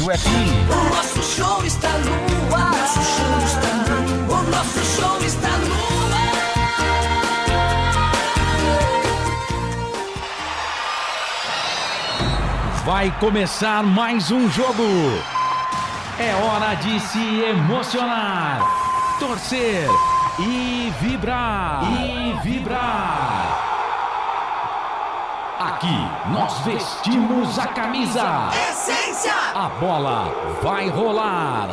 Rádio FM. O nosso show está no ar. Nosso show está no ar. O nosso show está no ar. Vai começar mais um jogo. É hora de se emocionar, torcer e vibrar. Aqui nós vestimos a camisa. Essência! A bola vai rolar.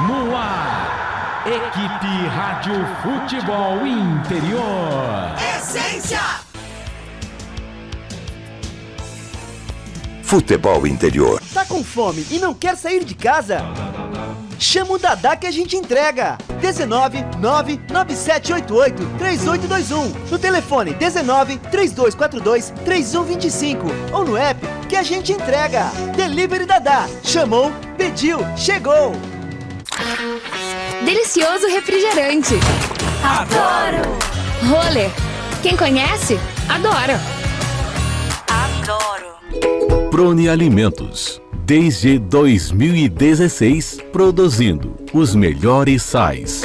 No ar, Equipe Rádio Futebol Interior. Essência! Futebol Interior. Tá com fome e não quer sair de casa? Chama o Dadá que a gente entrega. 19 99788 3821. No telefone 19 3242 3125. Ou no app que a gente entrega. Delivery Dadá. Chamou, pediu, chegou. Delicioso refrigerante. Adoro! Roller. Quem conhece, adora. Adoro! Prone Alimentos. Desde 2016, produzindo os melhores sais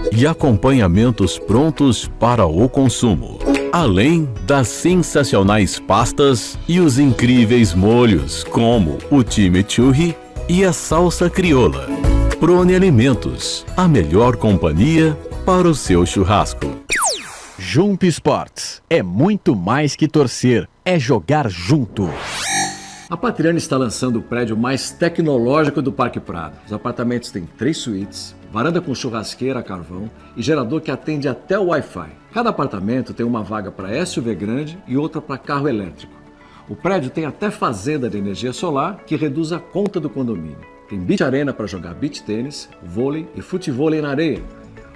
e acompanhamentos prontos para o consumo. Além das sensacionais pastas e os incríveis molhos, como o chimichurri e a salsa crioula. Prone Alimentos, a melhor companhia para o seu churrasco. Jump Sports é muito mais que torcer, é jogar junto. A Patriani está lançando o prédio mais tecnológico do Parque Prado. Os apartamentos têm 3 suítes, varanda com churrasqueira a carvão e gerador que atende até o Wi-Fi. Cada apartamento tem uma vaga para SUV grande e outra para carro elétrico. O prédio tem até fazenda de energia solar que reduz a conta do condomínio. Tem beach arena para jogar beach tênis, vôlei e futevôlei na areia.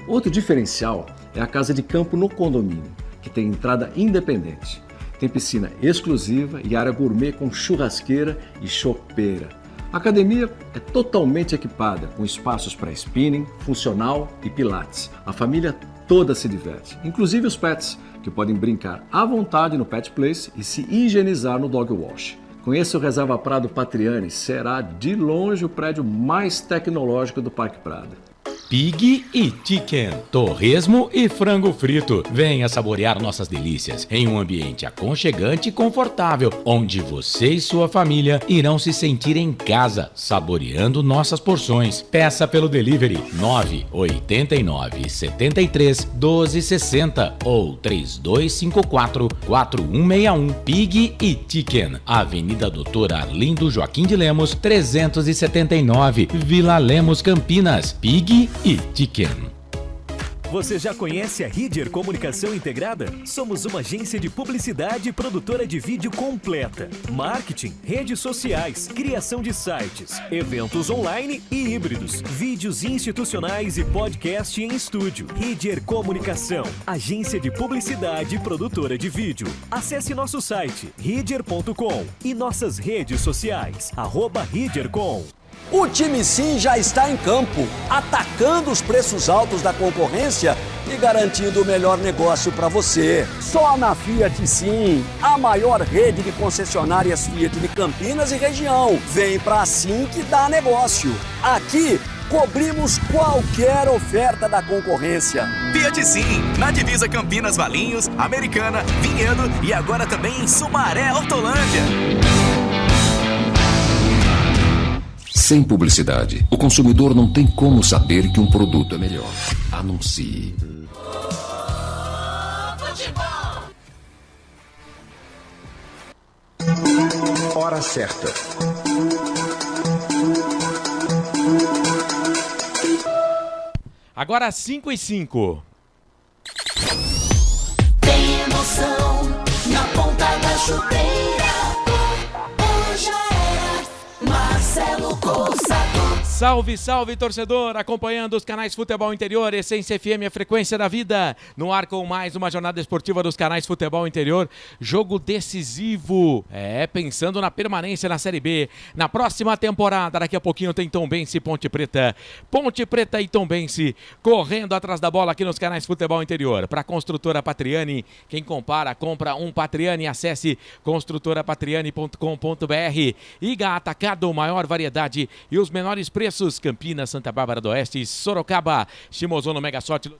Outro diferencial é a casa de campo no condomínio, que tem entrada independente. Tem piscina exclusiva e área gourmet com churrasqueira e chopeira. A academia é totalmente equipada, com espaços para spinning, funcional e pilates. A família toda se diverte, inclusive os pets, que podem brincar à vontade no Pet Place e se higienizar no Dog Wash. Conheça o Reserva Prado Patriani, será de longe o prédio mais tecnológico do Parque Prado. Pig e Chicken, torresmo e frango frito. Venha saborear nossas delícias em um ambiente aconchegante e confortável, onde você e sua família irão se sentir em casa, saboreando nossas porções. Peça pelo delivery 989 73 12 60 ou 3254 4161. Pig e Chicken, Avenida Doutor Arlindo Joaquim de Lemos, 379, Vila Lemos, Campinas. Pig e Chicken. Você já conhece a Ridger Comunicação Integrada? Somos uma agência de publicidade e produtora de vídeo completa. Marketing, redes sociais, criação de sites, eventos online e híbridos, vídeos institucionais e podcast em estúdio. Ridger Comunicação, agência de publicidade e produtora de vídeo. Acesse nosso site ridger.com e nossas redes sociais, @ridgercom. O time Sim já está em campo, atacando os preços altos da concorrência e garantindo o melhor negócio para você. Só na Fiat Sim, a maior rede de concessionárias Fiat de Campinas e região. Vem pra Sim que dá negócio. Aqui, cobrimos qualquer oferta da concorrência. Fiat Sim, na divisa Campinas, Valinhos, Americana, Vinhedo e agora também em Sumaré, Hortolândia. Sem publicidade, o consumidor não tem como saber que um produto é melhor. Anuncie. Hora certa. Agora 5:05. Tem emoção na ponta da chuteira. Hoje era Marcelo Coça. Salve, salve, torcedor, acompanhando os canais Futebol Interior, Essência FM, a frequência da vida, no ar com mais uma jornada esportiva dos canais Futebol Interior, jogo decisivo, pensando na permanência na Série B, na próxima temporada, daqui a pouquinho tem Tombense e Ponte Preta e Tombense correndo atrás da bola aqui nos canais Futebol Interior, para a Construtora Patriani, quem compara, compra um Patriani, acesse construtorapatriani.com.br, Iga Atacado, maior variedade e os menores preços, Campinas, Santa Bárbara do Oeste, Sorocaba, Shimozono, Mega Sorte,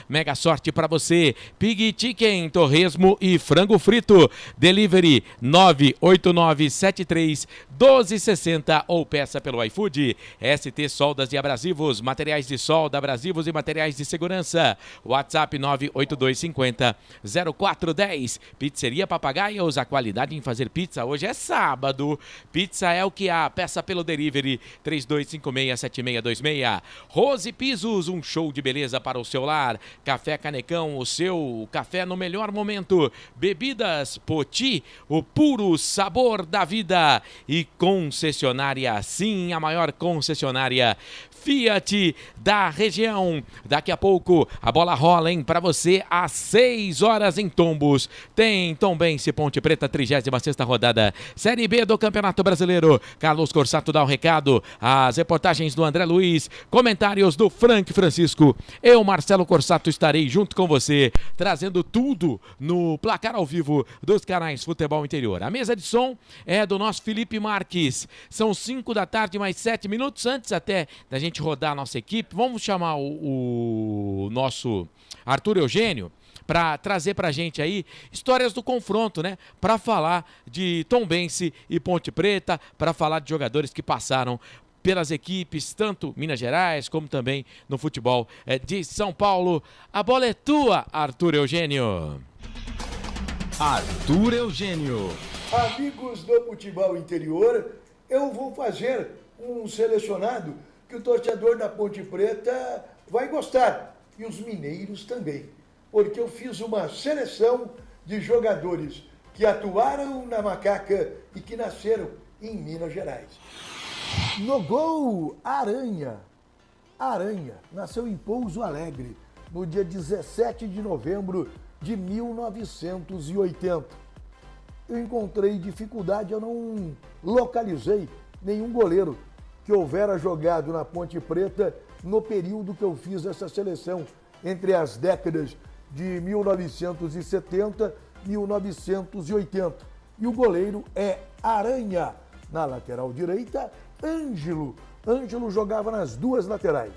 Mega Sorte para você, Pig Chicken, torresmo e frango frito, delivery 989731260 ou peça pelo iFood. ST Soldas e Abrasivos, materiais de solda, abrasivos e materiais de segurança, WhatsApp 982500410. Pizzeria Papagaios, a qualidade em fazer pizza, hoje é sábado, pizza é o que há, peça pelo delivery 32567626. Rose Pisos, um show de beleza para o seu lar. Café Canecão, o seu café no melhor momento. Bebidas Poti, o puro sabor da vida. E concessionária, sim, a maior concessionária Fiat da região. Daqui a pouco a bola rola, hein, para você às 6 horas em Tombos. Tem Tombense Ponte Preta, 36ª rodada, Série B do Campeonato Brasileiro. Carlos Corsato dá o recado, as reportagens do André Luiz, comentários do Frank Francisco. Eu, Marcelo Corsato, estarei junto com você, trazendo tudo no placar ao vivo dos canais Futebol Interior. A mesa de som é do nosso Felipe Marques. São 5 da tarde, mais 7 minutos antes até da gente rodar a nossa equipe. Vamos chamar o nosso Arthur Eugênio para trazer pra gente aí histórias do confronto, né? Para falar de Tombense e Ponte Preta, para falar de jogadores que passaram pelas equipes, tanto Minas Gerais, como também no futebol de São Paulo. A bola é tua, Arthur Eugênio. Arthur Eugênio. Amigos do Futebol Interior, eu vou fazer um selecionado que o torcedor da Ponte Preta vai gostar, e os mineiros também, porque eu fiz uma seleção de jogadores que atuaram na Macaca e que nasceram em Minas Gerais. No gol, Aranha. Aranha nasceu em Pouso Alegre, no dia 17 de novembro de 1980. Eu encontrei dificuldade, eu não localizei nenhum goleiro que houvera jogado na Ponte Preta no período que eu fiz essa seleção, entre as décadas de 1970 e 1980. E o goleiro é Aranha. Na lateral direita, Ângelo. Ângelo jogava nas duas laterais,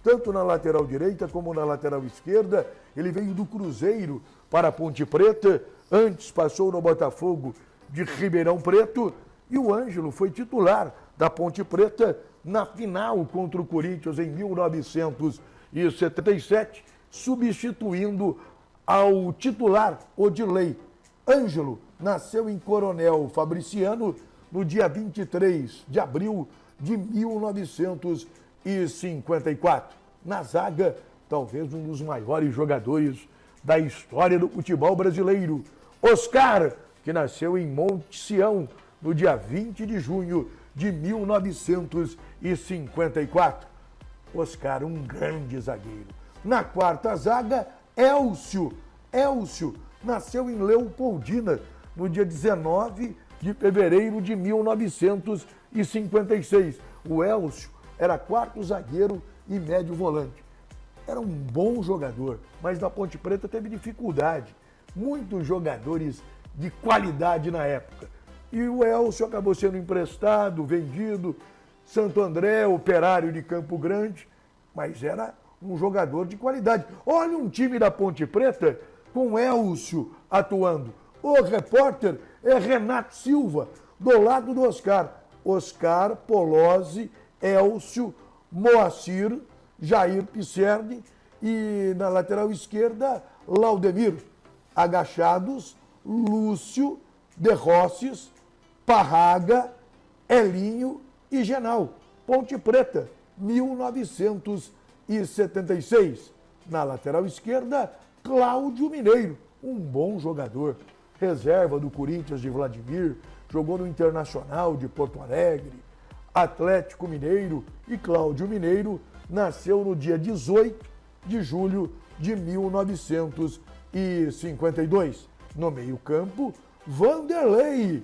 tanto na lateral direita como na lateral esquerda. Ele veio do Cruzeiro para a Ponte Preta, antes passou no Botafogo de Ribeirão Preto, e o Ângelo foi titular da Ponte Preta na final contra o Corinthians em 1977, substituindo ao titular Odilei. Ângelo nasceu em Coronel Fabriciano no dia 23 de abril de 1954. Na zaga, talvez um dos maiores jogadores da história do futebol brasileiro, Oscar, que nasceu em Monte Sião no dia 20 de junho de 1954. Oscar, um grande zagueiro. Na quarta zaga, Elcio. Elcio nasceu em Leopoldina no dia 19 de fevereiro de 1956. O Elcio era quarto zagueiro e médio volante. Era um bom jogador, mas na Ponte Preta teve dificuldade. Muitos jogadores de qualidade na época. E o Elcio acabou sendo emprestado, vendido, Santo André, Operário de Campo Grande, mas era um jogador de qualidade. Olha um time da Ponte Preta com Elcio atuando. O repórter é Renato Silva, do lado do Oscar. Oscar, Polozzi, Elcio, Moacir, Jair Pisserni e na lateral esquerda, Laudemir. Agachados, Lúcio, De Rosses, Parraga, Elinho e Genal. Ponte Preta, 1976. Na lateral esquerda, Cláudio Mineiro, um bom jogador. Reserva do Corinthians de Vladimir, jogou no Internacional de Porto Alegre, Atlético Mineiro E Cláudio Mineiro nasceu no dia 18 de julho de 1952. No meio-campo, Vanderlei.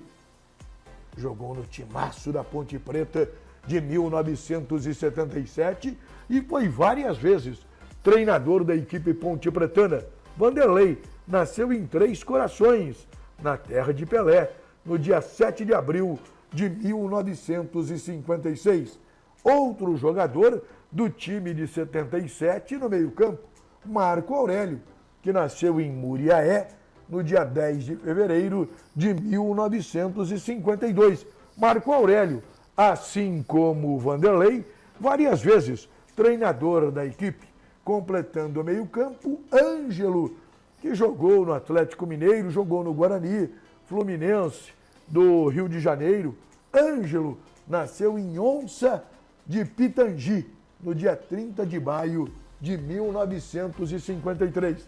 Jogou no timaço da Ponte Preta de 1977 e foi várias vezes treinador da equipe pontepretana. Vanderlei nasceu em Três Corações, na terra de Pelé, no dia 7 de abril de 1956. Outro jogador do time de 77 no meio-campo, Marco Aurélio, que nasceu em Muriaé no dia 10 de fevereiro de 1952. Marco Aurélio, assim como Vanderlei, várias vezes treinador da equipe, completando o meio-campo, Ângelo, que jogou no Atlético Mineiro, jogou no Guarani, Fluminense do Rio de Janeiro. Ângelo nasceu em Onça de Pitangi, no dia 30 de maio de 1953.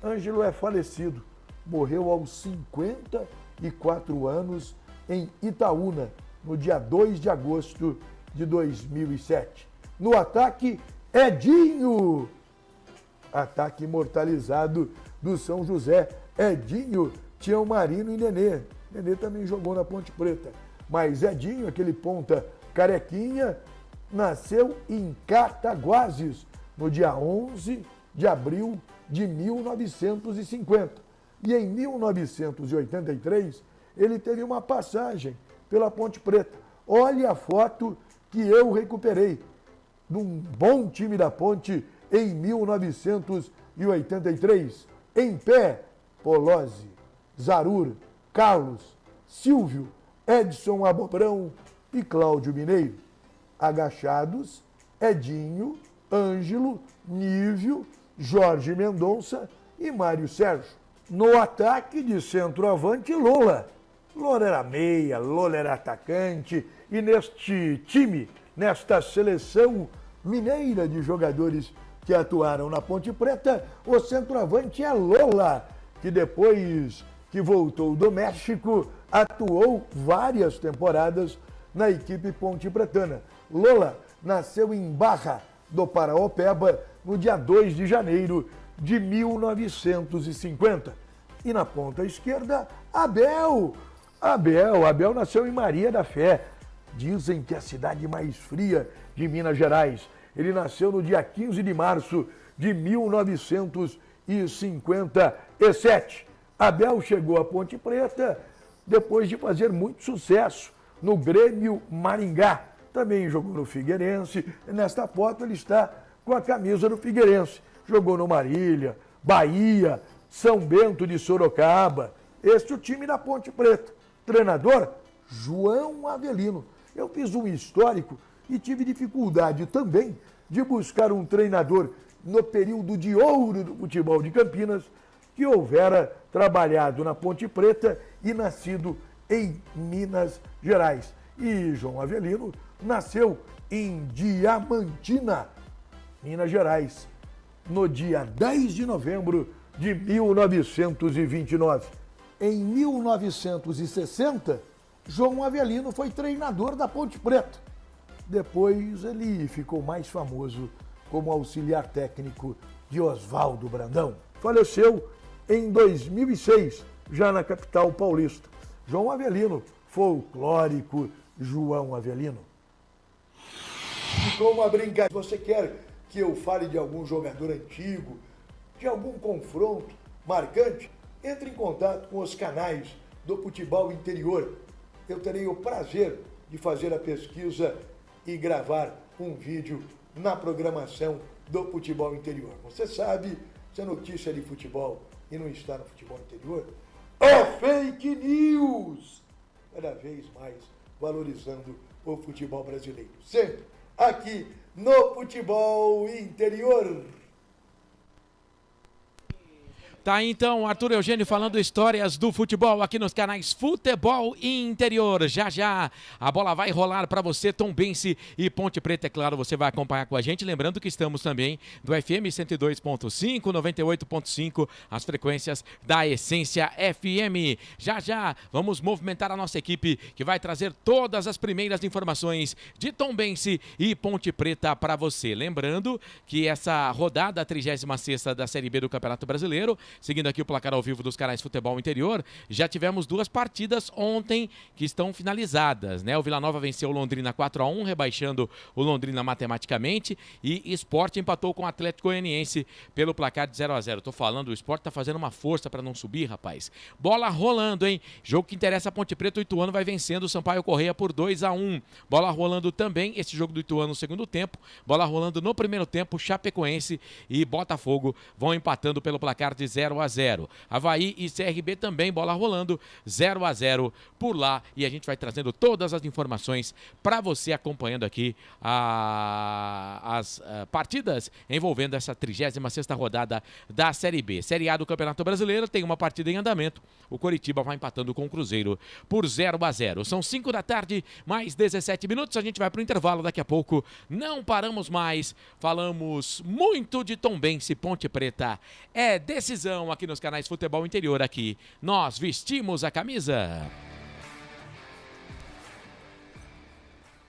Ângelo é falecido, morreu aos 54 anos em Itaúna, no dia 2 de agosto de 2007. No ataque, Edinho. Ataque imortalizado do São José. Edinho, Tião Marino e Nenê. Nenê também jogou na Ponte Preta. Mas Edinho, aquele ponta carequinha, nasceu em Cataguases, no dia 11 de abril de 1950. E em 1983, ele teve uma passagem pela Ponte Preta. Olha a foto que eu recuperei de um bom time da Ponte em 1983. Em pé, Polozzi, Zarur, Carlos, Silvio, Edson Abobrão e Cláudio Mineiro. Agachados, Edinho, Ângelo, Nívio, Jorge Mendonça e Mário Sérgio. No ataque de centroavante, Lola. Lola era meia, Lola era atacante. E neste time, nesta seleção mineira de jogadores que atuaram na Ponte Preta, o centroavante é Lola, que depois que voltou do México, atuou várias temporadas na equipe pontepretana. Lola nasceu em Barra do Paraopeba no dia 2 de janeiro de 1950. E na ponta esquerda, Abel. Abel nasceu em Maria da Fé. Dizem que é a cidade mais fria de Minas Gerais. Ele nasceu no dia 15 de março de 1957. Abel chegou à Ponte Preta depois de fazer muito sucesso no Grêmio Maringá. Também jogou no Figueirense. Nesta foto ele está com a camisa do Figueirense. Jogou no Marília, Bahia, São Bento de Sorocaba. Este é o time da Ponte Preta. Treinador, João Avelino. Eu fiz um histórico e tive dificuldade também de buscar um treinador no período de ouro do futebol de Campinas que houvera trabalhado na Ponte Preta e nascido em Minas Gerais. E João Avelino nasceu em Diamantina, Minas Gerais, no dia 10 de novembro de 1929. Em 1960, João Avelino foi treinador da Ponte Preta. Depois ele ficou mais famoso como auxiliar técnico de Oswaldo Brandão. Faleceu em 2006, já na capital paulista. João Avelino, folclórico João Avelino. Ficou uma brincadeira. Você quer que eu fale de algum jogador antigo, de algum confronto marcante? Entre em contato com os canais do Futebol Interior. Eu terei o prazer de fazer a pesquisa e gravar um vídeo na programação do Futebol Interior. Você sabe, se a notícia é de futebol e não está no Futebol Interior, é fake news! Cada vez mais valorizando o futebol brasileiro. Sempre aqui no Futebol Interior. Tá aí então, Arthur Eugênio falando histórias do futebol aqui nos canais Futebol Interior. Já já a bola vai rolar para você, Tombense e Ponte Preta, é claro, você vai acompanhar com a gente. Lembrando que estamos também do FM 102.5, 98.5, as frequências da Essência FM. Já já vamos movimentar a nossa equipe que vai trazer todas as primeiras informações de Tombense e Ponte Preta para você. Lembrando que essa rodada, a 36ª da Série B do Campeonato Brasileiro, seguindo aqui o placar ao vivo dos canais Futebol Interior, já tivemos 2 partidas ontem que estão finalizadas, né? O Vila Nova venceu o Londrina 4-1, rebaixando o Londrina matematicamente, e Sport empatou com o Atlético Goianiense pelo placar de 0-0. Tô falando, o Sport tá fazendo uma força para não subir, rapaz. Bola rolando, hein? Jogo que interessa a Ponte Preta, o Ituano vai vencendo o Sampaio Corrêa por 2-1. Bola rolando também, esse jogo do Ituano no segundo tempo. Bola rolando no primeiro tempo, Chapecoense e Botafogo vão empatando pelo placar de 0-0. Avaí e CRB também, bola rolando 0-0 por lá, e a gente vai trazendo todas as informações para você, acompanhando aqui as partidas envolvendo essa 36ª rodada da Série B. Série A do Campeonato Brasileiro tem uma partida em andamento, o Coritiba vai empatando com o Cruzeiro por 0-0. São 5 da tarde, mais 17 minutos, a gente vai para o intervalo daqui a pouco, não paramos mais, falamos muito de Tombense e Ponte Preta, é decisão aqui nos canais Futebol Interior. Aqui nós vestimos a camisa.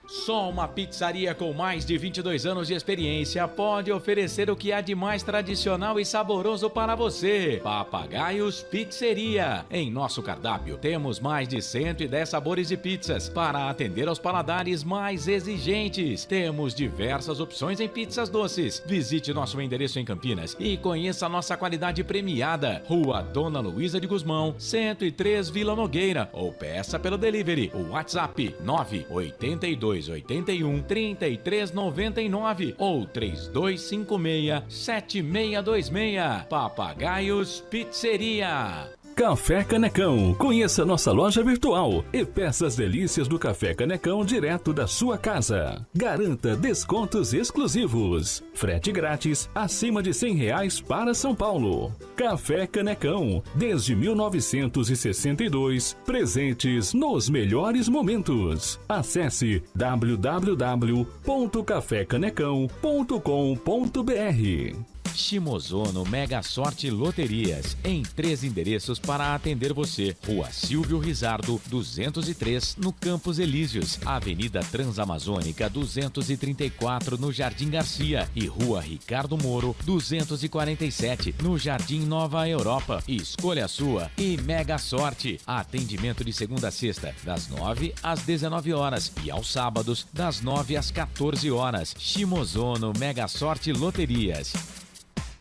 Só uma pizzaria com mais de 22 anos de experiência pode oferecer o que há de mais tradicional e saboroso para você. Papagaios Pizzeria. Em nosso cardápio temos mais de 110 sabores de pizzas para atender aos paladares mais exigentes. Temos diversas opções em pizzas doces. Visite nosso endereço em Campinas e conheça a nossa qualidade premiada. Rua Dona Luísa de Gusmão, 103 Vila Nogueira, ou peça pelo delivery. O WhatsApp 98281 3399 ou 3256-7626. Papagaios Pizzeria. Café Canecão. Conheça nossa loja virtual e peça as delícias do Café Canecão direto da sua casa. Garanta descontos exclusivos. Frete grátis acima de R$100 para São Paulo. Café Canecão. Desde 1962, presentes nos melhores momentos. Acesse www.cafecanecão.com.br. Shimozono Mega Sorte Loterias, em 3 endereços para atender você. Rua Silvio Rizardo, 203, no Campos Elíseos. Avenida Transamazônica, 234, no Jardim Garcia. E Rua Ricardo Moro, 247, no Jardim Nova Europa. Escolha a sua e Mega Sorte. Atendimento de segunda a sexta, das 9 às 19 horas. E aos sábados, das 9 às 14 horas. Shimozono Mega Sorte Loterias.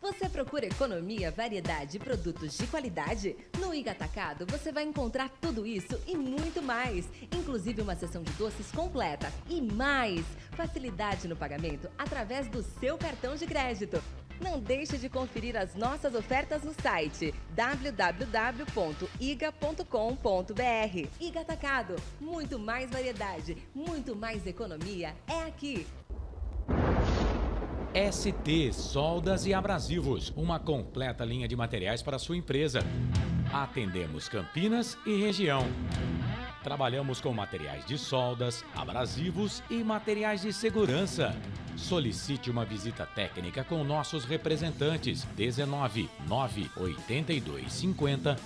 Você procura economia, variedade e produtos de qualidade? No Iga Atacado você vai encontrar tudo isso e muito mais, inclusive uma seção de doces completa e mais facilidade no pagamento através do seu cartão de crédito. Não deixe de conferir as nossas ofertas no site www.iga.com.br. Iga Atacado, muito mais variedade, muito mais economia é aqui. ST Soldas e Abrasivos, uma completa linha de materiais para a sua empresa. Atendemos Campinas e região. Trabalhamos com materiais de soldas, abrasivos e materiais de segurança. Solicite uma visita técnica com nossos representantes. 19 982 50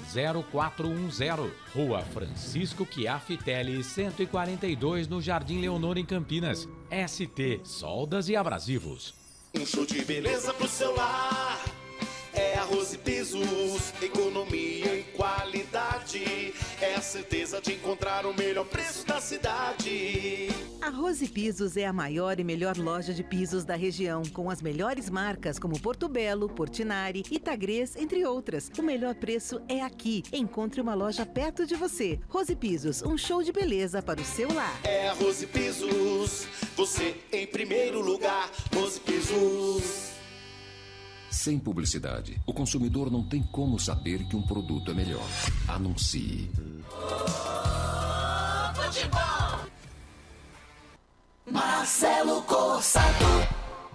0410. Rua Francisco Chiaffitelli, 142, no Jardim Leonor, em Campinas. ST Soldas e Abrasivos. Um show de beleza pro seu lar. É Arroz e Pisos, economia e qualidade. É a certeza de encontrar o melhor preço da cidade. Arroz e Pisos é a maior e melhor loja de pisos da região, com as melhores marcas como Porto Belo, Portinari, Itagrês, entre outras. O melhor preço é aqui. Encontre uma loja perto de você. Arroz e Pisos, um show de beleza para o seu lar. É Arroz e Pisos, você em primeiro lugar. Arroz e Pisos. Sem publicidade, o consumidor não tem como saber que um produto é melhor. Anuncie. Futebol. Marcelo Corsato.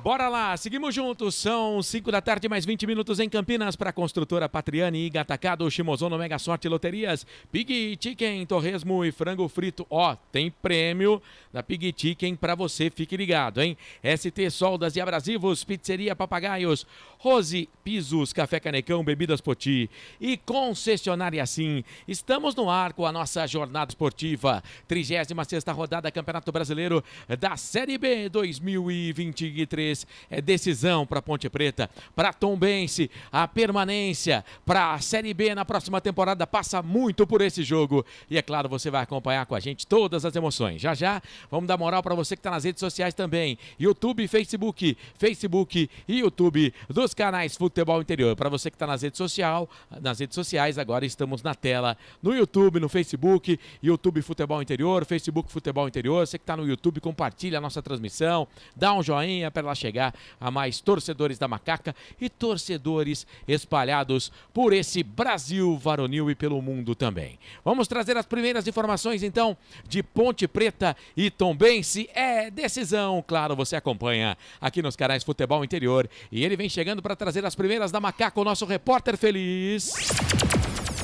Bora lá, seguimos juntos, são 5 da tarde, mais 20 minutos em Campinas para a construtora Patriani, Iga Atacado, Shimozono, Mega Sorte Loterias, Pig Chicken, torresmo e frango frito. Ó, tem prêmio da Pig Chicken para você, fique ligado, hein? ST Soldas e Abrasivos, Pizzeria Papagaios, Rose Pisos, Café Canecão, Bebidas Poti e Concessionária Sim. Estamos no ar com a nossa jornada esportiva, 36ª rodada Campeonato Brasileiro da Série B 2023. É decisão para Ponte Preta, para Tombense, a permanência para a Série B na próxima temporada passa muito por esse jogo. E é claro, você vai acompanhar com a gente todas as emoções. Já já, vamos dar moral para você que está nas redes sociais também. YouTube, Facebook e YouTube dos canais Futebol Interior. Para você que está nas redes sociais, agora estamos na tela no YouTube, no Facebook, YouTube Futebol Interior, Facebook Futebol Interior. Você que está no YouTube, compartilha a nossa transmissão, dá um joinha para ela chegar a mais torcedores da Macaca e torcedores espalhados por esse Brasil varonil e pelo mundo também. Vamos trazer as primeiras informações então de Ponte Preta e Tombense. É decisão, claro, você acompanha aqui nos canais Futebol Interior e ele vem chegando para trazer as primeiras da Macaca, o nosso repórter feliz,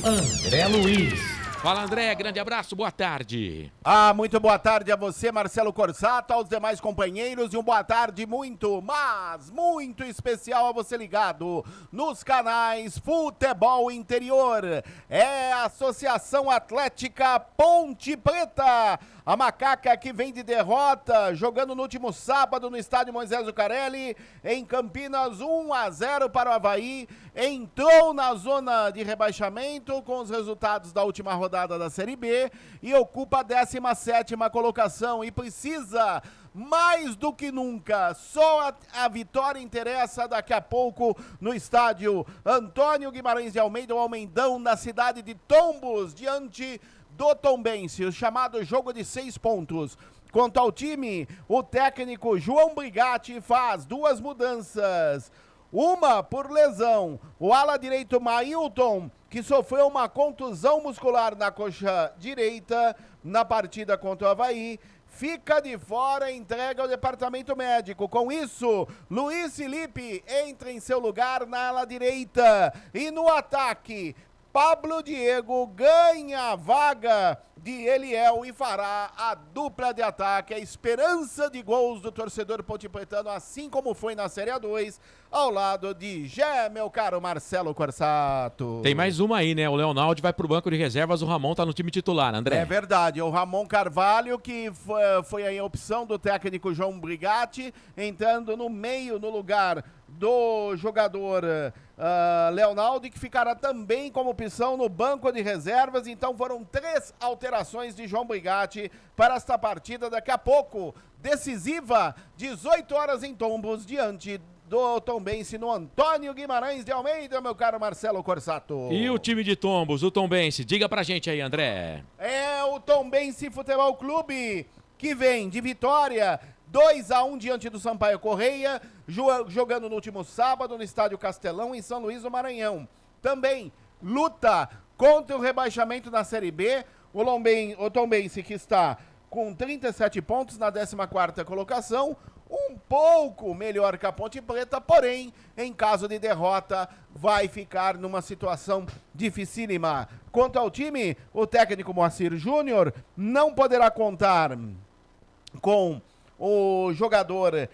André Luiz. Fala, André, grande abraço, boa tarde. Muito boa tarde a você, Marcelo Corsato, aos demais companheiros e um boa tarde muito, mas muito especial a você ligado nos canais Futebol Interior. É a Associação Atlética Ponte Preta, a Macaca que vem de derrota, jogando no último sábado no estádio Moisés Zucarelli, em Campinas, 1-0 para o Avaí, entrou na zona de rebaixamento com os resultados da última rodada da Série B e ocupa a 17ª colocação e precisa mais do que nunca, só a vitória interessa daqui a pouco no estádio Antônio Guimarães de Almeida, o Almeidão, na cidade de Tombos, diante do Tombense, o chamado jogo de 6 pontos. Quanto ao time, o técnico João Brigatti faz 2 mudanças. Uma por lesão, o ala direito Mailton, que sofreu uma contusão muscular na coxa direita na partida contra o Avaí, fica de fora e entrega ao departamento médico. Com isso, Luiz Felipe entra em seu lugar na ala direita. E no ataque, Pablo Diego ganha a vaga de Eliel e fará a dupla de ataque, a esperança de gols do torcedor pontepretano, assim como foi na Série A2, ao lado de meu caro Marcelo Corsato. Tem mais uma aí, né? O Leonaldo vai pro banco de reservas, o Ramon tá no time titular, André. É verdade, o Ramon Carvalho, que foi a opção do técnico João Brigatti, entrando no meio, no lugar do jogador Leonaldo, que ficará também como opção no banco de reservas. Então foram 3 alterações de João Brigatti para esta partida daqui a pouco, decisiva, 18 horas em Tombos, diante do Tombense no Antônio Guimarães de Almeida, meu caro Marcelo Corsato. E o time de Tombos, o Tombense, diga pra gente aí, André. É o Tombense Futebol Clube, que vem de vitória 2-1 diante do Sampaio Correia, jogando no último sábado no estádio Castelão, em São Luís do Maranhão. Também luta contra o rebaixamento na Série B, o Tombense, que está com 37 pontos na 14ª colocação, um pouco melhor que a Ponte Preta, porém, em caso de derrota, vai ficar numa situação dificílima. Quanto ao time, o técnico Moacir Júnior não poderá contar com o jogador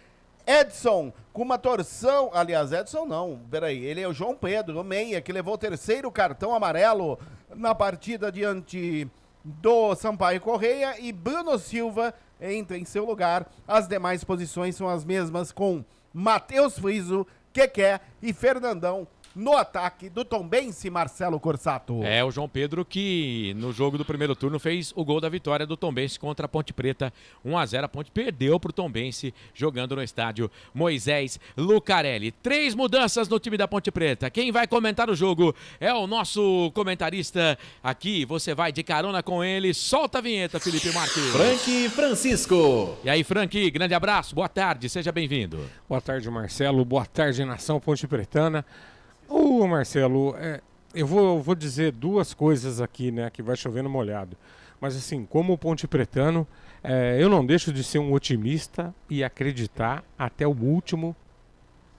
Edson, com uma torção, aliás, Edson não, peraí, ele é o João Pedro, o meia, que levou o 3º cartão amarelo na partida diante do Sampaio Correia, e Bruno Silva entra em seu lugar. As demais posições são as mesmas, com Matheus Friso, Keké e Fernandão no ataque do Tombense, Marcelo Corsato. É, o João Pedro que no jogo do primeiro turno fez o gol da vitória do Tombense contra a Ponte Preta, 1-0, a Ponte perdeu pro Tombense jogando no estádio Moisés Lucarelli. 3 mudanças no time da Ponte Preta. Quem vai comentar o jogo é o nosso comentarista aqui, você vai de carona com ele, solta a vinheta, Felipe Marques. Frank Francisco. E aí, Frank, grande abraço, boa tarde, seja bem-vindo. Boa tarde, Marcelo, boa tarde, nação Ponte Pretana. Marcelo, eu vou dizer 2 coisas aqui, né, que vai chover no molhado. Mas assim, como o Ponte Pretano, Eu não deixo de ser um otimista e acreditar até o último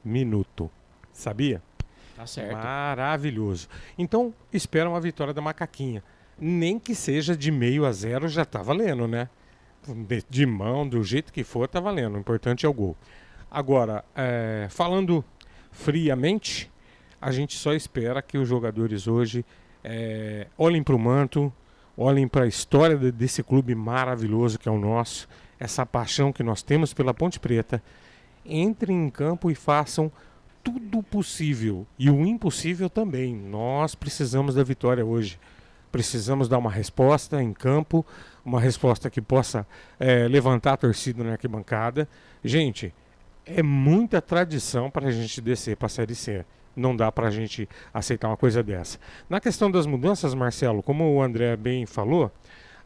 minuto. Sabia? Tá certo. Maravilhoso. Então, espera uma vitória da Macaquinha. Nem que seja de 0-0, já tá valendo, né? De mão, do jeito que for, tá valendo. O importante é o gol. Agora, falando friamente, a gente só espera que os jogadores hoje olhem para o manto, olhem para a história desse clube maravilhoso que é o nosso, essa paixão que nós temos pela Ponte Preta, entrem em campo e façam tudo possível e o impossível também. Nós precisamos da vitória hoje. Precisamos dar uma resposta em campo, uma resposta que possa levantar a torcida na arquibancada. Gente, é muita tradição para a gente descer para a Série C. Não dá para a gente aceitar uma coisa dessa. Na questão das mudanças, Marcelo, como o André bem falou,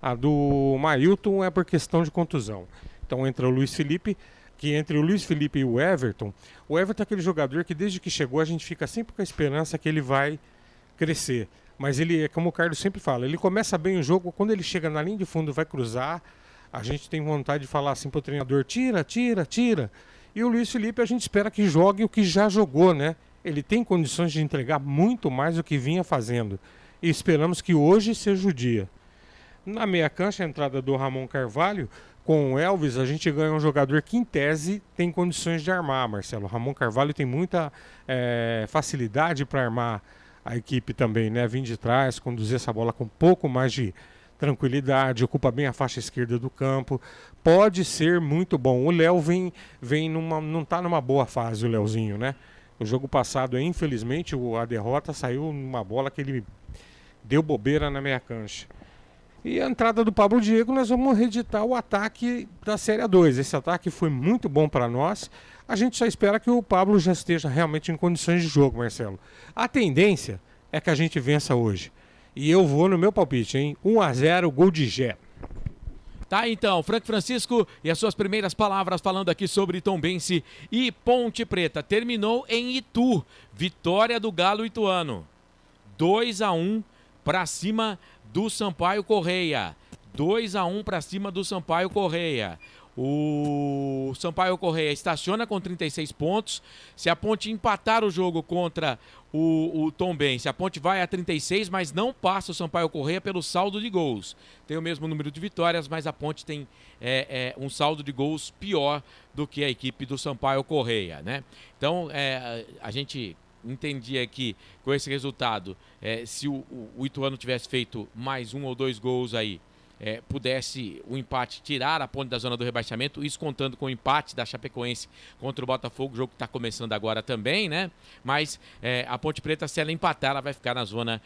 a do Mailton é por questão de contusão. Então entra o Luiz Felipe, que entre o Luiz Felipe e o Everton é aquele jogador que desde que chegou a gente fica sempre com a esperança que ele vai crescer. Mas ele, como o Carlos sempre fala, ele começa bem o jogo, quando ele chega na linha de fundo vai cruzar, a gente tem vontade de falar assim pro treinador, tira. E o Luiz Felipe a gente espera que jogue o que já jogou, né? Ele tem condições de entregar muito mais do que vinha fazendo. E esperamos que hoje seja o dia. Na meia cancha, a entrada do Ramon Carvalho, com o Elvis, a gente ganha um jogador que, em tese, tem condições de armar, Marcelo. O Ramon Carvalho tem muita facilidade para armar a equipe também, né? Vir de trás, conduzir essa bola com um pouco mais de tranquilidade, ocupa bem a faixa esquerda do campo. Pode ser muito bom. O Léo não está numa boa fase, o Léozinho, né? O jogo passado, infelizmente, a derrota saiu numa bola que ele deu bobeira na meia cancha. E a entrada do Pablo Diego, nós vamos reeditar o ataque da Série A2. Esse ataque foi muito bom para nós. A gente só espera que o Pablo já esteja realmente em condições de jogo, Marcelo. A tendência é que a gente vença hoje. E eu vou no meu palpite, hein? 1-0, gol de Gé. Tá, então, Frank Francisco e as suas primeiras palavras falando aqui sobre Tombense e Ponte Preta. Terminou em Itu, vitória do Galo Ituano. 2-1 para cima do Sampaio Correia. 2-1 para cima do Sampaio Correia. O Sampaio Correia estaciona com 36 pontos. Se a Ponte empatar o jogo contra o Tombense, a Ponte vai a 36, mas não passa o Sampaio Correia pelo saldo de gols. Tem o mesmo número de vitórias, mas a Ponte tem um saldo de gols pior do que a equipe do Sampaio Correia, né? Então, a gente entendia que com esse resultado, se o Ituano tivesse feito mais 1 ou 2 gols aí, pudesse o empate tirar a Ponte da zona do rebaixamento, isso contando com o empate da Chapecoense contra o Botafogo, o jogo que está começando agora também, né? Mas a Ponte Preta, se ela empatar, ela vai ficar na zona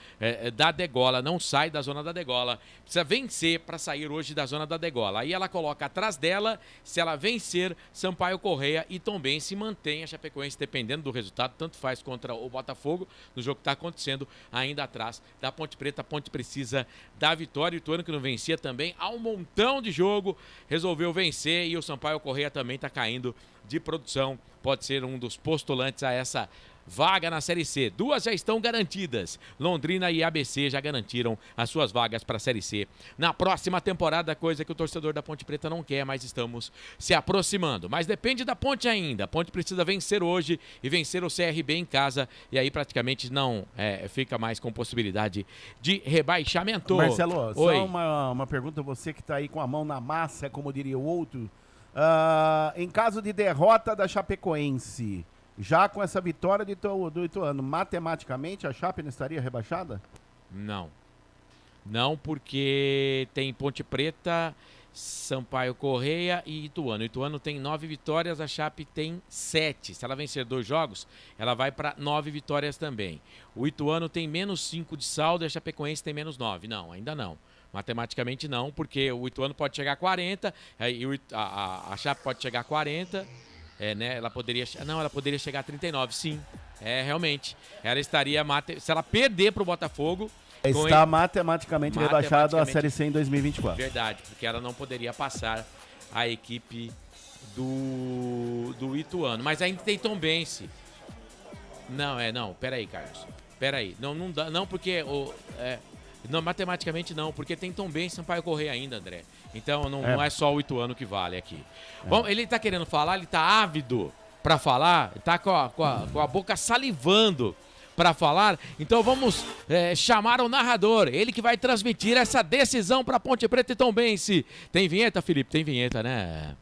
da degola, não sai da zona da degola, precisa vencer para sair hoje da zona da degola. Aí ela coloca atrás dela, se ela vencer, Sampaio Correia e Tombense mantém a Chapecoense, dependendo do resultado, tanto faz contra o Botafogo, no jogo que está acontecendo ainda atrás da Ponte Preta. A Ponte precisa da vitória, e o Ituano, que não vencia também há um montão de jogo, resolveu vencer, e o Sampaio Correia também está caindo de produção, pode ser um dos postulantes a essa vaga na Série C. 2 já estão garantidas. Londrina e ABC já garantiram as suas vagas para a Série C na próxima temporada, coisa que o torcedor da Ponte Preta não quer, mas estamos se aproximando. Mas depende da Ponte ainda. A Ponte precisa vencer hoje e vencer o CRB em casa, e aí praticamente não fica mais com possibilidade de rebaixamento. Marcelo, Oi. só uma pergunta, você que está aí com a mão na massa, como diria o outro. Em caso de derrota da Chapecoense, já com essa vitória do Ituano, matematicamente a Chape não estaria rebaixada? Não. Não, porque tem Ponte Preta, Sampaio Correia e Ituano. O Ituano tem 9 vitórias, a Chape tem 7. Se ela vencer 2 jogos, ela vai para 9 vitórias também. O Ituano tem menos 5 de saldo e a Chapecoense tem menos 9. Não, ainda não. Matematicamente não, porque o Ituano pode chegar a 40, e a Chape pode chegar a 40... né? Ela poderia chegar a 39, sim. Realmente. Ela estaria, se ela perder para o Botafogo... Está matematicamente rebaixado a Série C em 2024. Verdade, porque ela não poderia passar a equipe do Ituano. Mas ainda tem Tombense. Não, peraí, Carlos. Peraí. Não dá, não, porque Não, matematicamente não, porque tem Tombense e Sampaio Corrêa ainda, André. Então não é só o Ituano que vale aqui. Bom, ele tá querendo falar, ele tá ávido pra falar, tá com a boca salivando para falar. Então vamos chamar o narrador, ele que vai transmitir essa decisão para Ponte Preta e Tombense. Tem vinheta, Felipe? Tem vinheta, né?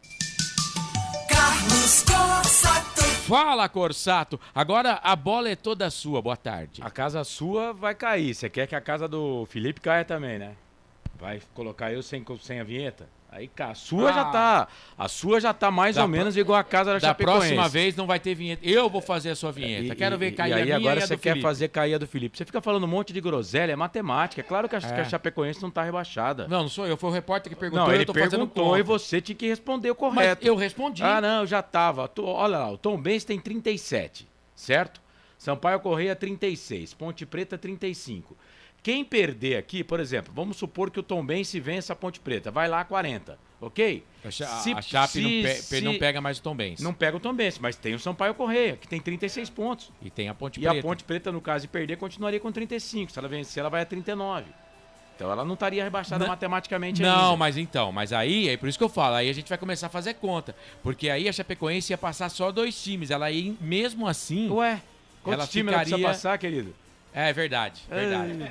Carlos Corsato. Fala, Corsato. Agora a bola é toda sua. Boa tarde. A casa sua vai cair. Você quer que a casa do Felipe caia também, né? Vai colocar eu sem a vinheta? Aí, cara, a sua já tá mais ou menos igual a casa da Chapecoense. Da próxima vez não vai ter vinheta. Eu vou fazer a sua vinheta. Quero ver cair a minha agora e a você do quer Felipe. fazer cair a do Felipe. Você fica falando um monte de groselha, é matemática. É claro que a Chapecoense não tá rebaixada. Não sou eu. Foi o repórter que perguntou. Não, ele eu tô fazendo perguntou e você tinha que responder o correto. Mas eu respondi. Ah, não, já tava. Olha lá, o Tombense tem 37, certo? Sampaio Corrêa 36, Ponte Preta 35. Quem perder aqui, por exemplo, vamos supor que o Tombense vença a Ponte Preta, vai lá 40, ok? A Chape não pega mais o Tombense. Não pega o Tombense, mas tem o Sampaio Corrêa, que tem 36 pontos. E tem a Ponte Preta. Preta. E a Ponte Preta, no caso de perder, continuaria com 35. Se ela vencer, ela vai a 39. Então ela não estaria rebaixada matematicamente ainda. Não, mas aí, é por isso que eu falo, aí a gente vai começar a fazer conta. Porque aí a Chapecoense ia passar só 2 times. Ela ia, mesmo assim... Ué, quantos times ela precisa passar, querido? É verdade.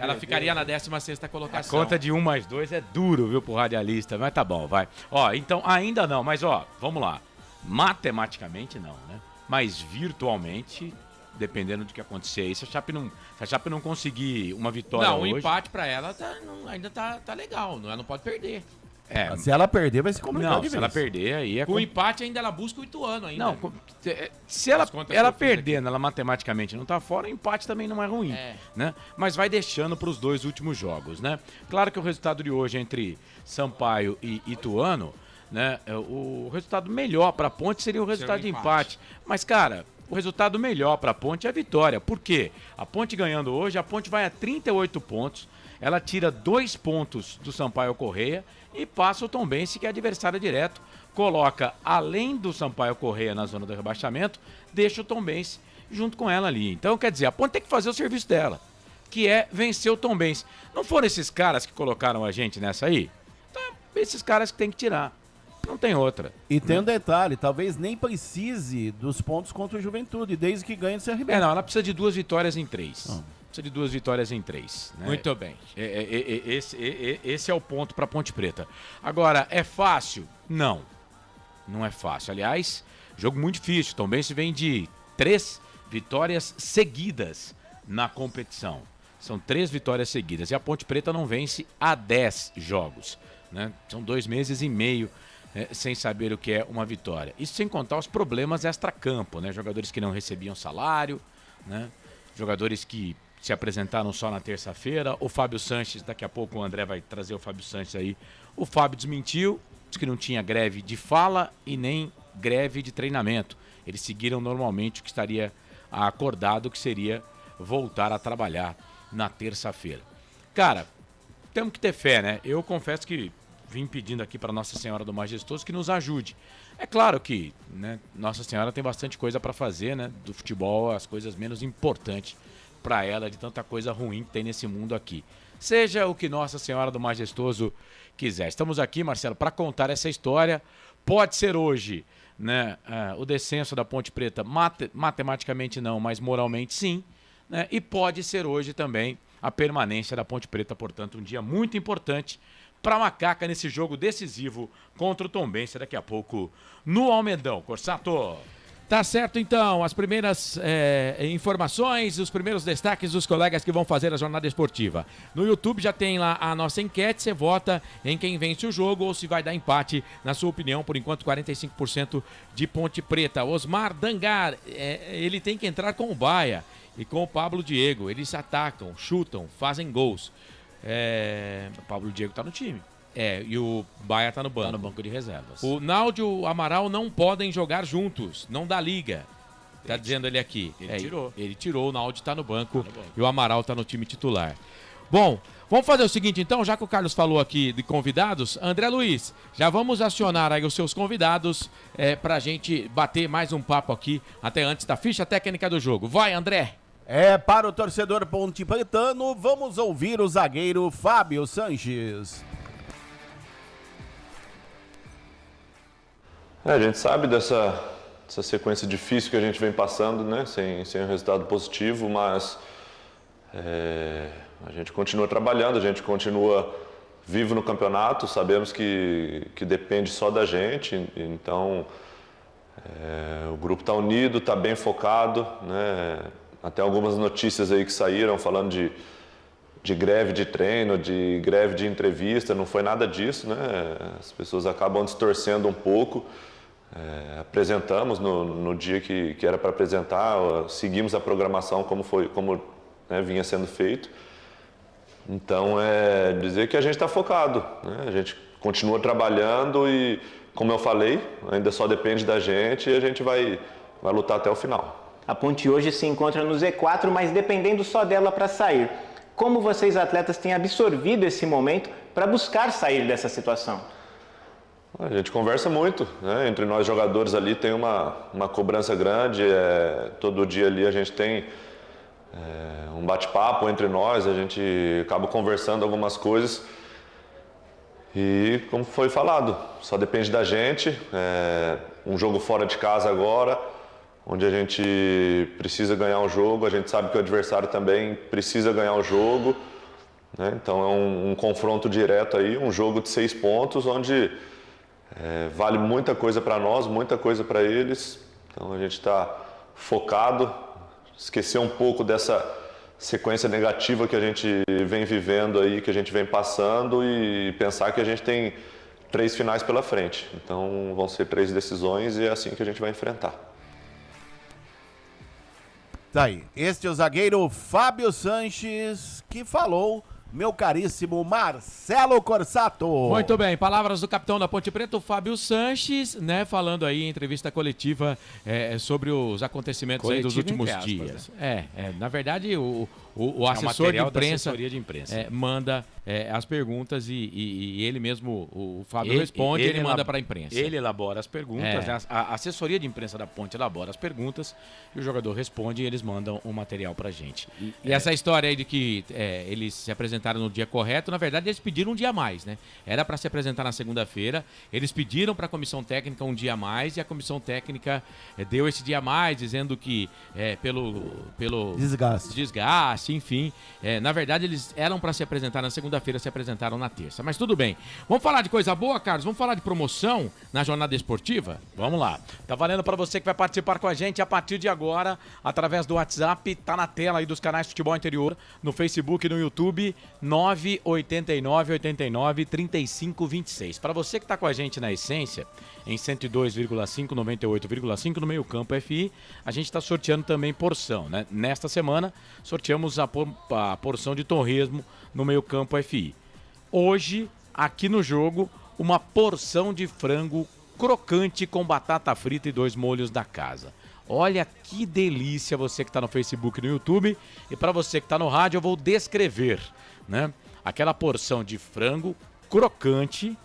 Ela ficaria na 16ª colocação. A conta de 1 mais 2 é duro, viu, pro radialista, mas tá bom, vai. Ó, então ainda não, mas ó, vamos lá. Matematicamente não, né? Mas virtualmente, dependendo do que acontecer aí, se a Chape não conseguir uma vitória hoje... Não, um empate pra ela ainda tá legal, ela não pode perder. Se ela perder, vai se complicar de vez. Se ela perder, aí é... Com o empate ainda ela busca o Ituano ainda. Não, se ela perdendo, ela matematicamente não tá fora, o empate também não é ruim, né? Mas vai deixando para os 2 últimos jogos, né? Claro que o resultado de hoje entre Sampaio e Ituano, né? O resultado melhor para a Ponte seria o resultado de empate. Mas, cara, o resultado melhor para a Ponte é a vitória. Por quê? A Ponte ganhando hoje, a Ponte vai a 38 pontos, ela tira 2 pontos do Sampaio Corrêa e passa o Tombense, que é adversário direto, coloca, além do Sampaio Corrêa na zona do rebaixamento, deixa o Tombense junto com ela ali. Então, quer dizer, a Ponte tem que fazer o serviço dela, que é vencer o Tombense. Não foram esses caras que colocaram a gente nessa aí? Então, esses caras que tem que tirar. Não tem outra. E tem um detalhe, talvez nem precise dos pontos contra o Juventude, desde que ganhe o CRB. Não, ela precisa de 2 vitórias em 3. Precisa de 2 vitórias em 3. Né? Muito bem. Esse é o ponto para Ponte Preta. Agora, é fácil? Não. Não é fácil. Aliás, jogo muito difícil. Tombense vem de 3 vitórias seguidas na competição. São 3 vitórias seguidas. E a Ponte Preta não vence há 10 jogos. Né? São 2 meses e meio sem saber o que é uma vitória. Isso sem contar os problemas extra-campo, né? Jogadores que não recebiam salário, né? Jogadores que se apresentaram só na terça-feira. O Fábio Sanches, daqui a pouco o André vai trazer o Fábio Sanches aí. O Fábio desmentiu, disse que não tinha greve de fala e nem greve de treinamento. Eles seguiram normalmente o que estaria acordado, que seria voltar a trabalhar na terça-feira. Cara, temos que ter fé, né? Eu confesso que vim pedindo aqui para Nossa Senhora do Majestoso que nos ajude. É claro que, né, Nossa Senhora tem bastante coisa para fazer, né? Do futebol, as coisas menos importantes para ela, de tanta coisa ruim que tem nesse mundo aqui. Seja o que Nossa Senhora do Majestoso quiser. Estamos aqui, Marcelo, para contar essa história. Pode ser hoje, né, o descenso da Ponte Preta, matematicamente não, mas moralmente sim, né? E pode ser hoje também a permanência da Ponte Preta, portanto, um dia muito importante para a Macaca nesse jogo decisivo contra o Tombense daqui a pouco no Almedão. Corsato. Tá certo, então. As primeiras informações, os primeiros destaques dos colegas que vão fazer a jornada esportiva. No YouTube já tem lá a nossa enquete. Você vota em quem vence o jogo ou se vai dar empate. Na sua opinião, por enquanto, 45% de Ponte Preta. Osmar Dangar, ele tem que entrar com o Baia e com o Pablo Diego. Eles atacam, chutam, fazem gols. O Pablo Diego tá no time. E o Baia tá no banco. Tá no banco de reservas. O Naldo e o Amaral não podem jogar juntos, não dá liga. Tá dizendo ele aqui. Ele tirou, o Naldo tá no banco e o Amaral tá no time titular. Bom, vamos fazer o seguinte então, já que o Carlos falou aqui de convidados, André Luiz, já vamos acionar aí os seus convidados pra gente bater mais um papo aqui, até antes da ficha técnica do jogo. Vai, André! É para o torcedor pontipretano, vamos ouvir o zagueiro Fábio Sanches. A gente sabe dessa sequência difícil que a gente vem passando, né? Sem um resultado positivo, mas a gente continua trabalhando, a gente continua vivo no campeonato, sabemos que depende só da gente, então o grupo está unido, está bem focado, né? Até algumas notícias aí que saíram falando de greve de treino, de greve de entrevista, não foi nada disso, né? As pessoas acabam distorcendo um pouco. Apresentamos no dia que era para apresentar, seguimos a programação como vinha sendo feito. Então, dizer que a gente está focado, né? A gente continua trabalhando e, como eu falei, ainda só depende da gente e a gente vai lutar até o final. A Ponte hoje se encontra no Z4, mas dependendo só dela para sair. Como vocês atletas têm absorvido esse momento para buscar sair dessa situação? A gente conversa muito, né? Entre nós jogadores ali tem uma cobrança grande, todo dia ali a gente tem um bate-papo entre nós, a gente acaba conversando algumas coisas e, como foi falado, só depende da gente, um jogo fora de casa agora, onde a gente precisa ganhar um jogo, a gente sabe que o adversário também precisa ganhar o jogo, né? Então é um confronto direto aí, um jogo de 6 pontos, onde vale muita coisa para nós, muita coisa para eles, então a gente está focado, esquecer um pouco dessa sequência negativa que a gente vem vivendo aí, que a gente vem passando e pensar que a gente tem 3 finais pela frente, então vão ser 3 decisões e é assim que a gente vai enfrentar. Tá aí, este é o zagueiro Fábio Sanches, que falou, meu caríssimo Marcelo Corsato. Muito bem, palavras do capitão da Ponte Preta, o Fábio Sanches, né, falando aí em entrevista coletiva sobre os acontecimentos aí dos últimos dias. Né? Na verdade, o assessor de imprensa, manda as perguntas e ele mesmo, o Fábio responde, ele manda para a imprensa. Ele elabora as perguntas, né? A assessoria de imprensa da Ponte elabora as perguntas e o jogador responde e eles mandam o material pra gente. E essa história aí de que eles se apresentaram no dia correto, na verdade eles pediram um dia a mais, né? Era para se apresentar na segunda-feira, eles pediram para a comissão técnica um dia a mais e a comissão técnica deu esse dia a mais, dizendo que pelo desgaste, enfim. Na verdade eles eram para se apresentar na segunda-feira, se apresentaram na terça. Mas tudo bem. Vamos falar de coisa boa, Carlos? Vamos falar de promoção na jornada esportiva? Vamos lá. Tá valendo para você que vai participar com a gente a partir de agora, através do WhatsApp, tá na tela aí dos canais Futebol Interior, no Facebook e no YouTube, 989893526. Para você que tá com a gente na Essência, em 102,5, 98,5 no Meio Campo FI, a gente está sorteando também porção, né? Nesta semana, sorteamos a porção de torresmo no Meio Campo FI. Hoje, aqui no jogo, uma porção de frango crocante com batata frita e 2 molhos da casa. Olha que delícia, você que está no Facebook e no YouTube. E para você que está no rádio, eu vou descrever, né? Aquela porção de frango crocante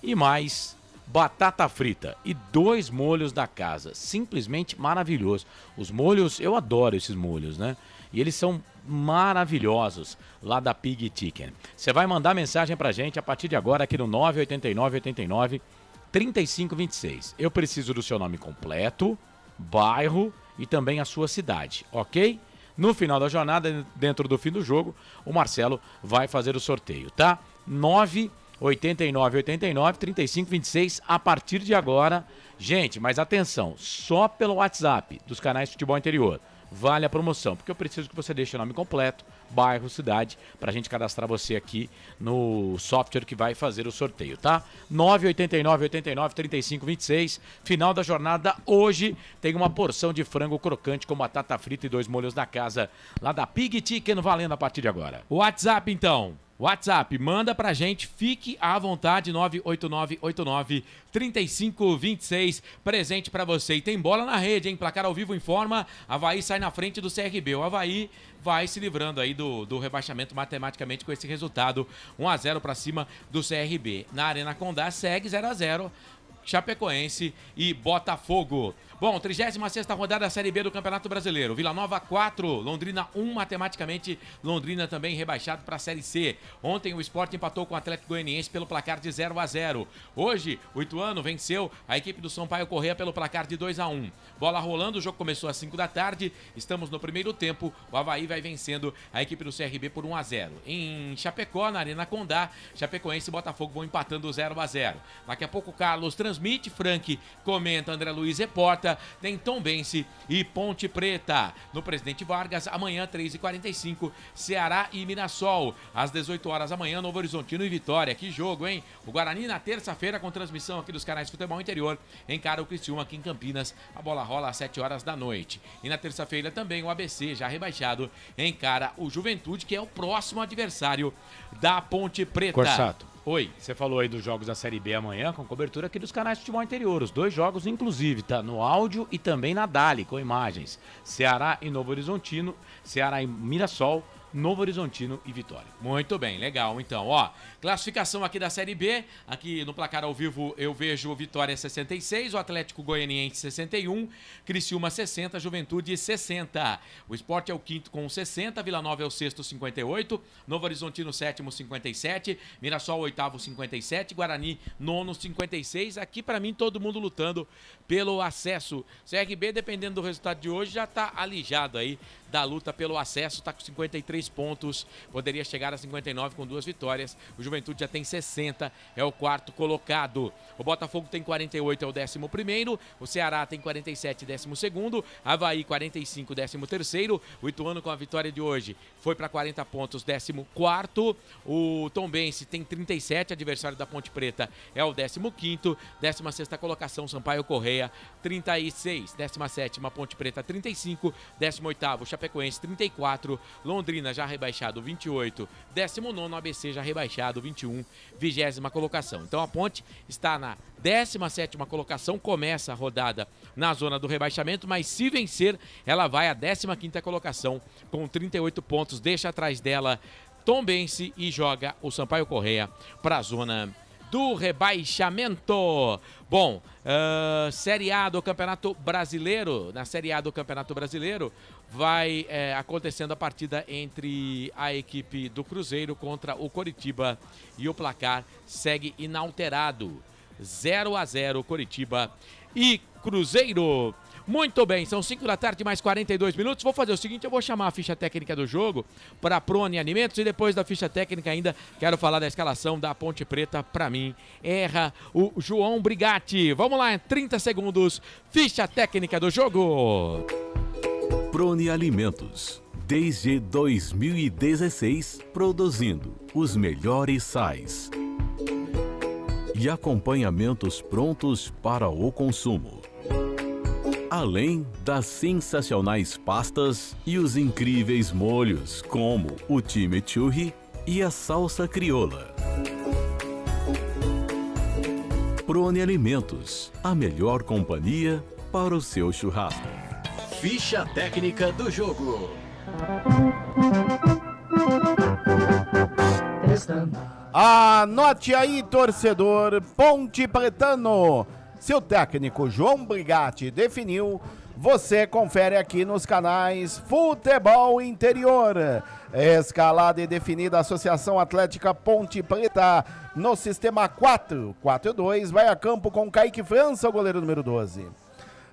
e mais batata frita e 2 molhos da casa. Simplesmente maravilhoso. Os molhos, eu adoro esses molhos, né? E eles são maravilhosos lá da Pig Chicken. Você vai mandar mensagem pra gente a partir de agora aqui no 989893526. Eu preciso do seu nome completo, bairro e também a sua cidade, ok? No final da jornada, dentro do fim do jogo, o Marcelo vai fazer o sorteio, tá? 989893526 a partir de agora. Gente, mas atenção, só pelo WhatsApp dos canais Futebol Interior vale a promoção, porque eu preciso que você deixe o nome completo, bairro, cidade, pra gente cadastrar você aqui no software que vai fazer o sorteio, tá? 989893526, final da jornada, hoje tem uma porção de frango crocante com batata frita e 2 molhos da casa, lá da Pig Chicken, valendo a partir de agora. WhatsApp, então. WhatsApp, manda pra gente, fique à vontade, 989893526, presente pra você. E tem bola na rede, hein? Placar ao vivo informa, Avaí sai na frente do CRB. O Avaí vai se livrando aí do rebaixamento matematicamente com esse resultado, 1-0 pra cima do CRB. Na Arena Condá segue 0-0. Chapecoense e Botafogo. Bom, 36ª rodada da Série B do Campeonato Brasileiro. Vila Nova 4, Londrina 1, matematicamente Londrina também rebaixado para a Série C. Ontem o Sport empatou com o Atlético Goianiense pelo placar de 0-0. Hoje o Ituano venceu a equipe do Sampaio Corrêa pelo placar de 2-1. Bola rolando, o jogo começou às 5 da tarde, estamos no primeiro tempo, o Avaí vai vencendo a equipe do CRB por 1-0. Em Chapecó, na Arena Condá, Chapecoense e Botafogo vão empatando 0-0. Daqui a pouco o Carlos transmite, Frank comenta, André Luiz reporta, tem Tombense e Ponte Preta. No Presidente Vargas, amanhã 3h45, Ceará e Mirassol. Às 18 horas da manhã, Novo Horizontino e Vitória. Que jogo, hein? O Guarani na terça-feira, com transmissão aqui dos canais Futebol Interior, encara o Criciúma aqui em Campinas. A bola rola às 7 horas da noite. E na terça-feira também o ABC, já rebaixado, encara o Juventude, que é o próximo adversário da Ponte Preta. Corsato. Oi. Você falou aí dos jogos da Série B amanhã, com cobertura aqui dos canais de Futebol Interior. Os 2 jogos, inclusive, tá no áudio e também na Dali, com imagens. Ceará e Novo Horizontino, Ceará e Mirassol, Novo Horizontino e Vitória. Muito bem, legal. Então, ó, classificação aqui da Série B. Aqui no placar ao vivo eu vejo o Vitória 66, o Atlético Goianiense 61, Criciúma 60, Juventude 60. O Sport é o quinto com 60, Vila Nova é o sexto 58, Novo Horizontino sétimo 57, Mirassol oitavo 57, Guarani nono 56. Aqui pra mim todo mundo lutando pelo acesso. CRB, dependendo do resultado de hoje, já tá alijado aí da luta pelo acesso, tá com 53 pontos, poderia chegar a 59 com 2 vitórias. O Juventude já tem 60, é o quarto colocado. O Botafogo tem 48, é o 11º. O Ceará tem 47, 12º. Avaí 45, 13º. O Ituano, com a vitória de hoje, foi para 40 pontos, 14º. O Tombense tem 37, adversário da Ponte Preta, é o 15º. 16ª colocação, Sampaio Corrêa 36, 17ª Ponte Preta 35, 18º Chapecoense 34, Londrina já rebaixado 28, 19º ABC já rebaixado 21, 20ª colocação. Então a Ponte está na 17ª colocação, começa a rodada na zona do rebaixamento, mas se vencer, ela vai à 15ª colocação com 38 pontos, deixa atrás dela Tombense e joga o Sampaio Corrêa para a zona do rebaixamento. Bom, Série A do Campeonato Brasileiro, na Série A do Campeonato Brasileiro, vai acontecendo a partida entre a equipe do Cruzeiro contra o Coritiba e o placar segue inalterado, 0-0 Coritiba e Cruzeiro. Muito bem, são 5 da tarde mais 42 minutos. Vou fazer o seguinte, eu vou chamar a ficha técnica do jogo para Prone Alimentos e depois da ficha técnica ainda quero falar da escalação da Ponte Preta. Para mim, erra o João Brigatti. Vamos lá, 30 segundos, ficha técnica do jogo. Prone Alimentos, desde 2016, produzindo os melhores sais e acompanhamentos prontos para o consumo. Além das sensacionais pastas e os incríveis molhos, como o chimichurri e a salsa crioula. Prone Alimentos, a melhor companhia para o seu churrasco. Ficha técnica do jogo. Anote aí, torcedor, Ponte Pretano. Se o técnico João Brigatti definiu, você confere aqui nos canais Futebol Interior. Escalada e definida a Associação Atlética Ponte Preta no sistema 4-4-2. Vai a campo com Kaique França, o goleiro número 12.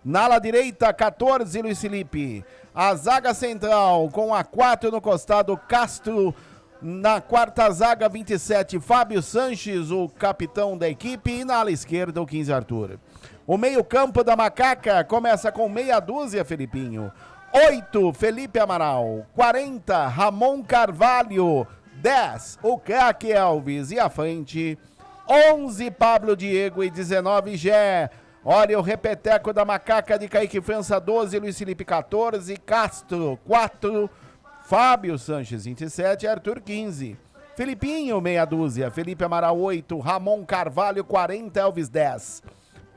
Na ala direita, 14, Luiz Felipe. A zaga central com a 4 no costado, Castro. Na quarta zaga, 27, Fábio Sanches, o capitão da equipe. E na ala esquerda, o 15, Arthur. O meio-campo da Macaca começa com meia dúzia, Felipinho. 8, Felipe Amaral. 40, Ramon Carvalho. 10, o craque Elvis. E à frente, 11, Pablo Diego. E 19, Gé. Olha o repeteco da Macaca de Kaique França, 12, Luiz Felipe, 14, Castro, 4, Fábio Sanches, 27, Arthur, 15. Felipinho, meia dúzia. Felipe Amaral, 8. Ramon Carvalho, 40. Elvis, 10.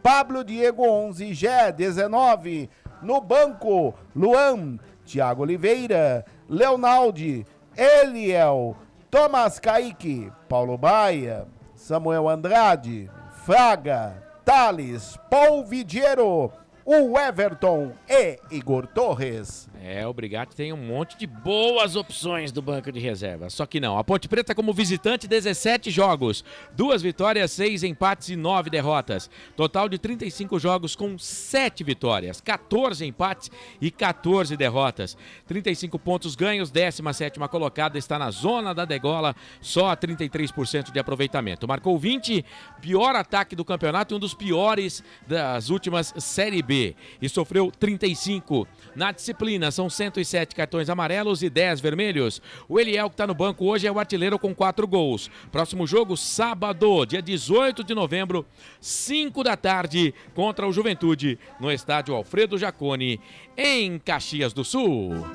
Pablo Diego, 11. Gé, 19. No banco, Luan, Thiago Oliveira, Leonaldi, Eliel, Tomás Kaique, Paulo Baia, Samuel Andrade, Fraga, Thales, Paul Vidiero, o Everton e Igor Torres. O Brigatti tem um monte de boas opções do banco de reserva. Só que não. A Ponte Preta como visitante, 17 jogos. 2 vitórias, 6 empates e 9 derrotas. Total de 35 jogos com 7 vitórias, 14 empates e 14 derrotas. 35 pontos ganhos, 17ª colocada, está na zona da degola, só a 33% de aproveitamento. Marcou 20, pior ataque do campeonato e um dos piores das últimas Série B. E sofreu 35. Na disciplina, são 107 cartões amarelos e 10 vermelhos. O Eliel, que está no banco hoje, é o artilheiro com 4 gols. Próximo jogo, sábado, dia 18 de novembro, 5 da tarde, contra o Juventude, no estádio Alfredo Jaconi, em Caxias do Sul.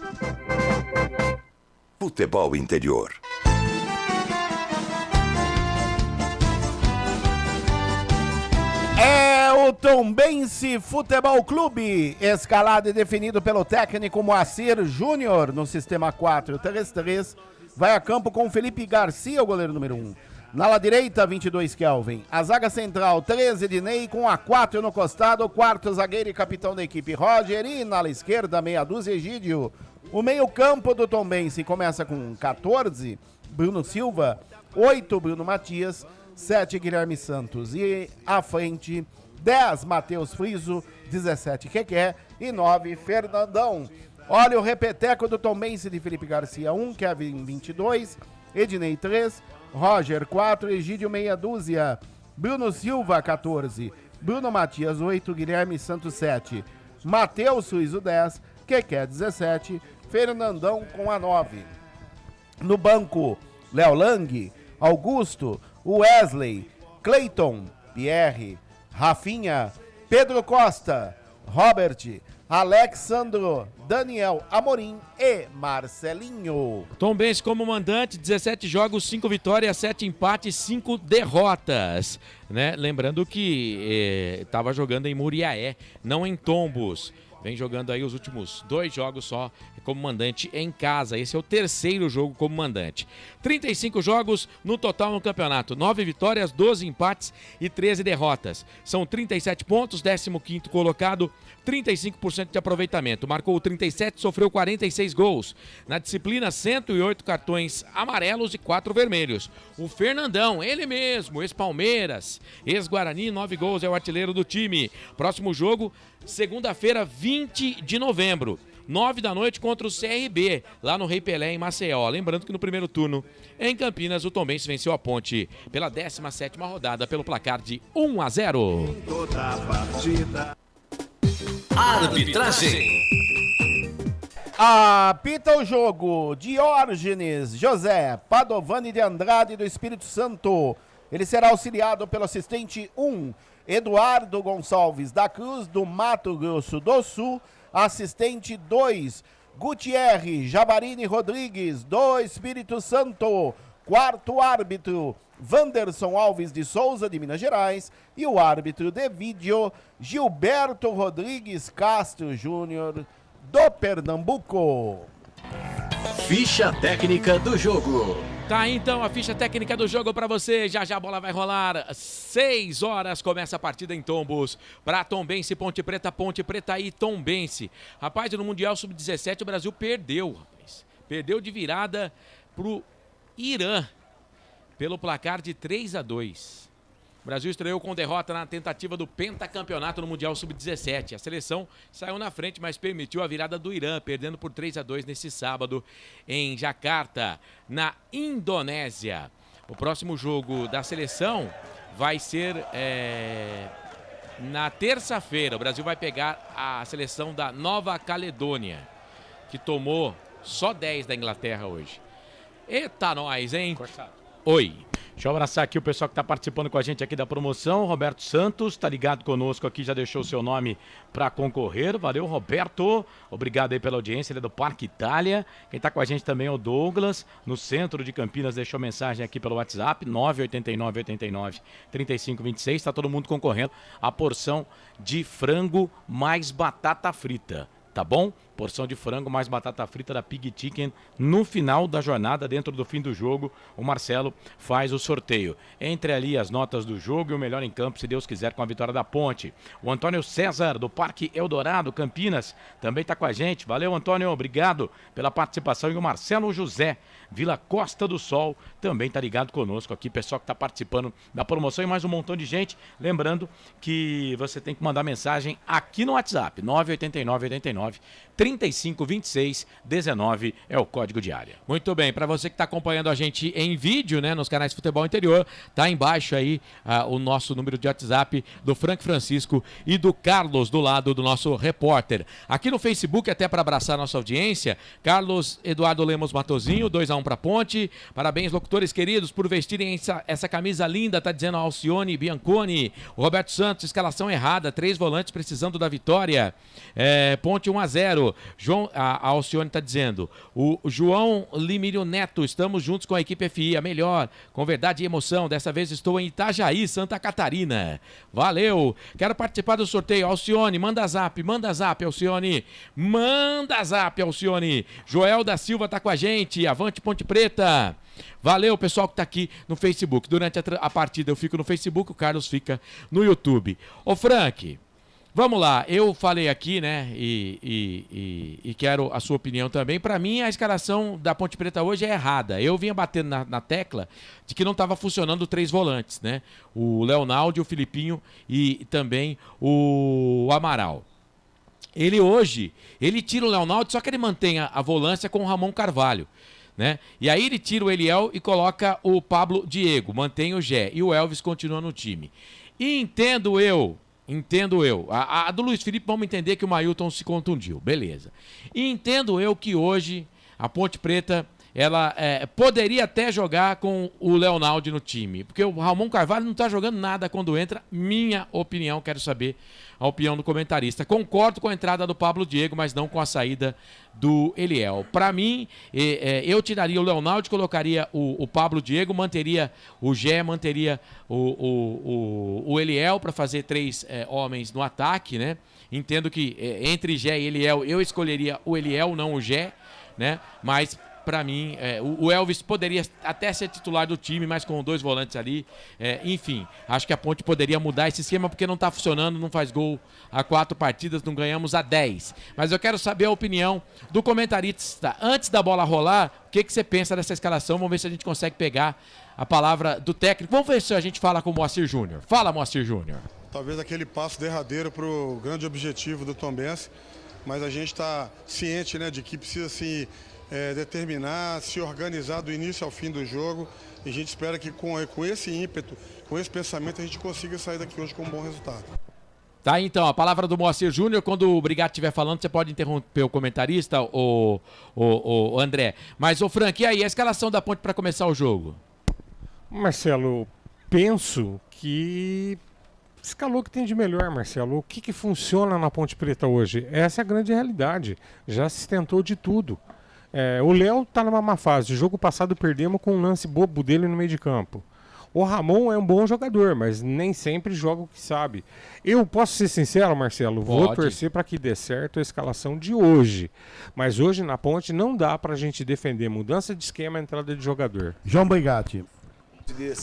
Futebol interior. É o Tombense Futebol Clube, escalado e definido pelo técnico Moacir Júnior no sistema 4-3-3. Vai a campo com Felipe Garcia, o goleiro número 1. Na ala direita, 22 Kelvin. A zaga central, 13 Ednei, com a 4 no costado, o quarto zagueiro e capitão da equipe Roger. E na ala esquerda, meia dúzia Egídio. O meio campo do Tombense começa com 14, Bruno Silva, 8 Bruno Matias, 7 Guilherme Santos. E à frente, 10 Matheus Friso, 17 Keké e 9 Fernandão. Olha o repeteco do Tombense de Felipe Garcia, 1, Kevin 22, Ednei 3, Roger 4, Egídio meia dúzia, Bruno Silva 14, Bruno Matias 8, Guilherme Santos 7, Matheus Friso 10, Keké 17, Fernandão com a 9. No banco, Léo Lang, Augusto, Wesley, Cleiton, Pierre, Rafinha, Pedro Costa, Robert, Alexandro, Daniel Amorim e Marcelinho. Tombense como mandante, 17 jogos, 5 vitórias, 7 empates, 5 derrotas. Né? Lembrando que estava jogando em Muriaé, não em Tombos. Vem jogando aí os últimos 2 jogos só como mandante em casa. Esse é o 3º jogo como mandante. 35 jogos no total no campeonato. 9 vitórias, 12 empates e 13 derrotas. São 37 pontos, 15º colocado, 35% de aproveitamento. Marcou 37, sofreu 46 gols. Na disciplina, 108 cartões amarelos e 4 vermelhos. O Fernandão, ele mesmo, ex-Palmeiras, ex-Guarani, 9 gols, é o artilheiro do time. Próximo jogo, segunda-feira, 20 de novembro. 9 da noite contra o CRB, lá no Rei Pelé, em Maceió. Lembrando que no primeiro turno, em Campinas, o Tombense venceu a Ponte pela 17ª rodada, pelo placar de 1-0. Arbitragem. Apita o jogo, Diógenes José Padovani de Andrade do Espírito Santo. Ele será auxiliado pelo assistente 1, Eduardo Gonçalves da Cruz, do Mato Grosso do Sul. Assistente 2, Gutierre Jabarini Rodrigues, do Espírito Santo. Quarto árbitro, Wanderson Alves de Souza, de Minas Gerais. E o árbitro de vídeo, Gilberto Rodrigues Castro Júnior, do Pernambuco. Ficha técnica do jogo. Tá aí, então, a ficha técnica do jogo para você. Já já a bola vai rolar. 6 horas começa a partida em Tombos. Para Tombense, Ponte Preta e Tombense. Rapaz, no Mundial Sub-17 o Brasil perdeu, rapaz. Perdeu de virada pro Irã pelo placar de 3-2. O Brasil estreou com derrota na tentativa do pentacampeonato no Mundial Sub-17. A seleção saiu na frente, mas permitiu a virada do Irã, perdendo por 3-2 nesse sábado em Jakarta, na Indonésia. O próximo jogo da seleção vai ser na terça-feira. O Brasil vai pegar a seleção da Nova Caledônia, que tomou só 10 da Inglaterra hoje. Eita nós, hein? Oi. Deixa eu abraçar aqui o pessoal que está participando com a gente aqui da promoção. Roberto Santos, está ligado conosco aqui, já deixou o seu nome para concorrer. Valeu, Roberto. Obrigado aí pela audiência, ele é do Parque Itália. Quem está com a gente também é o Douglas, no centro de Campinas, deixou mensagem aqui pelo WhatsApp, 989-89-3526. Está todo mundo concorrendo a porção de frango mais batata frita. Tá bom? porção de frango mais batata frita da Pig Chicken no final da jornada, dentro do fim do jogo. O Marcelo faz o sorteio. Entre ali as notas do jogo e o melhor em campo, se Deus quiser, com a vitória da Ponte. O Antônio César, do Parque Eldorado, Campinas, também está com a gente. Valeu, Antônio, obrigado pela participação. E o Marcelo José, Vila Costa do Sol, também está ligado conosco aqui. Pessoal que está participando da promoção e mais um montão de gente. Lembrando que você tem que mandar mensagem aqui no WhatsApp, 989-3526-19 é o código de área. Muito bem, para você que está acompanhando a gente em vídeo, né, nos canais Futebol Interior, tá embaixo aí o nosso número de WhatsApp do Frank Francisco e do Carlos, do lado do nosso repórter. Aqui no Facebook, até para abraçar a nossa audiência, Carlos Eduardo Lemos Matozinho, 2-1 para Ponte. Parabéns, locutores queridos, por vestirem essa camisa linda, tá dizendo a Alcione Bianconi. O Roberto Santos, escalação errada, 3 volantes precisando da vitória. Ponte 1-0. A Alcione está dizendo. O João Limírio Neto, estamos juntos com a equipe FI, a melhor, com verdade e emoção. Dessa vez estou em Itajaí, Santa Catarina. Valeu. Quero participar do sorteio. Alcione, manda zap, Alcione. Manda zap, Alcione. Joel da Silva está com a gente. Avante Ponte Preta. Valeu, pessoal que está aqui no Facebook. Durante a partida eu fico no Facebook, o Carlos fica no YouTube. Ô, Frank, vamos lá. Eu falei aqui, né, e quero a sua opinião também. Para mim, a escalação da Ponte Preta hoje é errada. Eu vinha batendo na tecla de que não estava funcionando 3 volantes, né? O Leonardo, o Filipinho e também o Amaral. Ele tira o Leonardo, só que ele mantém a volância com o Ramon Carvalho. Né? E aí ele tira o Eliel e coloca o Pablo Diego, mantém o Gé e o Elvis continua no time. E entendo eu, a do Luiz Felipe, vamos entender que o Mailton se contundiu, beleza. E entendo eu que hoje a Ponte Preta, ela poderia até jogar com o Leonardo no time, porque o Ramon Carvalho não está jogando nada quando entra, minha opinião, quero saber a opinião do comentarista. Concordo com a entrada do Pablo Diego, mas não com a saída do Eliel. Para mim, eu tiraria o Leonardo, colocaria o Pablo Diego, manteria o Gé, manteria o Eliel para fazer 3 homens no ataque, né? Entendo que entre Gé e Eliel, eu escolheria o Eliel, não o Gé, né? Mas para mim, o Elvis poderia até ser titular do time, mas com 2 volantes ali. Enfim, acho que a Ponte poderia mudar esse esquema porque não está funcionando, não faz gol há 4 partidas, não ganhamos há 10. Mas eu quero saber a opinião do comentarista. Antes da bola rolar, o que você pensa dessa escalação? Vamos ver se a gente consegue pegar a palavra do técnico. Vamos ver se a gente fala com o Moacir Júnior. Fala, Moacir Júnior. Talvez aquele passo derradeiro para o grande objetivo do Tombense, mas a gente está ciente, né, de que precisa se determinar, se organizar do início ao fim do jogo, e a gente espera que com esse ímpeto, com esse pensamento, a gente consiga sair daqui hoje com um bom resultado. Tá, então, a palavra do Moacir Júnior. Quando o Brigatti estiver falando, você pode interromper o comentarista, o André. Mas, ô Frank, e aí, a escalação da Ponte para começar o jogo? Marcelo, penso que escalou o que tem de melhor, Marcelo. O que funciona na Ponte Preta hoje? Essa é a grande realidade. Já se tentou de tudo. O Léo tá numa má fase. O jogo passado perdemos com um lance bobo dele no meio de campo. O Ramon é um bom jogador, mas nem sempre joga o que sabe. Eu posso ser sincero, Marcelo, vou torcer para que dê certo a escalação de hoje. Mas hoje na Ponte não dá para a gente defender mudança de esquema, entrada de jogador. João Brigatti.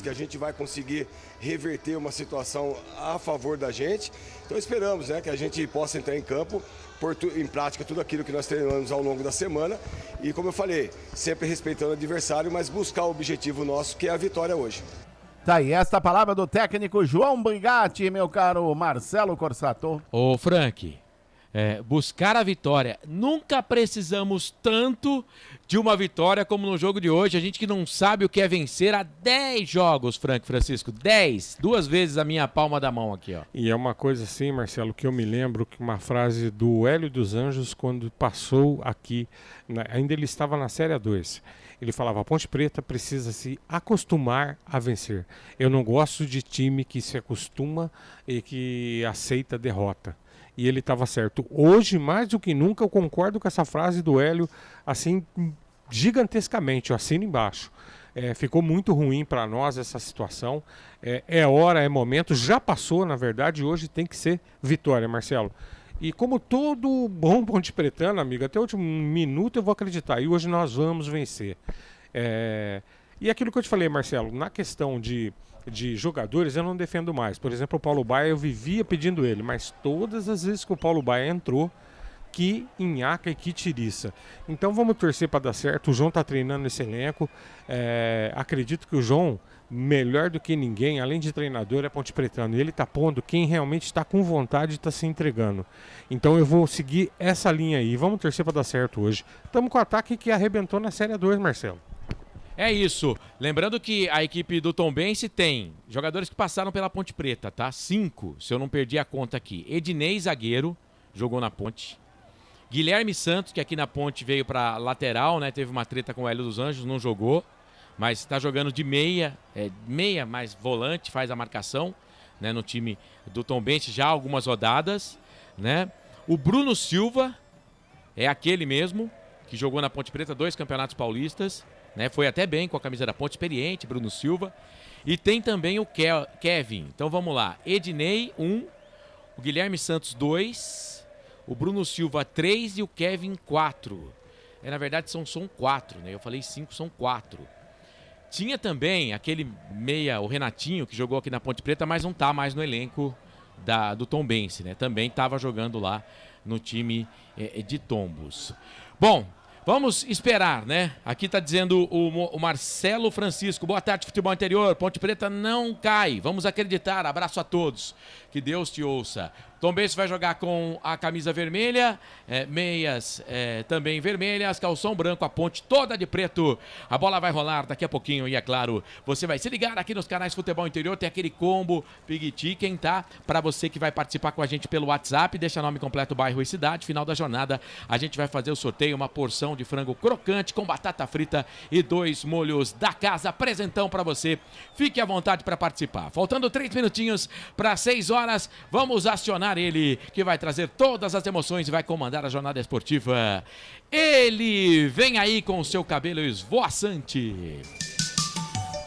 Que a gente vai conseguir reverter uma situação a favor da gente. Então esperamos, né, que a gente possa entrar em campo, pôr em prática tudo aquilo que nós treinamos ao longo da semana e, como eu falei, sempre respeitando o adversário, mas buscar o objetivo nosso, que é a vitória hoje. Tá aí, esta palavra do técnico João Brigatti, meu caro Marcelo Corsato. Ô Frank, buscar a vitória. Nunca precisamos tanto de uma vitória como no jogo de hoje. A gente que não sabe o que é vencer há 10 jogos, Frank Francisco. 10. 2 vezes a minha palma da mão aqui, ó. E é uma coisa assim, Marcelo, que eu me lembro que uma frase do Hélio dos Anjos, quando passou aqui, ainda ele estava na Série 2. Ele falava, a Ponte Preta precisa se acostumar a vencer. Eu não gosto de time que se acostuma e que aceita derrota. E ele estava certo. Hoje, mais do que nunca, eu concordo com essa frase do Hélio, assim, gigantescamente, eu assino embaixo. Ficou muito ruim para nós essa situação. É hora, é momento, já passou, na verdade, hoje tem que ser vitória, Marcelo. E como todo bom ponte pretano, amigo, até o último minuto eu vou acreditar. E hoje nós vamos vencer. E aquilo que eu te falei, Marcelo, na questão de jogadores eu não defendo mais. Por exemplo, o Paulo Baia, eu vivia pedindo ele, mas todas as vezes que o Paulo Baia entrou, que nhaca e que tiriça. Então vamos torcer para dar certo. O João está treinando esse elenco. Acredito que o João, melhor do que ninguém, além de treinador, é ponte pretano. E ele está pondo quem realmente está com vontade e está se entregando. Então eu vou seguir essa linha aí. Vamos torcer para dar certo hoje. Estamos com o ataque que arrebentou na Série 2, Marcelo. É isso. Lembrando que a equipe do Tombense tem jogadores que passaram pela Ponte Preta, tá? 5, se eu não perdi a conta aqui. Ednei, zagueiro, jogou na Ponte. Guilherme Santos, que aqui na Ponte veio para lateral, né? Teve uma treta com o Hélio dos Anjos, não jogou. Mas está jogando de meia, mais volante, faz a marcação, né? No time do Tombense já há algumas rodadas, né? O Bruno Silva é aquele mesmo que jogou na Ponte Preta 2 campeonatos paulistas, né? Foi até bem com a camisa da Ponte, experiente, Bruno Silva. E tem também o Kevin. Então vamos lá. Ednei, 1. O Guilherme Santos, 2. O Bruno Silva, 3. E o Kevin, 4. Na verdade, são 4, né? Eu falei 5, são 4. Tinha também aquele meia, o Renatinho, que jogou aqui na Ponte Preta, mas não tá mais no elenco do Tombense, né? Também estava jogando lá no time de Tombos. Bom, vamos esperar, né? Aqui tá dizendo o Marcelo Francisco. Boa tarde, futebol interior. Ponte Preta não cai. Vamos acreditar. Abraço a todos. Que Deus te ouça. Tombense vai jogar com a camisa vermelha, meias também vermelhas, calção branco, a Ponte toda de preto. A bola vai rolar daqui a pouquinho e é claro, você vai se ligar aqui nos canais Futebol Interior, tem aquele combo Big Chicken, tá? Para você que vai participar com a gente pelo WhatsApp, deixa nome completo, bairro e cidade. Final da jornada, a gente vai fazer o sorteio, uma porção de frango crocante com batata frita e 2 molhos da casa. Presentão para você. Fique à vontade para participar. Faltando 3 minutinhos para 6 horas, vamos acionar ele, que vai trazer todas as emoções e vai comandar a jornada esportiva. Ele vem aí com o seu cabelo esvoaçante.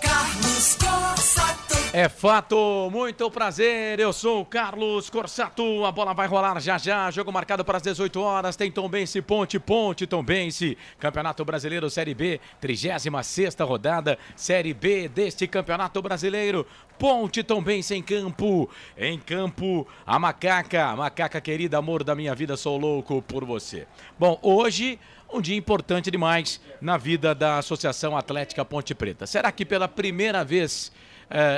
Carlos Corsato. É fato, muito prazer, eu sou o Carlos Corsato, a bola vai rolar já já, jogo marcado para as 18 horas, tem Tombense, Ponte Tombense, Campeonato Brasileiro Série B, 36ª rodada, Série B deste Campeonato Brasileiro, Ponte Tombense em campo, a macaca querida, amor da minha vida, sou louco por você. Bom, hoje um dia importante demais na vida da Associação Atlética Ponte Preta. Será que pela primeira vez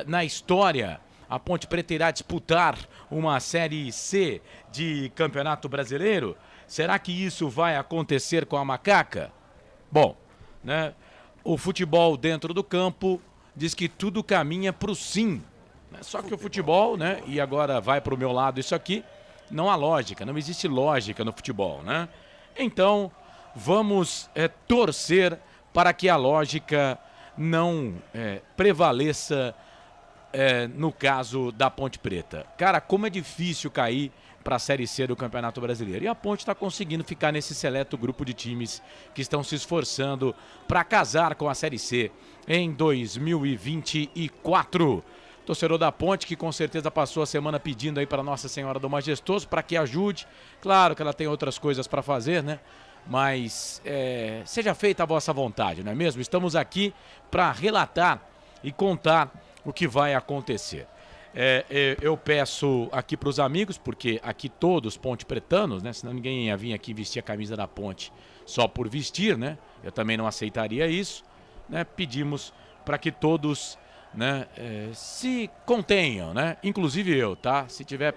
na história a Ponte Preta irá disputar uma Série C de Campeonato Brasileiro? Será que isso vai acontecer com a macaca? Bom, né, o futebol dentro do campo diz que tudo caminha para o sim. Só que o futebol, né, e agora vai para o meu lado isso aqui, não há lógica, não existe lógica no futebol, né? Então, vamos torcer para que a lógica não prevaleça no caso da Ponte Preta. Cara, como é difícil cair para a Série C do Campeonato Brasileiro. E a Ponte está conseguindo ficar nesse seleto grupo de times que estão se esforçando para casar com a Série C em 2024. Torcedor da Ponte, que com certeza passou a semana pedindo aí para Nossa Senhora do Majestoso para que ajude. Claro que ela tem outras coisas para fazer, né? Mas seja feita a vossa vontade, não é mesmo? Estamos aqui para relatar e contar o que vai acontecer. Eu peço aqui para os amigos, porque aqui todos ponte pretanos, né? Senão ninguém ia vir aqui vestir a camisa da Ponte só por vestir, né? Eu também não aceitaria isso, né? Pedimos para que todos, né, se contenham, né? Inclusive eu, tá? Se tiver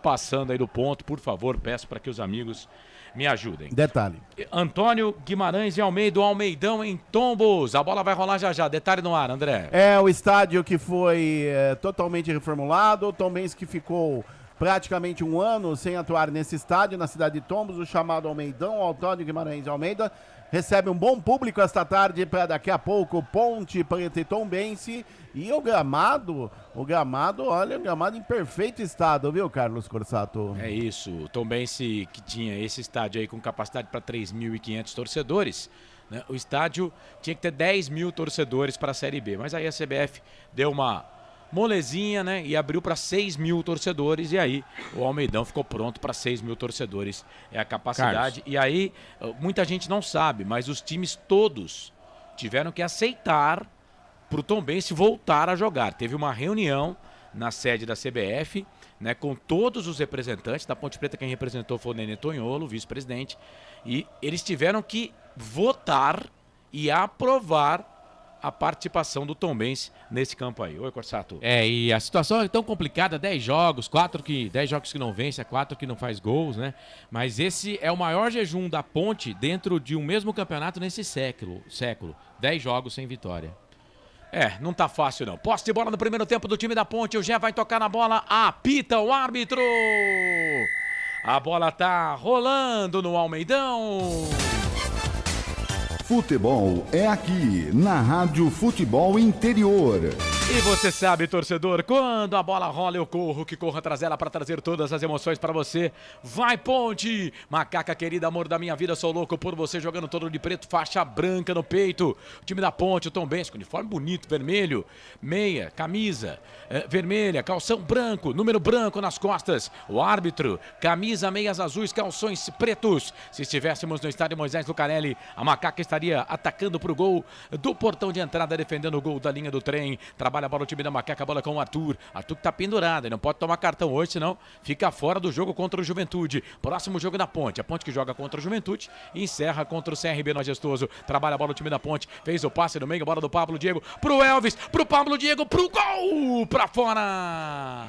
passando aí do ponto, por favor, peço para que os amigos me ajudem. Detalhe. Antônio Guimarães e Almeida, Almeidão em Tombos. A bola vai rolar já já. Detalhe no ar, André. É o estádio que foi totalmente reformulado. O Tombense que ficou praticamente um ano sem atuar nesse estádio, na cidade de Tombos, o chamado Almeidão, Antônio Guimarães e Almeida. Recebe um bom público esta tarde para daqui a pouco Ponte Preta e Tombense. E o gramado, olha, o gramado em perfeito estado, viu, Carlos Corsato? É isso, o Tombense que tinha esse estádio aí com capacidade para 3.500 torcedores, né? O estádio tinha que ter 10 mil torcedores para a Série B, mas aí a CBF deu uma molezinha, né? E abriu para 6 mil torcedores. E aí o Almeidão ficou pronto para 6 mil torcedores. É a capacidade. Carlos. E aí muita gente não sabe, mas os times todos tiveram que aceitar para o Tombense voltar a jogar. Teve uma reunião na sede da CBF, né, com todos os representantes da Ponte Preta. Quem representou foi o Nenê Tonholo, vice-presidente. E eles tiveram que votar e aprovar a participação do Tombense nesse campo aí. Oi, Corsato. E a situação é tão complicada, 10 jogos, 10 jogos que não vence, 4 que não faz gols, né? Mas esse é o maior jejum da Ponte dentro de um mesmo campeonato nesse século. 10 jogos sem vitória. Não tá fácil não. Posse de bola no primeiro tempo do time da Ponte. O Gé vai tocar na bola. Apita o árbitro. A bola tá rolando no Almeidão. Futebol é aqui, na Rádio Futebol Interior. E você sabe, torcedor, quando a bola rola eu corro, que corro atrás dela para trazer todas as emoções para você. Vai, Ponte! Macaca querida, amor da minha vida, sou louco por você, jogando todo de preto, faixa branca no peito. O time da Ponte, o Tombense, com uniforme bonito, vermelho, meia, camisa vermelha, calção branco, número branco nas costas. O árbitro, camisa, meias azuis, calções pretos. Se estivéssemos no estádio Moisés Lucarelli, a Macaca estaria atacando para o gol do portão de entrada, defendendo o gol da linha do trem. Trabalha a bola o time da Macaca, a bola com o Arthur. Arthur que tá pendurado, ele não pode tomar cartão hoje, senão fica fora do jogo contra o Juventude. Próximo jogo da Ponte. A Ponte que joga contra o Juventude e encerra contra o CRB Majestoso. Trabalha a bola o time da Ponte. Fez o passe no meio, a bola do Pablo Diego pro Elvis, pro Pablo Diego, pro gol! Pra fora!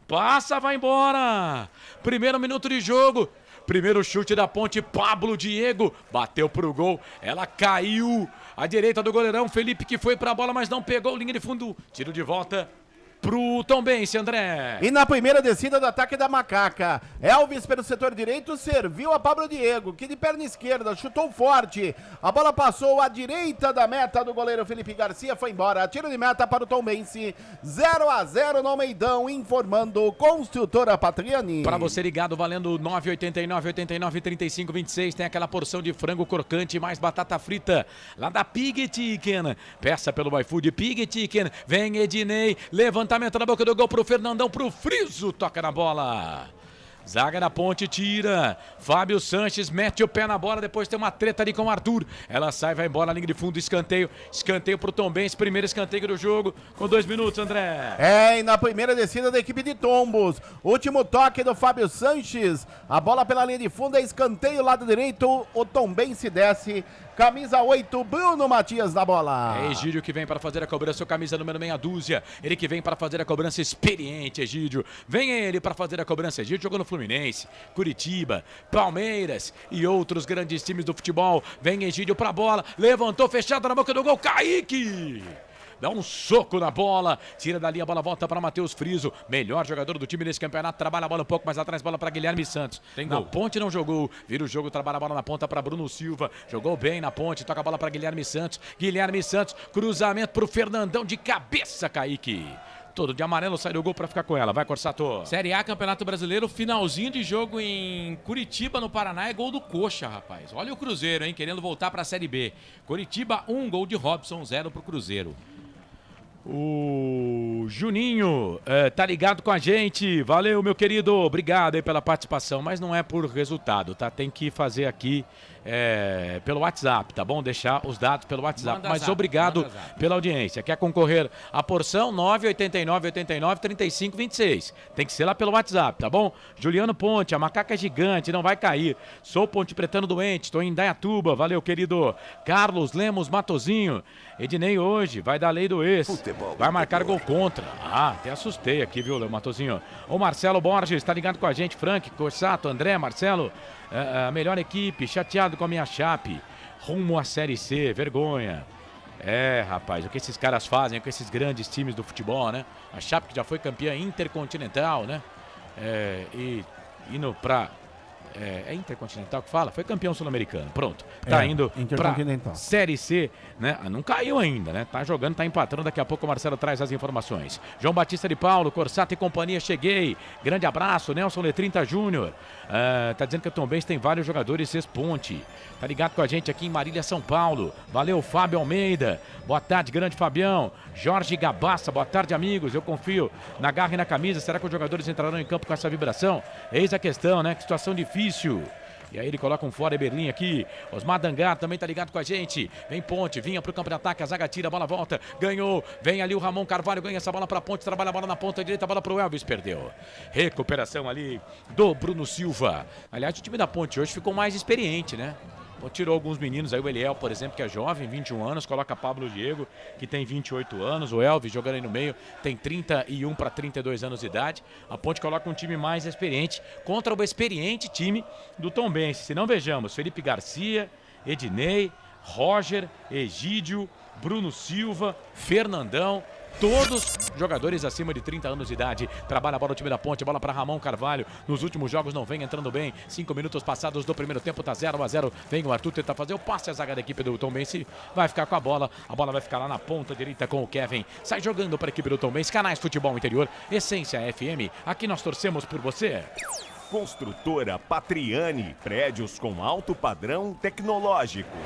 Passa, vai embora! Primeiro minuto de jogo. Primeiro chute da Ponte, Pablo Diego bateu pro gol, ela caiu à direita do goleirão, Felipe que foi pra bola, mas não pegou, linha de fundo, tiro de volta pro Tombense, André. E na primeira descida do ataque da Macaca, Elvis pelo setor direito serviu a Pablo Diego, que de perna esquerda chutou forte. A bola passou à direita da meta do goleiro Felipe Garcia, foi embora. Tiro de meta para o Tombense, 0-0 no Almeidão, informando Construtora Patriani. Para você ligado, valendo 9,89, 89, 35, 26, tem aquela porção de frango crocante mais batata frita lá da Pig Chicken. Peça pelo iFood Pig Chicken. Vem Ednei, levantamento na boca do gol pro Fernandão, pro Friso, toca na bola. Zaga da Ponte, tira. Fábio Sanches mete o pé na bola, depois tem uma treta ali com o Arthur. Ela sai, vai embora, linha de fundo, escanteio. Escanteio pro Tombense, primeiro escanteio do jogo, com 2 minutos, André. E na primeira descida da equipe de Tombos, último toque do Fábio Sanches. A bola pela linha de fundo, é escanteio, lado direito, o Tombense desce. Camisa 8, Bruno Matias na bola. É Egídio que vem para fazer a cobrança, o camisa número meia dúzia. Ele que vem para fazer a cobrança, experiente, Egídio. Vem ele para fazer a cobrança. Egídio jogou no Fluminense, Curitiba, Palmeiras e outros grandes times do futebol. Vem Egídio para a bola, levantou, fechado na boca do gol, Kaique. Dá um soco na bola, tira dali, a bola volta para Matheus Friso, melhor jogador do time nesse campeonato, trabalha a bola um pouco mais atrás, bola para Guilherme Santos. Tem gol. Na Ponte não jogou, vira o jogo, trabalha a bola na ponta para Bruno Silva, jogou bem na Ponte, toca a bola para Guilherme Santos, cruzamento para o Fernandão de cabeça, Kaique. Todo de amarelo, sai do gol pra ficar com ela. Vai, Corsato. Série A, Campeonato Brasileiro, finalzinho de jogo em Curitiba, no Paraná, é gol do Coxa, rapaz. Olha o Cruzeiro, hein, querendo voltar pra Série B. Curitiba, 1, gol de Robson, 0 pro Cruzeiro. O Juninho tá ligado com a gente. Valeu, meu querido. Obrigado aí pela participação, mas não é por resultado, tá? Tem que fazer aqui pelo WhatsApp, tá bom? Deixar os dados pelo WhatsApp. Manda mas zap, obrigado pela audiência. Quer concorrer à porção? 989 89 35 26. Tem que ser lá pelo WhatsApp, tá bom? Juliano Ponte, a macaca é gigante, não vai cair. Sou Ponte Pretano doente, estou em Indaiatuba. Valeu, querido. Carlos Lemos Matozinho. Ednei hoje vai dar lei do ex. Vai marcar gol contra. Até assustei aqui, viu, Matozinho? O Marcelo Borges está ligado com a gente. Frank, Corsato, André, Marcelo. A melhor equipe, chateado com a minha Chape. Rumo à Série C, vergonha. Rapaz, o que esses caras fazem com esses grandes times do futebol, né? A Chape que já foi campeã intercontinental, né? E indo pra É Intercontinental que fala? Foi campeão sul-americano. Pronto. Tá indo Intercontinental. pra Série C, né? Não caiu ainda, né? Tá jogando, tá empatando. Daqui a pouco o Marcelo traz as informações. João Batista de Paulo, Corsato e companhia, cheguei. Grande abraço, Nelson Letrinta Júnior. Tá dizendo que o Tombense tem vários jogadores ex-ponte. Tá ligado com a gente aqui em Marília, São Paulo. Valeu, Fábio Almeida. Boa tarde, grande Fabião. Jorge Gabassa, boa tarde, amigos. Eu confio na garra e na camisa. Será que os jogadores entrarão em campo com essa vibração? Eis a questão, né? Que situação difícil. E aí ele coloca um fora Berlim aqui. Osmar Dangar também tá ligado com a gente. Vem Ponte, vinha pro campo de ataque. A zaga tira, a bola volta. Ganhou. Vem ali o Ramon Carvalho. Ganha essa bola pra Ponte. Trabalha a bola na ponta direita. A bola pro Elvis. Perdeu. Recuperação ali do Bruno Silva. Aliás, o time da Ponte hoje ficou mais experiente, né? Tirou alguns meninos aí, o Eliel, por exemplo, que é jovem, 21 anos, coloca Pablo Diego, que tem 28 anos, o Elvis jogando aí no meio, tem 31 para 32 anos de idade. A Ponte coloca um time mais experiente contra o experiente time do Tombense. Se não vejamos, Felipe Garcia, Ednei, Roger, Egídio, Bruno Silva, Fernandão, todos jogadores acima de 30 anos de idade. Trabalha a bola o time da Ponte, bola para Ramon Carvalho. Nos últimos jogos não vem entrando bem. 5 minutos passados do primeiro tempo, tá 0-0. Vem o Arthur tentar fazer o passe, a zaga da equipe do Tombense vai ficar com a bola vai ficar lá na ponta direita com o Kevin. Sai jogando para a equipe do Tombense. Canais Futebol Interior, Essência FM. Aqui nós torcemos por você. Construtora Patriani, prédios com alto padrão tecnológico.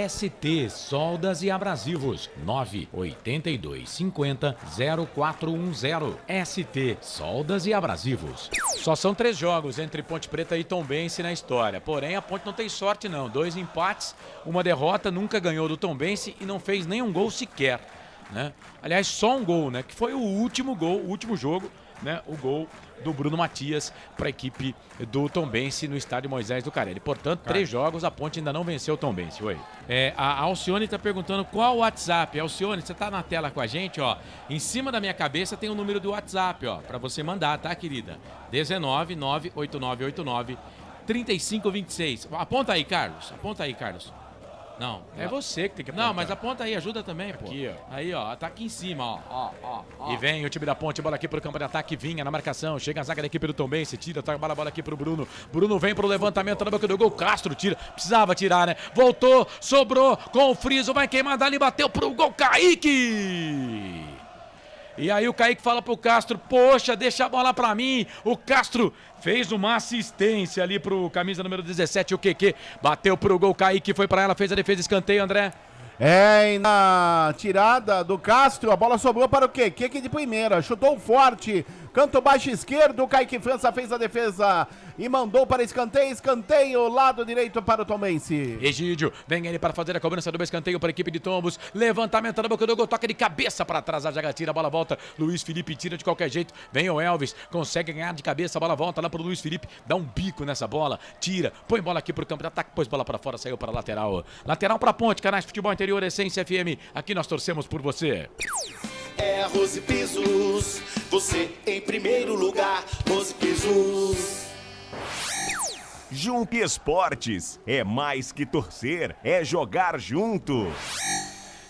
ST Soldas e Abrasivos 982500410. ST Soldas e Abrasivos. Só são 3 jogos entre Ponte Preta e Tombense na história. Porém, a Ponte não tem sorte não. 2 empates, uma derrota, nunca ganhou do Tombense e não fez nenhum gol sequer, né? Aliás, só um gol, né? Que foi o último gol, o último jogo, né? O gol do Bruno Matias para a equipe do Tombense no estádio Moisés do Carelli. Portanto, 3 jogos, a Ponte ainda não venceu o Tombense. Oi. A Alcione está perguntando qual o WhatsApp. Alcione, você está na tela com a gente, ó. Em cima da minha cabeça tem o número do WhatsApp, ó, para você mandar, tá, querida? 19989893526. Aponta aí, Carlos. Aponta aí, Carlos. Não, é você que tem que apontar. Não, mas aponta aí, ajuda também, pô. Aqui, ó. Aí, ó, tá aqui em cima, ó. E vem o time da Ponte, bola aqui pro campo de ataque, Vinha na marcação, chega a zaga da equipe do Tombense, tira, trabalha a bola aqui pro Bruno. Bruno vem pro levantamento na boca do gol, Castro tira, precisava tirar, né? Voltou, sobrou, com o Friso, vai queimar dali, bateu pro gol, Kaique! E aí o Kaique fala pro Castro, poxa, deixa a bola pra mim. O Castro fez uma assistência ali pro camisa número 17, o QQ. Bateu pro gol, Kaique foi pra ela, fez a defesa, escanteio, André. E na tirada do Castro, a bola sobrou para o QQ de primeira. Chutou forte, canto baixo esquerdo, o Kaique França fez a defesa e mandou para escanteio, lado direito para o Tombense. Egídio, vem ele para fazer a cobrança do escanteio para a equipe de Tombos, levantamento na boca do gol, toca de cabeça para trás, a zaga tira, a bola volta, Luiz Felipe tira de qualquer jeito, vem o Elvis, consegue ganhar de cabeça, a bola volta lá para o Luiz Felipe, dá um bico nessa bola, tira, põe bola aqui para o campo de ataque, pôs bola para fora, saiu para a lateral para a Ponte, Canais Futebol Interior, Essência FM, aqui nós torcemos por você. É a Rose Pisos, você em primeiro lugar, Rose Pisos. Jump Esportes, é mais que torcer, é jogar junto.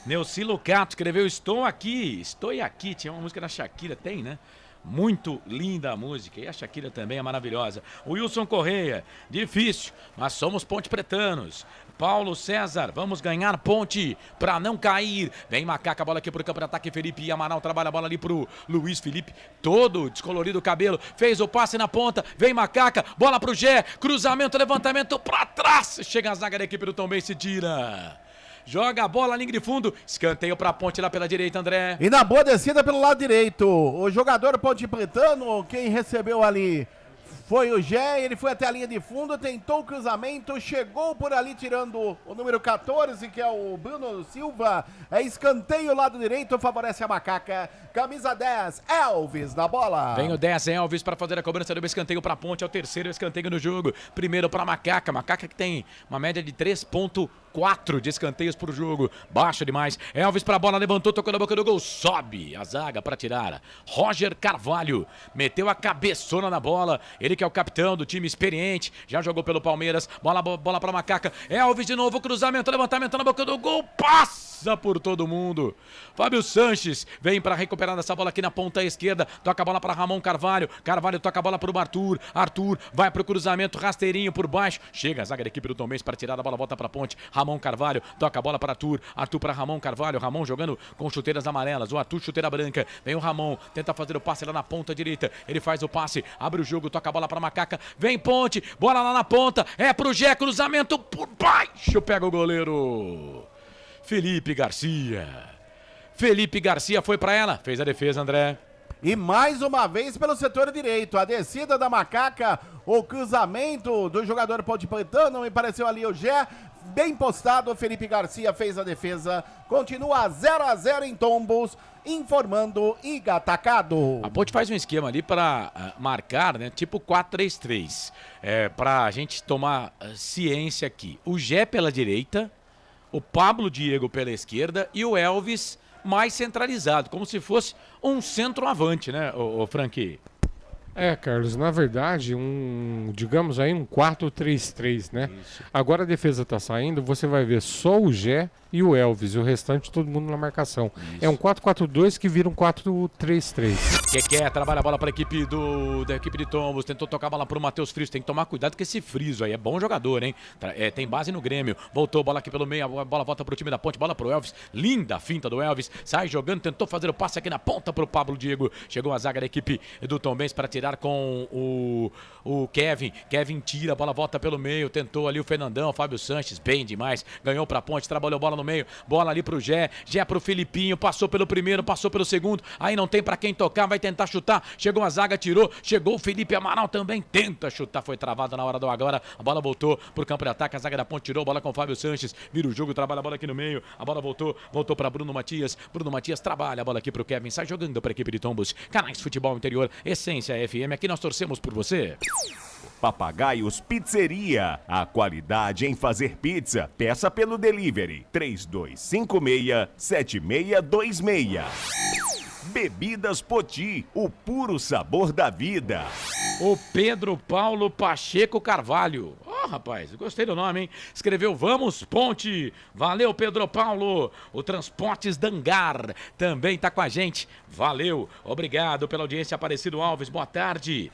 Neuci Lucato escreveu estou aqui, tinha uma música da Shakira, tem, né? Muito linda a música, e a Shakira também é maravilhosa. O Wilson Correia, difícil, mas somos ponte pretanos. Paulo César, vamos ganhar Ponte pra não cair. Vem Macaca, bola aqui pro campo de ataque, Felipe e Amaral trabalha a bola ali pro Luiz Felipe, todo descolorido o cabelo, fez o passe na ponta, vem Macaca, bola pro Gé, cruzamento, levantamento pra trás, chega a zaga da equipe do Tombense, tira. Joga a bola, linha de fundo, escanteio pra Ponte lá pela direita, André. E na boa descida pelo lado direito, o jogador ponte pretano, quem recebeu ali foi o Gé, ele foi até a linha de fundo, tentou o cruzamento, chegou por ali tirando o número 14, que é o Bruno Silva. É escanteio, lado direito, favorece a Macaca. Camisa 10, Elvis na bola. Vem o 10, Elvis, para fazer a cobrança do escanteio para a Ponte, é o terceiro escanteio no jogo. Primeiro para Macaca, Macaca que tem uma média de 3,4 de escanteios por jogo, baixo demais. Elvis para a bola, levantou, tocou na boca do gol, sobe a zaga para tirar. Roger Carvalho meteu a cabeçona na bola, ele que é o capitão do time experiente, já jogou pelo Palmeiras, bola pra Macaca, Elvis de novo, cruzamento, levantamento na boca do gol, passa por todo mundo. Fábio Sanches vem para recuperar essa bola aqui na ponta esquerda, toca a bola para Ramon Carvalho, Carvalho toca a bola para o Arthur vai pro cruzamento, rasteirinho por baixo, chega a zaga da equipe do Tombense para tirar a bola, volta pra ponte, Ramon Carvalho, toca a bola para Arthur para Ramon Carvalho, Ramon jogando com chuteiras amarelas, o Arthur chuteira branca, vem o Ramon, tenta fazer o passe lá na ponta direita, ele faz o passe, abre o jogo, toca a bola para Macaca, vem ponte, bola lá na ponta, é pro Gé, cruzamento por baixo, pega o goleiro Felipe Garcia foi pra ela, fez a defesa, André. E mais uma vez pelo setor direito, a descida da Macaca, o cruzamento do jogador ponte-pretano, me pareceu ali o Gé, bem postado, o Felipe Garcia fez a defesa, continua 0-0 em Tombos, informando Iga Atacado. A Ponte faz um esquema ali para marcar, né, tipo 4-3-3, pra gente tomar ciência aqui. O Gé pela direita, o Pablo Diego pela esquerda e o Elvis mais centralizado, como se fosse um centroavante, né, o Frank? Carlos, na verdade, digamos aí, um 4-3-3, né? Isso. Agora a defesa tá saindo, você vai ver só o Gé e o Elvis, o restante todo mundo na marcação. Isso. É um 4-4-2 que vira um 4-3-3. Quer trabalha a bola para a equipe da equipe de Tombos, tentou tocar a bola pro Matheus Friso, tem que tomar cuidado com esse Friso aí, é bom jogador, hein? Tem base no Grêmio, voltou, bola aqui pelo meio, a bola volta pro time da Ponte, bola pro Elvis, linda a finta do Elvis, sai jogando, tentou fazer o passe aqui na ponta pro Pablo Diego, chegou a zaga da equipe do Tombense para tirar com o Kevin tira, a bola volta pelo meio, tentou ali o Fernandão, Fábio Sanches, bem demais, ganhou pra Ponte, trabalhou bola no meio, bola ali pro Gé pro Filipinho, passou pelo primeiro, passou pelo segundo, aí não tem pra quem tocar, vai tentar chutar, chegou a zaga, tirou, chegou o Felipe Amaral também, tenta chutar, foi travado na hora do agora, a bola voltou pro campo de ataque, a zaga da Ponte tirou, bola com o Fábio Sanches, vira o jogo, trabalha a bola aqui no meio, a bola voltou pra Bruno Matias trabalha a bola aqui pro Kevin, sai jogando pra equipe de Tombos, Canais Futebol Interior, Essência FM, aqui nós torcemos por você. Papagaios Pizzeria, a qualidade em fazer pizza, peça pelo delivery 3256-7626. Bebidas Poti, o puro sabor da vida. O Pedro Paulo Pacheco Carvalho. Rapaz, gostei do nome, hein? Escreveu Vamos Ponte. Valeu, Pedro Paulo. O Transportes Dangar também tá com a gente. Valeu, obrigado pela audiência. Aparecido Alves, boa tarde.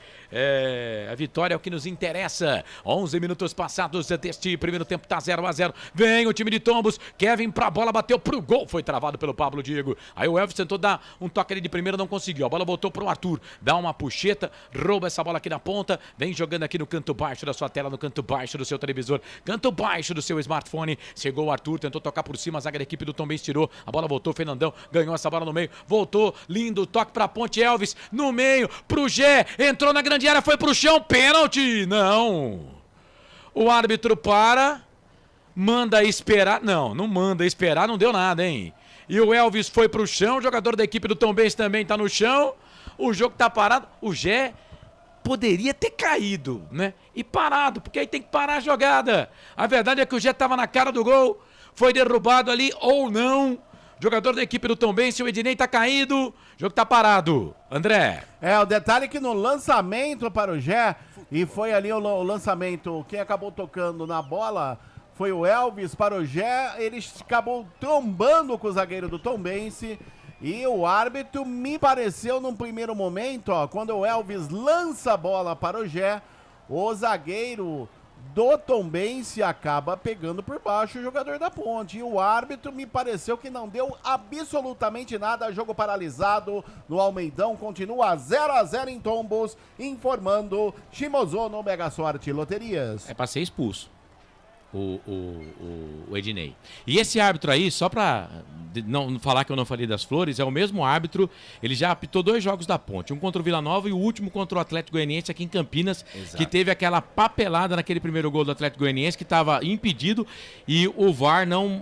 A vitória é o que nos interessa. 11 minutos passados deste primeiro tempo, tá 0-0. Vem o time de Tombos. Kevin pra bola, bateu pro gol. Foi travado pelo Pablo Diego. Aí o Elvis tentou dar um toque ali de primeira, não conseguiu. A bola voltou pro Arthur. Dá uma puxeta, rouba essa bola aqui na ponta. Vem jogando aqui no canto baixo da sua tela, no canto baixo do seu televisor, canto baixo do seu smartphone. Chegou o Arthur, tentou tocar por cima, a zaga da equipe do Tombense tirou, a bola voltou, Fernandão ganhou essa bola no meio, voltou, lindo, toque pra Ponte, Elvis no meio, pro Gé, entrou na grande área, foi pro chão, pênalti, não. O árbitro manda esperar, não manda esperar, não deu nada, hein. E o Elvis foi pro chão, o jogador da equipe do Tombense também tá no chão, o jogo tá parado, o Gé poderia ter caído, né? E parado, porque aí tem que parar a jogada. A verdade é que o Gé estava na cara do gol, foi derrubado ali ou não. Jogador da equipe do Tombense, o Ednei tá caído, o jogo tá parado. André. O detalhe é que no lançamento para o Gé, e foi ali o lançamento, quem acabou tocando na bola foi o Elvis para o Gé, ele acabou trombando com o zagueiro do Tombense. E o árbitro me pareceu num primeiro momento, quando o Elvis lança a bola para o Gé, o zagueiro do Tombense acaba pegando por baixo o jogador da Ponte. E o árbitro me pareceu que não deu absolutamente nada, jogo paralisado no Almeidão, continua 0-0 em Tombos, informando Shimozono Mega Sorte Loterias. É para ser expulso. O Ednei. E esse árbitro aí, só pra não falar que eu não falei das flores, é o mesmo árbitro, ele já apitou 2 jogos da Ponte, um contra o Vila Nova e o último contra o Atlético Goianiense aqui em Campinas. Exato. Que teve aquela papelada naquele primeiro gol do Atlético Goianiense que estava impedido e o VAR não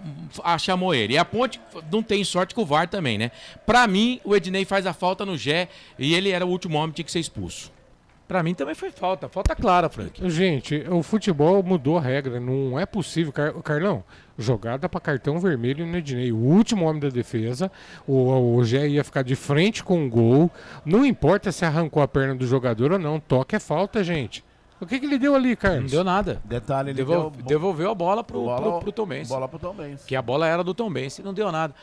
chamou ele. E a Ponte não tem sorte com o VAR também, né? Pra mim, o Ednei faz a falta no Gé e ele era o último homem, tinha que ser expulso. Pra mim também foi falta clara, Frank. Gente, o futebol mudou a regra, não é possível. Carlão, jogada pra cartão vermelho no Ednei. O último homem da defesa, o Gé ia ficar de frente com o gol. Não importa se arrancou a perna do jogador ou não, toque é falta, gente. O que ele deu ali, Carlos? Não deu nada. Detalhe, ele devolveu a bola pro Tombense. Bola pro Tombense. Que a bola era do Tombense, não deu nada.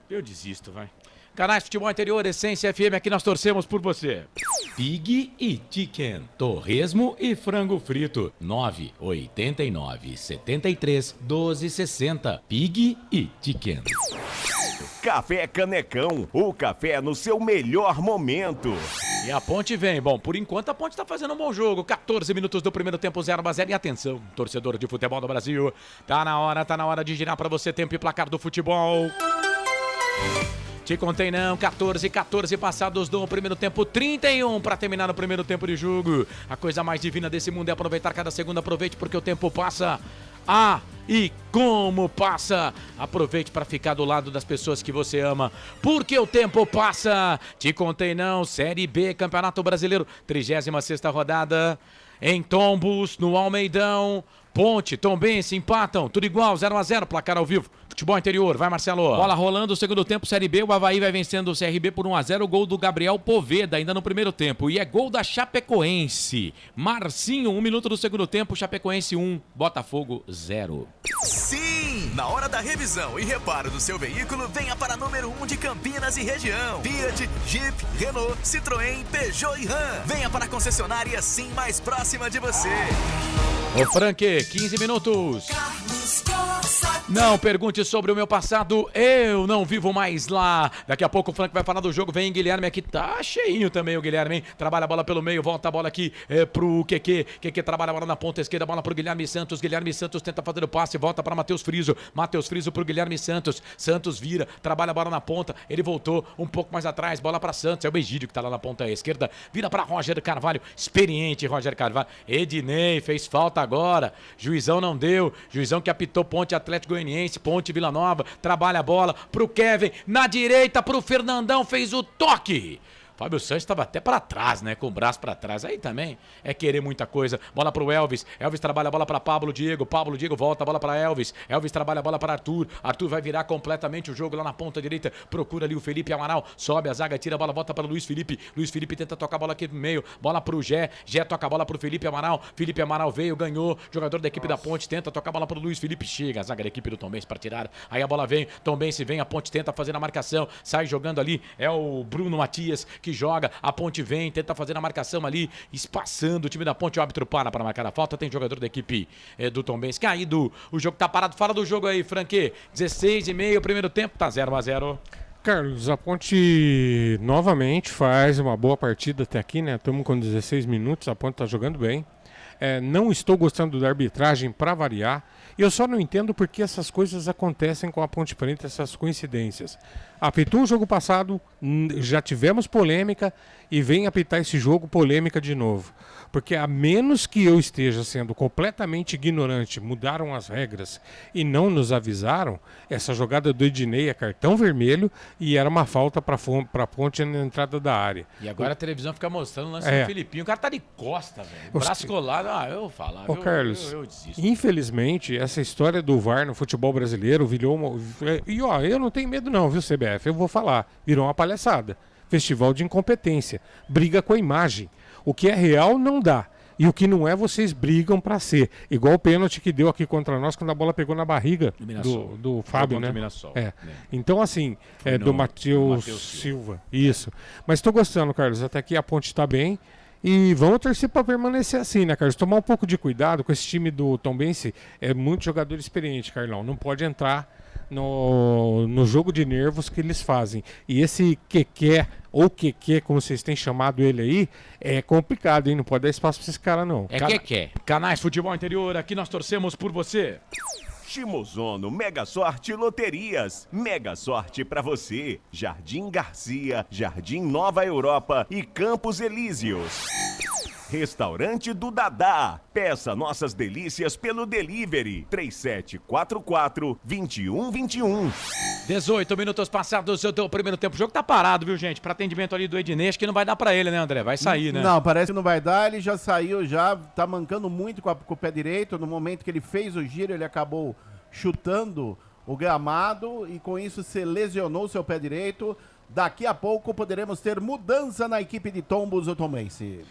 Eu desisto, vai. Canais Futebol Interior, Essência FM, aqui nós torcemos por você. Pig e Chicken, torresmo e frango frito, 989 73 12 60. Pig e Chicken. Café Canecão, o café no seu melhor momento. E a Ponte vem. Bom, por enquanto a Ponte tá fazendo um bom jogo. 14 minutos do primeiro tempo, 0-0. E atenção, torcedor de futebol do Brasil. Tá na hora de girar pra você tempo e placar do futebol. Te contei não, 14 passados do primeiro tempo, 31 para terminar o primeiro tempo de jogo. A coisa mais divina desse mundo é aproveitar cada segundo, aproveite porque o tempo passa. E como passa? Aproveite para ficar do lado das pessoas que você ama, porque o tempo passa. Te contei não, Série B, Campeonato Brasileiro, 36ª rodada, em Tombos, no Almeidão. Ponte, Tombense, empatam, tudo igual, 0-0, placar ao vivo. Futebol Interior, vai Marcelo. Bola rolando, segundo tempo, Série B, o Avaí vai vencendo o CRB por 1-0, gol do Gabriel Poveda, ainda no primeiro tempo. E é gol da Chapecoense. Marcinho, 1 minuto do segundo tempo, Chapecoense 1, Botafogo 0. Sim! Na hora da revisão e reparo do seu veículo, venha para número 1 de Campinas e região. Fiat, Jeep, Renault, Citroën, Peugeot e Ram. Venha para a concessionária Sim mais próxima de você. Ô Frank, 15 minutos. Não pergunte sobre o meu passado, eu não vivo mais lá. Daqui a pouco o Frank vai falar do jogo, vem Guilherme aqui, tá cheinho também o Guilherme, hein? Trabalha a bola pelo meio, volta a bola aqui pro Keke trabalha a bola na ponta esquerda, bola pro Guilherme Santos tenta fazer o passe, volta para Matheus Friso pro Guilherme Santos vira, trabalha a bola na ponta, ele voltou um pouco mais atrás, bola para Santos, é o Egídio que tá lá na ponta esquerda, vira para Roger Carvalho, experiente Roger Carvalho, Ednei fez falta agora, juizão não deu, juizão que apitou Ponte Atlético Goianiense, Ponte Vila Nova, trabalha a bola pro Kevin, na direita pro Fernandão, fez o toque. Fábio Santos estava até para trás, né? Com o braço para trás. Aí também é querer muita coisa. Bola pro Elvis. Elvis trabalha a bola para Pablo Diego. Pablo Diego volta a bola para Elvis. Elvis trabalha a bola para Arthur. Arthur vai virar completamente o jogo lá na ponta direita. Procura ali o Felipe Amaral. Sobe a zaga, tira a bola, volta para Luiz Felipe. Luiz Felipe tenta tocar a bola aqui no meio. Bola pro Gé. Gé toca a bola pro Felipe Amaral. Felipe Amaral veio, ganhou. Jogador da equipe da Ponte tenta tocar a bola pro Luiz Felipe. Chega a zaga da equipe do Tombense para tirar. Aí a bola vem. Tombense vem. A Ponte tenta fazer a marcação. Sai jogando ali. É o Bruno Matias que joga. A Ponte vem, tenta fazer a marcação ali, espaçando o time da Ponte, o árbitro para marcar a falta, tem jogador da equipe do Tombense caído, o jogo tá parado, fala do jogo aí, Frank, 16:30, primeiro tempo, tá 0-0. Carlos, a Ponte novamente faz uma boa partida até aqui, né, estamos com 16 minutos, a Ponte tá jogando bem, não estou gostando da arbitragem para variar, eu só não entendo porque essas coisas acontecem com a Ponte Preta, essas coincidências. Apitou o jogo passado, já tivemos polêmica e vem apitar esse jogo, polêmica de novo. Porque a menos que eu esteja sendo completamente ignorante, mudaram as regras e não nos avisaram, essa jogada do Ednei é cartão vermelho e era uma falta para a Ponte na entrada da área. E agora a televisão fica mostrando o lance do Filipinho, o cara tá de costa, velho. Braço colado, eu vou falar. Carlos, eu desisto. Infelizmente, essa história do VAR no futebol brasileiro virou uma... E eu não tenho medo não, viu, CBF? Eu vou falar, virou uma palhaçada. Festival de incompetência, briga com a imagem. O que é real não dá. E o que não é, vocês brigam para ser. Igual o pênalti que deu aqui contra nós quando a bola pegou na barriga do Fábio, né? Então, assim, do Matheus Silva. Isso. Mas estou gostando, Carlos. Até aqui a Ponte está bem. E vamos torcer para permanecer assim, né, Carlos? Tomar um pouco de cuidado com esse time do Tombense. É muito jogador experiente, Carlão. Não pode entrar no jogo de nervos que eles fazem. E esse Keké, ou Keké, como vocês têm chamado ele aí, é complicado, hein? Não pode dar espaço para esse cara, não. Keké. Canais Futebol Interior, aqui nós torcemos por você. Shimozono Mega Sorte Loterias. Mega sorte pra você. Jardim Garcia, Jardim Nova Europa e Campos Elíseos. Restaurante do Dadá. Peça nossas delícias pelo delivery 3744-2121. 18 minutos passados do seu primeiro tempo. O jogo tá parado, viu, gente? Para atendimento ali do Ednei, acho que não vai dar para ele, né, André? Vai sair, né? Não, parece que não vai dar. Ele já saiu, já tá mancando muito com o pé direito. No momento que ele fez o giro, ele acabou chutando o gramado e com isso se lesionou seu pé direito. Daqui a pouco poderemos ter mudança na equipe de Tombos Otomense.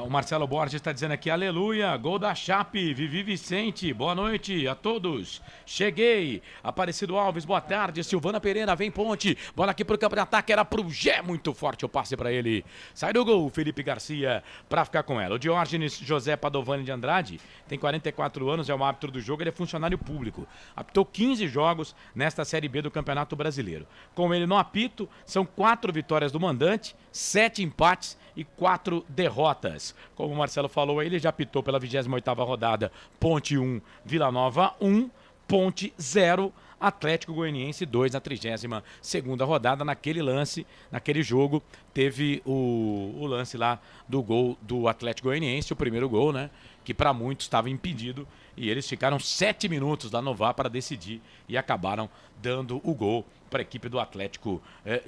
O Marcelo Borges está dizendo aqui, aleluia, gol da Chape, Vivi Vicente, boa noite a todos. Cheguei, Aparecido Alves, boa tarde, Silvana Pereira, vem Ponte, bola aqui pro campo de ataque, era pro Gé, muito forte o passe para ele. Sai do gol, Felipe Garcia, para ficar com ela. O Diógenes José Padovani de Andrade, tem 44 anos, é o árbitro do jogo, ele é funcionário público. Apitou 15 jogos nesta Série B do Campeonato Brasileiro. Com ele no apito, são 4 vitórias do mandante, 7 empates e 4 derrotas. Como o Marcelo falou, ele já apitou pela 28ª rodada, Ponte 1, Vila Nova 1, Ponte 0, Atlético Goianiense 2 na 32ª rodada. Naquele lance, naquele jogo, teve o lance lá do gol do Atlético Goianiense, o primeiro gol, né? Que para muitos estava impedido e eles ficaram 7 minutos lá no VAR para decidir e acabaram dando o gol para a equipe do Atlético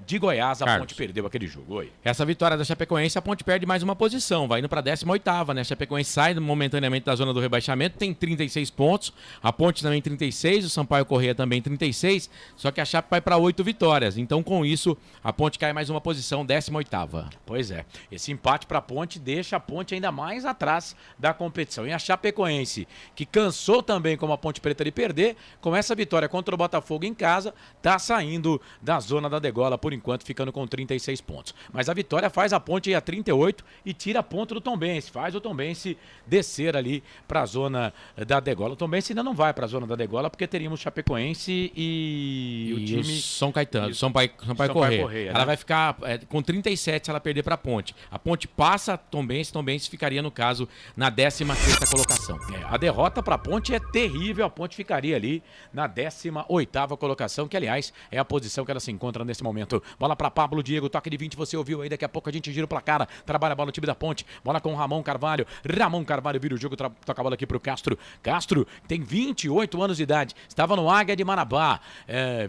de Goiás. A Ponte perdeu aquele jogo. Oi. Essa vitória da Chapecoense, a Ponte perde mais uma posição, vai indo para a 18ª, né? A Chapecoense sai momentaneamente da zona do rebaixamento, tem 36 pontos, a Ponte também 36, o Sampaio Corrêa também 36, só que a Chape vai para 8 vitórias. Então, com isso, a Ponte cai mais uma posição, 18ª. Pois é. Esse empate para a Ponte deixa a Ponte ainda mais atrás da competição. E a Chapecoense, que cansou também como a Ponte Preta de perder, com essa vitória contra o Botafogo em casa, tá saindo da zona da degola, por enquanto, ficando com 36 pontos. Mas a vitória faz a Ponte ir a 38 e tira ponto do Tombense, faz o Tombense descer ali para a zona da degola. O Tombense ainda não vai para a zona da degola, porque teríamos Chapecoense e o time... São Caetano, Sampaio Corrêa. Ela vai ficar com 37 se ela perder para a Ponte. A Ponte passa a Tombense ficaria, no caso, na 16ª colocação. A derrota para a Ponte é terrível, a Ponte ficaria ali na 18ª colocação, que aliás é a posição que ela se encontra nesse momento. Bola para Pablo Diego, toque de 20, você ouviu aí, daqui a pouco a gente gira o placar, trabalha a bola no time da Ponte, bola com Ramon Carvalho vira o jogo, toca a bola aqui pro Castro. Castro tem 28 anos de idade, estava no Águia de Marabá,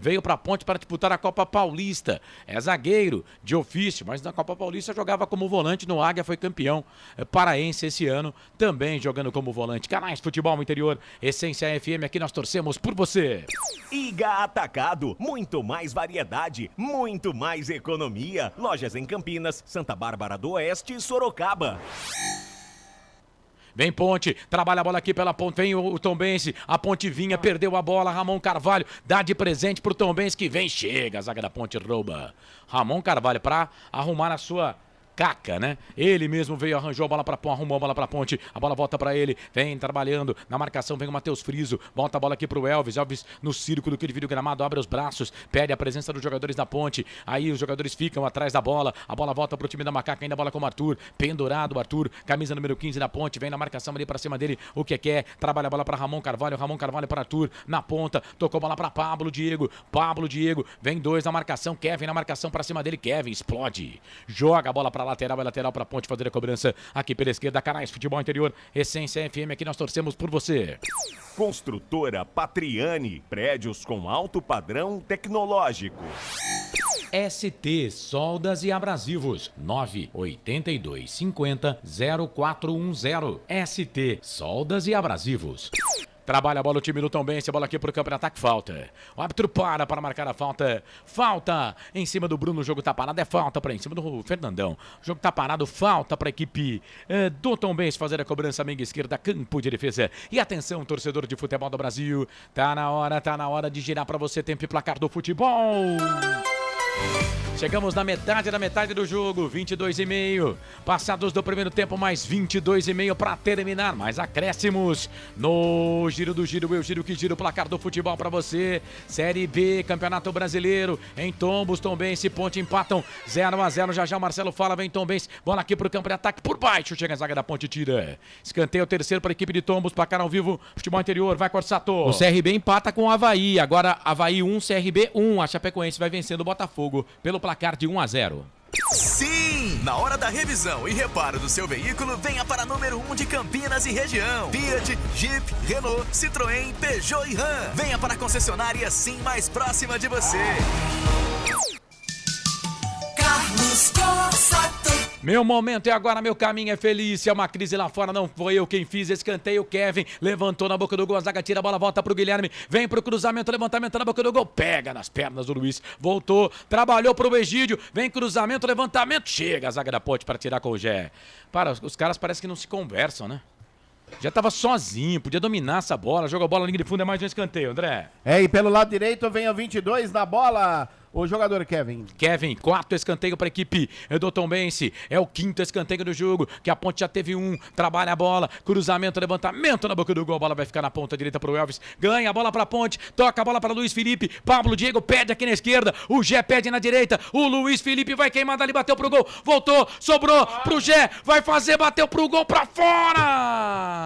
veio pra Ponte para disputar a Copa Paulista, é zagueiro de ofício, mas na Copa Paulista jogava como volante, no Águia foi campeão paraense esse ano, também jogando como volante. Canais Futebol Interior, Essência FM, aqui nós torcemos por você. Iga Atacado, muito mais variedade, muito mais economia. Lojas em Campinas, Santa Bárbara do Oeste e Sorocaba. Vem Ponte, trabalha a bola aqui pela Ponte, vem o Tombense, a Ponte vinha, perdeu a bola, Ramon Carvalho dá de presente pro Tombense que vem, chega, a zaga da Ponte rouba. Ramon Carvalho para arrumar a sua... Caca, né? Ele mesmo veio, arranjou a bola pra Ponte, arrumou a bola pra Ponte, a bola volta pra ele, vem trabalhando, na marcação vem o Matheus Friso, volta a bola aqui pro Elvis no círculo que divide o gramado, abre os braços, pede a presença dos jogadores da Ponte, aí os jogadores ficam atrás da bola, a bola volta pro time da Macaca, ainda a bola com o Arthur, pendurado o Arthur, camisa número 15 da Ponte, vem na marcação ali pra cima dele, o que quer, trabalha a bola pra Ramon Carvalho para Arthur, na ponta, tocou a bola pra Pablo Diego, vem 2 na marcação, Kevin na marcação pra cima dele, Kevin explode, joga a bola pra lateral, é lateral pra Ponte fazer a cobrança aqui pela esquerda. Canais Futebol Interior, Essência FM, aqui nós torcemos por você. Construtora Patriani, prédios com alto padrão tecnológico. ST Soldas e Abrasivos 982 50 0410. ST Soldas e Abrasivos. Trabalha a bola o time do Tombense, a bola aqui pro campo de ataque, falta. O árbitro para marcar a falta. Falta em cima do Bruno, o jogo tá parado, é falta para em cima do Fernandão. O jogo tá parado, falta para a equipe do Tombense fazer a cobrança, amiga esquerda, campo de defesa. E atenção, torcedor de futebol do Brasil, tá na hora de girar para você, tempo e placar do futebol. Chegamos na metade do jogo, 22,5. Passados do primeiro tempo, mais 22,5 para terminar. Mais acréscimos no Giro do Giro. Eu giro que giro o placar do futebol para você. Série B, Campeonato Brasileiro. Em Tombos, Tombense e Ponte empatam 0-0. Já o Marcelo fala, vem Tombense. Bola aqui pro campo de ataque por baixo. Chega a zaga da Ponte, tira. Escanteio terceiro para a equipe de Tombos. Placar ao vivo, futebol interior. Vai, Corsato. O CRB empata com o Avaí. Agora Avaí 1, CRB 1. A Chapecoense vai vencendo o Botafogo pelo placar de 1-0. Sim! Na hora da revisão e reparo do seu veículo, venha para número 1 de Campinas e região. Fiat, Jeep, Renault, Citroën, Peugeot e Ram. Venha para a concessionária Sim mais próxima de você. Carlos Cossato. Meu momento é agora, meu caminho é feliz. Se é uma crise lá fora, não foi eu quem fiz. Escanteio, Kevin levantou na boca do gol. A zaga tira a bola, volta pro Guilherme. Vem pro cruzamento, levantamento na boca do gol. Pega nas pernas do Luiz. Voltou, trabalhou pro Egídio. Vem cruzamento, levantamento. Chega a zaga da Ponte para tirar com o Gé. Para, os caras parecem que não se conversam, né? Já tava sozinho, podia dominar essa bola. Joga a bola na linha de fundo, é mais um escanteio, André. E pelo lado direito vem o 22 na bola. O jogador Kevin. Kevin, 4 escanteio para a equipe do Tombense. É o 5º escanteio do jogo, que a Ponte já teve um. Trabalha a bola, cruzamento, levantamento na boca do gol. A bola vai ficar na ponta direita para o Elvis. Ganha a bola para a Ponte, toca a bola para Luiz Felipe. Pablo Diego pede aqui na esquerda. O Gé pede na direita. O Luiz Felipe vai queimar dali, bateu pro gol. Voltou, sobrou pro Gé. Vai fazer, bateu pro gol, para fora.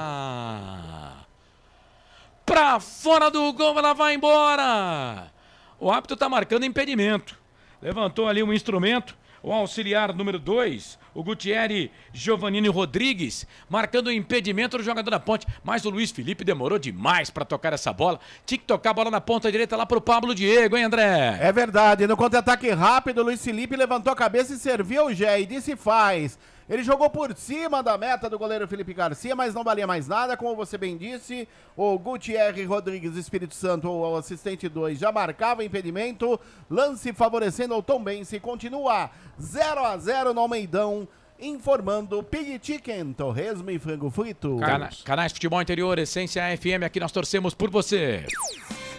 Para fora do gol, ela vai embora. O árbitro está marcando impedimento. Levantou ali um instrumento. O auxiliar número 2, o Gutierre Giovannini Rodrigues, marcando o impedimento do jogador da Ponte. Mas o Luiz Felipe demorou demais para tocar essa bola. Tinha que tocar a bola na ponta direita lá pro Pablo Diego, hein, André? É verdade. No contra-ataque rápido, o Luiz Felipe levantou a cabeça e serviu o Gé e disse faz. Ele jogou por cima da meta do goleiro Felipe Garcia, mas não valia mais nada, como você bem disse. O Gutierre Rodrigues Espírito Santo, o assistente 2, já marcava impedimento. Lance favorecendo o Tombense. Continua 0-0 no Almeidão. Informando Pig Chicken, torresmo e frango frito. Canais Futebol Interior, Essência FM, aqui nós torcemos por você.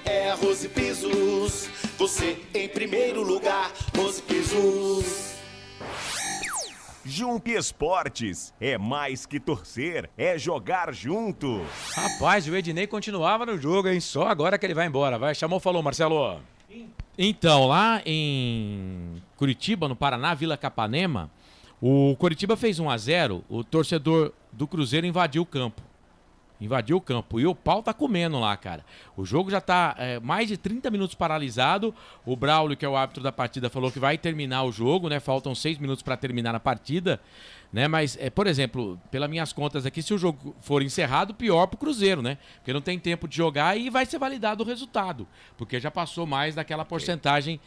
É arroz e pisos, você em primeiro lugar, arroz e pisos. Jump Esportes, é mais que torcer, é jogar junto. Rapaz, o Ednei continuava no jogo, hein? Só agora que ele vai embora. Vai, chamou, falou, Marcelo. Então, lá em Curitiba, no Paraná, Vila Capanema, o Curitiba fez 1-0, o torcedor do Cruzeiro invadiu o campo. Invadiu o campo. E o pau tá comendo lá, cara. O jogo já tá mais de 30 minutos paralisado. O Braulio, que é o árbitro da partida, falou que vai terminar o jogo, né? Faltam 6 minutos para terminar a partida, né? Mas, por exemplo, pelas minhas contas aqui, se o jogo for encerrado, pior pro Cruzeiro, né? Porque não tem tempo de jogar e vai ser validado o resultado. Porque já passou mais daquela porcentagem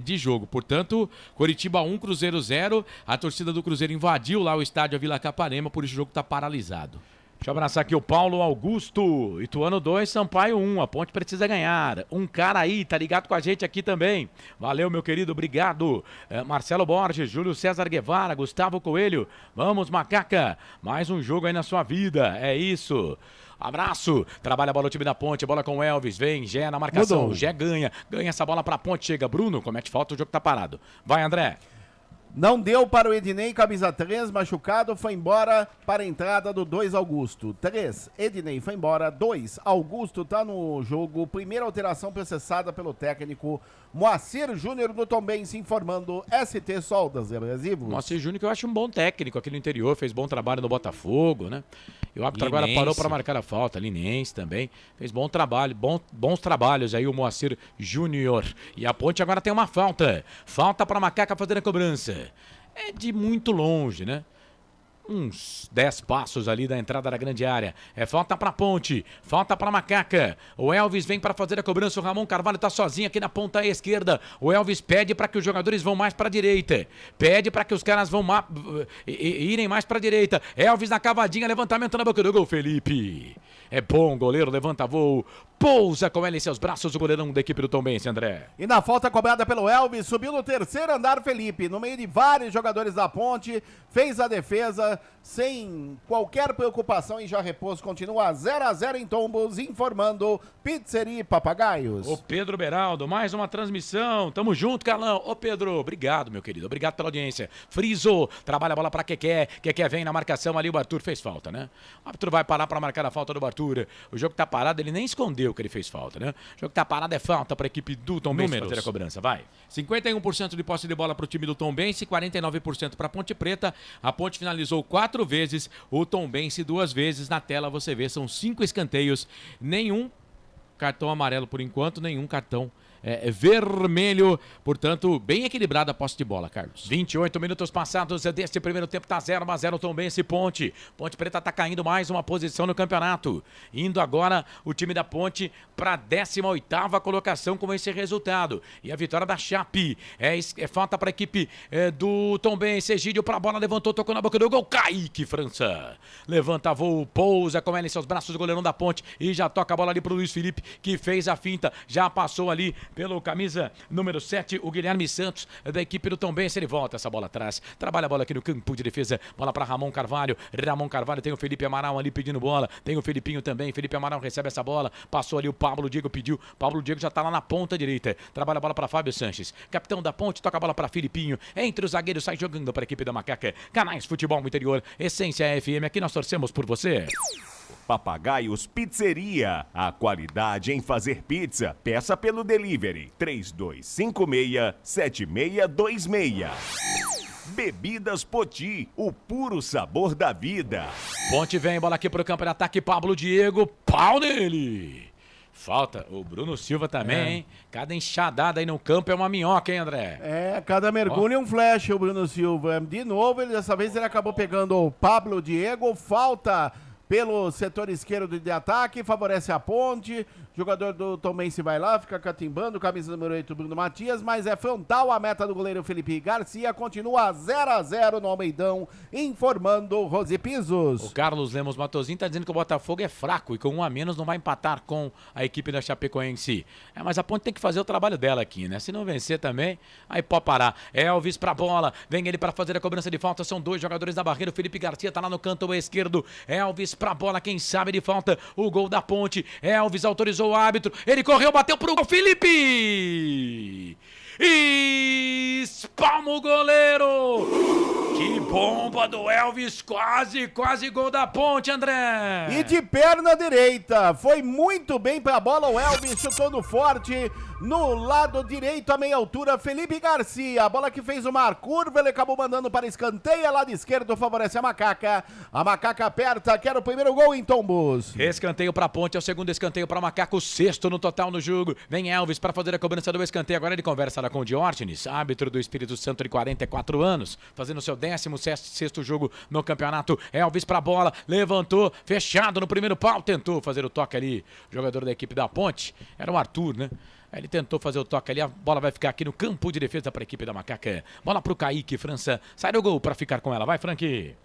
de jogo. Portanto, Coritiba 1, Cruzeiro 0. A torcida do Cruzeiro invadiu lá o estádio Vila Capanema, por isso o jogo tá paralisado. Deixa eu abraçar aqui o Paulo Augusto, Ituano 2, Sampaio 1, a Ponte precisa ganhar. Um cara aí, tá ligado com a gente aqui também. Valeu, meu querido, obrigado. Marcelo Borges, Júlio César Guevara, Gustavo Coelho. Vamos, Macaca, mais um jogo aí na sua vida, é isso. Abraço, trabalha a bola o time da Ponte, bola com o Elvis, vem, Gé na marcação, Mudou. Gé ganha essa bola pra Ponte, chega Bruno, comete falta, o jogo tá parado. Vai, André. Não deu para o Ednei, camisa 3, machucado, foi embora para a entrada do 2 Augusto. 3, Ednei foi embora, 2, Augusto tá no jogo. Primeira alteração processada pelo técnico Moacir Júnior do Tombense, informando ST Soldas Abrasivos. Moacir Júnior, que eu acho um bom técnico aqui no interior, fez bom trabalho no Botafogo, né? E o árbitro agora parou para marcar a falta, Linense também, fez bom trabalho, bons trabalhos aí o Moacir Júnior. E a Ponte agora tem uma falta para Macaca fazer a cobrança. É de muito longe, né? Uns 10 passos ali da entrada da grande área. É falta pra Ponte, falta pra Macaca. O Elvis vem pra fazer a cobrança. O Ramon Carvalho tá sozinho aqui na ponta esquerda. O Elvis pede pra que os jogadores vão mais pra direita. Pede pra que os caras vão irem mais pra direita. Elvis na cavadinha, levantamento na boca do gol. Felipe. É bom, goleiro, levanta voo. Pousa com ela em seus braços o goleirão da equipe do Tombense, André. E na falta cobrada pelo Elvis, subiu no terceiro andar Felipe, no meio de vários jogadores da Ponte, fez a defesa sem qualquer preocupação e já repouso. Continua 0-0 em Tombos, informando Pizzeria Papagaios. Ô Pedro Beraldo, mais uma transmissão, tamo junto, Carlão. Ô Pedro, obrigado, meu querido, obrigado pela audiência. Friso, trabalha a bola pra Keké vem na marcação ali, o Arthur fez falta, né? O árbitro vai parar pra marcar a falta do Arthur. O jogo tá parado, ele nem escondeu que ele fez falta, né? O jogo tá parado, é falta pra equipe do Tombense fazer a cobrança, vai. 51% de posse de bola pro time do Tombense, 49% pra Ponte Preta. A Ponte finalizou 4 vezes, o Tombense 2 vezes. Na tela você vê, são 5 escanteios, nenhum cartão amarelo por enquanto, nenhum cartão vermelho, portanto, bem equilibrada a posse de bola, Carlos. 28 minutos passados deste primeiro tempo, tá 0-0 Tombense e Ponte. Ponte Preta tá caindo mais uma posição no campeonato. Indo agora o time da Ponte para 18ª colocação com esse resultado. E a vitória da Chape. É falta para a equipe do Tombense. Egídio para a bola, levantou, tocou na boca do gol. Kaique França. Levanta voo, pousa com ela em seus braços, o goleirão da Ponte. E já toca a bola ali pro Luiz Felipe, que fez a finta. Já passou ali pelo camisa número 7, o Guilherme Santos, da equipe do Tombense. Ele volta essa bola atrás, trabalha a bola aqui no campo de defesa, bola para Ramon Carvalho. Ramon Carvalho, tem o Felipe Amaral ali pedindo bola, tem o Felipinho também. Felipe Amaral recebe essa bola, passou ali o Pablo Diego, pediu, Pablo Diego já tá lá na ponta direita, trabalha a bola para Fábio Sanches, capitão da Ponte, toca a bola para Filipinho, entre os zagueiros, sai jogando para a equipe da Macaca. Canais Futebol Interior, Essência FM, aqui nós torcemos por você. Papagaios Pizzeria, a qualidade em fazer pizza. Peça pelo delivery 3256-7626. Bebidas Poti, o puro sabor da vida. Ponte vem, bola aqui pro campo de ataque, Pablo Diego, pau nele. Falta o Bruno Silva também, hein? Cada enxadada aí no campo é uma minhoca, hein, André? Cada mergulho é um flash, o Bruno Silva. De novo, dessa vez ele acabou pegando o Pablo Diego, falta pelo setor esquerdo de ataque, favorece a Ponte. Jogador do Tombense vai lá, fica catimbando, camisa número 8, Bruno Matias, mas é frontal a meta do goleiro Felipe Garcia, continua 0-0 no Almeidão, informando Rose Pisos. O Carlos Lemos Matosinho tá dizendo que o Botafogo é fraco e com 1 a menos não vai empatar com a equipe da Chapecoense. Mas a Ponte tem que fazer o trabalho dela aqui, né? Se não vencer também, aí pode parar. Elvis pra bola, vem ele pra fazer a cobrança de falta, são 2 jogadores da barreira, o Felipe Garcia tá lá no canto esquerdo, Elvis pra bola, quem sabe de falta, o gol da Ponte, Elvis autorizou o árbitro, ele correu, bateu pro gol, Felipe! Espalma o goleiro! Que bomba do Elvis, quase gol da Ponte, André! E de perna direita, foi muito bem pra bola, o Elvis chutando forte no lado direito, a meia altura, Felipe Garcia, a bola que fez uma curva, ele acabou mandando para escanteio, lado esquerdo favorece a Macaca aperta, quer o primeiro gol em Tombos. Escanteio pra Ponte, é o segundo escanteio pra Macaca, o 6º no total no jogo, vem Elvis para fazer a cobrança do escanteio, agora ele conversa lá com o Diógenes, árbitro do Espírito Santo de 44 anos, fazendo seu 16º jogo no campeonato. Elvis pra bola, levantou, fechado no primeiro pau, tentou fazer o toque ali, o jogador da equipe da Ponte, era o Arthur, né? Ele tentou fazer o toque ali, a bola vai ficar aqui no campo de defesa para a equipe da Macaca. Bola pro Kaique França, sai do gol para ficar com ela, vai Frank.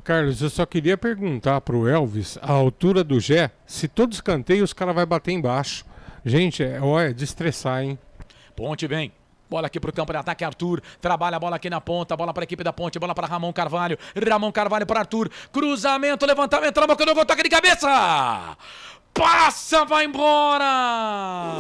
Carlos, eu só queria perguntar pro Elvis, a altura do Gé, se todo escanteio os caras vão bater embaixo. Gente, é de estressar, hein? Ponte vem. Bola aqui pro campo de ataque, Arthur, trabalha a bola aqui na ponta, bola para a equipe da Ponte, bola para Ramon Carvalho para Arthur, cruzamento, levantamento na boca do gol, toque de cabeça, passa, vai embora,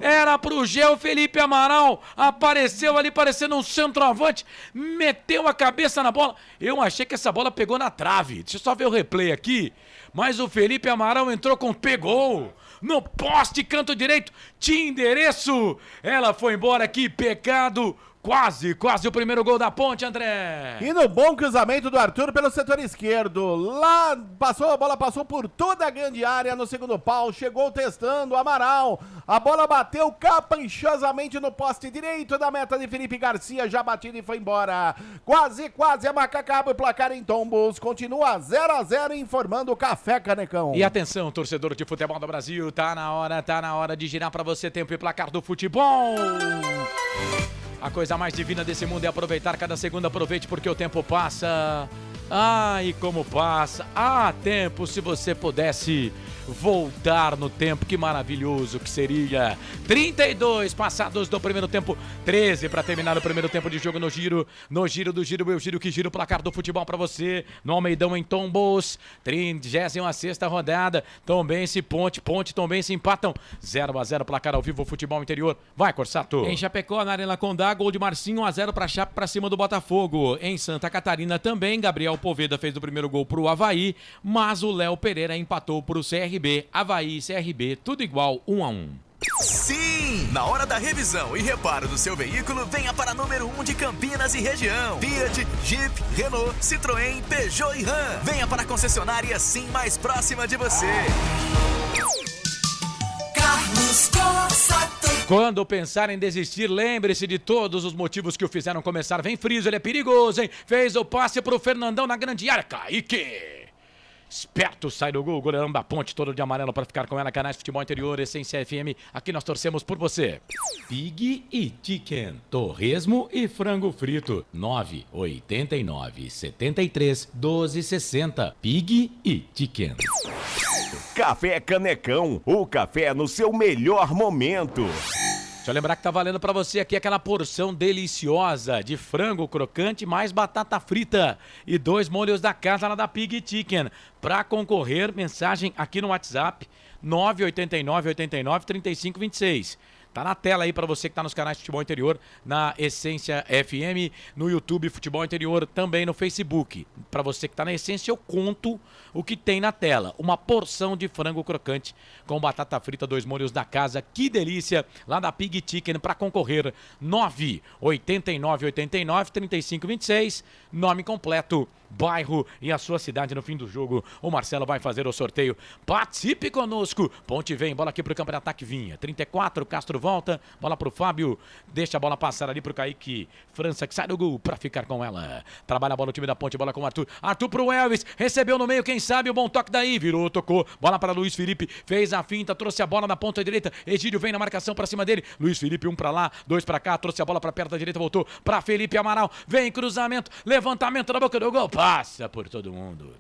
era pro Gel, Felipe Amaral, apareceu ali parecendo um centroavante, meteu a cabeça na bola, eu achei que essa bola pegou na trave, deixa eu só ver o replay aqui, mas o Felipe Amaral entrou com pegou, no poste, canto direito, tinha endereço, ela foi embora aqui, pecado, quase o primeiro gol da Ponte, André. E no bom cruzamento do Arthur pelo setor esquerdo, lá a bola passou por toda a grande área no segundo pau, chegou testando, Amaral, a bola bateu caprichosamente no poste direito da meta de Felipe Garcia, já batido e foi embora, quase, a Macaca abre o placar em Tombos, continua 0-0 informando o Café Canecão. E atenção, torcedor de futebol do Brasil, tá na hora de girar pra você tempo e placar do futebol. A coisa mais divina desse mundo é aproveitar cada segundo, aproveite porque o tempo passa. Ai, como passa. Ah, tempo, se você pudesse voltar no tempo, que maravilhoso que seria. 32 passados do primeiro tempo, 13 para terminar o primeiro tempo de jogo no giro do giro, eu giro que giro o placar do futebol para você, no Almeidão em Tombos, 36ª rodada, Tombense, Ponte, Tombense empatam, 0-0 placar ao vivo, futebol interior, vai Corsato. Em Chapecó, na Arena Condá, gol de Marcinho, 1-0 para Chape, para cima do Botafogo. Em Santa Catarina também, Gabriel Poveda fez o primeiro gol pro Avaí, mas o Léo Pereira empatou pro CRB. Avaí e CRB, tudo igual, 1-1. Sim! Na hora da revisão e reparo do seu veículo, venha para número 1 de Campinas e região. Fiat, Jeep, Renault, Citroën, Peugeot e Ram. Venha para a concessionária Sim mais próxima de você. Carlos Corsa. Quando pensar em desistir, lembre-se de todos os motivos que o fizeram começar. Vem Friso, ele é perigoso, hein? Fez o passe pro Fernandão na grande área. Kaique! Esperto, sai do gol, goleirão da Ponte, todo de amarelo para ficar com ela. Canais Futebol Interior, Essência FM, aqui nós torcemos por você. Pig e Chicken, torresmo e frango frito, 989-73-1260. Pig e Chicken. Café Canecão, o café no seu melhor momento. Deixa eu lembrar que tá valendo pra você aqui aquela porção deliciosa de frango crocante mais batata frita e 2 molhos da casa lá da Pig Chicken. Pra concorrer, mensagem aqui no WhatsApp 989-89-3526. Tá na tela aí pra você que tá nos canais de Futebol Interior, na Essência FM, no YouTube Futebol Interior, também no Facebook. Pra você que tá na Essência, eu conto o que tem na tela. Uma porção de frango crocante com batata frita, 2 molhos da casa. Que delícia! Lá da Pig Chicken pra concorrer. 989-89-3526. Nome completo, bairro e a sua cidade no fim do jogo. O Marcelo vai fazer o sorteio. Participe conosco. Ponte vem, bola aqui pro campo de ataque, Vinha. 34, Castro volta, bola pro Fábio. Deixa a bola passar ali pro Kaique. França que sai do gol pra ficar com ela. Trabalha a bola o time da Ponte, bola com o Arthur. Arthur pro Elvis, recebeu no meio, quem sabe o bom toque daí. Virou, tocou, bola para Luiz Felipe. Fez a finta, trouxe a bola na ponta direita. Egídio vem na marcação pra cima dele. Luiz Felipe, 1 pra lá, 2 pra cá. Trouxe a bola pra perto da direita, voltou pra Felipe Amaral. Vem cruzamento, levantamento na boca do gol. Passa por todo mundo.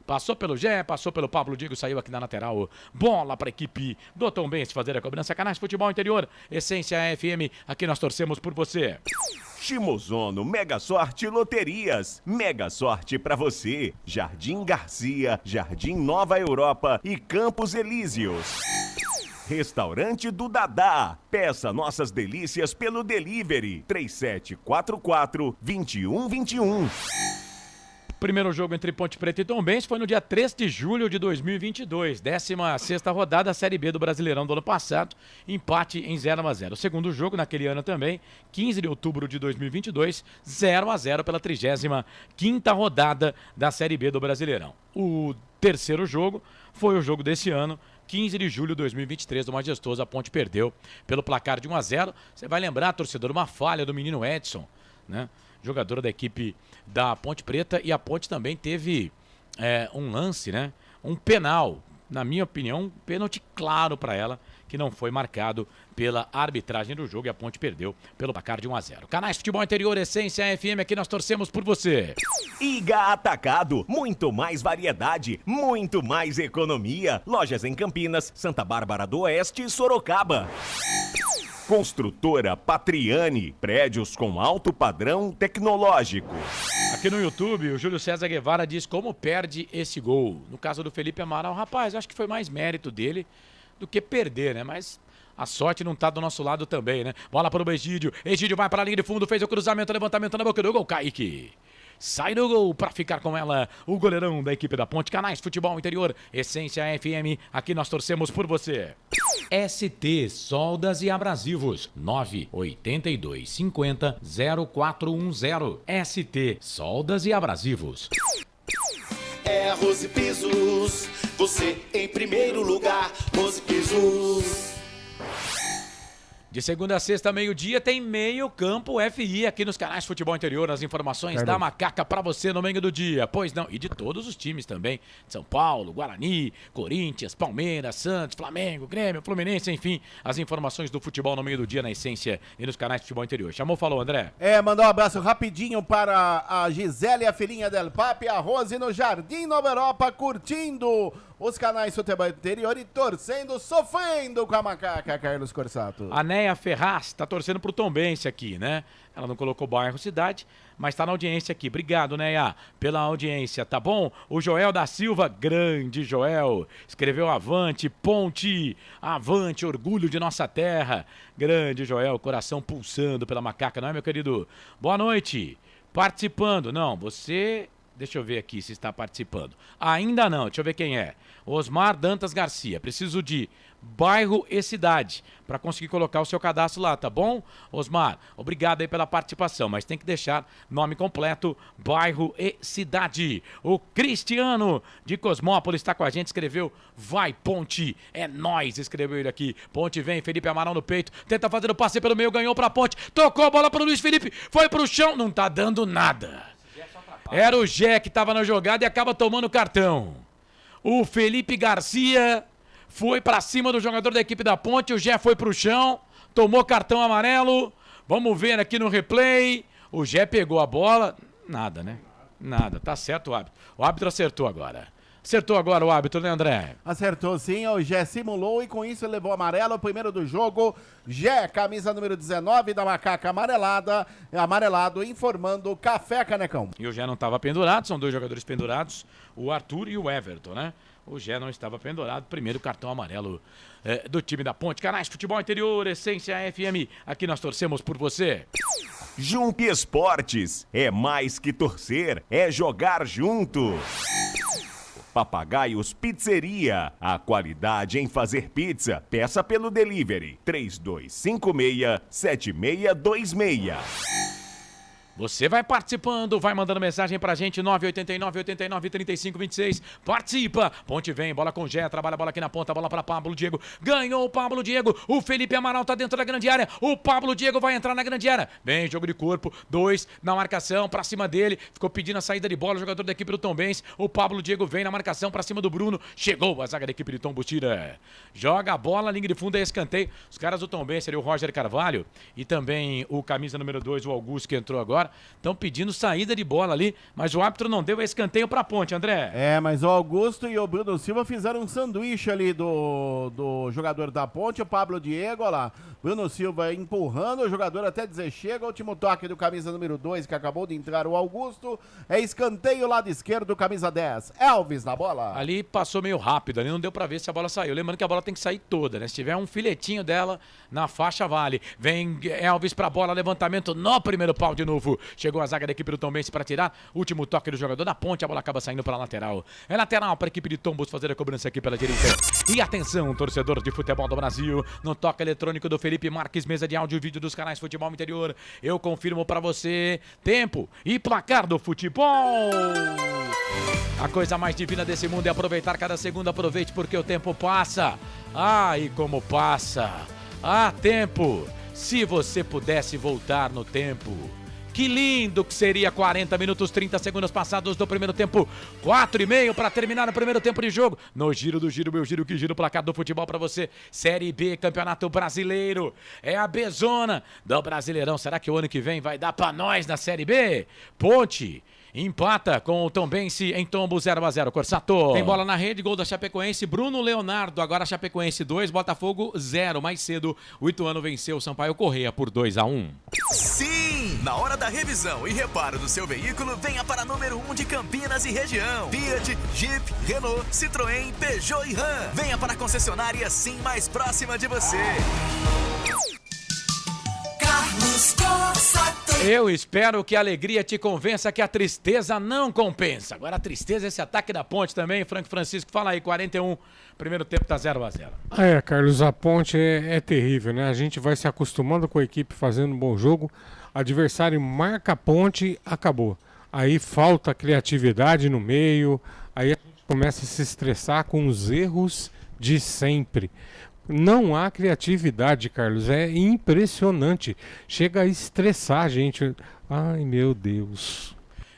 Passou pelo Gé, passou pelo Pablo Diego, saiu aqui na lateral. Bola para a equipe do Tombense fazer a cobrança. Canais Futebol Interior, Essência FM, aqui nós torcemos por você. Shimozono Mega Sorte Loterias. Mega sorte pra você. Jardim Garcia, Jardim Nova Europa e Campos Elíseos. Restaurante do Dadá. Peça nossas delícias pelo delivery 3744-2121. Primeiro jogo entre Ponte Preta e Tombense foi no dia 3 de julho de 2022, 16ª rodada, Série B do Brasileirão do ano passado, empate em 0-0. O segundo jogo, naquele ano também, 15 de outubro de 2022, 0-0 pela 35ª rodada da Série B do Brasileirão. O terceiro jogo foi o jogo desse ano, 15 de julho de 2023, do Majestoso. A Ponte perdeu pelo placar de 1-0. Você vai lembrar, torcedor, uma falha do menino Edson, né? Jogador da equipe da Ponte Preta, e a Ponte também teve um lance, né? Um penal, na minha opinião, um pênalti claro para ela, que não foi marcado pela arbitragem do jogo, e a Ponte perdeu pelo placar de 1-0. Canais Futebol Interior, Essência FM, aqui nós torcemos por você. Iga Atacado, muito mais variedade, muito mais economia. Lojas em Campinas, Santa Bárbara do Oeste e Sorocaba. Construtora Patriani, prédios com alto padrão tecnológico. Aqui no YouTube, o Júlio César Guevara diz como perde esse gol. No caso do Felipe Amaral, rapaz, acho que foi mais mérito dele do que perder, né? Mas a sorte não tá do nosso lado também, né? Bola para o Egídio. Egídio vai para a linha de fundo, fez o cruzamento, levantamento na boca do gol. Kaique sai do gol para ficar com ela, o goleirão da equipe da Ponte. Canais Futebol Interior, Essência FM, aqui nós torcemos por você. ST Soldas e Abrasivos, 98250-0410. ST Soldas e Abrasivos. É Rose Pisos, você em primeiro lugar, Rose Pisos. De segunda a sexta, meio-dia, tem Meio Campo FI aqui nos canais Futebol Interior. As informações da Macaca pra você no meio do dia. Pois não, e de todos os times também. São Paulo, Guarani, Corinthians, Palmeiras, Santos, Flamengo, Grêmio, Fluminense, enfim. As informações do futebol no meio do dia na Essência e nos canais Futebol Interior. Chamou, falou, André. Mandou um abraço rapidinho para a Gisele, a filhinha del Papi, a Rose no Jardim Nova Europa, curtindo os canais Futebol Interior e torcendo, sofrendo com a Macaca, Carlos Corsato. A Neia Ferraz tá torcendo pro Tombense aqui, né? Ela não colocou bairro, cidade, mas tá na audiência aqui. Obrigado, Neia, pela audiência, tá bom? O Joel da Silva, grande Joel, escreveu avante, Ponte, avante, orgulho de nossa terra. Grande Joel, coração pulsando pela Macaca, não é, meu querido? Boa noite, participando. Não, você Deixa eu ver aqui se está participando. Ainda não, deixa eu ver quem é. Osmar Dantas Garcia. Preciso de bairro e cidade para conseguir colocar o seu cadastro lá, tá bom? Osmar, obrigado aí pela participação, mas tem que deixar nome completo, bairro e cidade. O Cristiano de Cosmópolis está com a gente, escreveu vai Ponte, é nóis, escreveu ele aqui. Ponte vem, Felipe Amaral no peito, tenta fazer o passe pelo meio, ganhou pra Ponte, tocou a bola pro Luiz Felipe, foi pro chão, não tá dando nada. Era o Gé que tava na jogada e acaba tomando cartão. O Felipe Garcia foi pra cima do jogador da equipe da Ponte, o Gé foi pro chão, tomou cartão amarelo. Vamos ver aqui no replay. O Gé pegou a bola, nada, né? Nada, tá certo o árbitro. O árbitro acertou agora. Acertou agora o árbitro, né, André? Acertou sim, o Gé simulou e com isso ele levou amarelo, o primeiro do jogo. Gé, camisa número 19 da Macaca amarelado, informando Café Canecão. E o Gé não estava pendurado, são dois jogadores pendurados, o Arthur e o Everton, né? O Gé não estava pendurado, primeiro cartão amarelo do time da Ponte. Canais Futebol Interior, Essência FM, aqui nós torcemos por você. Jump Esportes, é mais que torcer, é jogar junto. Papagaios Pizzeria, a qualidade em fazer pizza. Peça pelo delivery 3256-7626. Você vai participando, vai mandando mensagem pra gente, 989-89-35-26. Participa! Ponte vem, bola com Gé, trabalha a bola aqui na ponta, bola pra Pablo Diego. Ganhou o Pablo Diego, o Felipe Amaral tá dentro da grande área. O Pablo Diego vai entrar na grande área. Vem, jogo de corpo, 2 na marcação, pra cima dele. Ficou pedindo a saída de bola, o jogador da equipe do Tombense. O Pablo Diego vem na marcação, pra cima do Bruno. Chegou a zaga da equipe de Tom Butira. Joga a bola, linha de fundo é escanteio. Os caras do Tombense ali, o Roger Carvalho e também o camisa número 2, o Augusto, que entrou agora. Estão pedindo saída de bola ali, mas o árbitro não deu escanteio pra Ponte, André. É, mas o Augusto e o Bruno Silva fizeram um sanduíche ali do jogador da Ponte, o Pablo Diego, olha lá. Bruno Silva empurrando o jogador até dizer chega. O último toque do camisa número 2, que acabou de entrar o Augusto. É escanteio lado esquerdo, camisa 10. Elvis na bola. Ali passou meio rápido, ali não deu pra ver se a bola saiu. Lembrando que a bola tem que sair toda, né? Se tiver um filetinho dela, na faixa vale. Vem Elvis pra bola, levantamento no primeiro pau de novo. Chegou a zaga da equipe do Tombense para tirar. Último toque do jogador da Ponte, a bola acaba saindo para lateral. É lateral para a equipe de Tombos fazer a cobrança aqui pela direita. E atenção, torcedor de futebol do Brasil, no toque eletrônico do Felipe Marques, mesa de áudio e vídeo dos canais Futebol Interior. Eu confirmo para você tempo e placar do futebol. A coisa mais divina desse mundo é aproveitar cada segundo. Aproveite porque o tempo passa. E como passa. Tempo. Se você pudesse voltar no tempo. Que lindo que seria 40 minutos, 30 segundos passados do primeiro tempo. 4,5 para terminar o primeiro tempo de jogo. No giro do giro, meu giro que gira o placar do futebol para você. Série B, Campeonato Brasileiro. É a Bezona do Brasileirão. Será que o ano que vem vai dar para nós na Série B? Ponte empata com o Tombense em tombo 0-0. Corsato. Tem bola na rede, gol da Chapecoense. Bruno Leonardo, agora Chapecoense 2, Botafogo 0. Mais cedo, o Ituano venceu o Sampaio Corrêa por 2-1. Sim! Na hora da revisão e reparo do seu veículo, venha para número 1 de Campinas e região. Fiat, Jeep, Renault, Citroën, Peugeot e Ram. Venha para a concessionária Sim mais próxima de você. Eu espero que a alegria te convença que a tristeza não compensa. Agora a tristeza, esse ataque da Ponte também. Franco Francisco, fala aí, 41, primeiro tempo tá 0-0. Carlos, a Ponte é terrível, né? A gente vai se acostumando com a equipe fazendo um bom jogo. Adversário marca a Ponte, acabou. Aí falta criatividade no meio, aí a gente começa a se estressar com os erros de sempre. Não há criatividade, Carlos, é impressionante. Chega a estressar a gente. Ai, meu Deus.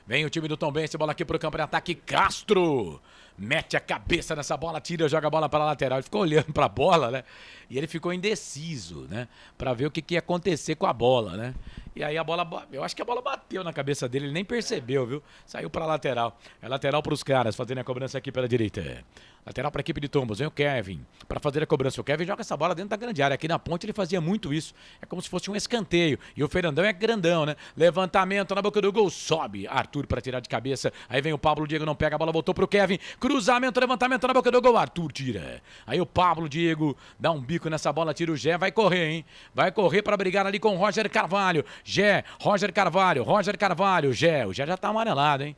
Vem o time do Tombense, bola aqui pro campo de ataque, Castro. Mete a cabeça nessa bola, tira, joga a bola para a lateral. Ele ficou olhando para a bola, né? E ele ficou indeciso, né? Para ver o que ia acontecer com a bola, né? E aí a bola, eu acho que a bola bateu na cabeça dele, ele nem percebeu, viu? Saiu para a lateral. É lateral para os caras, fazendo a cobrança aqui pela direita. Lateral para a equipe de Tombos, vem o Kevin para fazer a cobrança. O Kevin joga essa bola dentro da grande área. Aqui na Ponte ele fazia muito isso. É como se fosse um escanteio. E o Fernandão é grandão, né? Levantamento na boca do gol, sobe Arthur para tirar de cabeça. Aí vem o Pablo Diego, não pega a bola, voltou pro Kevin. Cruzamento, levantamento na boca do gol, Arthur tira. Aí o Pablo Diego dá um bico nessa bola, tira o Gé, vai correr, hein? Vai correr para brigar ali com o Roger Carvalho. Gé, Roger Carvalho, Gé. O Gé já tá amarelado, hein?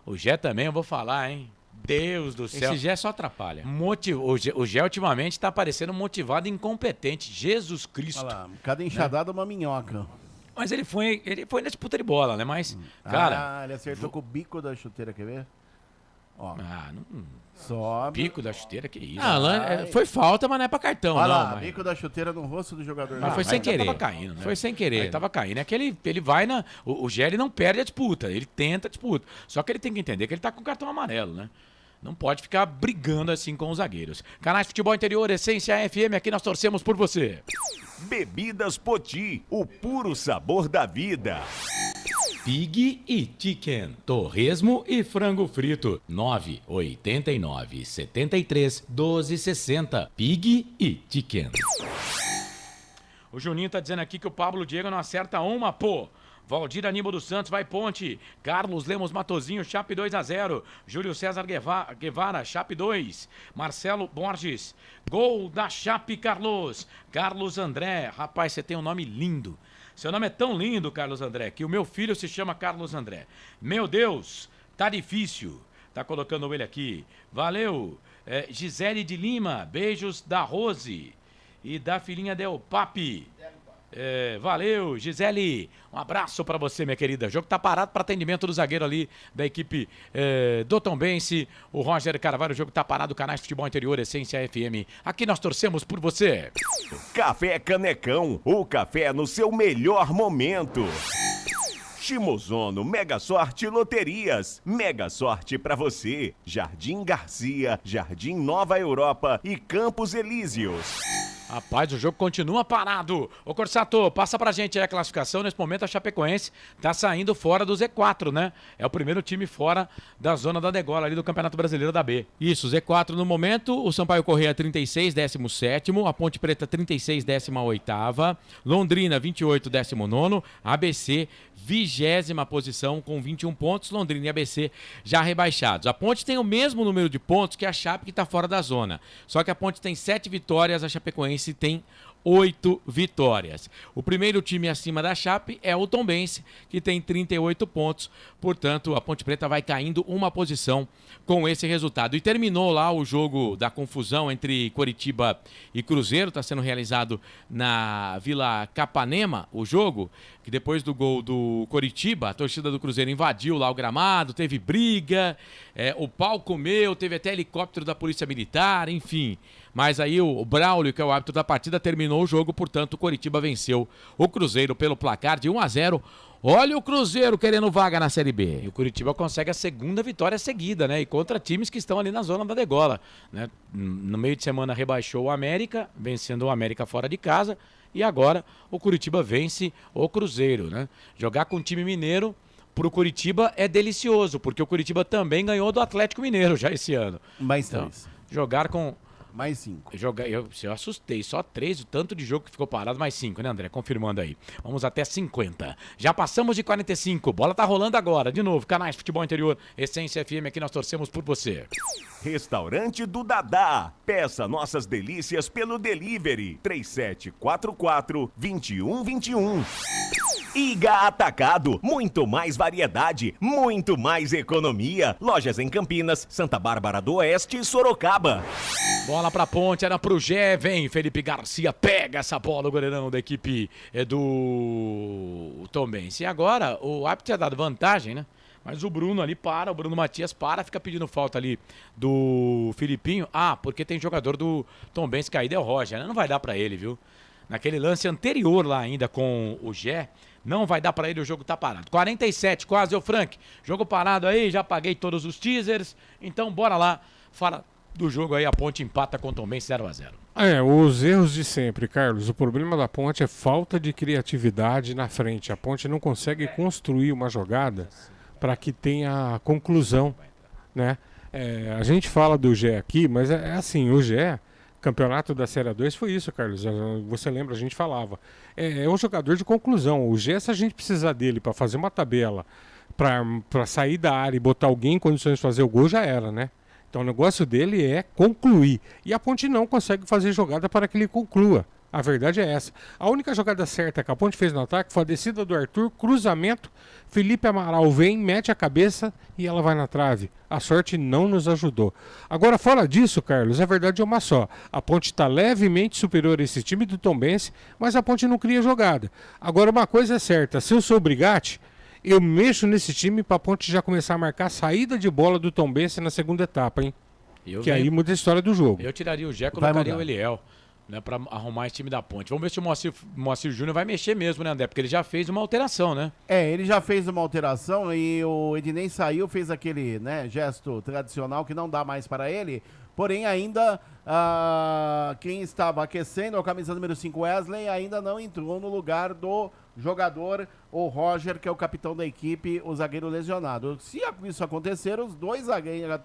O Gé também, eu vou falar, hein? Deus do céu. Esse Gé só atrapalha. O Gé ultimamente tá parecendo motivado e incompetente. Jesus Cristo. Olha lá, cada enxadada uma minhoca. Mas ele foi na disputa de bola, né? Mas, cara... ele acertou com o bico da chuteira, quer ver? Ó. Não... Sobe. Bico da chuteira, que isso. Foi falta, mas não é pra cartão, olha não. Lá, bico da chuteira no rosto do jogador. Mas foi sem querer. Tava caindo, né? Foi sem querer. Aí tava caindo. É que ele vai na... O Gé, ele não perde a disputa. Ele tenta a disputa. Só que ele tem que entender que ele tá com cartão amarelo, né? Não pode ficar brigando assim com os zagueiros. Canais de Futebol Interior, Essência FM, aqui nós torcemos por você. Bebidas Poti, o puro sabor da vida. Pig e Chicken, torresmo e frango frito, 989 73 12 60. Pig e Chicken. O Juninho tá dizendo aqui que o Pablo Diego não acerta uma, pô. Valdir Aníbal dos Santos, vai Ponte. Carlos Lemos Matozinho, Chape 2-0. Júlio César Guevara, Chape 2. Marcelo Borges, gol da Chape, Carlos. Carlos André, rapaz, você tem um nome lindo. Seu nome é tão lindo, Carlos André, que o meu filho se chama Carlos André. Meu Deus, tá difícil. Tá colocando ele aqui. Valeu. Gisele de Lima, beijos da Rose e da filhinha Del Papi. Valeu, Gisele. Um abraço pra você, minha querida. O jogo tá parado para atendimento do zagueiro ali da equipe do Tombense, o Roger Carvalho. O jogo tá parado, Canais de Futebol Interior, Essência FM. Aqui nós torcemos por você. Café Canecão, o café no seu melhor momento. Shimozono, Mega Sorte Loterias. Mega Sorte pra você. Jardim Garcia, Jardim Nova Europa e Campos Elíseos. Rapaz, o jogo continua parado. Ô Corsato, passa pra gente aí a classificação. Nesse momento a Chapecoense tá saindo fora do Z4, né? É o primeiro time fora da zona da degola ali do Campeonato Brasileiro da B. Isso, Z4 no momento. O Sampaio Corrêa 36, 17º. A Ponte Preta 36, 18ª. Londrina 28, 19º. ABC 20ª posição com 21 pontos. Londrina e ABC já rebaixados. A Ponte tem o mesmo número de pontos que a Chape, que tá fora da zona. Só que a Ponte tem 7 vitórias, a Chapecoense tem 8 vitórias. O primeiro time acima da Chape é o Tombense, que tem 38 pontos. Portanto, a Ponte Preta vai caindo uma posição com esse resultado. E terminou lá o jogo da confusão entre Coritiba e Cruzeiro. Está sendo realizado na Vila Capanema, o jogo, que depois do gol do Coritiba, a torcida do Cruzeiro invadiu lá o gramado, teve briga, o pau comeu, teve até helicóptero da Polícia Militar, enfim. Mas aí o Braulio, que é o árbitro da partida, terminou o jogo, portanto o Coritiba venceu o Cruzeiro pelo placar de 1-0. Olha o Cruzeiro querendo vaga na Série B. E o Coritiba consegue a segunda vitória seguida, né? E contra times que estão ali na zona da degola, né? No meio de semana rebaixou o América, vencendo o América fora de casa. E agora o Coritiba vence o Cruzeiro, né? Jogar com o time mineiro pro Coritiba é delicioso, porque o Coritiba também ganhou do Atlético Mineiro já esse ano. Mais então, 3. Jogar com... Mais 5. Eu assustei, só 3, o tanto de jogo que ficou parado, mais 5, né, André? Confirmando aí. Vamos até 50. Já passamos de 45, bola tá rolando agora. De novo, Canais de Futebol Interior, Essência FM, aqui nós torcemos por você. Restaurante do Dadá. Peça nossas delícias pelo delivery 3744-2121. Iga Atacado, muito mais variedade, muito mais economia. Lojas em Campinas, Santa Bárbara do Oeste e Sorocaba. Bola pra Ponte, era pro Gé, vem Felipe Garcia, pega essa bola, o goleirão da equipe do Tombense. E agora, o árbitro tinha dado vantagem, né? Mas o Bruno ali para, o Bruno Matias para, fica pedindo falta ali do Filipinho. Porque tem jogador do Tombense caído, é o Roger, né? Não vai dar pra ele, viu? Naquele lance anterior lá ainda com o Gé, não vai dar pra ele, o jogo tá parado. 47 quase, ô Frank, jogo parado aí, já paguei todos os teasers, então bora lá, fala do jogo aí, a Ponte empata com o Tombense 0-0. Os erros de sempre, Carlos. O problema da Ponte é falta de criatividade na frente. A Ponte não consegue construir uma jogada para que tenha conclusão, né? A gente fala do Gé aqui, mas é assim, o Gé, campeonato da Série 2 foi isso, Carlos. Você lembra, a gente falava. É um jogador de conclusão. O Gé, se a gente precisar dele para fazer uma tabela, para sair da área e botar alguém em condições de fazer o gol, já era, né? Então o negócio dele é concluir. E a Ponte não consegue fazer jogada para que ele conclua, A verdade é essa. A única jogada certa que a Ponte fez no ataque foi a descida do Arthur, cruzamento, Felipe Amaral vem, mete a cabeça e ela vai na trave. A sorte não nos ajudou. Agora, fora disso, Carlos, a verdade é uma só. A Ponte está levemente superior a esse time do Tombense, mas a Ponte não cria jogada. Agora, uma coisa é certa, se eu sou o Brigatti, eu mexo nesse time para a Ponte já começar a marcar a saída de bola do Tombense na segunda etapa, hein? Aí muda a história do jogo. Eu tiraria o Gé e colocaria o Eliel, né, para arrumar esse time da Ponte. Vamos ver se o Moacir Júnior vai mexer mesmo, né, André? Porque ele já fez uma alteração, né? Ele já fez uma alteração e o Ednei saiu, fez aquele, né, gesto tradicional que não dá mais para ele. Porém, ainda quem estava aquecendo, a camisa número 5, Wesley, ainda não entrou no lugar do jogador, o Roger, que é o capitão da equipe, o zagueiro lesionado. Se isso acontecer, os dois zagueiros, o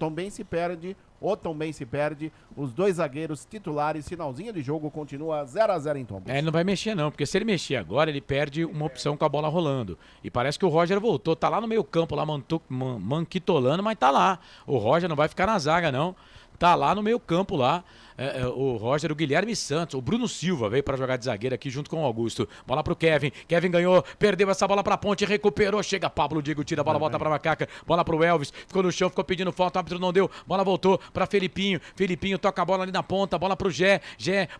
Tombense perde, os dois zagueiros titulares, finalzinho de jogo, continua 0-0 em Tombos. Ele não vai mexer não, porque se ele mexer agora, ele perde uma opção com a bola rolando. E parece que o Roger voltou, tá lá no meio campo, lá manquitolando, mas tá lá. O Roger não vai ficar na zaga, não. Tá lá no meio campo lá, o Roger, o Guilherme Santos, o Bruno Silva veio para jogar de zagueiro aqui junto com o Augusto. Bola pro Kevin ganhou, perdeu essa bola pra Ponte, recuperou, chega Pablo Diego, tira a bola, volta pra Macaca, bola pro Elvis, ficou no chão, ficou pedindo falta, o árbitro não deu, bola voltou pra Felipinho toca a bola ali na ponta, bola pro Gé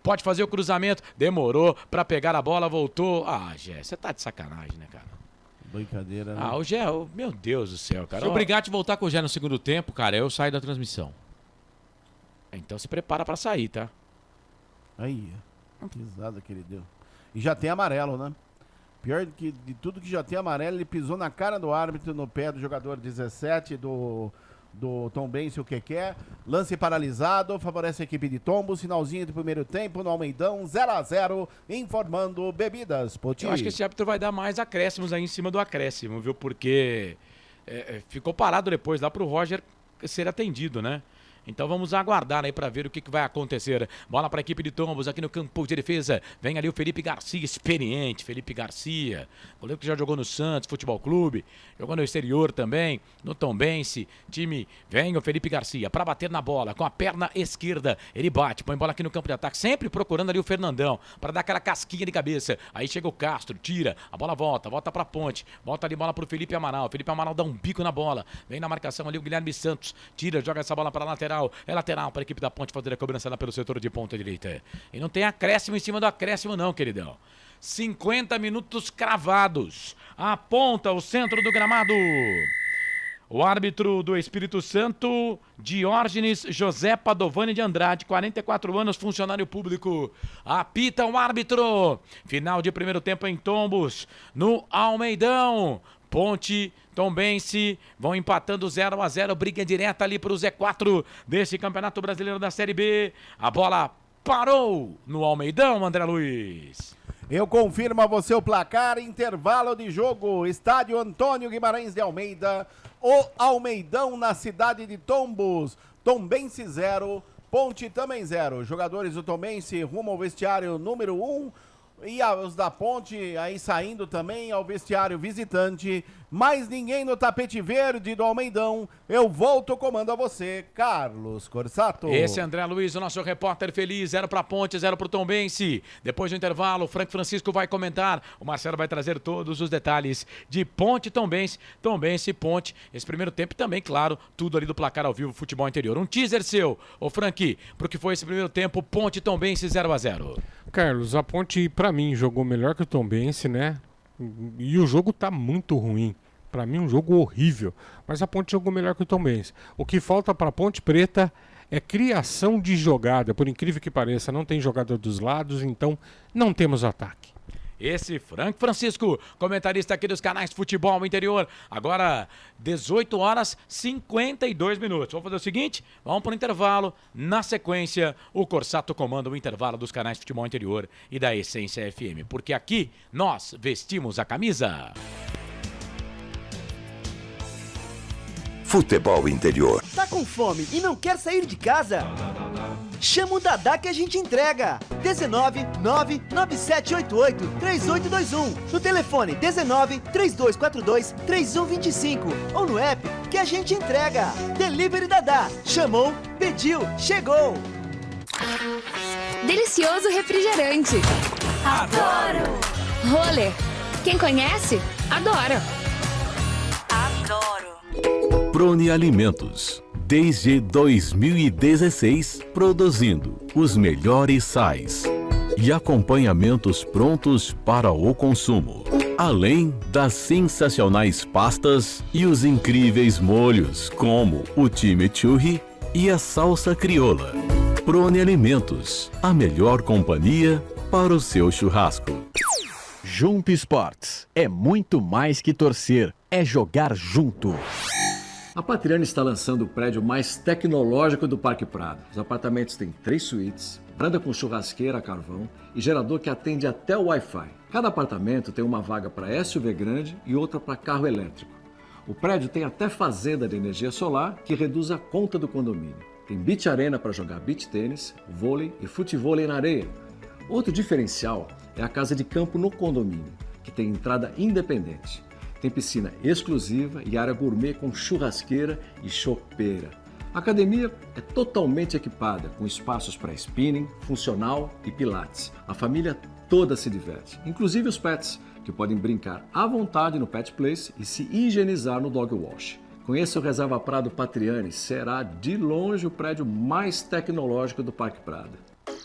pode fazer o cruzamento, demorou pra pegar a bola, voltou. Gé, você tá de sacanagem, né, cara? Brincadeira, né? O Gé, meu Deus do céu, cara. Se o Brigatti voltar com o Gé no segundo tempo, cara, eu saio da transmissão. Então se prepara pra sair, tá? Aí, que risada que ele deu. E já tem amarelo, né? Pior que de tudo que já tem amarelo, ele pisou na cara do árbitro, no pé do jogador 17 do Tombense, o que quer. Lance paralisado, favorece a equipe de Tombos. Finalzinho do primeiro tempo no Almeidão, 0-0, informando Bebidas Poti. Eu acho que esse árbitro vai dar mais acréscimos aí em cima do acréscimo, viu? Porque ficou parado depois lá pro Roger ser atendido, né? Então vamos aguardar aí para ver o que vai acontecer. Bola para a equipe de Tombos aqui no campo de defesa. Vem ali o Felipe Garcia, experiente. Felipe Garcia, goleiro que já jogou no Santos Futebol Clube, jogou no exterior também, no Tombense. Time, vem o Felipe Garcia para bater na bola com a perna esquerda. Ele bate, põe bola aqui no campo de ataque, sempre procurando ali o Fernandão para dar aquela casquinha de cabeça. Aí chega o Castro, tira, a bola volta para a Ponte. Volta ali bola para o Felipe Amaral. Felipe Amaral dá um bico na bola. Vem na marcação ali o Guilherme Santos, tira, joga essa bola para a lateral. É lateral para a equipe da Ponte fazer a cobrança lá pelo setor de ponta direita. E não tem acréscimo em cima do acréscimo não, queridão. 50 minutos cravados. Aponta o centro do gramado. O árbitro do Espírito Santo, Diógenes José Padovani de Andrade, 44 anos, funcionário público. Apita o árbitro. Final de primeiro tempo em Tombos, no Almeidão. Ponte, Tombense vão empatando 0-0, briga direta ali para o Z4 desse Campeonato Brasileiro da Série B. A bola parou no Almeidão, André Luiz. Eu confirmo a você o placar, intervalo de jogo, estádio Antônio Guimarães de Almeida, o Almeidão na cidade de Tombos, Tombense 0, Ponte também 0. Jogadores do Tombense rumo ao vestiário número 1. E os da Ponte aí saindo também ao vestiário visitante. Mais ninguém no tapete verde do Almeidão. Eu volto o comando a você, Carlos Corsato. Esse é André Luiz, o nosso repórter feliz. 0 para Ponte, 0 para o Tombense. Depois do intervalo, o Frank Francisco vai comentar. O Marcelo vai trazer todos os detalhes de Ponte e Tombense. Tombense e Ponte. Esse primeiro tempo também, claro, tudo ali do placar ao vivo, futebol interior. Um teaser seu, ô Frank, pro que foi esse primeiro tempo, Ponte e Tombense 0-0. Carlos, a Ponte, pra mim, jogou melhor que o Tombense, né? E o jogo tá muito ruim. Pra mim, um jogo horrível. Mas a Ponte jogou melhor que o Tombense. O que falta pra Ponte Preta é criação de jogada. Por incrível que pareça, não tem jogada dos lados, então não temos ataque. Esse Frank Francisco, comentarista aqui dos canais Futebol Interior. Agora, 18h52. Vamos fazer o seguinte, vamos para o intervalo. Na sequência, o Corsato comanda o intervalo dos canais Futebol Interior e da Essência FM. Porque aqui, nós vestimos a camisa. Futebol Interior. Tá com fome e não quer sair de casa? Chama o Dadá que a gente entrega. 19 99788 3821. No telefone 19 3242 3125. Ou no app que a gente entrega. Delivery Dadá. Chamou, pediu, chegou. delicioso refrigerante. Adoro! Roller, quem conhece, adora. Adoro! Prone Alimentos. Desde 2016, produzindo os melhores sais e acompanhamentos prontos para o consumo. Além das sensacionais pastas e os incríveis molhos, como o chimichurri e a salsa crioula. Prone Alimentos, a melhor companhia para o seu churrasco. Jump Sports é muito mais que torcer, é jogar junto. A Patriani está lançando o prédio mais tecnológico do Parque Prado. Os apartamentos têm 3 suítes, varanda com churrasqueira a carvão e gerador que atende até o Wi-Fi. Cada apartamento tem uma vaga para SUV grande e outra para carro elétrico. O prédio tem até fazenda de energia solar que reduz a conta do condomínio. Tem beach arena para jogar beach tênis, vôlei e futevôlei na areia. Outro diferencial é a casa de campo no condomínio, que tem entrada independente. Tem piscina exclusiva e área gourmet com churrasqueira e chopeira. A academia é totalmente equipada, com espaços para spinning, funcional e pilates. A família toda se diverte, inclusive os pets, que podem brincar à vontade no Pet Place e se higienizar no Dog Wash. Conheça o Reserva Prado Patriani, será de longe o prédio mais tecnológico do Parque Prado.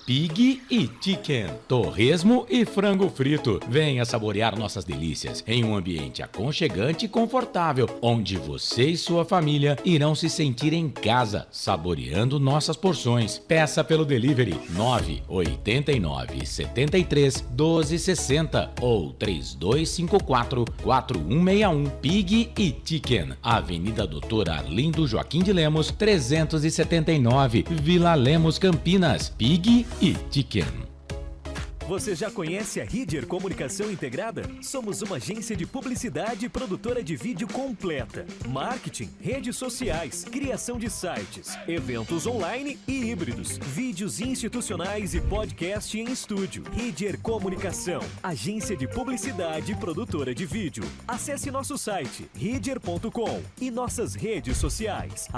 Pig e Chicken, torresmo e frango frito. Venha saborear nossas delícias em um ambiente aconchegante e confortável, onde você e sua família irão se sentir em casa, saboreando nossas porções. Peça pelo delivery 989 73 12 60 ou 3254 4161. Pig e Chicken, Avenida Doutor Arlindo Joaquim de Lemos, 379, Vila Lemos, Campinas. Pig e Chicken. Você já conhece a Ridger Comunicação Integrada? Somos uma agência de publicidade e produtora de vídeo completa. Marketing, redes sociais, criação de sites, eventos online e híbridos, vídeos institucionais e podcast em estúdio. Ridger Comunicação, agência de publicidade e produtora de vídeo. Acesse nosso site ridger.com e nossas redes sociais,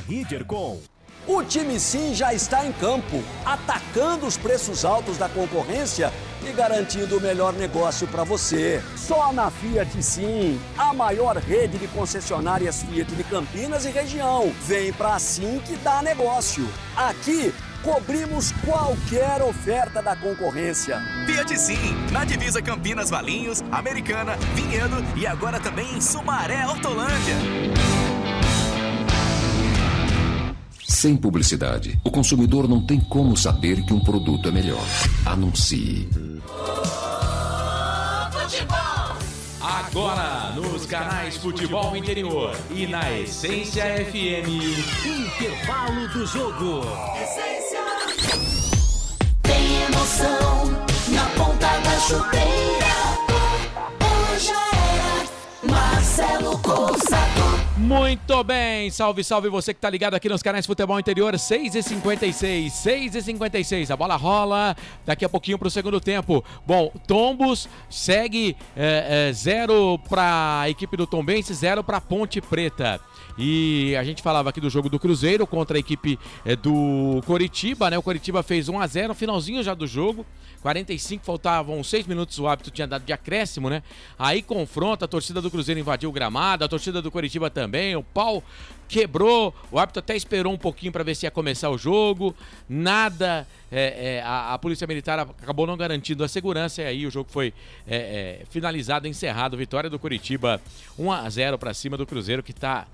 @ridgercom. O time Sim já está em campo, atacando os preços altos da concorrência e garantindo o melhor negócio para você. Só na Fiat Sim, a maior rede de concessionárias Fiat de Campinas e região. Vem pra Sim que dá negócio. Aqui, cobrimos qualquer oferta da concorrência. Fiat Sim, na divisa Campinas, Valinhos, Americana, Vinhedo e agora também em Sumaré, Hortolândia. Sem publicidade, o consumidor não tem como saber que um produto é melhor. Anuncie. Agora, nos canais Futebol Interior e na Essência FM. Intervalo do jogo. Essência. Tem emoção na ponta da chuteira. Hoje era Marcelo Corsato. Muito bem, salve, salve você que tá ligado aqui nos canais Futebol Interior, 6h56, 6h56, a bola rola daqui a pouquinho pro segundo tempo. Bom, Tombos segue 0 pra equipe do Tombense, 0 pra Ponte Preta. E a gente falava aqui do jogo do Cruzeiro contra a equipe do Coritiba, né? O Coritiba fez 1-0, finalzinho já do jogo. 45, faltavam 6 minutos, o árbitro tinha dado de acréscimo, né? Aí confronta, a torcida do Cruzeiro invadiu o gramado, a torcida do Coritiba também, o pau quebrou, o árbitro até esperou um pouquinho para ver se ia começar o jogo, nada, a Polícia Militar acabou não garantindo a segurança e aí o jogo foi finalizado, encerrado, vitória do Coritiba, 1-0 para cima do Cruzeiro que está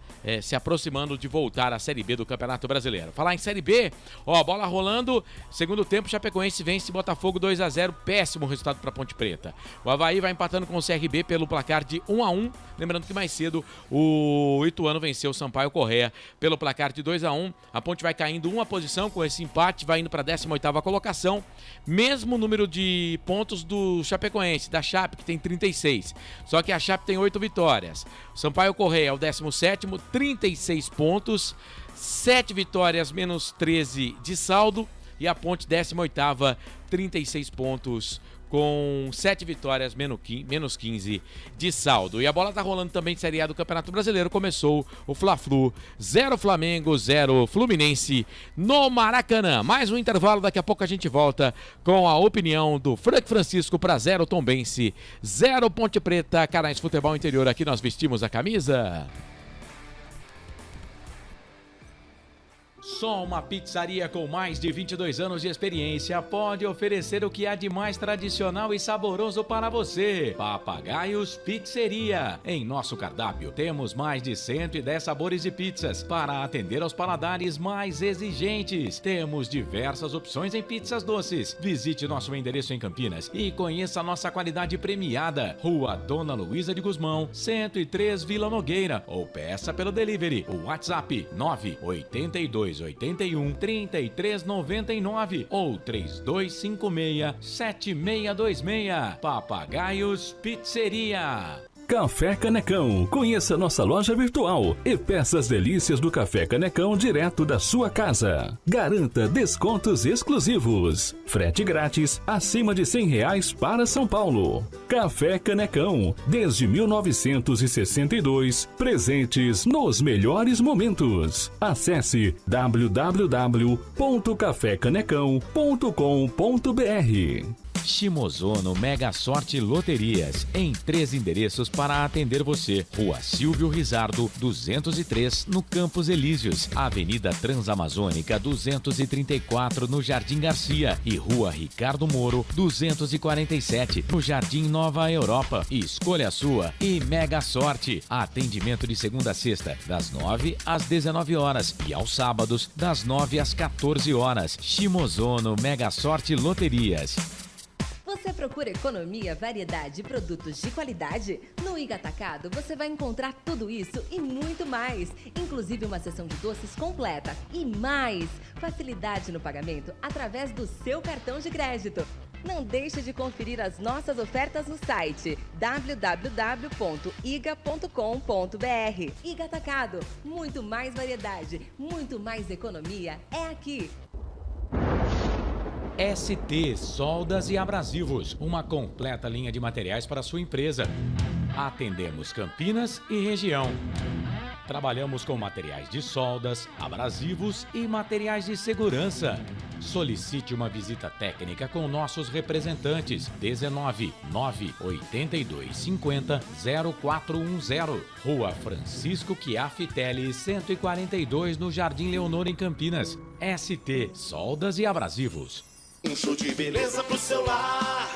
se aproximando de voltar à Série B do Campeonato Brasileiro. Falar em Série B, ó, bola rolando, segundo tempo, Chapecoense vence Botafogo 2-0, péssimo resultado para Ponte Preta. O Avaí vai empatando com o CRB pelo placar de 1-1, lembrando que mais cedo o Ituano venceu o Sampaio Corrêa pelo placar de 2-1, a Ponte vai caindo uma posição com esse empate, vai indo para a 18ª colocação, mesmo número de pontos do Chapecoense, da Chape, que tem 36, só que a Chape tem 8 vitórias. O Sampaio Corrêa é o 17º, 36 pontos, 7 vitórias menos 13 de saldo e a Ponte 18ª, 36 pontos com 7 vitórias, menos 15 de saldo. E a bola tá rolando também de Série A do Campeonato Brasileiro. Começou o Fla-Flu, 0 Flamengo, 0 Fluminense no Maracanã. Mais um intervalo, daqui a pouco a gente volta com a opinião do Frank Francisco para 0 Tombense, 0 Ponte Preta. Canais Futebol Interior, aqui nós vestimos a camisa. Só uma pizzaria com mais de 22 anos de experiência pode oferecer o que há de mais tradicional e saboroso para você. Papagaios Pizzeria. Em nosso cardápio temos mais de 110 sabores de pizzas para atender aos paladares mais exigentes. Temos diversas opções em pizzas doces. Visite nosso endereço em Campinas e conheça a nossa qualidade premiada. Rua Dona Luísa de Guzmão, 103 Vila Nogueira, ou peça pelo delivery. O WhatsApp 98281 3399 ou 3256-7626. Papagaios Pizzeria. Café Canecão. Conheça nossa loja virtual e peça as delícias do Café Canecão direto da sua casa. Garanta descontos exclusivos. Frete grátis acima de R$100 para São Paulo. Café Canecão. Desde 1962, presentes nos melhores momentos. Acesse www.cafecanecão.com.br. Shimozono Mega Sorte Loterias, em 3 endereços para atender você. Rua Silvio Rizardo, 203, no Campos Elíseos. Avenida Transamazônica, 234, no Jardim Garcia. E Rua Ricardo Moro, 247, no Jardim Nova Europa. Escolha a sua e Mega Sorte. Atendimento de segunda a sexta, das 9 às 19 horas. E aos sábados, das 9 às 14 horas. Shimozono Mega Sorte Loterias. Você procura economia, variedade e produtos de qualidade? No Iga Atacado você vai encontrar tudo isso e muito mais, inclusive uma seção de doces completa e mais facilidade no pagamento através do seu cartão de crédito. Não deixe de conferir as nossas ofertas no site www.iga.com.br. Iga Atacado, muito mais variedade, muito mais economia é aqui. ST Soldas e Abrasivos, uma completa linha de materiais para a sua empresa. Atendemos Campinas e região. Trabalhamos com materiais de soldas, abrasivos e materiais de segurança. Solicite uma visita técnica com nossos representantes. 19 982 50 0410. Rua Francisco Chiaffitelli, 142, no Jardim Leonor, em Campinas. ST Soldas e Abrasivos. Um show de beleza pro seu lar.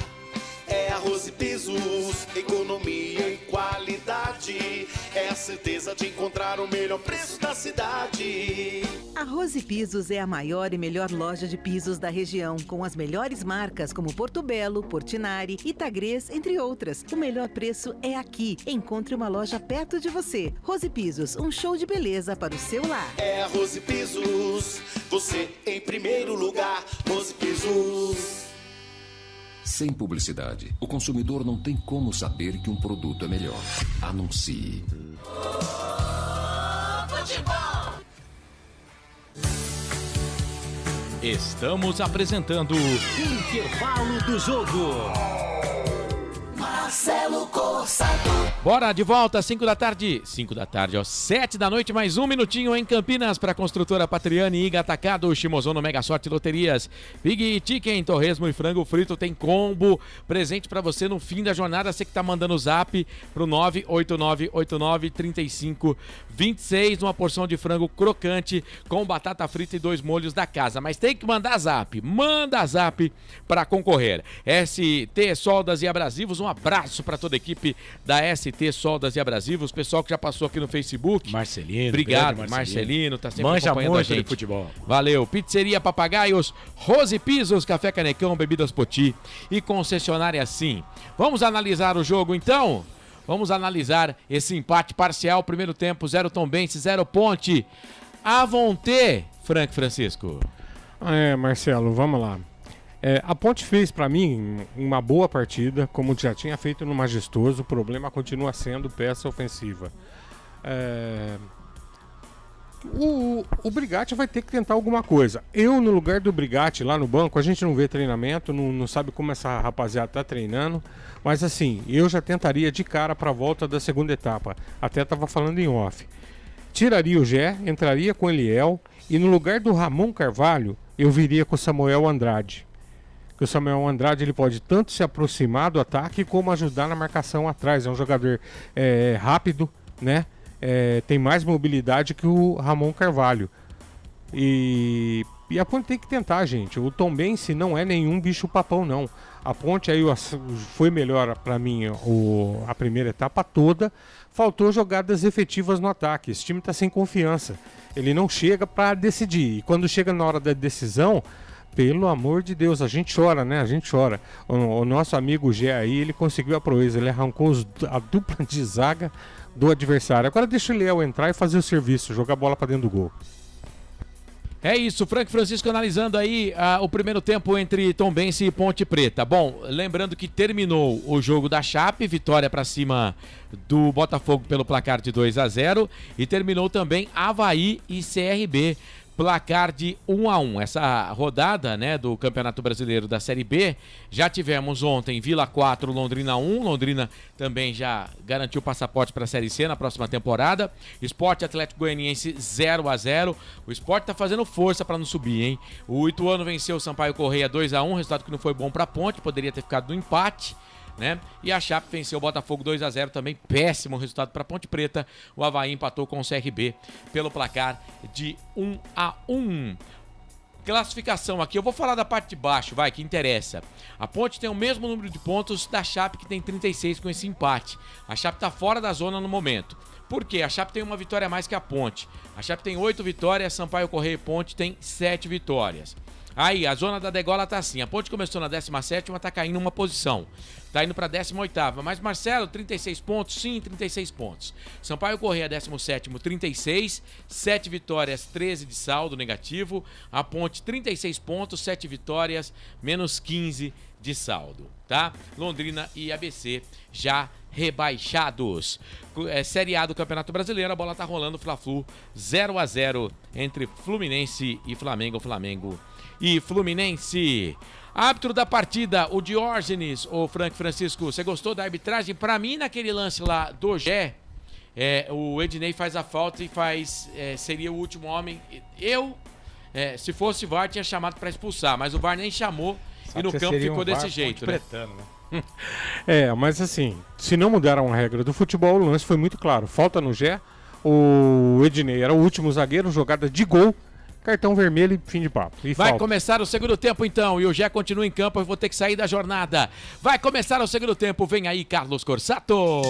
É arroz e pisos, economia e qualidade. É a certeza de encontrar o melhor preço da cidade. Arroz e Pisos é a maior e melhor loja de pisos da região, com as melhores marcas como Porto Belo, Portinari, Itagrês, entre outras. O melhor preço é aqui. Encontre uma loja perto de você. Rose Pisos, um show de beleza para o seu lar. É arroz e pisos, você em primeiro lugar. Rose Pisos. Sem publicidade, o consumidor não tem como saber que um produto é melhor. Anuncie. Futebol. Estamos apresentando Intervalo do Jogo. Marcelo Corsato. Bora, de volta, 5 da tarde. 5 da tarde, ó, 7 da noite, mais um minutinho em Campinas para a construtora Patriani, Iga Atacado, Shimozono Mega Sorte Loterias, Big Chicken, torresmo e frango frito, tem combo, presente para você no fim da jornada. Você que tá mandando o zap pro 989893526, uma porção de frango crocante com batata frita e 2 molhos da casa. Mas tem que mandar zap, manda zap para concorrer. ST Soldas e Abrasivos, um abraço para toda a equipe da ST Soldas e Abrasivos, pessoal que já passou aqui no Facebook. Marcelino, obrigado, Marcelino, tá sempre manja acompanhando muito a gente. de futebol. Valeu. Pizzeria Papagaios, Rose Pisos, Café Canecão, Bebidas Poti e concessionária Sim. Vamos analisar o jogo então? Vamos analisar esse empate parcial, primeiro tempo, 0 Tombense, 0 Ponte. Avonte, Frank Francisco. Marcelo, vamos lá. A Ponte fez, para mim, uma boa partida, como já tinha feito no Majestoso. O problema continua sendo peça ofensiva. O Brigatti vai ter que tentar alguma coisa. Eu, no lugar do Brigatti, lá no banco, a gente não vê treinamento, não sabe como essa rapaziada tá treinando. Mas assim, eu já tentaria de cara para a volta da segunda etapa. Até estava falando em off. Tiraria o Gé, entraria com o Eliel. E no lugar do Ramon Carvalho, eu viria com o Samuel Andrade. Que o Samuel Andrade ele pode tanto se aproximar do ataque como ajudar na marcação atrás. É um jogador rápido, né? Tem mais mobilidade que o Ramon Carvalho. E a Ponte tem que tentar, gente. O Tombense não é nenhum bicho-papão, não. A Ponte aí foi melhor para mim a primeira etapa toda. Faltou jogadas efetivas no ataque. Esse time está sem confiança. Ele não chega para decidir. E quando chega na hora da decisão, pelo amor de Deus, a gente chora, né? A gente chora. O nosso amigo Gé aí, ele conseguiu a proeza. Ele arrancou a dupla de zaga do adversário. Agora deixa o Léo entrar e fazer o serviço, jogar a bola para dentro do gol. É isso, Frank Francisco analisando aí o primeiro tempo entre Tombense e Ponte Preta. Bom, lembrando que terminou o jogo da Chape, vitória para cima do Botafogo pelo placar de 2-0, e terminou também Avaí e CRB, placar de 1-1. Essa rodada, né, do Campeonato Brasileiro da Série B, já tivemos ontem Vila 4, Londrina 1. Londrina também já garantiu o passaporte para a Série C na próxima temporada. Sport Atlético Goianiense 0-0. O Sport tá fazendo força para não subir, hein? O Ituano venceu o Sampaio Correia 2-1, resultado que não foi bom para a Ponte, poderia ter ficado no empate, né? E a Chape venceu o Botafogo 2-0, também péssimo resultado para Ponte Preta. O Avaí empatou com o CRB pelo placar de 1-1. Classificação aqui, eu vou falar da parte de baixo, vai, que interessa. A Ponte tem o mesmo número de pontos da Chape, que tem 36 com esse empate. A Chape está fora da zona no momento. Por quê? A Chape tem uma vitória a mais que a Ponte. A Chape tem 8 vitórias, Sampaio Correia e Ponte tem 7 vitórias. Aí, a zona da degola tá assim. A Ponte começou na 17ª, tá caindo uma posição. Tá indo pra 18ª. Mas, Marcelo, 36 pontos? Sim, 36 pontos. Sampaio Correia, 17º, 36. 7 vitórias, 13 de saldo negativo. A Ponte, 36 pontos, 7 vitórias, menos 15 de saldo, tá? Londrina e ABC já rebaixados. Série A do Campeonato Brasileiro, a bola tá rolando, Fla-Flu 0-0 entre Fluminense e Flamengo. Flamengo e Fluminense. Árbitro da partida, o Diógenes, o Frank Francisco, você gostou da arbitragem? Pra mim, naquele lance lá do Gé, o Ednei faz a falta e seria o último homem. Se fosse VAR, tinha chamado pra expulsar, mas o VAR nem chamou. E no campo ficou desse jeito, né? Mas assim, se não mudaram a regra do futebol, o lance foi muito claro. Falta no Gé, o Ednei era o último zagueiro, jogada de gol, cartão vermelho e fim de papo. Vai começar o segundo tempo então, e o Gé continua em campo, eu vou ter que sair da jornada. Vai começar o segundo tempo, vem aí Carlos Corsato.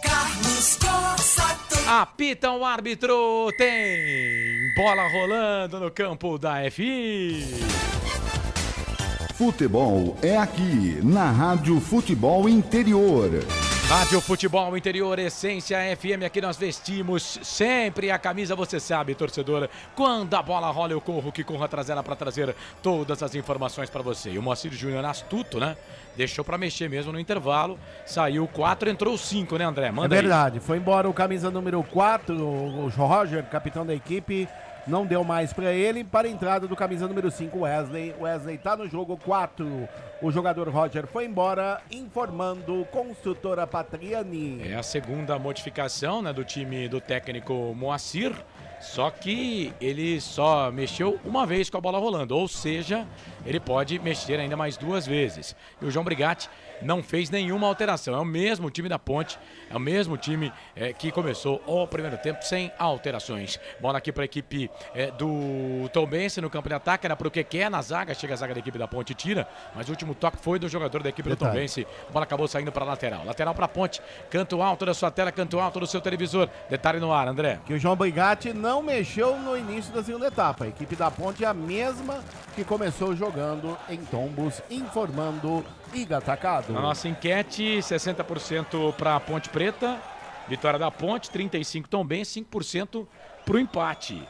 Carlos Corsato. Apita o árbitro, tem bola rolando no campo da FI. Futebol é aqui, na Rádio Futebol Interior. Rádio Futebol Interior, Essência FM, aqui nós vestimos sempre a camisa, você sabe, torcedor, quando a bola rola eu corro, que corro atrás dela para trazer todas as informações para você. E o Moacir Júnior astuto, né? Deixou para mexer mesmo no intervalo, saiu 4, entrou 5, né, André? Manda aí. Verdade, foi embora o camisa número 4, o Roger, capitão da equipe. Não deu mais para ele, para a entrada do camisa número 5, Wesley. Wesley tá no jogo 4. O jogador Roger foi embora, informando Construtora Patriani. É a segunda modificação, né, do time do técnico Moacir. Só que ele só mexeu uma vez com a bola rolando, ou seja, ele pode mexer ainda mais 2 vezes. E o João Brigatti não fez nenhuma alteração. É o mesmo time da Ponte, é o mesmo time que começou o primeiro tempo sem alterações. Bola aqui para a equipe do Tombense no campo de ataque, era para o Keké na zaga, chega a zaga da equipe da Ponte e tira, mas o último toque foi do jogador da equipe do Tombense. A bola acabou saindo para a lateral. Lateral para a Ponte, canto alto da sua tela, canto alto do seu televisor. Detalhe no ar, André. Que o João Brigatti não mexeu no início da segunda etapa. A equipe da Ponte é a mesma que começou jogando em Tombos, informando Iga Atacado. Na nossa enquete, 60% para a Ponte Preta, vitória da Ponte, 35% Tombense, 5% para o empate.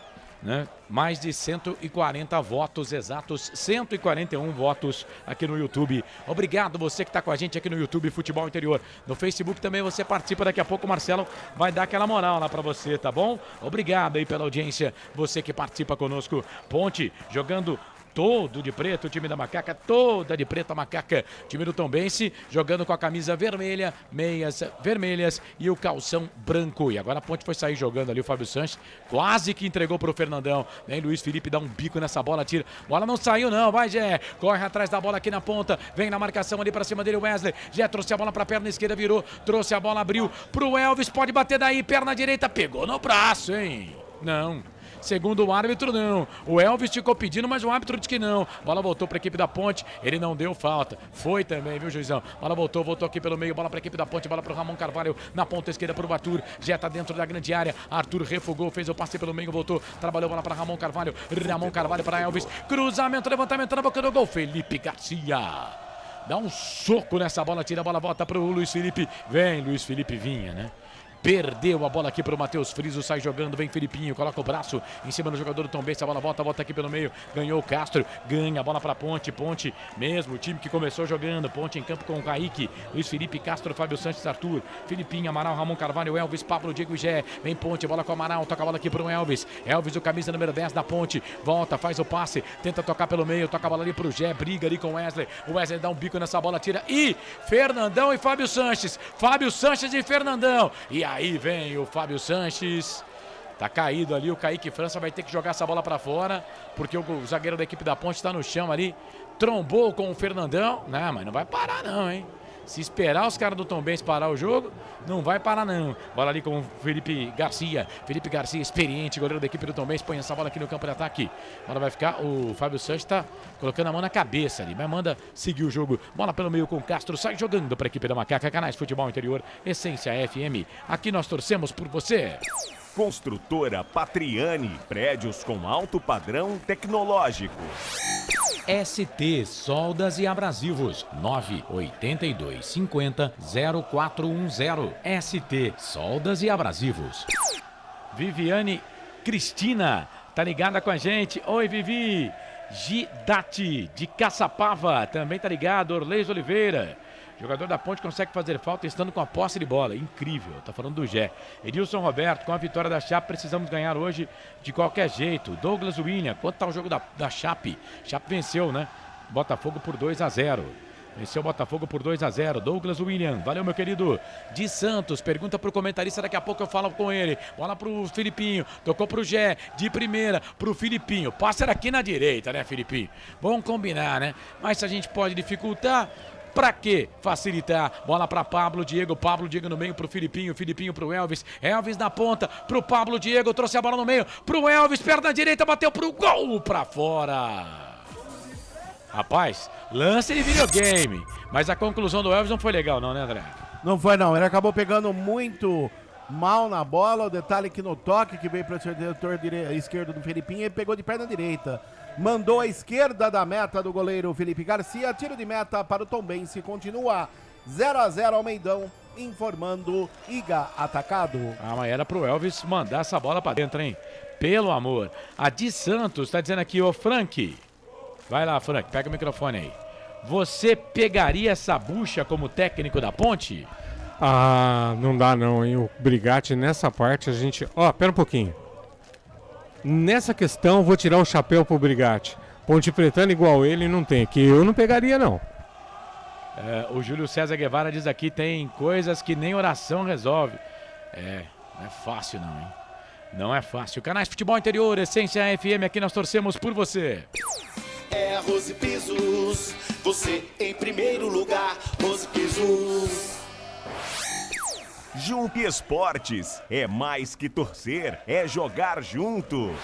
né? Mais de 140 votos exatos, 141 votos aqui no YouTube. Obrigado você que está com a gente aqui no YouTube Futebol Interior. No Facebook também você participa, daqui a pouco o Marcelo vai dar aquela moral lá para você, tá bom? Obrigado aí pela audiência, você que participa conosco. Ponte jogando todo de preto, o time da Macaca, toda de preto a Macaca. Time do Tombense jogando com a camisa vermelha, meias vermelhas e o calção branco. E agora a Ponte foi sair jogando ali, o Fábio Sanches quase que entregou pro Fernandão. Vem Luiz Felipe, dá um bico nessa bola, tira. Bola não saiu não, vai Gé. Corre atrás da bola aqui na ponta, vem na marcação ali pra cima dele o Wesley. Gé trouxe a bola pra perna esquerda, virou, trouxe a bola, abriu pro Elvis, pode bater daí, perna direita, pegou no braço, hein? Não. Segundo o árbitro, não. O Elvis ficou pedindo, mas o árbitro disse que não. Bola voltou para a equipe da Ponte. Ele não deu falta. Foi também, viu, juizão? Bola voltou aqui pelo meio. Bola para a equipe da Ponte. Bola para o Ramon Carvalho na ponta esquerda para o Arthur. Já está dentro da grande área. Arthur refugou, fez o passe pelo meio, voltou. Trabalhou bola para Ramon Carvalho. Ramon Carvalho para Elvis. Cruzamento, levantamento na boca do gol. Felipe Garcia. Dá um soco nessa bola, tira a bola, volta para o Luiz Felipe. Vem, Luiz Felipe Vinha, né? Perdeu a bola aqui para o Matheus Friso, sai jogando, vem Felipinho, coloca o braço em cima do jogador do Tombense, a bola volta aqui pelo meio, ganhou o Castro, ganha a bola para Ponte, Ponte mesmo, o time que começou jogando, Ponte em campo com o Kaique, Luiz Felipe, Castro, Fábio Sanches, Arthur, Felipinho, Amaral, Ramon Carvalho, Elvis, Pablo, Diego e Gé, vem Ponte, bola com o Amaral, toca a bola aqui para o Elvis, Elvis, o camisa número 10 da Ponte, volta, faz o passe, tenta tocar pelo meio, toca a bola ali para o Gé, briga ali com o Wesley dá um bico nessa bola, tira, e Fernandão e Fábio Sanches e Fernandão, e aí vem o Fábio Sanches, tá caído ali, o Kaique França vai ter que jogar essa bola pra fora, porque o zagueiro da equipe da Ponte tá no chão ali, trombou com o Fernandão, não, mas não vai parar não, hein? Se esperar os caras do Tombense parar o jogo, não vai parar não. Bola ali com o Felipe Garcia, experiente, goleiro da equipe do Tombense, põe essa bola aqui no campo de ataque. A bola vai ficar, o Fábio Sanches tá colocando a mão na cabeça ali, mas manda seguir o jogo. Bola pelo meio com o Castro, sai jogando para a equipe da Macaca, Canais Futebol Interior, Essência FM. Aqui nós torcemos por você. Construtora Patriani, prédios com alto padrão tecnológico. ST Soldas e Abrasivos 982500410. ST Soldas e Abrasivos. Viviane Cristina tá ligada com a gente. Oi, Vivi. Gidati de Caçapava também tá ligado. Orleis Oliveira. Jogador da Ponte consegue fazer falta estando com a posse de bola. Incrível, tá falando do Gé. Edilson Roberto, com a vitória da Chape, precisamos ganhar hoje de qualquer jeito. Douglas William, quanto tá o jogo da Chape? Chape venceu, né? Botafogo por 2-0. Venceu o Botafogo por 2-0. Douglas William, valeu meu querido. De Santos, pergunta pro comentarista, daqui a pouco eu falo com ele. Bola pro Filipinho, tocou pro Gé, de primeira pro Filipinho. Passa aqui na direita, né, Filipinho? Vamos combinar, né? Mas se a gente pode dificultar, pra quê? Facilitar. Bola pra Pablo Diego no meio pro Filipinho pro Elvis na ponta pro Pablo Diego, trouxe a bola no meio pro Elvis, perna direita, bateu pro gol pra fora. Rapaz, lance de videogame, mas a conclusão do Elvis não foi legal não, né, André? Não foi não, ele acabou pegando muito mal na bola, o detalhe que no toque que veio para o setor esquerdo do Felipinho, ele pegou de perna direita. Mandou à esquerda da meta do goleiro Felipe Garcia. Tiro de meta para o Tombense. Continua 0-0 Almeidão, informando Iga Atacado. Ah, mas era pro Elvis mandar essa bola para dentro, hein? Pelo amor. A de Santos tá dizendo aqui, ô Frank. Vai lá, Frank, pega o microfone aí. Você pegaria essa bucha como técnico da Ponte? Ah, não dá não, hein? O Brigatti nessa parte a gente... Ó, pera um pouquinho. Nessa questão, vou tirar o chapéu pro Brigatti. Ponte Pretana igual ele não tem, que eu não pegaria, não. O Júlio César Guevara diz aqui, tem coisas que nem oração resolve. Não é fácil não, hein? Não é fácil. Canais Futebol Interior, Essência FM, aqui nós torcemos por você. É a Rose Pisos, você em primeiro lugar, Rose Pisos. Jump Esportes, é mais que torcer, é jogar junto.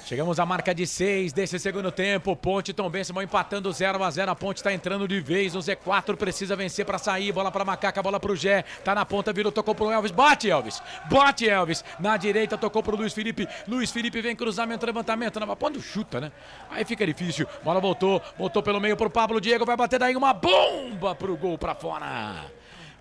Chegamos à marca de 6 desse segundo tempo. Ponte e Tombense vão empatando 0-0. A Ponte tá entrando de vez. O Z4 precisa vencer para sair. Bola para Macaca, bola pro Gé. Tá na ponta, virou, tocou pro Elvis. Bate, Elvis. Bate, Elvis. Na direita, tocou pro Luiz Felipe. Luiz Felipe vem cruzamento, levantamento. Quando chuta, né? Aí fica difícil. Bola voltou pelo meio pro Pablo Diego. Vai bater daí uma bomba pro gol para fora.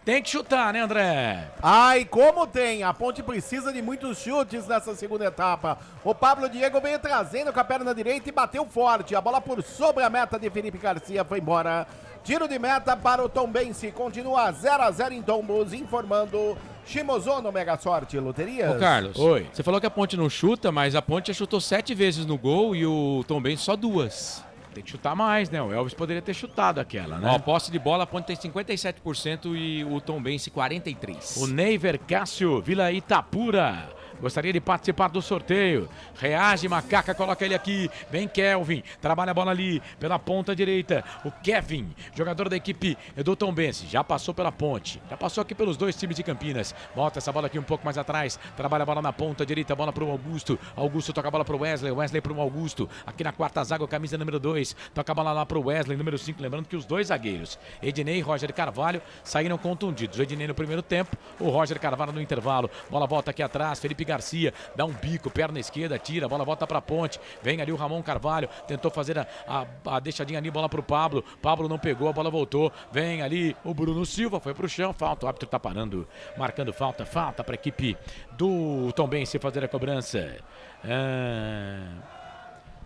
Tem que chutar, né, André? Ai, como tem! A Ponte precisa de muitos chutes nessa segunda etapa. O Pablo Diego veio trazendo com a perna direita e bateu forte. A bola por sobre a meta de Felipe Garcia foi embora. Tiro de meta para o Tombense. Continua 0-0 em Tombos, informando Shimozono Mega Sorte Loterias. Ô, Carlos. Oi. Você falou que a Ponte não chuta, mas a Ponte já chutou 7 vezes no gol e o Tombense só 2. Tem que chutar mais, né? O Elvis poderia ter chutado aquela, né? Ó, posse de bola, a Ponte tem 57% e o Tombense 43%. O Neiver Cássio, Vila Itapura. Gostaria de participar do sorteio. Reage, Macaca, coloca ele aqui. Vem Kelvin, trabalha a bola ali pela ponta direita. O Kevin, jogador da equipe do Tombense, já passou pela Ponte. Já passou aqui pelos dois times de Campinas. Bota essa bola aqui um pouco mais atrás. Trabalha a bola na ponta direita, bola para o Augusto. Augusto toca a bola para o Wesley. Wesley para o Augusto. Aqui na quarta zaga, camisa número 2. Toca a bola lá para o Wesley, número 5. Lembrando que os dois zagueiros, Ednei e Roger Carvalho, saíram contundidos. O Ednei no primeiro tempo, o Roger Carvalho no intervalo. Bola volta aqui atrás, Felipe Garcia dá um bico, perna esquerda, tira, a bola volta pra Ponte, vem ali o Ramon Carvalho, tentou fazer a deixadinha ali, bola pro Pablo, Pablo não pegou, a bola voltou, vem ali o Bruno Silva, foi pro chão, falta, o árbitro tá parando, marcando falta pra equipe do Tombense fazer a cobrança.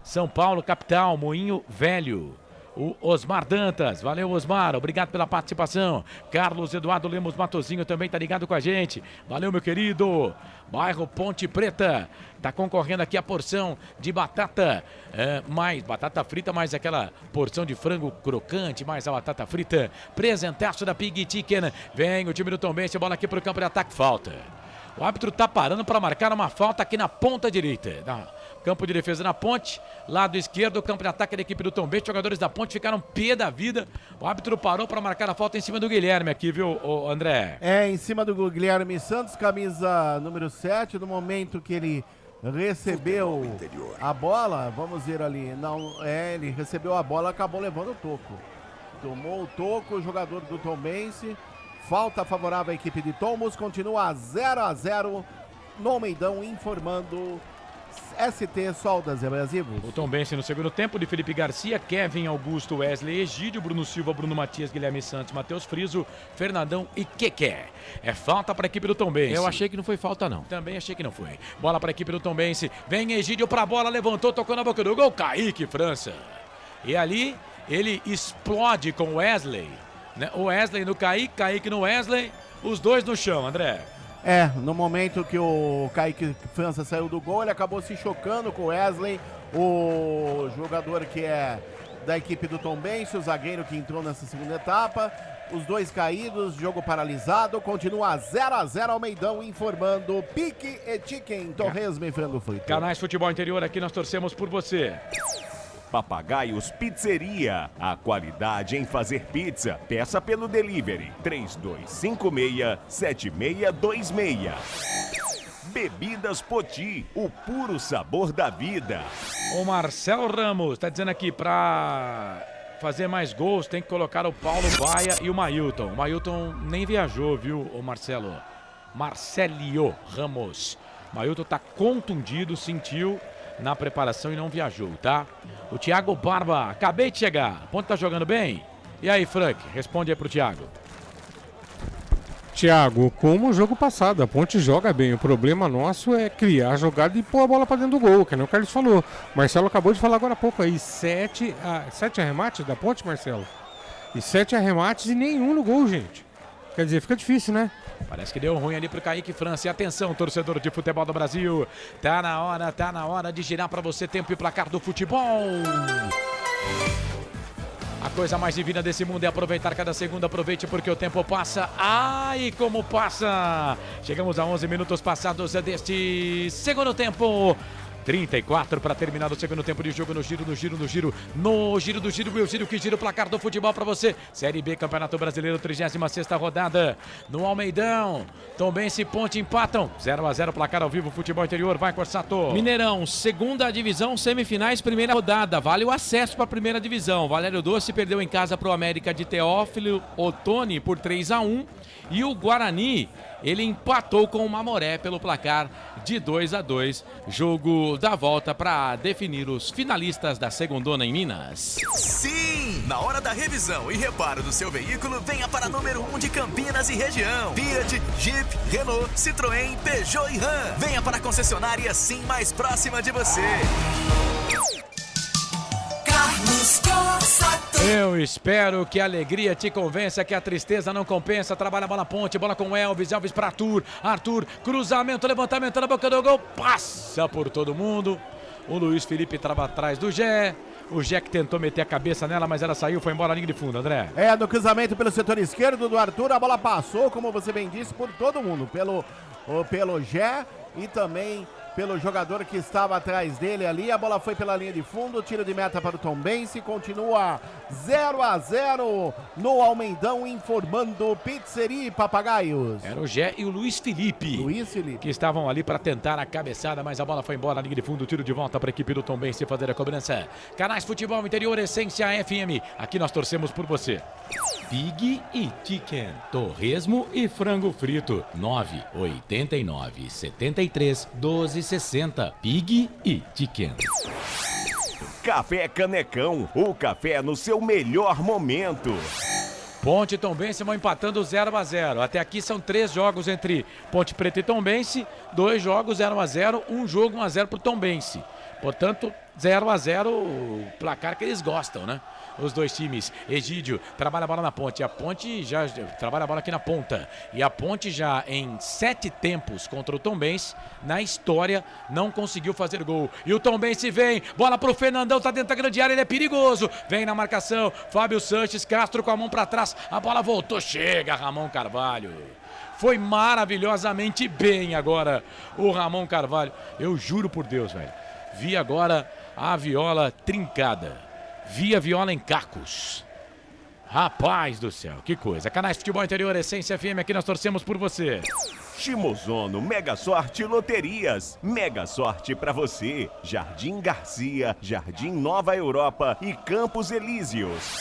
São Paulo, capital, Moinho Velho. O Osmar Dantas, valeu Osmar, obrigado pela participação. Carlos Eduardo Lemos Matozinho também tá ligado com a gente, valeu meu querido. Bairro Ponte Preta, tá concorrendo aqui a porção de batata, mais batata frita, mais aquela porção de frango crocante, mais a batata frita, presentaço da Pig Chicken. Vem o time do Tombense, bola aqui pro campo de ataque, falta. O árbitro tá parando para marcar uma falta aqui na ponta direita. Campo de defesa na Ponte, lado esquerdo, campo de ataque da equipe do Tombense. Jogadores da Ponte ficaram pé da vida. O árbitro parou para marcar a falta em cima do Guilherme aqui, viu, André? Em cima do Guilherme Santos, camisa número 7, no momento que ele recebeu a bola, vamos ver ali, ele recebeu a bola, acabou levando o toco. Tomou o toco, o jogador do Tombense. Falta favorável à equipe de Tombos, continua 0-0 no Almeidão, informando ST Soldas Abrasivos. O Tombense no segundo tempo de Felipe Garcia, Kevin, Augusto, Wesley, Egídio, Bruno Silva, Bruno Matias, Guilherme Santos, Matheus Friso, Fernandão e Keké. É falta para a equipe do Tombense. Eu achei que não foi falta não. Também achei que não foi. Bola para a equipe do Tombense, vem Egídio para a bola, levantou, tocou na boca do gol, Kaique França. E ali ele explode com o Wesley. O Wesley no Kaique, Kaique no Wesley, os dois no chão, André. No momento que o Kaique França saiu do gol, ele acabou se chocando com o Wesley, o jogador que é da equipe do Tombense, o zagueiro que entrou nessa segunda etapa. Os dois caídos, jogo paralisado, continua 0-0 Almeidão, informando Pique e Chicken, Torresmo e Frango Frito. Canais Futebol Interior, aqui nós torcemos por você. Papagaios Pizzeria, a qualidade em fazer pizza. Peça pelo delivery 3256-7626. Bebidas Poti, o puro sabor da vida. O Marcelo Ramos tá dizendo aqui para fazer mais gols tem que colocar o Paulo Baia e o Mailton. O Mailton nem viajou, viu, o Marcelo? Marcelio Ramos. O Mailton tá contundido, sentiu na preparação e não viajou, tá? O Thiago Barba, acabei de chegar. A Ponte tá jogando bem? E aí, Frank, responde aí pro Thiago. Thiago, como o jogo passado, a Ponte joga bem. O problema nosso é criar a jogada e pôr a bola pra dentro do gol, que nem o Carlos falou. Marcelo acabou de falar agora há pouco aí, 7 arremates da Ponte, Marcelo? E 7 arremates e nenhum no gol, gente. Quer dizer, fica difícil, né? Parece que deu ruim ali pro Kaique França. E atenção, torcedor de futebol do Brasil. Tá na hora de girar pra você tempo e placar do futebol. A coisa mais divina desse mundo é aproveitar cada segundo. Aproveite porque o tempo passa. Ai, como passa! Chegamos a 11 minutos passados deste segundo tempo. 34 para terminar o segundo tempo de jogo no giro do giro que gira o placar do futebol para você. Série B, Campeonato Brasileiro, 36ª rodada no Almeidão. Tombense e Ponte empatam. 0-0 placar ao vivo, futebol interior, vai Corsato. Mineirão, segunda divisão, semifinais, primeira rodada. Vale o acesso para a primeira divisão. Valério Doce perdeu em casa para o América de Teófilo Otoni por 3-1. E o Guarani, ele empatou com o Mamoré pelo placar de 2-2. Jogo da volta para definir os finalistas da segundona em Minas. Sim! Na hora da revisão e reparo do seu veículo, venha para a número 1 de Campinas e região. Fiat, Jeep, Renault, Citroën, Peugeot e Ram. Venha para a concessionária Sim mais próxima de você. Carlos Cossato. Eu espero que a alegria te convença, que a tristeza não compensa. Trabalha a bola ponte, bola com Elvis, Elvis para Arthur, cruzamento, levantamento na boca do gol, passa por todo mundo. O Luiz Felipe estava atrás do Gé. O Gé que tentou meter a cabeça nela, mas ela saiu, foi embora a linha de fundo, André. No cruzamento pelo setor esquerdo do Arthur, a bola passou, como você bem disse, por todo mundo. Pelo Gé e também pelo jogador que estava atrás dele ali. A bola foi pela linha de fundo, tiro de meta para o Tombense, continua 0-0 no Almeidão, informando Pizzeria e Papagaios. Era o Gé e o Luiz Felipe. Que estavam ali para tentar a cabeçada, mas a bola foi embora, a linha de fundo, tiro de volta para a equipe do Tombense fazer a cobrança. Canais Futebol Interior, Essência FM, aqui nós torcemos por você. Pig e Chicken, torresmo e frango frito, 989 73 12 60. Pig e Chicken. Café Canecão, o café no seu melhor momento. Ponte e Tombense vão empatando 0-0. Até aqui são 3 jogos entre Ponte Preta e Tombense, 2 jogos 0-0, 1 jogo 1-0 para o Tombense. Portanto, 0-0, o placar que eles gostam, né? Os dois times. Egídio trabalha a bola na ponte. A ponte já trabalha a bola aqui na ponta. E a ponte já em 7 tempos contra o Tombense, na história, não conseguiu fazer gol. E o Tombense vem, bola pro Fernandão, tá dentro da grande área, ele é perigoso. Vem na marcação, Fábio Sanches, Castro com a mão pra trás. A bola voltou, chega Ramon Carvalho. Foi maravilhosamente bem agora o Ramon Carvalho. Eu juro por Deus, velho. Vi agora a viola trincada. Vi a viola em cacos. Rapaz do céu, que coisa. Canais Futebol Interior, Essência FM, aqui nós torcemos por você. Chimozono Mega Sorte Loterias. Mega sorte pra você. Jardim Garcia, Jardim Nova Europa e Campos Elíseos.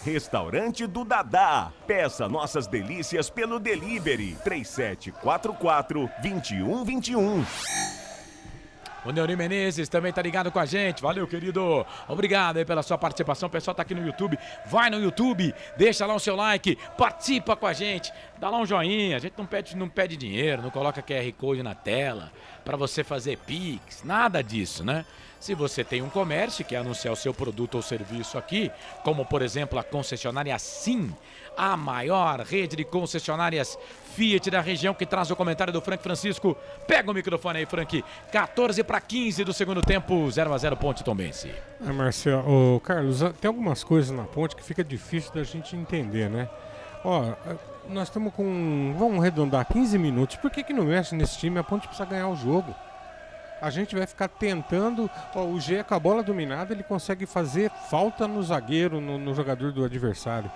Restaurante do Dadá. Peça nossas delícias pelo delivery 3744-2121. O Neuri Menezes também tá ligado com a gente. Valeu, querido. Obrigado aí pela sua participação. O pessoal tá aqui no YouTube. Vai no YouTube, deixa lá o seu like, participa com a gente, dá lá um joinha. A gente não pede dinheiro, não coloca QR Code na tela para você fazer Pix, nada disso, né? Se você tem um comércio e quer anunciar o seu produto ou serviço aqui, como por exemplo a concessionária Sim, a maior rede de concessionárias Fiat da região, que traz o comentário do Frank Francisco. Pega o microfone aí, Frank. 14-15 do segundo tempo, 0-0 Ponte Tombense. Marcelo, Carlos, tem algumas coisas na ponte que fica difícil da gente entender, né? Ó, nós estamos com, vamos arredondar, 15 minutos. Por que não mexe nesse time? A ponte precisa ganhar o jogo. A gente vai ficar tentando. Ó, o Gé com a bola dominada, ele consegue fazer falta no zagueiro, no jogador do adversário.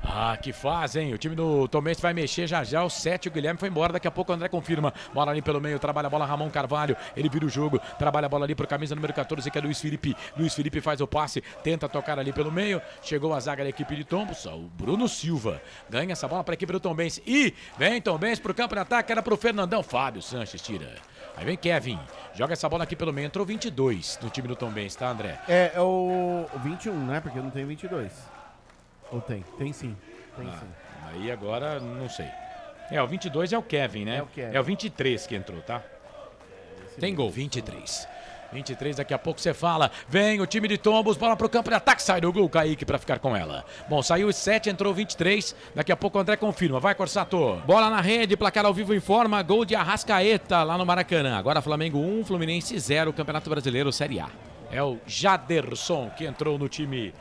Ah, que faz, hein? O time do Tombense vai mexer já. O 7, o Guilherme foi embora. Daqui a pouco o André confirma. Bola ali pelo meio, trabalha a bola Ramon Carvalho. Ele vira o jogo, trabalha a bola ali pro camisa número 14, que é Luiz Felipe. Luiz Felipe faz o passe, tenta tocar ali pelo meio. Chegou a zaga da equipe de Tombos. O Bruno Silva ganha essa bola pra equipe do Tombense. E vem Tombense pro campo de ataque, era pro Fernandão. Fábio Sanches tira. Aí vem Kevin, joga essa bola aqui pelo meio. Entrou 22 no time do Tombense, tá, André? É o 21, né? Porque eu não tenho 22. Ou tem? Tem sim. Tem sim. Aí agora, não sei. O 22 é o Kevin, né? É o 23 que entrou, tá? Tem gol, 23. 23, daqui a pouco você fala. Vem o time de Tombos, bola pro campo de ataque. Sai do gol, Kaique pra ficar com ela. Bom, saiu os 7, entrou 23. Daqui a pouco o André confirma. Vai, Corsato. Bola na rede, placar ao vivo informa. Gol de Arrascaeta lá no Maracanã. Agora Flamengo 1, Fluminense 0, Campeonato Brasileiro Série A. É o Jaderson que entrou no time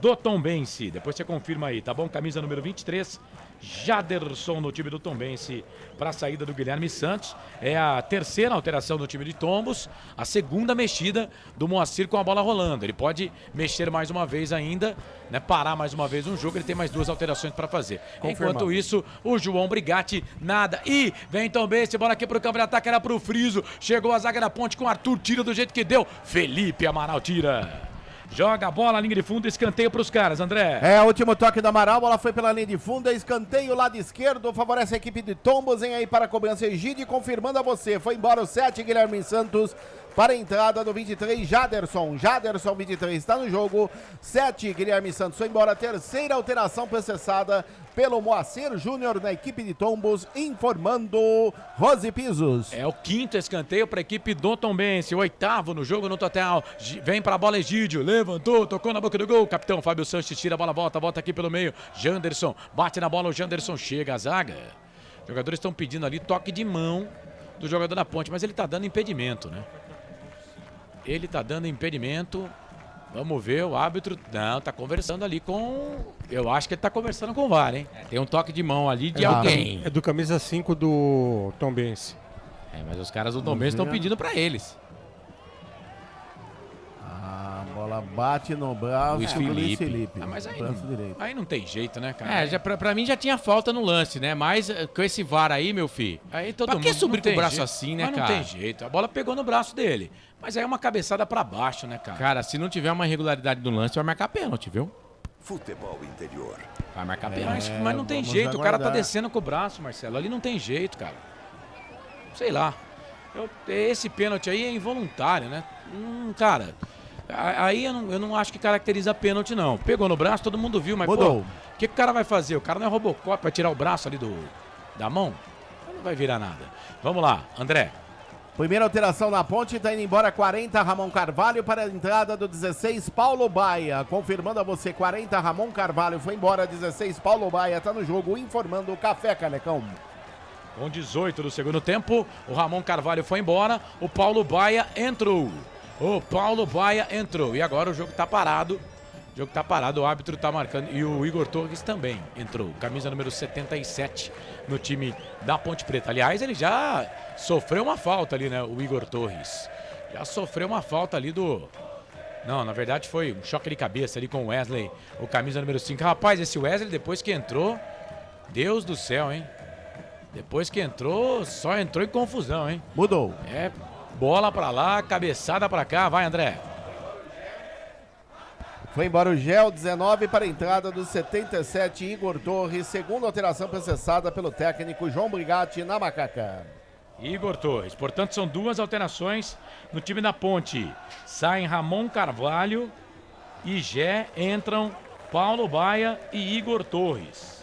do Tombense. Depois você confirma aí, tá bom? Camisa número 23, Jaderson no time do Tombense para a saída do Guilherme Santos. É a terceira alteração do time de Tombos, a segunda mexida do Moacir com a bola rolando. Ele pode mexer mais uma vez ainda, né? Parar mais uma vez um jogo, ele tem mais 2 alterações para fazer. Confirmado. Enquanto isso, o João Brigatti, nada. E vem Tombense, bola aqui pro campo de ataque, era pro Friso. Chegou a zaga da ponte com o Arthur, tira do jeito que deu. Felipe Amaral tira. Joga a bola, linha de fundo, escanteio para os caras, André. É, o último toque do Amaral, bola foi pela linha de fundo, escanteio lado esquerdo, favorece a equipe de Tombos, vem aí para a cobrança Egide, confirmando a você, foi embora o 7, Guilherme Santos, para a entrada do 23, Jaderson. Jaderson, 23, está no jogo. 7, Guilherme Santos foi embora. Terceira alteração processada pelo Moacir Júnior na equipe de Tombos, informando Rose Pisos. É o 5º escanteio para a equipe do Tombense, o 8º no jogo no total. Vem para a bola Egídio, levantou, tocou na boca do gol. Capitão Fábio Sanches tira a bola, volta aqui pelo meio. Janderson, bate na bola, o Janderson chega à zaga. Os jogadores estão pedindo ali toque de mão do jogador da Ponte, mas ele está dando impedimento, né? Ele está dando impedimento. Vamos ver, o árbitro, não, tá conversando ali com... Eu acho que ele tá conversando com o VAR, hein? Tem um toque de mão ali de alguém. É do camisa 5 do Tombense. Mas os caras do Tombense estão pedindo pra eles. A bola bate no braço Luiz do Luiz Felipe. Felipe. Mas braço direito. aí não tem jeito, né, cara? Já, pra mim já tinha falta no lance, né? Mas com esse VAR aí, meu filho, Aí todo pra mundo que subir não com o tem braço jeito. assim, né, Mas cara? não tem jeito. A bola pegou no braço dele. Mas aí é uma cabeçada pra baixo, né, cara? Cara, se não tiver uma irregularidade no lance, vai marcar pênalti, viu? Futebol interior. Vai marcar pênalti. Mas não tem jeito, o cara tá descendo com o braço, Marcelo. Ali não tem jeito, cara. Sei lá. Esse pênalti aí é involuntário, né? Cara, aí eu não acho que caracteriza pênalti, não. Pegou no braço, todo mundo viu, mas Mudou. pô, o que o cara vai fazer? O cara não é Robocop, vai tirar o braço ali da mão? Não vai virar nada. Vamos lá, André. Primeira alteração na Ponte, está indo embora 40, Ramon Carvalho para a entrada do 16, Paulo Baia. Confirmando a você, 40, Ramon Carvalho foi embora, 16, Paulo Baia está no jogo, informando o Café Canecão. Com 18 do segundo tempo, o Ramon Carvalho foi embora, o Paulo Baia entrou. O Paulo Baia entrou. E agora o jogo tá parado. O jogo tá parado, o árbitro tá marcando. E o Igor Torres também entrou. Camisa número 77 no time da Ponte Preta. Aliás, ele já sofreu uma falta ali, né? O Igor Torres. Já sofreu uma falta ali do... Não, na verdade foi um choque de cabeça ali com o Wesley, o camisa número 5. Rapaz, esse Wesley depois que entrou... Deus do céu, hein? Depois que entrou, só entrou em confusão, hein? Mudou. Bola pra lá, cabeçada pra cá. Vai, André. Foi embora o Gel, 19 para a entrada do 77, Igor Torres. Segunda alteração processada pelo técnico João Brigatti na Macaca. Igor Torres. Portanto, são 2 alterações no time da Ponte. Saem Ramon Carvalho e Gé, entram Paulo Baia e Igor Torres.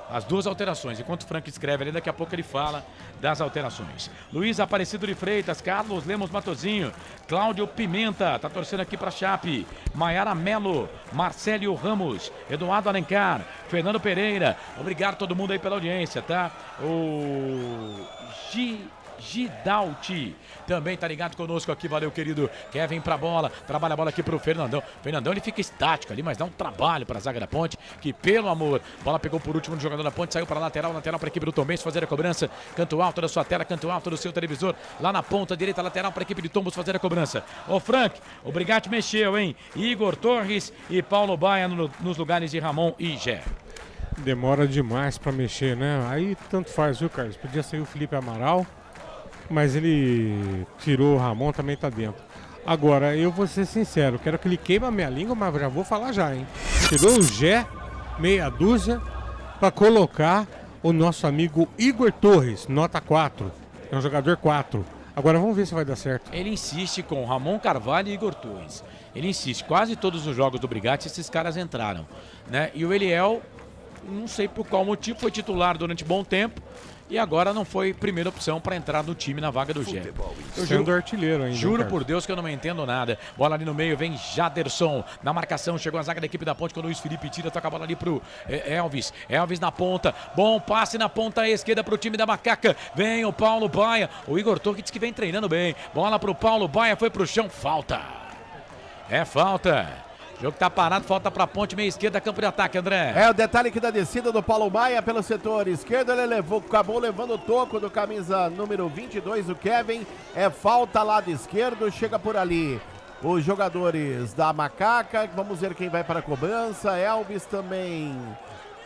As 2 alterações. Enquanto o Frank escreve ali, daqui a pouco ele fala das alterações. Luiz Aparecido de Freitas, Carlos Lemos Matozinho, Cláudio Pimenta, tá torcendo aqui pra Chape, Maiara Melo, Marcélio Ramos, Eduardo Alencar, Fernando Pereira. Obrigado a todo mundo aí pela audiência, tá? O Gidalti também tá ligado conosco aqui, valeu querido. Kevin pra bola, trabalha a bola aqui pro Fernandão. Fernandão ele fica estático ali, mas dá um trabalho pra zaga da Ponte, que pelo amor, bola pegou por último do jogador da Ponte, saiu pra lateral pra equipe do Tombense fazer a cobrança, canto alto da sua tela, canto alto do seu televisor, lá na ponta direita lateral pra equipe de Tombos fazer a cobrança. Ô Frank, o Brigatti mexeu, hein? Igor Torres e Paulo Baia nos lugares de Ramon e Gé. Demora demais pra mexer, né? Aí tanto faz, viu, Carlos? Podia sair o Felipe Amaral, mas ele tirou o Ramon, também tá dentro. Agora, eu vou ser sincero, quero que ele queime a minha língua, mas já vou falar já, hein? Tirou o Gé, meia dúzia, pra colocar o nosso amigo Igor Torres, nota 4. É um jogador 4. Agora vamos ver se vai dar certo. Ele insiste com Ramon Carvalho e Igor Torres. Ele insiste. Quase todos os jogos do Brigatti esses caras entraram, né? E o Eliel, não sei por qual motivo, foi titular durante bom tempo e agora não foi primeira opção para entrar no time na vaga do Gé. Sendo artilheiro ainda. Juro cara. por Deus que eu não entendo nada. Bola ali no meio, vem Jaderson na marcação, chegou a zaga da equipe da Ponte, quando o Luiz Felipe tira, toca a bola ali pro Elvis. Elvis na ponta, bom passe na ponta esquerda pro time da Macaca. Vem o Paulo Baia, o Igor Torres que vem treinando bem. Bola pro Paulo Baia, foi pro chão, falta. É falta. O jogo tá parado, falta pra Ponte, meia esquerda, campo de ataque, André. É o detalhe aqui da descida do Paulo Baia pelo setor esquerdo, ele acabou levando o toco do camisa número 22, o Kevin. É falta lado esquerdo, chega por ali os jogadores da Macaca. Vamos ver quem vai para a cobrança. Elvis também,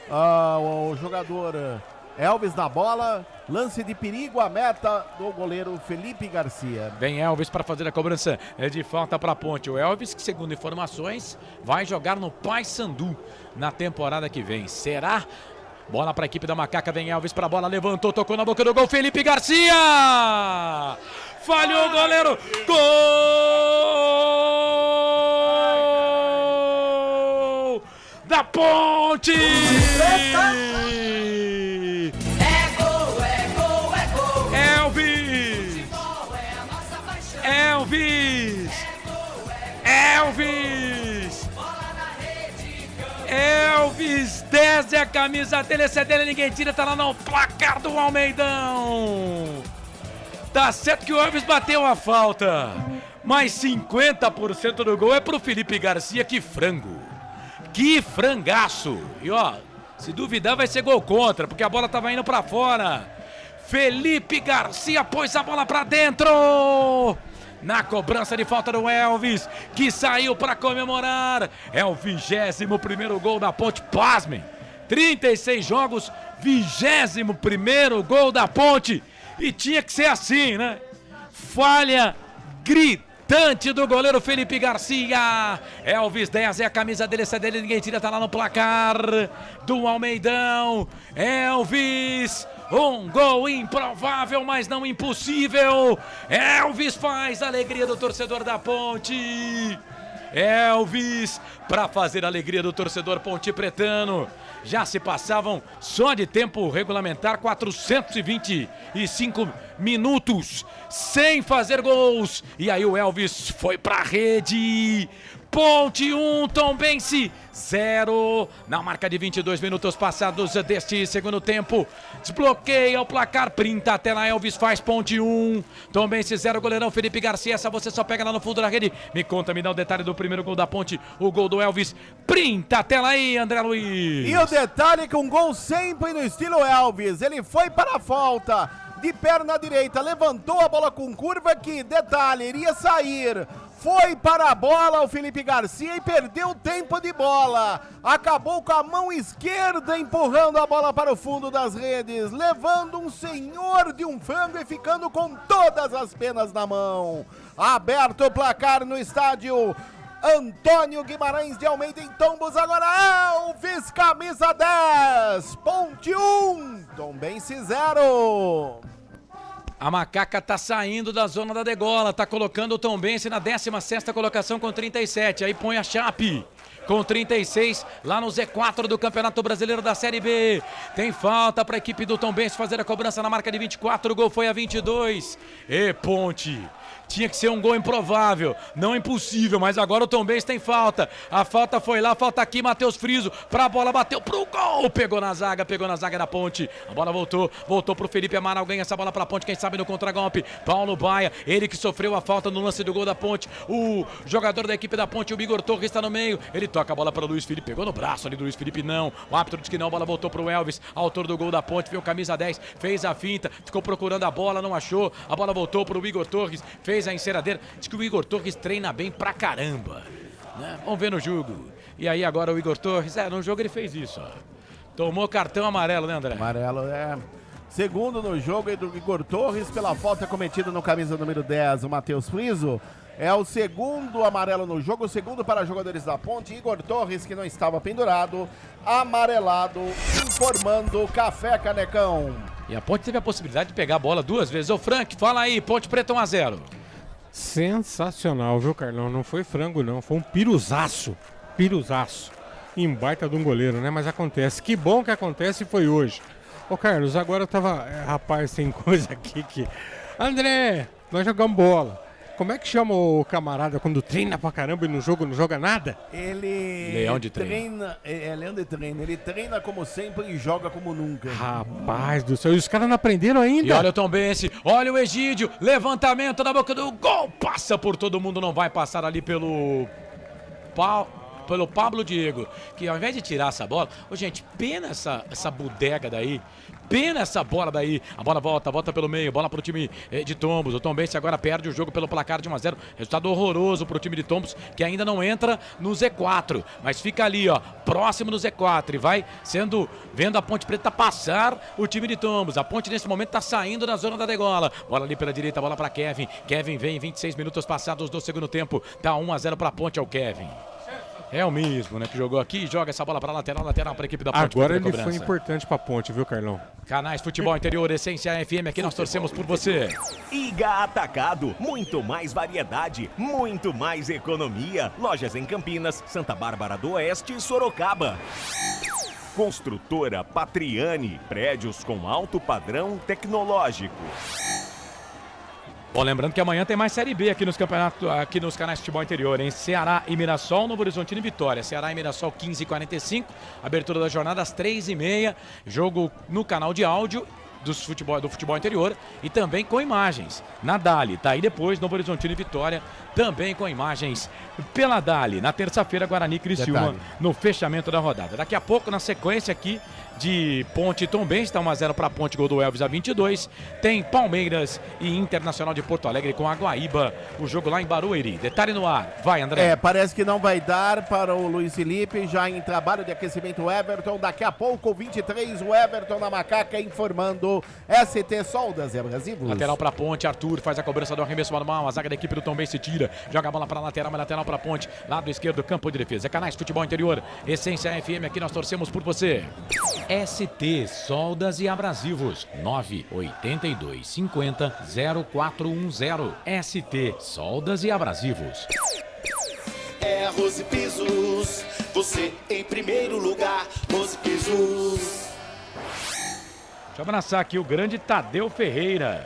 o jogador Elvis na bola. Lance de perigo, a meta do goleiro Felipe Garcia. Vem Elvis para fazer a cobrança de falta para a Ponte. O Elvis, que segundo informações, vai jogar no Paysandu na temporada que vem. Será? Bola para a equipe da Macaca, vem Elvis para a bola, levantou, tocou na boca do gol, Felipe Garcia! falhou o goleiro, gol da Ponte! Elvis, 10 é a camisa dele, esse é dele, ninguém tira, tá lá no placar do Almeidão. Tá certo que o Elvis bateu a falta, mas 50% do gol é pro Felipe Garcia, que frango. Que frangaço. E ó, se duvidar vai ser gol contra, porque a bola tava indo pra fora. Felipe Garcia pôs a bola pra dentro. Na cobrança de falta do Elvis, que saiu para comemorar. É o 21º gol da Ponte. Pasmem, 36 jogos, 21º gol da Ponte. E tinha que ser assim, né? Falha gritante do goleiro Felipe Garcia. Elvis, 10 é a camisa dele, essa dele, ninguém tira, tá lá no placar do Almeidão. Elvis, um gol improvável, mas não impossível. Elvis faz a alegria do torcedor da Ponte. Elvis, para fazer a alegria do torcedor pontepretano. Já se passavam só de tempo regulamentar 425 minutos sem fazer gols. E aí o Elvis foi pra rede. Ponte 1, Tombense 0. Na marca de 22 minutos passados deste segundo tempo. Desbloqueia o placar, printa a tela, Elvis faz Ponte 1. Tombense 0, goleirão Felipe Garcia. Essa você só pega lá no fundo da rede. Me conta, me dá o detalhe do primeiro gol da Ponte. O gol do Elvis. Printa a tela aí, André Luiz. E o detalhe que um gol sempre no estilo Elvis. Ele foi para a falta de perna direita, levantou a bola com curva que, detalhe, iria sair. Foi para a bola o Felipe Garcia e perdeu tempo de bola. Acabou com a mão esquerda empurrando a bola para o fundo das redes, levando um senhor de um frango e ficando com todas as penas na mão. Aberto o placar no estádio Antônio Guimarães de Almeida em Tombos. Agora Elvis, camisa 10. Ponte 1, Tombense 0. A Macaca tá saindo da zona da degola, tá colocando o Tombense na 16ª colocação com 37, aí põe a Chape com 36 lá no Z4 do Campeonato Brasileiro da Série B. Tem falta para a equipe do Tombense fazer a cobrança na marca de 24, o gol foi a 22. E Ponte, tinha que ser um gol improvável, não impossível, mas agora o Tombense tem falta. A falta foi lá, falta aqui, Matheus Friso, pra bola, bateu pro gol, pegou na zaga da Ponte. A bola voltou pro Felipe Amaral, ganha essa bola pra Ponte, quem sabe no contragolpe. Paulo Baia, ele que sofreu a falta no lance do gol da Ponte. O jogador da equipe da Ponte, o Igor Torres, está no meio, ele toca a bola para o Luiz Felipe, pegou no braço ali do Luiz Felipe, não. O árbitro diz que não, a bola voltou pro Elvis, autor do gol da Ponte, veio camisa 10, fez a finta, ficou procurando a bola, não achou. A bola voltou pro Igor Torres, fez a enceradeira. Diz que o Igor Torres treina bem pra caramba, né? Vamos ver no jogo. E aí agora o Igor Torres, no jogo ele fez isso, ó. Tomou cartão amarelo, né, André? Amarelo, segundo no jogo é do Igor Torres pela falta cometida no camisa número 10, o Matheus Friso. É o segundo amarelo no jogo, o segundo para jogadores da Ponte. Igor Torres, que não estava pendurado, amarelado, informando Café Canecão. E a Ponte teve a possibilidade de pegar a bola duas vezes. Ô Frank, fala aí, Ponte Preta 1-0. Sensacional, viu, Carlão? Não foi frango, não. Foi um piruzaço. Piruzaço. Em baita de um goleiro, né? Mas acontece. Que bom que acontece foi hoje. Ô, Carlos, agora eu tava... Rapaz, tem coisa aqui que... André, nós jogamos bola. Como é que chama o camarada quando treina pra caramba e no jogo não joga nada? Ele... Leão de treino. Leão de treino. Ele treina como sempre e joga como nunca. Rapaz do céu, e os caras não aprenderam ainda. E olha o Tombense, olha o Egídio, levantamento da boca do gol, passa por todo mundo, não vai passar ali pelo Pablo Diego, que ao invés de tirar essa bola, gente, pena essa bodega daí, pena essa bola daí, a bola volta pelo meio, bola pro time de Tombos, o Tombense agora perde o jogo pelo placar de 1-0, resultado horroroso pro time de Tombos, que ainda não entra no Z4, mas fica ali, ó, próximo do Z4 e vai vendo a Ponte Preta passar o time de Tombos. A Ponte nesse momento tá saindo da zona da degola, bola ali pela direita, bola pra Kevin vem, 26 minutos passados do segundo tempo, tá 1-0 pra Ponte, é o Kevin. É o mesmo, né? Que jogou aqui, joga essa bola para lateral para a equipe da Ponte. Agora ele foi importante para a Ponte, viu, Carlão? Canais Futebol Interior, Essência FM, aqui nós torcemos por você. Iga Atacado, muito mais variedade, muito mais economia. Lojas em Campinas, Santa Bárbara do Oeste e Sorocaba. Construtora Patriani, prédios com alto padrão tecnológico. Bom, lembrando que amanhã tem mais Série B aqui nos campeonatos, aqui nos canais de futebol interior, hein? Ceará e Mirassol, Novo Horizontino e Vitória. Ceará e Mirassol 15h45, abertura da jornada às 3h30, jogo no canal de áudio do futebol interior e também com imagens na Dali, tá? E depois Novo Horizontino e Vitória também com imagens pela Dali. Na terça-feira, Guarani e Criciúma no fechamento da rodada. Daqui a pouco, na sequência aqui de Ponte e Tombense, está 1-0 para a Ponte, gol do Elvis a 22. Tem Palmeiras e Internacional de Porto Alegre com a Guaíba, o jogo lá em Barueri. Detalhe no ar, vai André. Parece que não vai dar para o Luiz Felipe, já em trabalho de aquecimento o Everton, daqui a pouco 23, o Everton na Macaca informando ST Soldas e Abrasivos. Lateral para a Ponte, Arthur faz a cobrança do arremesso manual, a zaga da equipe do Tombense tira, joga a bola para a lateral, lateral para a Ponte, lado esquerdo, campo de defesa. É canais Futebol Interior, Essência FM, aqui nós torcemos por você. ST Soldas e Abrasivos 982 50 0410. ST Soldas e Abrasivos. É a Rose Pisos, você em primeiro lugar, Rose Pisos. Deixa eu abraçar aqui o grande Tadeu Ferreira.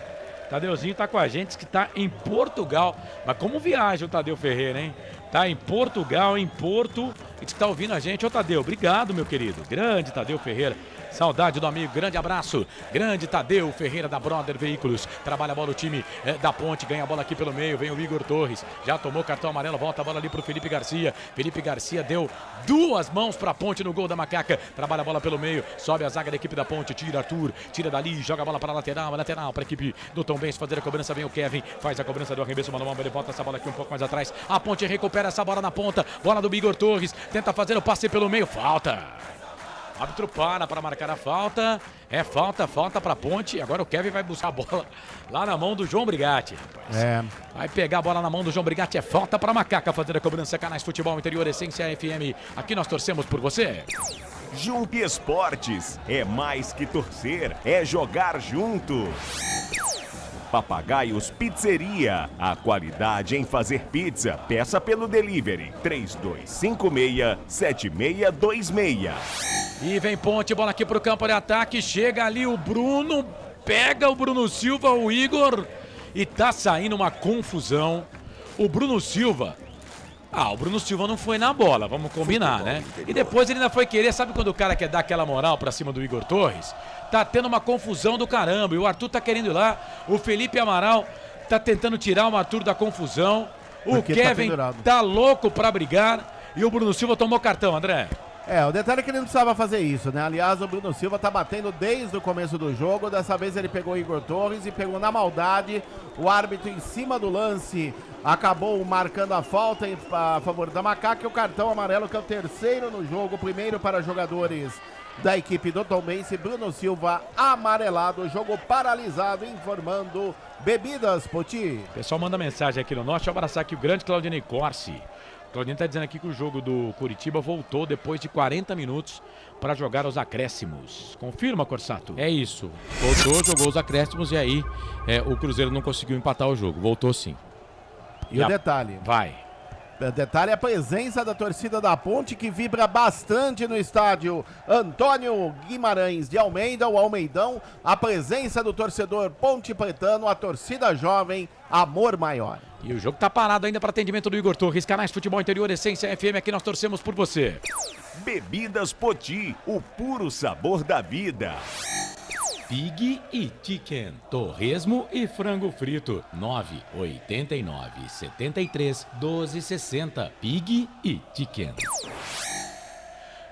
Tadeuzinho tá com a gente, que tá em Portugal. Mas como viaja o Tadeu Ferreira, hein? Tá em Portugal, em Porto, e que tá ouvindo a gente. Ô Tadeu, obrigado, meu querido. Grande Tadeu Ferreira. Saudade do amigo, grande abraço. Grande Tadeu Ferreira da Brother Veículos. Trabalha a bola o time da Ponte, ganha a bola aqui pelo meio. Vem o Igor Torres, já tomou cartão amarelo, volta a bola ali pro Felipe Garcia. Felipe Garcia deu duas mãos pra Ponte no gol da Macaca. Trabalha a bola pelo meio, sobe a zaga da equipe da Ponte, tira Arthur, tira dali, joga a bola para lateral pra equipe do Tombense fazer a cobrança. Vem o Kevin, faz a cobrança do arremesso manual, ele volta essa bola aqui um pouco mais atrás. A Ponte recupera essa bola na ponta, bola do Igor Torres, tenta fazer o passe pelo meio, falta. O árbitro para marcar a falta. É falta para a Ponte. Agora o Kevin vai buscar a bola lá na mão do João Brigatti. Vai pegar a bola na mão do João Brigatti. É falta para a Macaca fazer a cobrança. Canais Futebol Interior, Essência FM. Aqui nós torcemos por você. Jump Esportes. É mais que torcer, é jogar junto. Papagaios Pizzeria, a qualidade em fazer pizza. Peça pelo delivery 3256-7626. E vem Ponte, bola aqui pro campo de ataque, chega ali o Bruno, pega o Bruno Silva, o Igor, e tá saindo uma confusão. O Bruno Silva não foi na bola, vamos combinar, né? E depois ele ainda foi querer, sabe quando o cara quer dar aquela moral pra cima do Igor Torres? Tá tendo uma confusão do caramba, e o Arthur tá querendo ir lá, o Felipe Amaral tá tentando tirar o Arthur da confusão, o Kevin tá louco pra brigar, e o Bruno Silva tomou cartão, André. O detalhe é que ele não precisava fazer isso, né? Aliás, o Bruno Silva tá batendo desde o começo do jogo. Dessa vez ele pegou o Igor Torres e pegou na maldade. O árbitro em cima do lance acabou marcando a falta a favor da Macaca. E o cartão amarelo, que é o terceiro no jogo. Primeiro para jogadores da equipe do Tombense. Bruno Silva amarelado, jogo paralisado, informando Bebidas Poti. O pessoal manda mensagem aqui no norte. Deixa eu abraçar aqui o grande Claudinei Corsi. Claudinho tá dizendo aqui que o jogo do Curitiba voltou depois de 40 minutos para jogar os acréscimos. Confirma, Corsato? É isso. Voltou, jogou os acréscimos e aí o Cruzeiro não conseguiu empatar o jogo. Voltou sim. E o detalhe? O detalhe é a presença da torcida da Ponte, que vibra bastante no estádio Antônio Guimarães de Almeida, o Almeidão. A presença do torcedor Ponte Pretano, a torcida jovem, amor maior. E o jogo tá parado ainda para atendimento do Igor Torres. Canais Futebol Interior, Essência FM, aqui nós torcemos por você. Bebidas Poti, o puro sabor da vida. Pig e Chicken, torresmo e frango frito, 989 73 12 60. Pig e Chicken.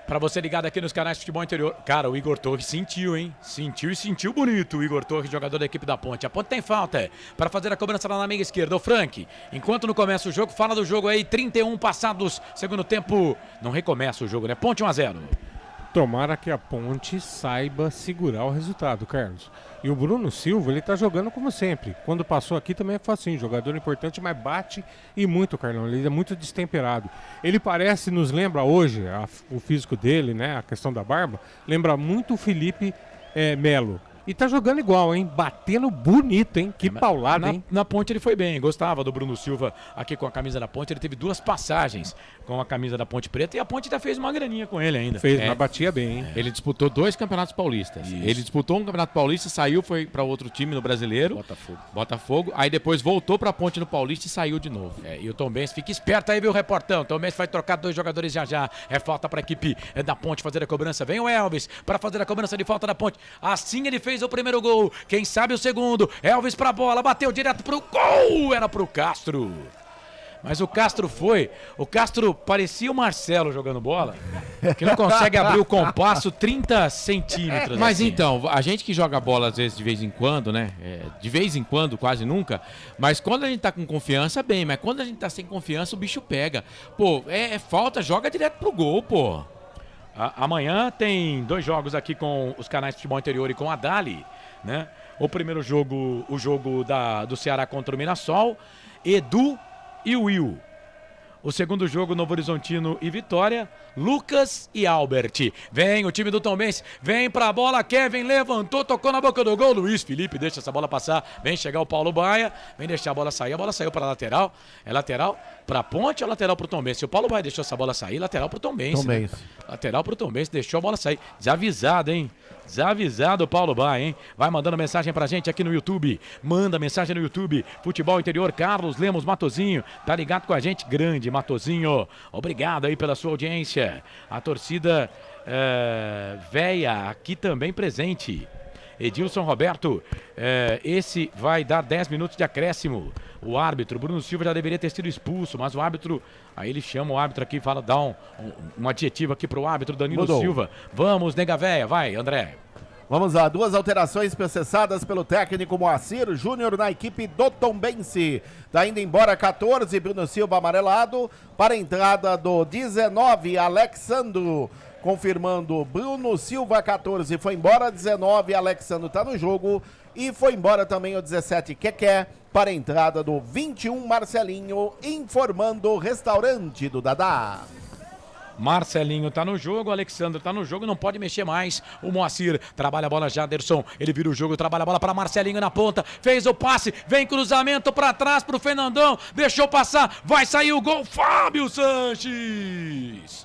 Pra você ligado aqui nos canais de futebol interior. Cara, o Igor Torres sentiu, hein? Sentiu bonito o Igor Torres, jogador da equipe da Ponte. A Ponte tem falta para fazer a cobrança lá na meia esquerda. O Frank, enquanto não começa o jogo, fala do jogo aí. 31 passados, segundo tempo. Não recomeça o jogo, né? Ponte 1-0. Tomara que a Ponte saiba segurar o resultado, Carlos. E o Bruno Silva, ele tá jogando como sempre. Quando passou aqui também é facinho, jogador importante, mas bate e muito, Carlão. Ele é muito destemperado. Ele parece, nos lembra hoje, o físico dele, né, a questão da barba, lembra muito o Felipe Melo. E tá jogando igual, hein? Batendo bonito, hein? Que paulada, hein? Na Ponte ele foi bem, gostava do Bruno Silva aqui com a camisa da Ponte. Ele teve 2 passagens com a camisa da Ponte Preta e a Ponte ainda fez uma graninha com ele ainda. Fez, mas batia bem, hein? Ele disputou 2 campeonatos paulistas. Isso. Ele disputou um campeonato paulista, saiu, foi para outro time no Brasileiro. Botafogo. Aí depois voltou pra Ponte no Paulista e saiu de novo. E o Tombense, fica esperto aí, viu, reportão? O Tombense vai trocar 2 jogadores já. É falta pra equipe da Ponte fazer a cobrança. Vem o Elvis para fazer a cobrança de falta da Ponte. Assim ele fez o primeiro gol. Quem sabe o segundo. Elvis pra bola, bateu direto pro gol. Era pro Castro. Mas o Castro parecia o Marcelo jogando bola, que não consegue abrir o compasso 30 centímetros. Mas assim. então, a gente que joga bola às vezes de vez em quando, né? De vez em quando, quase nunca. Mas quando a gente tá com confiança, bem. Mas quando a gente tá sem confiança, o bicho pega. Pô, é falta, joga direto pro gol, pô. Amanhã tem 2 jogos aqui com os canais de futebol interior e com a Dali, né? O primeiro jogo, o jogo do Ceará contra o Mirassol, Edu e Will. O segundo jogo, Novo Horizontino e Vitória, Lucas e Albert. Vem o time do Tombense, vem pra bola, Kevin levantou, tocou na boca do gol, Luiz Felipe deixa essa bola passar, vem chegar o Paulo Baia, vem deixar a bola saiu pra lateral, é lateral pra Ponte ou lateral pro Tombense? O Paulo Baia deixou essa bola sair, lateral pro Tombense. Né? Lateral pro Tombense, deixou a bola sair, desavisado, hein? Desavisado o Paulo Baia, hein? Vai mandando mensagem pra gente aqui no YouTube. Manda mensagem no YouTube. Futebol Interior, Carlos Lemos Matozinho. Tá ligado com a gente? Grande Matozinho. Obrigado aí pela sua audiência. A torcida véia aqui também presente. Edilson Roberto, esse vai dar 10 minutos de acréscimo. O árbitro, Bruno Silva, já deveria ter sido expulso, mas o árbitro, aí ele chama o árbitro aqui, fala, dá um adjetivo aqui pro árbitro, Danilo Silva. Vamos, nega véia, vai, André. Vamos lá, 2 alterações processadas pelo técnico Moacir Júnior na equipe do Tombense. Tá indo embora 14, Bruno Silva amarelado, para a entrada do 19, Alexandro. Confirmando, Bruno Silva 14 foi embora, 19, Alexandro tá no jogo. E foi embora também o 17, Keké, para a entrada do 21, Marcelinho, informando o restaurante do Dadá. Marcelinho tá no jogo, Alexandre tá no jogo, não pode mexer mais. O Moacir trabalha a bola, Jaderson, ele vira o jogo, trabalha a bola para Marcelinho na ponta, fez o passe, vem cruzamento para trás pro Fernandão, deixou passar, vai sair o gol, Fábio Sanches.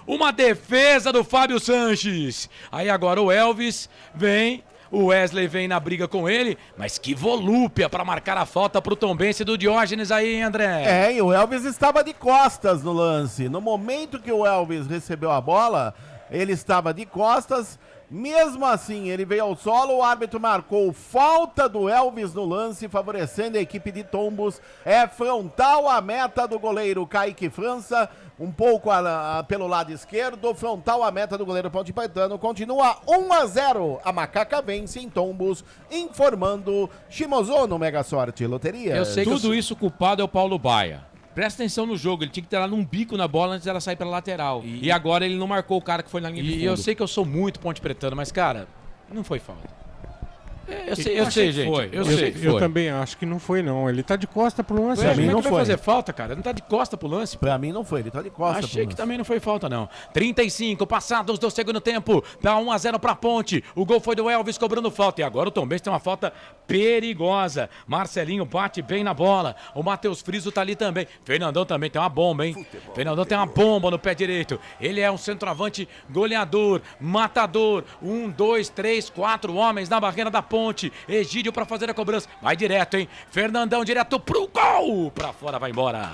Uma defesa do Fábio Sanches. Aí agora o Elvis vem, o Wesley vem na briga com ele, mas que volúpia para marcar a falta pro Tombense do Diógenes aí, hein, André? E o Elvis estava de costas no lance. No momento que o Elvis recebeu a bola, ele estava de costas. Mesmo assim, ele veio ao solo, o árbitro marcou falta do Elvis no lance, favorecendo a equipe de Tombos. É frontal a meta do goleiro Kaique França, um pouco pelo lado esquerdo, frontal a meta do goleiro Ponte Paetano. Continua 1-0, a Macaca vence em Tombos, informando Shimozono Mega Sorte Loteria. Eu sei que tudo isso culpado é o Paulo Baia. Presta atenção no jogo, ele tinha que ter dado um bico na bola antes dela sair pela lateral. E agora ele não marcou o cara que foi na linha de fundo. E eu sei que eu sou muito Ponte Pretano, mas, cara, não foi falta. Eu sei, gente. Eu também acho que não foi, não. Ele tá de costa pro lance. Pra mim não foi. Vai fazer falta, cara? Ele não tá de costa pro lance. Pra mim não foi, ele tá de costa pro lance. Achei que também não foi falta, não. 35, passados do segundo tempo. Dá 1-0 pra Ponte. O gol foi do Elvis cobrando falta. E agora o Tombense tem uma falta perigosa. Marcelinho bate bem na bola. O Matheus Friso tá ali também. Fernandão também tem uma bomba, hein? Fernandão tem uma bomba no pé direito. Ele é um centroavante goleador, matador. 1, 2, 3, 4 homens na barreira da Ponte. Egídio pra fazer a cobrança. Vai direto, hein? Fernandão direto pro gol. Pra fora, vai embora.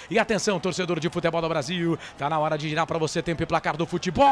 E atenção, torcedor de futebol do Brasil. Tá na hora de girar pra você tempo e placar do futebol.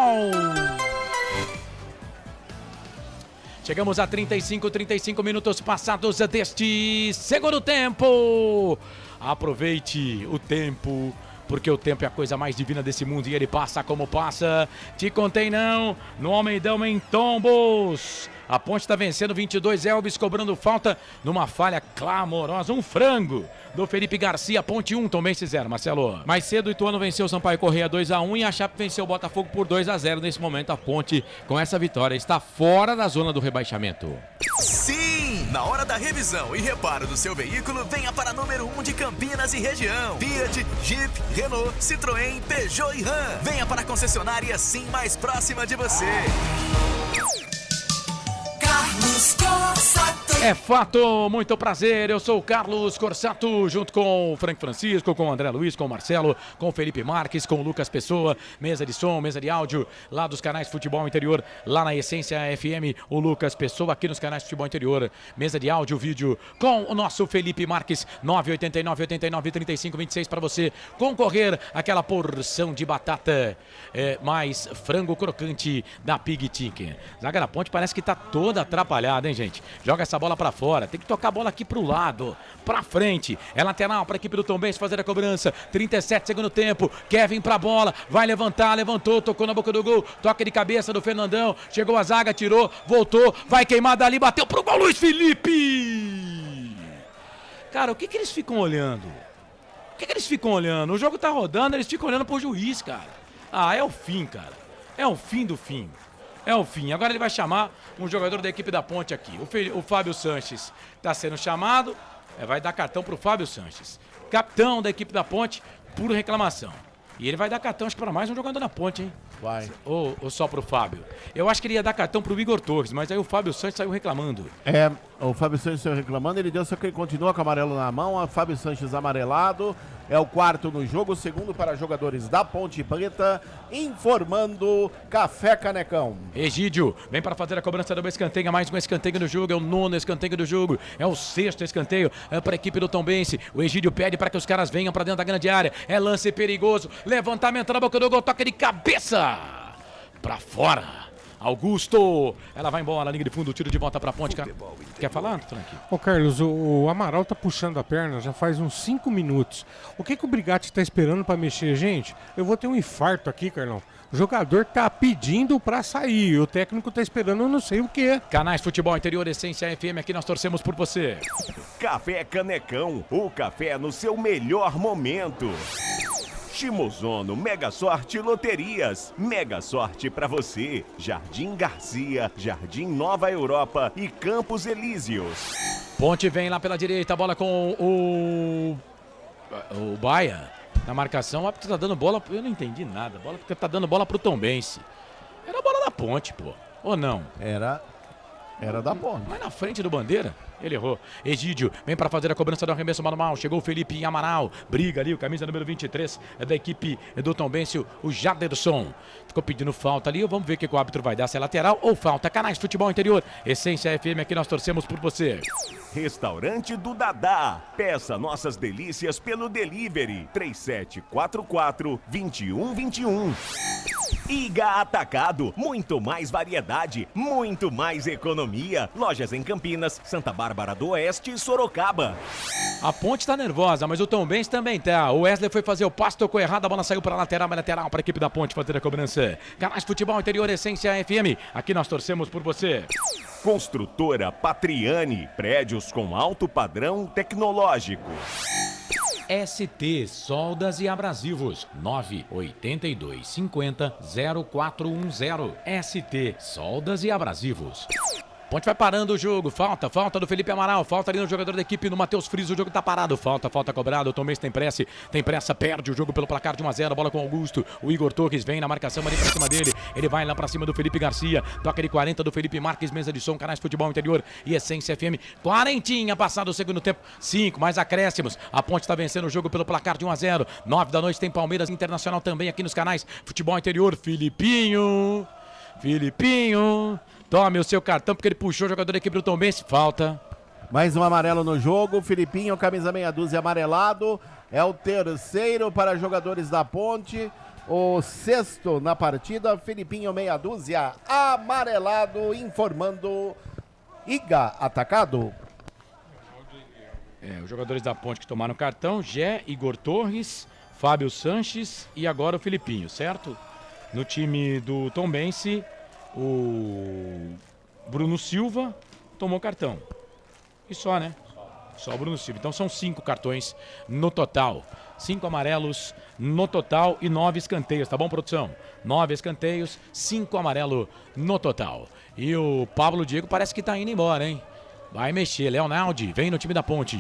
Chegamos a 35 minutos passados deste segundo tempo. Aproveite o tempo porque o tempo é a coisa mais divina desse mundo e ele passa como passa. Te contei não, no Almeidão em Tombos. A Ponte está vencendo 22, Elvis cobrando falta numa falha clamorosa, um frango do Felipe Garcia. Ponte 1, Tombense 0, Marcelo. Mais cedo o Ituano venceu o Sampaio Corrêa 2-1 e a Chape venceu o Botafogo por 2-0. Nesse momento a Ponte, com essa vitória, está fora da zona do rebaixamento. Sim! Na hora da revisão e reparo do seu veículo, venha para número 1 de Campinas e região. Fiat, Jeep, Renault, Citroën, Peugeot e Ram. Venha para a concessionária Sim mais próxima de você. Carlos Corsato. É fato, muito prazer, eu sou o Carlos Corsato, junto com o Frank Francisco, com o André Luiz, com o Marcelo, com o Felipe Marques, com o Lucas Pessoa, mesa de som, mesa de áudio, lá dos canais Futebol Interior, lá na Essência FM, o Lucas Pessoa, aqui nos canais Futebol Interior, mesa de áudio, vídeo, com o nosso Felipe Marques, 989-89-35-26, para você concorrer àquela porção de batata mais frango crocante da Pig Chicken. Zaga da Ponte parece que tá toda atrapalhada, hein, gente? Joga essa bola pra fora, tem que tocar a bola aqui pro lado, pra frente, é lateral pra equipe do Tombense fazer a cobrança, 37 segundo tempo, Kevin pra bola, vai levantar, levantou, tocou na boca do gol, toca de cabeça do Fernandão, chegou a zaga, tirou, voltou, vai queimar dali, bateu pro gol, Luiz Felipe! Cara, o que eles ficam olhando? O que eles ficam olhando? O jogo tá rodando, eles ficam olhando pro juiz, cara. Ah, é o fim, cara, é o fim do fim. É o fim. Agora ele vai chamar um jogador da equipe da Ponte aqui. O Fábio Sanches está sendo chamado. Vai dar cartão para o Fábio Sanches. Capitão da equipe da Ponte, por reclamação. E ele vai dar cartão, acho que para mais um jogador da Ponte, hein? Vai. Ou só pro Fábio. Eu acho que ele ia dar cartão pro Igor Torres, mas aí o Fábio Sanches saiu reclamando. O Fábio Sanches saiu reclamando, ele deu, só que ele continua com o amarelo na mão. O Fábio Sanches amarelado. É o quarto no jogo, o segundo para jogadores da Ponte Preta, informando Café Canecão. Egídio vem para fazer a cobrança do escanteio, mais um escanteio no jogo, é o 9º escanteio do jogo, é o 6º escanteio para a equipe do Tombense. O Egídio pede para que os caras venham para dentro da grande área, é lance perigoso, levantamento na boca do gol, toque de cabeça para fora. Augusto, ela vai embora, linha de fundo, tiro de volta pra Ponte. Quer falar, Frank? Ô Carlos, o Amaral tá puxando a perna já faz uns 5 minutos. O que o Brigatti tá esperando pra mexer, gente? Eu vou ter um infarto aqui, Carlão. O jogador tá pedindo pra sair, o técnico tá esperando eu não sei o quê. Canais Futebol Interior, Essência FM, aqui nós torcemos por você. Café Canecão, o café no seu melhor momento. Shimozono Mega Sorte Loterias. Mega Sorte pra você. Jardim Garcia, Jardim Nova Europa e Campos Elíseos. Ponte vem lá pela direita, bola com o Baia. Na marcação, ó, porque tá dando bola, eu não entendi nada. Bola porque tá dando bola pro Tombense. Era a bola da Ponte, pô. Ou não? Era da Ponte. Mas na frente do Bandeira, ele errou. Egídio vem para fazer a cobrança do arremesso manual. Chegou o Felipe Amaral. Briga ali, o camisa número 23 da equipe do Tombense, o Jaderson. Ficou pedindo falta ali. Vamos ver o que o árbitro vai dar. Se é lateral ou falta. Canais Futebol Interior. Essência FM, aqui nós torcemos por você. Restaurante do Dadá. Peça nossas delícias pelo delivery. 3744-2121. Iga Atacado, muito mais variedade, muito mais economia. Lojas em Campinas, Santa Bárbara do Oeste e Sorocaba. A Ponte tá nervosa, mas o Tombense também tá. O Wesley foi fazer o passe, tocou errado, a bola saiu para lateral, mas lateral para a equipe da Ponte fazer a cobrança. Canais Futebol Interior, Essência FM, aqui nós torcemos por você. Construtora Patriani, prédios com alto padrão tecnológico. ST Soldas e Abrasivos 982500410. ST Soldas e Abrasivos. Ponte vai parando o jogo, falta do Felipe Amaral, falta ali no jogador da equipe, no Matheus Friso, o jogo tá parado, falta cobrado, o Tombense tem pressa, perde o jogo pelo placar de 1-0, bola com o Augusto, o Igor Torres vem na marcação ali pra cima dele, ele vai lá pra cima do Felipe Garcia, toca de 40 do Felipe Marques, mesa de som, Canais Futebol Interior e Essência FM, 40 passado o segundo tempo, 5 mais acréscimos, a Ponte tá vencendo o jogo pelo placar de 1-0, 9 da noite tem Palmeiras Internacional também aqui nos canais Futebol Interior, Filipinho, tome o seu cartão porque ele puxou o jogador da equipe do Tombense. Falta. Mais um amarelo no jogo. Filipinho, camisa meia dúzia, amarelado. É o terceiro para jogadores da Ponte. O sexto na partida. Filipinho, meia dúzia, amarelado. Informando Iga Atacado. Os jogadores da Ponte que tomaram cartão. Igor Torres, Fábio Sanches e agora o Filipinho, certo? No time do Tombense, o Bruno Silva tomou cartão. E só, né? Só o Bruno Silva. Então são 5 cartões no total. 5 amarelos no total e 9 escanteios, tá bom, produção? 9 escanteios, 5 amarelo no total. E o Pablo Diego parece que tá indo embora, hein? Vai mexer. Leonaldi, vem no time da Ponte.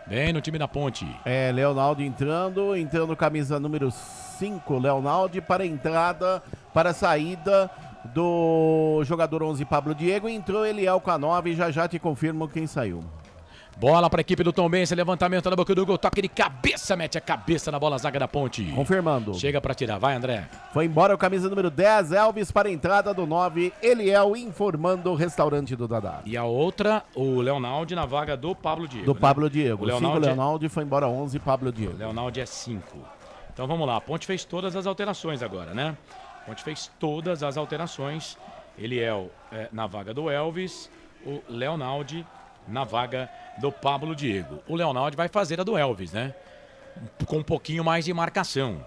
Vem no time da Ponte. Leonaldi entrando camisa número 5, Leonaldi para a entrada, para a saída do jogador 11, Pablo Diego. Entrou Eliel com a 9 e já te confirmo quem saiu. Bola para a equipe do Tombense, levantamento na boca do gol, toque de cabeça, mete a cabeça na bola, zaga da Ponte. Confirmando. Chega para tirar, vai André. Foi embora o camisa número 10, Elvis para a entrada do 9, Eliel informando o restaurante do Dadá. E a outra, o Leonaldi na vaga do Pablo Diego. Do Pablo Diego. O Leonaldi, 5 Leonaldi foi embora 11, Pablo Diego. O Leonaldi é 5. Então vamos lá, a Ponte fez todas as alterações agora, né? A Ponte fez todas as alterações. Eliel na vaga do Elvis, o Leonaldi na vaga do Pablo Diego. O Leonaldi vai fazer a do Elvis, né? Com um pouquinho mais de marcação.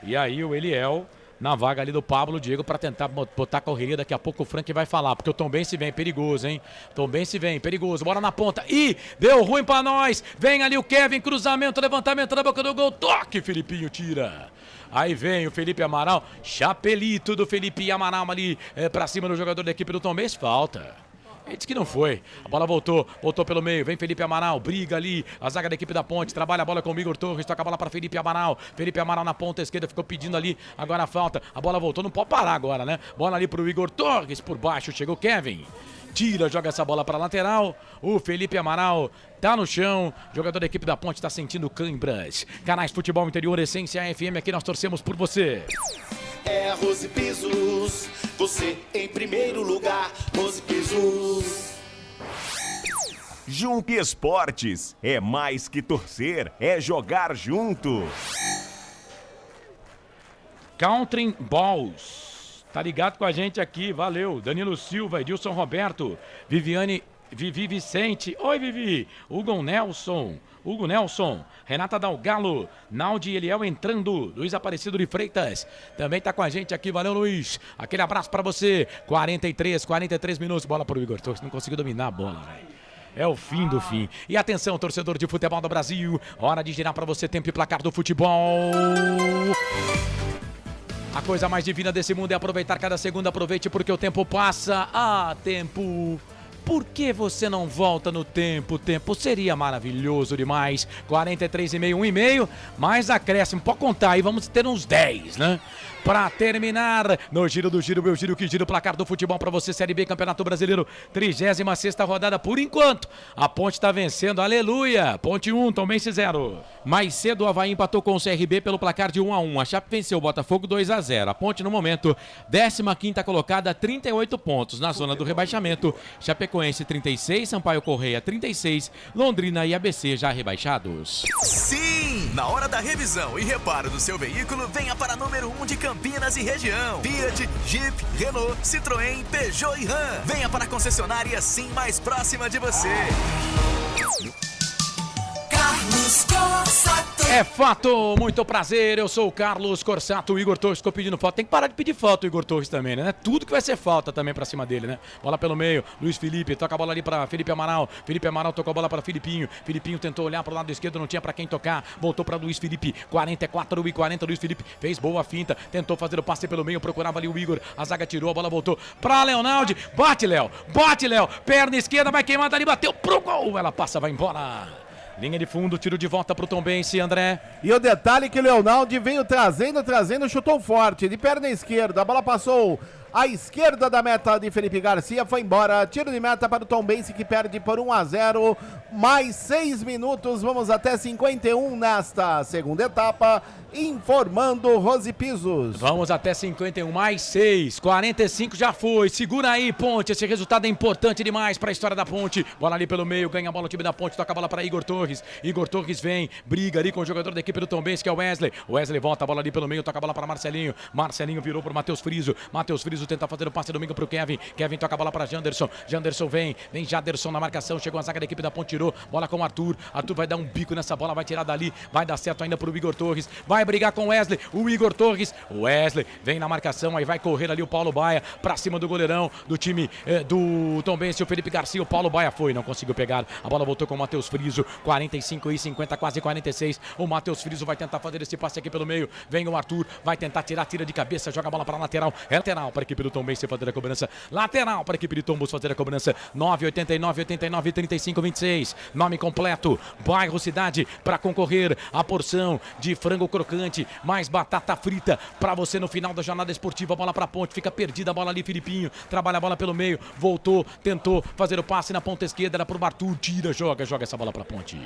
E aí o Eliel na vaga ali do Pablo Diego para tentar botar a correria. Daqui a pouco o Frank vai falar, porque o Tombense vem, perigoso, hein? Tombense vem, perigoso, bora na ponta. Ih, deu ruim para nós. Vem ali o Kevin, cruzamento, levantamento na boca do gol, toque, Filipinho tira. Aí vem o Felipe Amaral, chapelito do Felipe Amaral ali para cima do jogador da equipe do Tombense, falta. Ele disse que não foi. A bola voltou pelo meio. Vem Felipe Amaral, briga ali. A zaga da equipe da Ponte, trabalha a bola com o Igor Torres, toca a bola para Felipe Amaral. Felipe Amaral na ponta esquerda, ficou pedindo ali. Agora a falta. A bola voltou, não pode parar agora, né? Bola ali pro Igor Torres, por baixo chegou Kevin. Tira, joga essa bola para lateral. O Felipe Amaral tá no chão. Jogador da equipe da Ponte tá sentindo cãibras. Canais Futebol Interior, Essência FM, aqui nós torcemos por você. É a Rose Pisos, você em primeiro lugar, Rose Pisos. Jump Esportes, é mais que torcer, é jogar junto. Country Balls, tá ligado com a gente aqui, valeu. Danilo Silva, Edilson Roberto, Vivi Vicente, oi Vivi, Hugo Nelson, Renata Dalgalo, Naldi e Eliel entrando, Luiz Aparecido de Freitas, também tá com a gente aqui, valeu Luiz, aquele abraço pra você, 43 minutos, bola pro Igor Torres, não conseguiu dominar a bola, velho. É o fim do fim. E atenção, torcedor de futebol do Brasil, hora de girar pra você tempo e placar do futebol. A coisa mais divina desse mundo é aproveitar cada segundo, aproveite porque o tempo passa. Ah, tempo... Por que você não volta no tempo? O tempo seria maravilhoso demais. 43,5, 1,5, mais acréscimo. Pode contar aí, vamos ter uns 10, né? Pra terminar, no giro do giro, meu giro que gira o placar do futebol pra você, Série B, Campeonato Brasileiro, 36ª rodada por enquanto. A Ponte tá vencendo, aleluia. Ponte 1, Tombense 0. Mais cedo o Avaí empatou com o CRB pelo placar de 1-1. A Chape venceu o Botafogo 2-0. A Ponte no momento, 15ª colocada, 38 pontos na zona do rebaixamento. Chapecoense 36, Sampaio Correia 36, Londrina e ABC já rebaixados. Sim! Na hora da revisão e reparo do seu veículo, venha para número 1 de Campinas e região. Fiat, Jeep, Renault, Citroën, Peugeot e Ram. Venha para a concessionária Sim mais próxima de você. Carlos Corsato. É fato, muito prazer, eu sou o Carlos Corsato, o Igor Torres ficou pedindo falta, tem que parar de pedir falta o Igor Torres também, né? Tudo que vai ser falta também pra cima dele, né? Bola pelo meio, Luiz Felipe, toca a bola ali pra Felipe Amaral tocou a bola pra Filipinho tentou olhar pro lado esquerdo, não tinha pra quem tocar, voltou pra Luiz Felipe, 44,40, Luiz Felipe fez boa finta, tentou fazer o passe pelo meio, procurava ali o Igor, a zaga tirou, a bola voltou pra Leonaldi, bate Léo, perna esquerda, vai queimada ali, bateu pro gol, ela passa, vai embora. Linha de fundo, tiro de volta pro Tombense, André. E o detalhe que o Leonaldi veio trazendo, chutou forte, de perna esquerda, a bola passou à esquerda da meta de Felipe Garcia, foi embora, tiro de meta para o Tombense que perde por 1-0, mais 6 minutos, vamos até 51 nesta segunda etapa, informando Rose Pisos. Vamos até 51, mais 6, 45 já foi, segura aí Ponte, esse resultado é importante demais para a história da Ponte, bola ali pelo meio, ganha a bola o time da Ponte, toca a bola para Igor Torres vem, briga ali com o jogador da equipe do Tombense que é o Wesley volta a bola ali pelo meio, toca a bola para Marcelinho virou para o Matheus Friso Friso tenta fazer o passe domingo pro Kevin. Kevin toca a bola pra Janderson. Janderson vem Janderson na marcação. Chegou a zaga da equipe da Ponte, tirou. Bola com o Arthur. Arthur vai dar um bico nessa bola, vai tirar dali. Vai dar certo ainda pro Igor Torres. Vai brigar com o Wesley. O Igor Torres. O Wesley vem na marcação. Aí vai correr ali o Paulo Baia pra cima do goleirão do time do Tombense. O Felipe Garcia. O Paulo Baia foi, não conseguiu pegar. A bola voltou com o Matheus Friso. 45 e 50, quase 46. O Matheus Friso vai tentar fazer esse passe aqui pelo meio. Vem o Arthur. Vai tentar tirar, tira de cabeça. Joga a bola pra lateral. É lateral para a equipe do Tombense fazer a cobrança. Lateral para a equipe de Tombos fazer a cobrança. 989 89 35 26. Nome completo. Bairro Cidade para concorrer a porção de frango crocante mais batata frita para você no final da jornada esportiva. Bola para Ponte. Fica perdida a bola ali, Filipinho. Trabalha a bola pelo meio. Voltou, tentou fazer o passe na ponta esquerda. Era pro Arthur. Tira, joga essa bola para Ponte.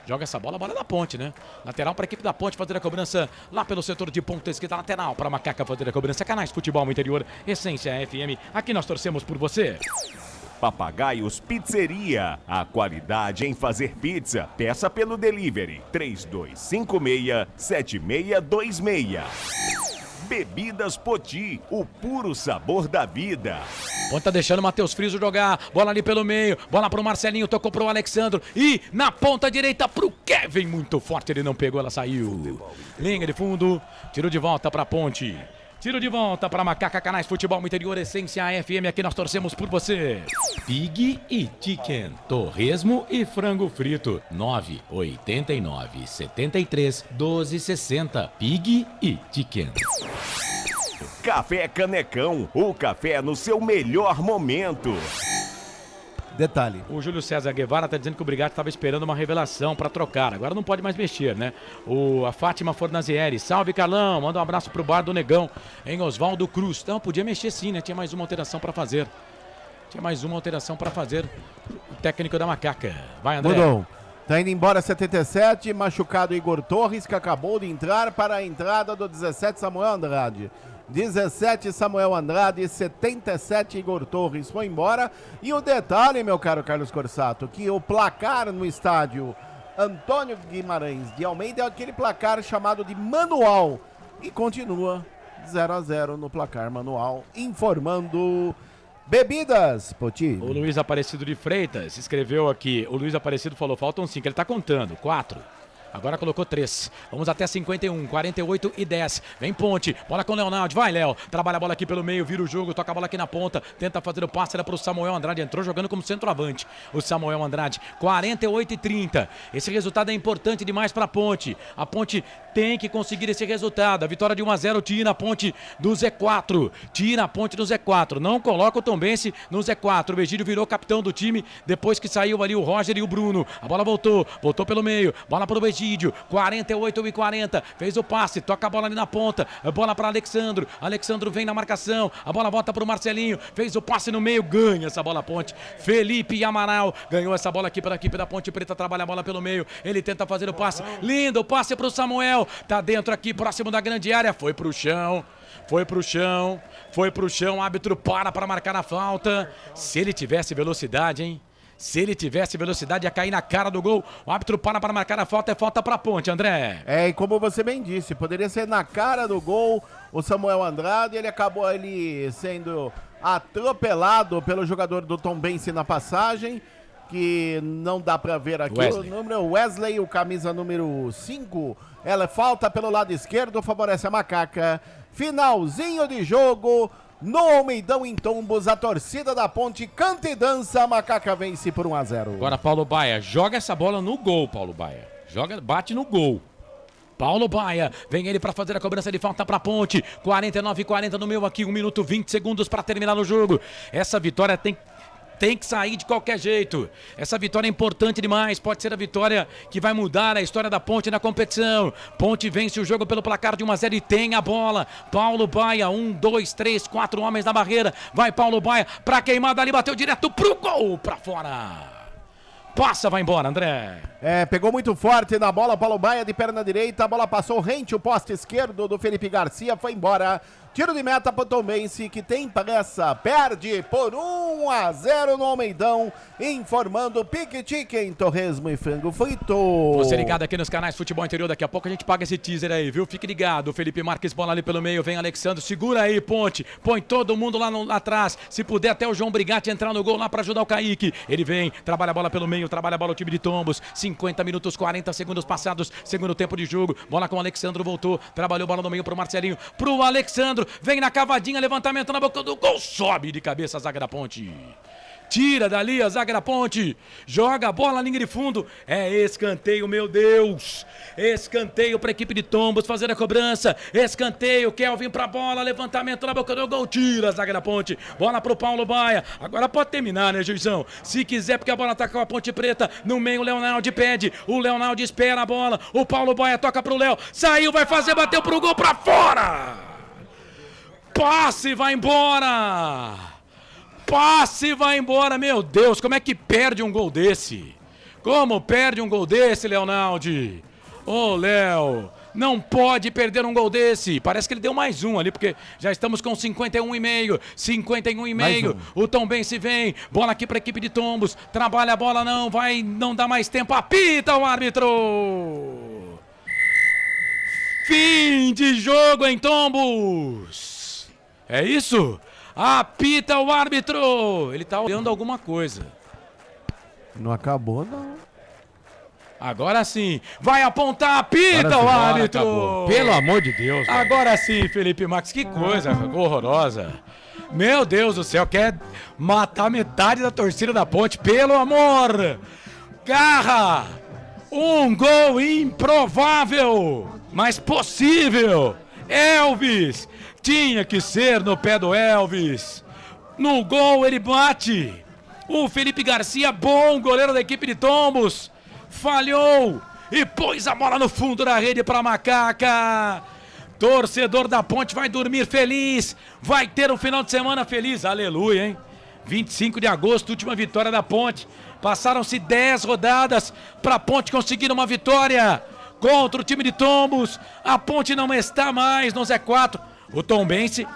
Joga essa bola, a bola é da Ponte, né? Lateral para a equipe da Ponte fazer a cobrança lá pelo setor de ponta esquerda. Lateral para a Macaca fazer a cobrança. Canais Futebol Interior, Essência FM. Aqui nós torcemos por você. Papagaios Pizzeria. A qualidade em fazer pizza. Peça pelo delivery 3256-7626. Bebidas Poti, o puro sabor da vida. Ponta deixando o Matheus Friso jogar. Bola ali pelo meio. Bola pro Marcelinho. Tocou pro Alexandro. E na ponta direita pro Kevin. Muito forte. Ele não pegou. Ela saiu. Linha de fundo. Tirou de volta pra Ponte. Tiro de volta para Macaca. Canais Futebol Interior, Essência FM. Aqui nós torcemos por você. Pig e Chicken. Torresmo e frango frito. 989 73 12 60. Pig e Chicken. Café Canecão. O café no seu melhor momento. Detalhe. O Júlio César Guevara tá dizendo que o Brigatti estava esperando uma revelação para trocar. Agora não pode mais mexer, né? A Fátima Fornazieri. Salve, Carlão. Manda um abraço pro bar do Negão em Oswaldo Cruz. Não, podia mexer sim, né? Tinha mais uma alteração para fazer. O técnico da Macaca. Vai, André. Mudou. Tá indo embora 77, machucado Igor Torres, que acabou de entrar para a entrada do 17, Samuel Andrade. 17, Samuel Andrade, 77, Igor Torres foi embora. E o detalhe, meu caro Carlos Corsato, que o placar no estádio Antônio Guimarães de Almeida é aquele placar chamado de manual. E continua 0-0 no placar manual, informando... Bebidas, Poti. O Luiz Aparecido de Freitas escreveu aqui. O Luiz Aparecido falou, faltam 5, ele tá contando, 4. Agora colocou 3. Vamos até 51, 48 e 10. Vem Ponte, bola com o Leonardo. Vai, Léo. Trabalha a bola aqui pelo meio, vira o jogo, toca a bola aqui na ponta. Tenta fazer o passe, era pro Samuel Andrade. Entrou jogando como centroavante. O Samuel Andrade, 48 e 30. Esse resultado é importante demais pra Ponte. A Ponte tem que conseguir esse resultado. A vitória de 1-0 tira a Ponte do Z4. Tira a Ponte do Z4. Não coloca o Tombense no Z4. O Egídio virou capitão do time depois que saiu ali o Roger e o Bruno. A bola voltou pelo meio. Bola pro Egídio. 48 e 40, fez o passe, toca a bola ali na ponta, a bola para Alexandro vem na marcação, a bola volta para o Marcelinho, fez o passe no meio, ganha essa bola Ponte, Felipe Amaral, ganhou essa bola aqui pela equipe da Ponte Preta, trabalha a bola pelo meio, ele tenta fazer o passe, lindo, o passe para o Samuel, tá dentro aqui, próximo da grande área, foi pro chão, o árbitro para marcar a falta, se ele tivesse velocidade, hein? Se ele tivesse velocidade, ia cair na cara do gol. O árbitro para marcar a falta, é falta pra Ponte, André. E como você bem disse, poderia ser na cara do gol o Samuel Andrade. Ele acabou sendo atropelado pelo jogador do Tombense na passagem, que não dá pra ver aqui. Wesley. O número Wesley, o camisa número 5. Ela falta pelo lado esquerdo, favorece a Macaca. Finalzinho de jogo. No Almeidão em Tombos, a torcida da Ponte canta e dança, a Macaca vence por 1-0. Agora Paulo Baia, joga essa bola no gol, Paulo Baia. Bate no gol. Paulo Baia, vem ele para fazer a cobrança de falta para Ponte. 49 e 40 no meu aqui, 1 minuto 20 segundos para terminar o jogo. Essa vitória tem que sair de qualquer jeito. Essa vitória é importante demais. Pode ser a vitória que vai mudar a história da Ponte na competição. Ponte vence o jogo pelo placar de 1-0 e tem a bola. Paulo Baia, 1, 2, 3, 4 homens na barreira. Vai Paulo Baia pra queimada ali, bateu direto pro gol, pra fora. Passa, vai embora, André. Pegou muito forte na bola, Paulo Baia de perna direita, a bola passou rente o poste esquerdo do Felipe Garcia, foi embora. Tiro de meta para o Tombense, que tem pressa, perde por 1-0 no Almeidão, informando Pique Chicken, torresmo e frango frito. Você ligado aqui nos canais Futebol Interior, daqui a pouco a gente paga esse teaser aí, viu? Fique ligado, Felipe Marques, bola ali pelo meio, vem Alexandre, segura aí, Ponte, põe todo mundo lá atrás, se puder até o João Brigatti entrar no gol lá para ajudar o Kaique. Ele vem, trabalha a bola pelo meio, trabalha a bola o time de Tombos, 50 minutos, 40 segundos passados, segundo tempo de jogo, bola com o Alexandre, voltou, trabalhou bola no meio pro Marcelinho, pro Alexandre, vem na cavadinha, levantamento na boca do gol, sobe de cabeça a zaga da Ponte. Tira dali a zaga da Ponte, joga a bola na linha de fundo, é escanteio, meu Deus, escanteio para a equipe de Tombos fazer a cobrança, escanteio, Kelvin pra bola, levantamento na boca do gol, tira a zaga da Ponte, bola pro Paulo Baia, agora pode terminar, né, Juizão? Se quiser, porque a bola tá com a Ponte Preta, no meio o Leonardo pede, o Leonardo espera a bola, o Paulo Baia toca pro Léo, saiu, vai fazer, bateu pro gol, pra fora! Passe, vai embora! Passe, vai embora, meu Deus, como é que perde um gol desse? Como perde um gol desse, Leonardo? Ô, Léo, não pode perder um gol desse. Parece que ele deu mais um ali, porque já estamos com 51,5. 51,5. O Tombense vem, bola aqui para a equipe de Tombos. Trabalha a bola, não dá mais tempo. Apita o árbitro. Fim de jogo em Tombos. É isso? Apita o árbitro! Ele tá olhando alguma coisa. Não acabou, não. Agora sim, vai apontar, apita o árbitro! Pelo amor de Deus. Velho. Agora sim, Felipe Marques, que coisa horrorosa. Meu Deus do céu, quer matar metade da torcida da Ponte, pelo amor! Garra! Um gol improvável, mas possível! Elvis! Tinha que ser no pé do Elvis. No gol ele bate. O Felipe Garcia, bom goleiro da equipe de Tombos, falhou e pôs a bola no fundo da rede para Macaca. Torcedor da Ponte vai dormir feliz. Vai ter um final de semana feliz. Aleluia, hein? 25 de agosto, última vitória da Ponte. Passaram-se 10 rodadas para a Ponte conseguir uma vitória contra o time de Tombos. A Ponte não está mais no Z4. O Tombense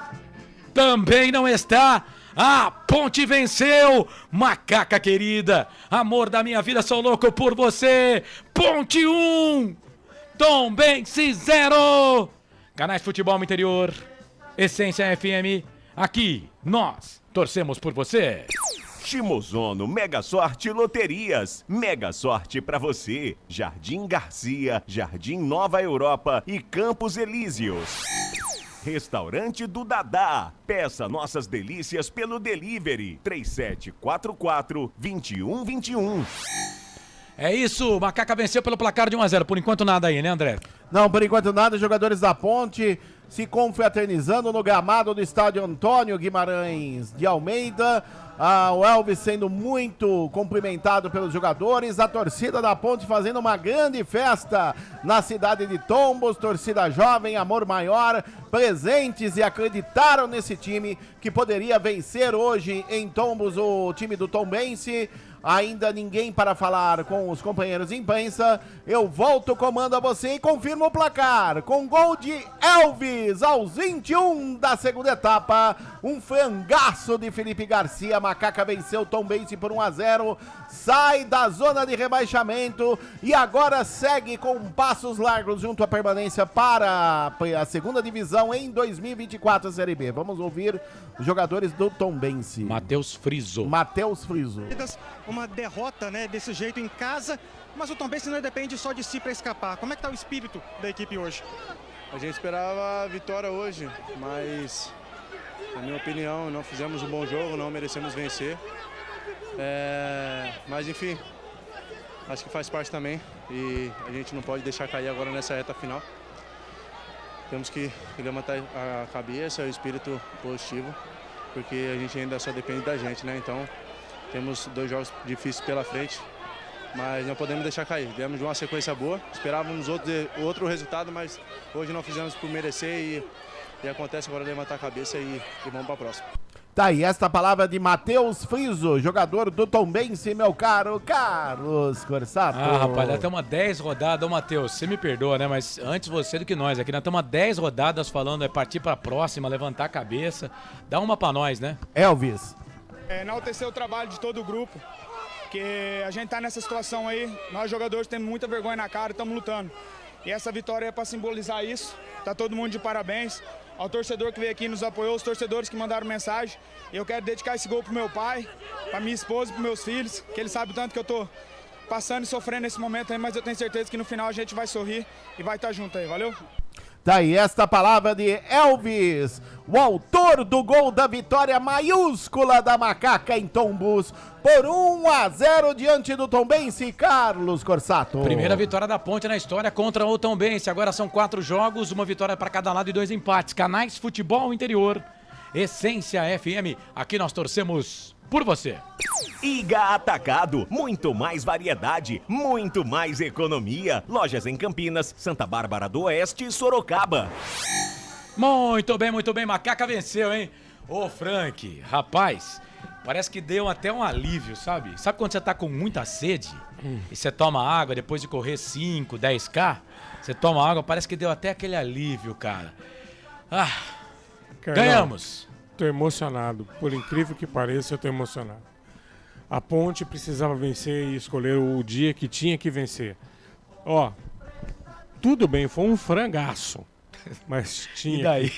também não está. A Ponte venceu. Macaca querida, amor da minha vida, sou louco por você. Ponte 1, Tombense 0. Canais Futebol Interior, Essência FM. Aqui nós torcemos por você. Shimozono Mega Sorte Loterias. Mega sorte pra você. Jardim Garcia, Jardim Nova Europa e Campos Elíseos. Restaurante do Dadá. Peça nossas delícias pelo delivery 3744-2121. É isso, Macaca venceu pelo placar de 1-0. Por enquanto nada aí, né, André? Não, por enquanto nada. Jogadores da Ponte se confraternizando no gramado do estádio Antônio Guimarães de Almeida. O Elvis sendo muito cumprimentado pelos jogadores. A torcida da Ponte fazendo uma grande festa na cidade de Tombos. Torcida jovem, amor maior, presentes e acreditaram nesse time que poderia vencer hoje em Tombos, o time do Tombense. Ainda ninguém para falar com os companheiros de imprensa. Eu volto o comando a você e confirmo o placar. Com gol de Elvis aos 21 da segunda etapa. Um frangaço de Felipe Garcia. Macaca venceu o Tombense por 1-0. Sai da zona de rebaixamento e agora segue com passos largos junto à permanência para a segunda divisão em 2024 Série B. Vamos ouvir os jogadores do Tombense. Matheus Friso. Uma derrota, né, desse jeito em casa, mas o Tombense não depende só de si para escapar. Como é que tá o espírito da equipe hoje? A gente esperava a vitória hoje, mas na minha opinião não fizemos um bom jogo, não merecemos vencer. Mas enfim, acho que faz parte também e a gente não pode deixar cair agora nessa reta final. Temos que levantar a cabeça, o espírito positivo, porque a gente ainda só depende da gente, né? Então temos 2 jogos difíceis pela frente, mas não podemos deixar cair. Viemos de uma sequência boa, esperávamos outro resultado, mas hoje não fizemos por merecer e acontece agora levantar a cabeça e vamos para a próxima. Tá aí esta palavra de Matheus Friso, jogador do Tombense, meu caro Carlos Corsato. Rapaz, nós estamos 10 rodadas. Ô, Matheus, você me perdoa, né? Mas antes você do que nós. Aqui nós estamos 10 rodadas falando, é partir pra próxima, levantar a cabeça. Dá uma pra nós, né? Elvis. Enaltecer o trabalho de todo o grupo, que a gente tá nessa situação aí, nós jogadores temos muita vergonha na cara, estamos lutando. E essa vitória é para simbolizar isso, tá todo mundo de parabéns. Ao torcedor que veio aqui e nos apoiou, os torcedores que mandaram mensagem. Eu quero dedicar esse gol pro meu pai, pra minha esposa e pros meus filhos, que eles sabem o tanto que eu tô passando e sofrendo nesse momento aí, mas eu tenho certeza que no final a gente vai sorrir e vai estar junto aí, valeu? Tá aí esta palavra de Elvis, o autor do gol da vitória maiúscula da Macaca em Tombos, por 1-0 diante do Tombense, Carlos Corsato. Primeira vitória da Ponte na história contra o Tombense. Agora são 4 jogos, uma vitória para cada lado e 2 empates. Canais Futebol Interior, Essência FM, aqui nós torcemos por você. Iga Atacado, muito mais variedade, muito mais economia. Lojas em Campinas, Santa Bárbara do Oeste e Sorocaba. Muito bem, Macaca venceu, hein? Ô, Frank, rapaz, parece que deu até um alívio, sabe? Sabe quando você tá com muita sede e você toma água depois de correr 5, 10K? Você toma água, parece que deu até aquele alívio, cara. Ganhamos. Tô emocionado, por incrível que pareça, eu tô emocionado. A Ponte precisava vencer e escolher o dia que tinha que vencer. Ó, tudo bem, foi um frangaço, mas tinha... E daí?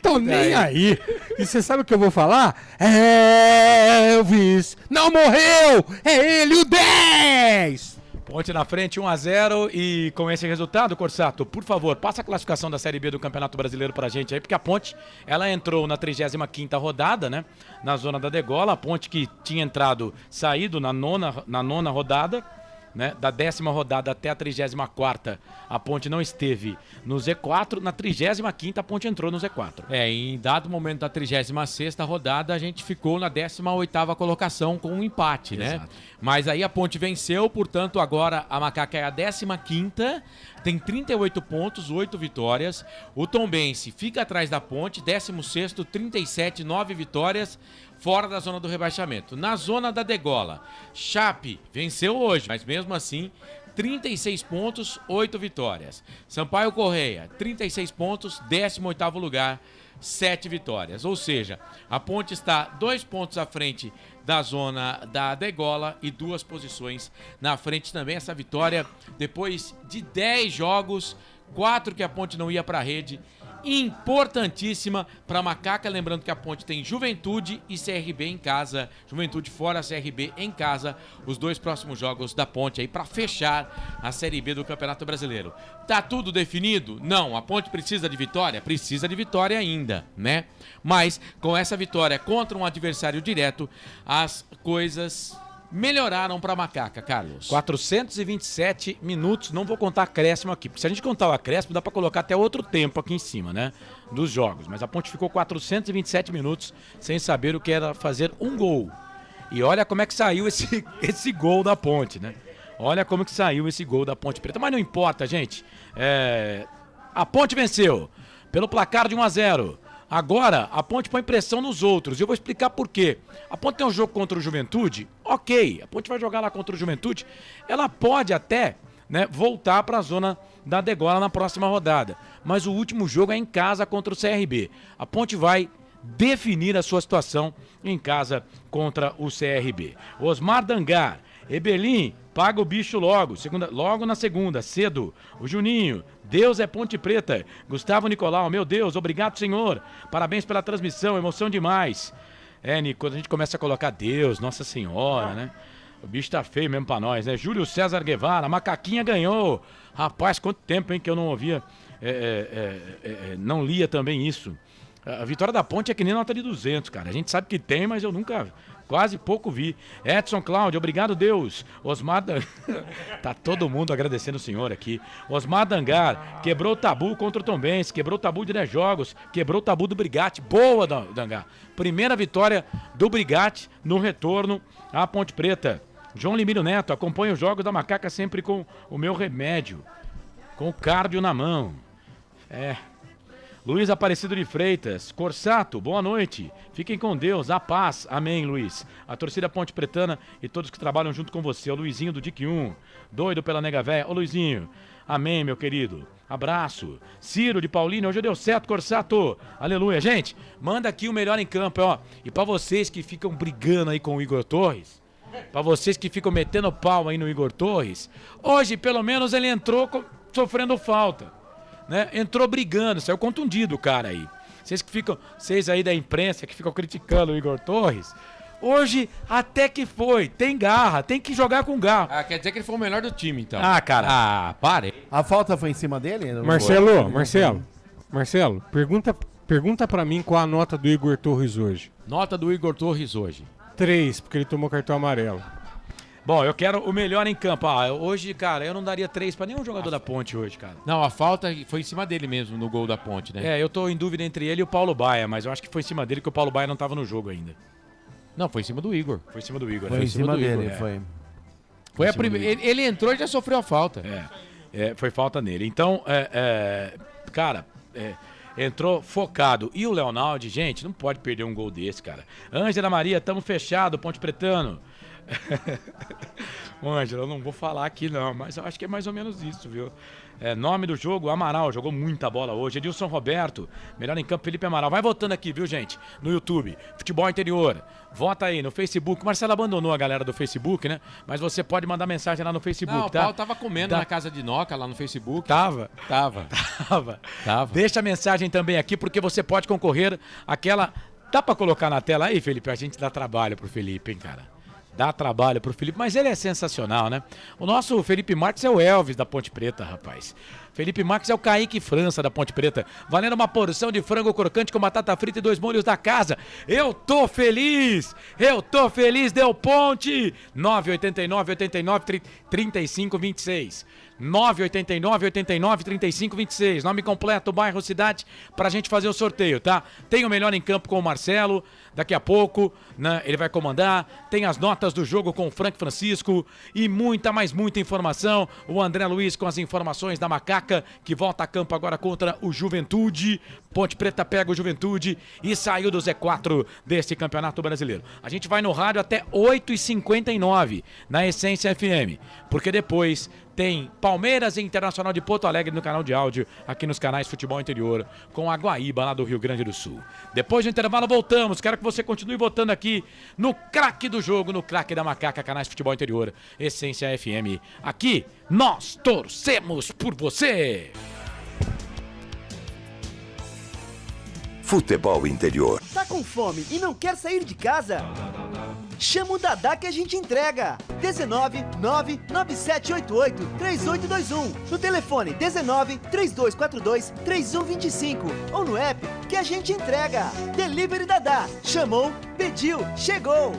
Tô nem aí. E você sabe o que eu vou falar? Elvis não morreu! É ele, o 10! Ponte na frente, 1-0, e com esse resultado, Corsato, por favor, passa a classificação da Série B do Campeonato Brasileiro pra gente aí, porque a Ponte, ela entrou na 35ª rodada, né, na zona da degola, a Ponte que tinha saído na nona rodada, né, da 10ª rodada até a 34ª, a Ponte não esteve no Z4, na 35ª a Ponte entrou no Z4. Em dado momento da 36ª rodada, a gente ficou na 18ª colocação com um empate, né? Exato. Mas aí a Ponte venceu, portanto agora a Macaca é a 15ª, tem 38 pontos, 8 vitórias. O Tombense fica atrás da Ponte, 16º, 37, 9 vitórias, fora da zona do rebaixamento. Na zona da degola, Chape venceu hoje, mas mesmo assim, 36 pontos, 8 vitórias. Sampaio Correia, 36 pontos, 18º lugar, 7 vitórias. Ou seja, a Ponte está 2 pontos à frente da zona da degola e 2 posições na frente também. Essa vitória, depois de 10 jogos, 4 que a Ponte não ia para a rede, importantíssima para a Macaca, lembrando que a Ponte tem Juventude e CRB em casa, Juventude fora, CRB em casa, os 2 próximos jogos da Ponte aí para fechar a Série B do Campeonato Brasileiro. Tá tudo definido? Não, a Ponte precisa de vitória ainda, né? Mas com essa vitória contra um adversário direto, as coisas melhoraram para a Macaca, Carlos. 427 minutos, não vou contar acréscimo aqui, porque se a gente contar o acréscimo, dá para colocar até outro tempo aqui em cima, né, dos jogos. Mas a Ponte ficou 427 minutos sem saber o que era fazer um gol. E olha como é que saiu esse gol da Ponte, né? Olha como que saiu esse gol da Ponte Preta. Mas não importa, gente. A Ponte venceu pelo placar de 1-0. Agora, a Ponte põe pressão nos outros. E eu vou explicar por quê. A Ponte tem um jogo contra o Juventude. Ok, a Ponte vai jogar lá contra o Juventude. Ela pode até, né, voltar para a zona da degola na próxima rodada. Mas o último jogo é em casa contra o CRB. A Ponte vai definir a sua situação em casa contra o CRB. Osmar Dangar, Ebelim, paga o bicho logo na segunda, cedo. O Juninho, Deus é Ponte Preta. Gustavo Nicolau, meu Deus, obrigado, senhor. Parabéns pela transmissão, emoção demais. Nico, quando a gente começa a colocar Deus, Nossa Senhora, né? O bicho tá feio mesmo pra nós, né? Júlio César Guevara, Macaquinha ganhou. Rapaz, quanto tempo, hein, que eu não ouvia, não lia também isso. A vitória da Ponte é que nem nota de 200, cara. A gente sabe que tem, mas eu nunca... Quase pouco vi. Edson Cláudio, obrigado, Deus. Osmar Tá todo mundo agradecendo o senhor aqui. Osmar Dangar, quebrou o tabu contra o Tombense, quebrou o tabu de 10 jogos, quebrou o tabu do Brigatti. Boa, Dangar. Primeira vitória do Brigatti no retorno à Ponte Preta. João Limírio Neto, acompanha os jogos da Macaca sempre com o meu remédio, com o cardio na mão. Luiz Aparecido de Freitas, Corsato, boa noite. Fiquem com Deus, a paz. Amém, Luiz. A torcida Ponte Pretana e todos que trabalham junto com você. O Luizinho do DIC 1, doido pela nega véia. Ô, Luizinho, amém, meu querido. Abraço. Ciro de Paulínia, hoje deu certo, Corsato. Aleluia. Gente, manda aqui o melhor em campo, ó. E pra vocês que ficam brigando aí com o Igor Torres, pra vocês que ficam metendo pau aí no Igor Torres, hoje, pelo menos, ele entrou sofrendo falta. Né? Entrou brigando, saiu contundido o cara aí. Vocês aí da imprensa que ficam criticando o Igor Torres, hoje até que foi, tem garra, tem que jogar com garra. Ah, quer dizer que ele foi o melhor do time, então. Ah, cara. Ah, pare. A falta foi em cima dele? Marcelo, pergunta pra mim qual a nota do Igor Torres hoje. Nota do Igor Torres hoje. 3, porque ele tomou cartão amarelo. Bom, eu quero o melhor em campo. Hoje, cara, eu não daria 3 pra nenhum jogador da Ponte hoje, cara. Não, a falta foi em cima dele mesmo, no gol da Ponte, né? Eu tô em dúvida entre ele e o Paulo Baia, mas eu acho que foi em cima dele, que o Paulo Baia não tava no jogo ainda. Não, foi em cima do Igor. Foi em cima do Igor. Foi em cima dele, Igor, foi. Foi a primeira. Ele entrou e já sofreu a falta. Foi falta nele. Então, cara, entrou focado. E o Leonardo, gente, não pode perder um gol desse, cara. Ângela Maria, tamo fechado, Ponte Pretano. Ângela, eu não vou falar aqui não, mas eu acho que é mais ou menos isso, viu? Nome do jogo, Amaral, jogou muita bola hoje. Edilson Roberto, melhor em campo, Felipe Amaral. Vai votando aqui, viu, gente? No YouTube, Futebol Interior. Vota aí no Facebook. O Marcelo abandonou a galera do Facebook, né? Mas você pode mandar mensagem lá no Facebook, não, tá? O Paulo tava comendo na casa de Noca, lá no Facebook. Tava. Deixa a mensagem também aqui, porque você pode concorrer àquela... Dá pra colocar na tela aí, Felipe? A gente dá trabalho pro Felipe, hein, cara? Dá trabalho pro Felipe, mas ele é sensacional, né? O nosso Felipe Marques é o Elvis da Ponte Preta, rapaz. Felipe Marques é o Kaique França da Ponte Preta, valendo uma porção de frango crocante com batata frita e 2 molhos da casa. Eu tô feliz, deu Ponte! 989-89-35-26. 989-89-35-26. Nome completo, bairro, cidade, pra gente fazer o sorteio, tá? Tem o melhor em campo com o Marcelo, daqui a pouco, né, ele vai comandar. Tem as notas do jogo com o Frank Francisco e muita informação. O André Luiz com as informações da Macaca, que volta a campo agora contra o Juventude. Ponte Preta pega o Juventude e saiu do Z4 deste Campeonato Brasileiro. A gente vai no rádio até 8h59 na Essência FM, porque depois tem Palmeiras e Internacional de Porto Alegre no canal de áudio, aqui nos canais Futebol Interior, com a Guaíba lá do Rio Grande do Sul. Depois do intervalo voltamos, quero que você continue votando aqui no craque do jogo, no craque da Macaca, canais Futebol Interior, Essência FM. Aqui nós torcemos por você! Futebol Interior. Tá com fome e não quer sair de casa? Chama o Dadá que a gente entrega. 19 99788 3821. No telefone 19 3242 3125. Ou no app que a gente entrega. Delivery Dadá. Chamou, pediu, chegou.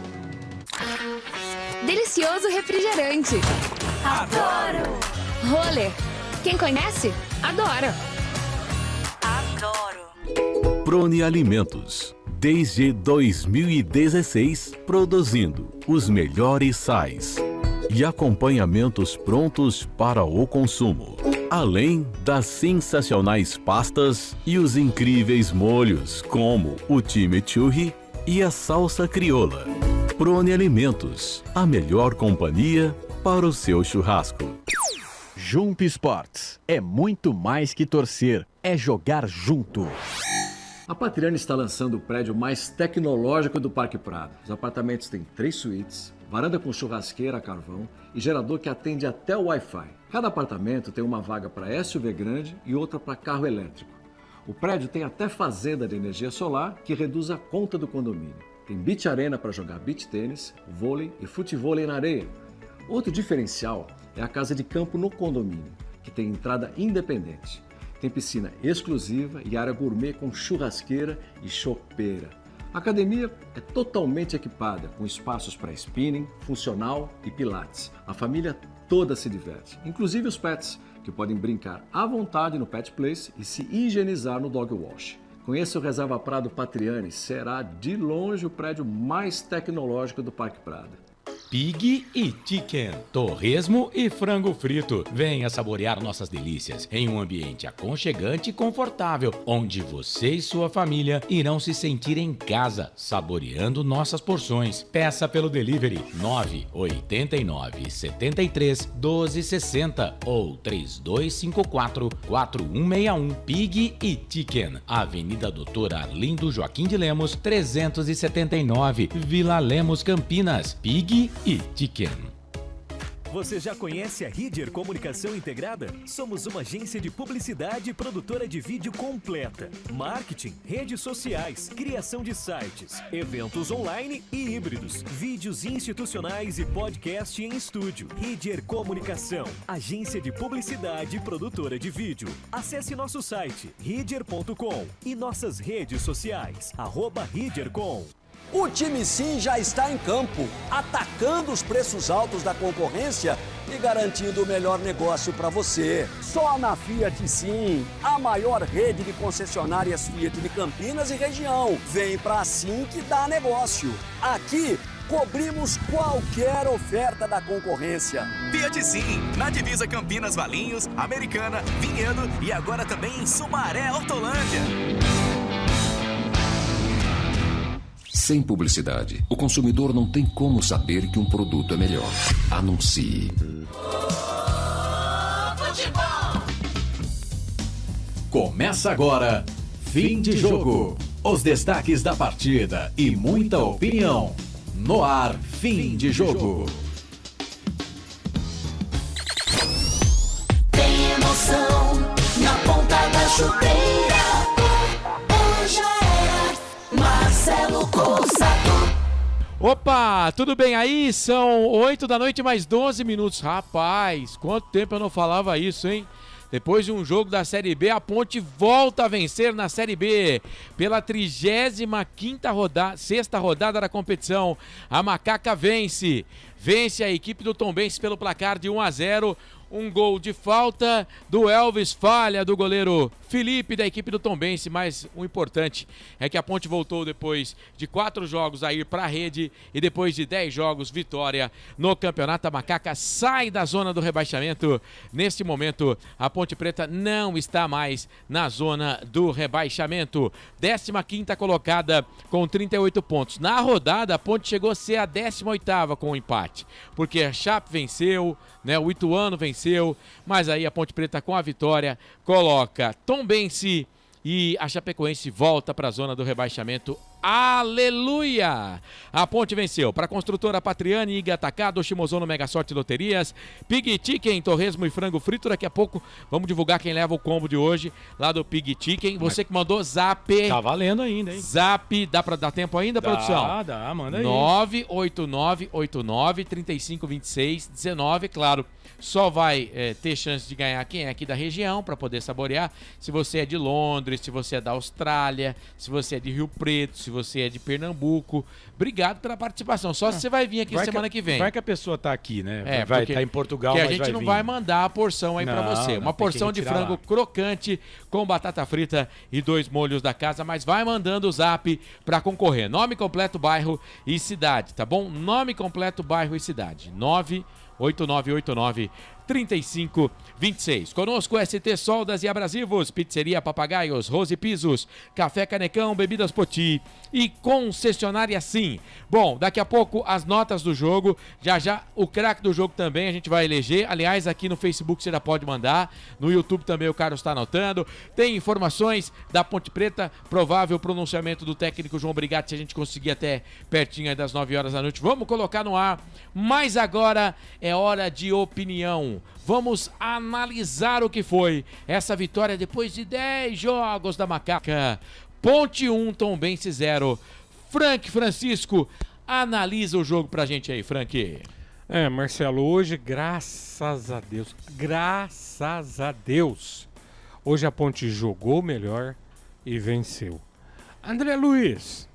Delicioso refrigerante. Adoro. Roller. Quem conhece? Adora. Adoro. Prone Alimentos. Desde 2016, produzindo os melhores sais e acompanhamentos prontos para o consumo. Além das sensacionais pastas e os incríveis molhos, como o chimichurri e a salsa crioula. Prone Alimentos, a melhor companhia para o seu churrasco. Jump Sports é muito mais que torcer, é jogar junto. A Patriani está lançando o prédio mais tecnológico do Parque Prado. Os apartamentos têm 3 suítes, varanda com churrasqueira a carvão e gerador que atende até o Wi-Fi. Cada apartamento tem uma vaga para SUV grande e outra para carro elétrico. O prédio tem até fazenda de energia solar que reduz a conta do condomínio. Tem beach arena para jogar beach tênis, vôlei e futevôlei na areia. Outro diferencial é a casa de campo no condomínio, que tem entrada independente. Tem piscina exclusiva e área gourmet com churrasqueira e chopeira. A academia é totalmente equipada, com espaços para spinning, funcional e pilates. A família toda se diverte, inclusive os pets, que podem brincar à vontade no Pet Place e se higienizar no Dog Wash. Conheça o Reserva Prado Patriani, será de longe o prédio mais tecnológico do Parque Prado. Pig e Chicken, torresmo e frango frito. Venha saborear nossas delícias em um ambiente aconchegante e confortável, onde você e sua família irão se sentir em casa, saboreando nossas porções. Peça pelo delivery 989 73 12 60 ou 3254 4161. Pig e Chicken, Avenida Doutor Arlindo Joaquim de Lemos, 379, Vila Lemos, Campinas. Pig e Chicken. Você já conhece a Ridger Comunicação Integrada? Somos uma agência de publicidade e produtora de vídeo completa. Marketing, redes sociais, criação de sites, eventos online e híbridos, vídeos institucionais e podcast em estúdio. Ridger Comunicação, agência de publicidade e produtora de vídeo. Acesse nosso site ridger.com e nossas redes sociais, @ridgercom. O time Sim já está em campo, atacando os preços altos da concorrência e garantindo o melhor negócio para você. Só na Fiat Sim, a maior rede de concessionárias Fiat de Campinas e região. Vem pra Sim que dá negócio. Aqui, cobrimos qualquer oferta da concorrência. Fiat Sim, na divisa Campinas, Valinhos, Americana, Vinhedo e agora também em Sumaré, Hortolândia. Sem publicidade, o consumidor não tem como saber que um produto é melhor. Anuncie. Começa agora, Fim de Jogo. Os destaques da partida e muita opinião. No ar, Fim de Jogo. Tem emoção na ponta da chuteira. Hoje era Marcelo Corsato. Opa, tudo bem aí? São 8 da noite mais 12 minutos. Rapaz, quanto tempo eu não falava isso, hein? Depois de um jogo da Série B, a Ponte volta a vencer na Série B. Pela 35ª rodada, sexta rodada da competição, a Macaca vence. Vence a equipe do Tombense pelo placar de 1-0. Um gol de falta do Elvis, falha do goleiro Felipe da equipe do Tombense, mas o importante é que a Ponte voltou depois de 4 jogos a ir para a rede e depois de 10 jogos, vitória no campeonato. A Macaca sai da zona do rebaixamento. Neste momento, a Ponte Preta não está mais na zona do rebaixamento. 15ª colocada com 38 pontos. Na rodada, a Ponte chegou a ser a 18ª com o empate, porque a Chape venceu, né? O Ituano venceu, mas aí a Ponte Preta com a vitória coloca Tombense e a Chapecoense volta para a zona do rebaixamento. Aleluia! A Ponte venceu para a Construtora Patriani, Iga Atacado, Shimozono Mega Sorte Loterias, Pig Chicken, torresmo e frango frito. Daqui a pouco vamos divulgar quem leva o combo de hoje lá do Pig Chicken. Você que mandou zap. Tá valendo ainda, hein? Zap, dá para dar tempo ainda, produção? Dá, manda aí. 989-89-3526-19, claro. Só vai ter chance de ganhar quem é aqui da região para poder saborear. Se você é de Londres, se você é da Austrália, se você é de Rio Preto, se você é de Pernambuco. Obrigado pela participação. Só se você vai vir aqui semana que vem. Vai que a pessoa tá aqui, né? Vai estar em Portugal, que mas a gente não vai mandar a porção aí para você. Uma porção de frango crocante com batata frita e 2 molhos da casa, mas vai mandando o zap para concorrer. Nome completo, bairro e cidade, tá bom? Nome completo, bairro e cidade. 98989-3526. Conosco ST Soldas e Abrasivos, Pizzeria Papagaios, Rose Pisos, Café Canecão, Bebidas Poti e Concessionária Sim. Bom, daqui a pouco as notas do jogo, já o craque do jogo também a gente vai eleger. Aliás, aqui no Facebook você já pode mandar, no YouTube também o Carlos está anotando. Tem informações da Ponte Preta, provável pronunciamento do técnico João Brigatti, se a gente conseguir até pertinho das 9 horas da noite. Vamos colocar no ar, mas agora é hora de opinião. Vamos analisar o que foi essa vitória depois de 10 jogos da Macaca. Ponte 1, Tombense 0. Frank Francisco, analisa o jogo pra gente aí, Frank. Marcelo, hoje, graças a Deus, hoje a Ponte jogou melhor e venceu. André Luiz,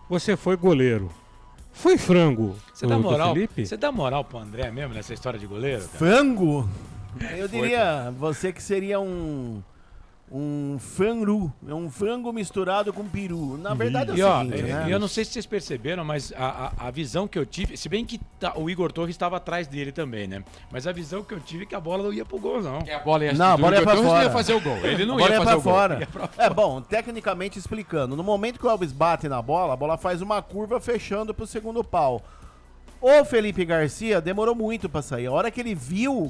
você foi goleiro. Foi frango. Você dá moral, Felipe? Você dá moral pro André mesmo nessa história de goleiro, cara? Frango? Eu diria, você que seria um um frango, é um frango misturado com peru. Na verdade E, é o ó, seguinte, né? eu não sei se vocês perceberam, mas a visão que eu tive, se bem que o Igor Torres estava atrás dele também, né? Mas a visão que eu tive é que a bola não ia pro gol, não. A bola ia, Não, a bola ia pra fora. Ia fazer o gol. Ele não A bola ia fazer o gol. fora. É bom, tecnicamente explicando, no momento que o Elvis bate na bola, a bola faz uma curva fechando pro segundo pau. O Felipe Garcia demorou muito pra sair. A hora que ele viu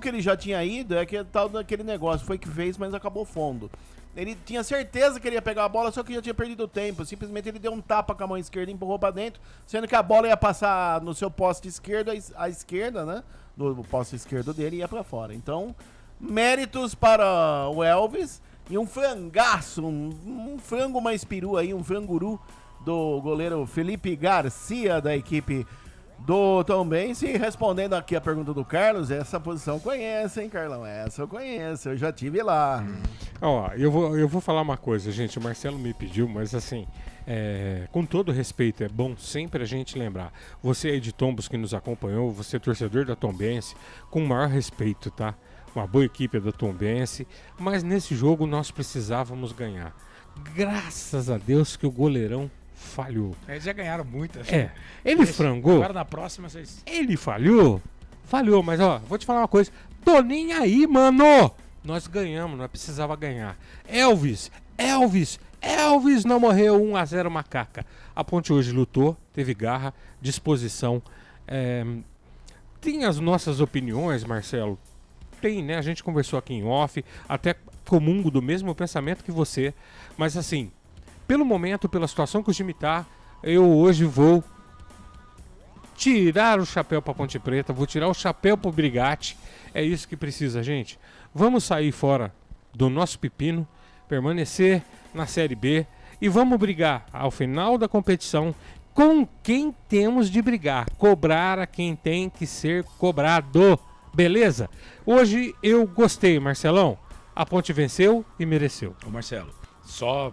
que ele já tinha ido, é que tal daquele negócio, foi que fez, mas acabou fundo. Ele tinha certeza que ele ia pegar a bola, só que já tinha perdido tempo. Simplesmente ele deu um tapa com a mão esquerda e empurrou pra dentro, sendo que a bola ia passar no seu poste esquerdo, à esquerda, né? No poste esquerdo dele, ia pra fora. Então, méritos para o Elvis e um frangaço, um frango mais peru aí, um franguru do goleiro Felipe Garcia, da equipe do Tombense. Respondendo aqui a pergunta do Carlos, essa posição conhece, hein, Carlão? Essa eu conheço, eu já tive lá. Ó, eu vou falar uma coisa, gente. O Marcelo me pediu, mas assim, com todo respeito, é bom sempre a gente lembrar. Você aí de Tombos que nos acompanhou, você torcedor da Tombense, com o maior respeito, tá? Uma boa equipe da Tombense, mas nesse jogo nós precisávamos ganhar. Graças a Deus que o goleirão falhou. Eles já ganharam muito. Ele frangou. Agora na próxima vocês... Ele falhou, mas ó, vou te falar uma coisa. Tô nem aí, mano. Nós ganhamos, nós precisava ganhar. Elvis não morreu 1-0 macaca. A Ponte hoje lutou, teve garra, disposição. Tem as nossas opiniões, Marcelo. Tem, né? A gente conversou aqui em off, até comungo do mesmo pensamento que você. Mas assim, pelo momento, pela situação que o time tá, eu hoje vou tirar o chapéu pra Ponte Preta, vou tirar o chapéu pro Brigatti. É isso que precisa, gente. Vamos sair fora do nosso pepino, permanecer na Série B e vamos brigar ao final da competição com quem temos de brigar. Cobrar a quem tem que ser cobrado. Beleza? Hoje eu gostei, Marcelão. A Ponte venceu e mereceu. Ô Marcelo, só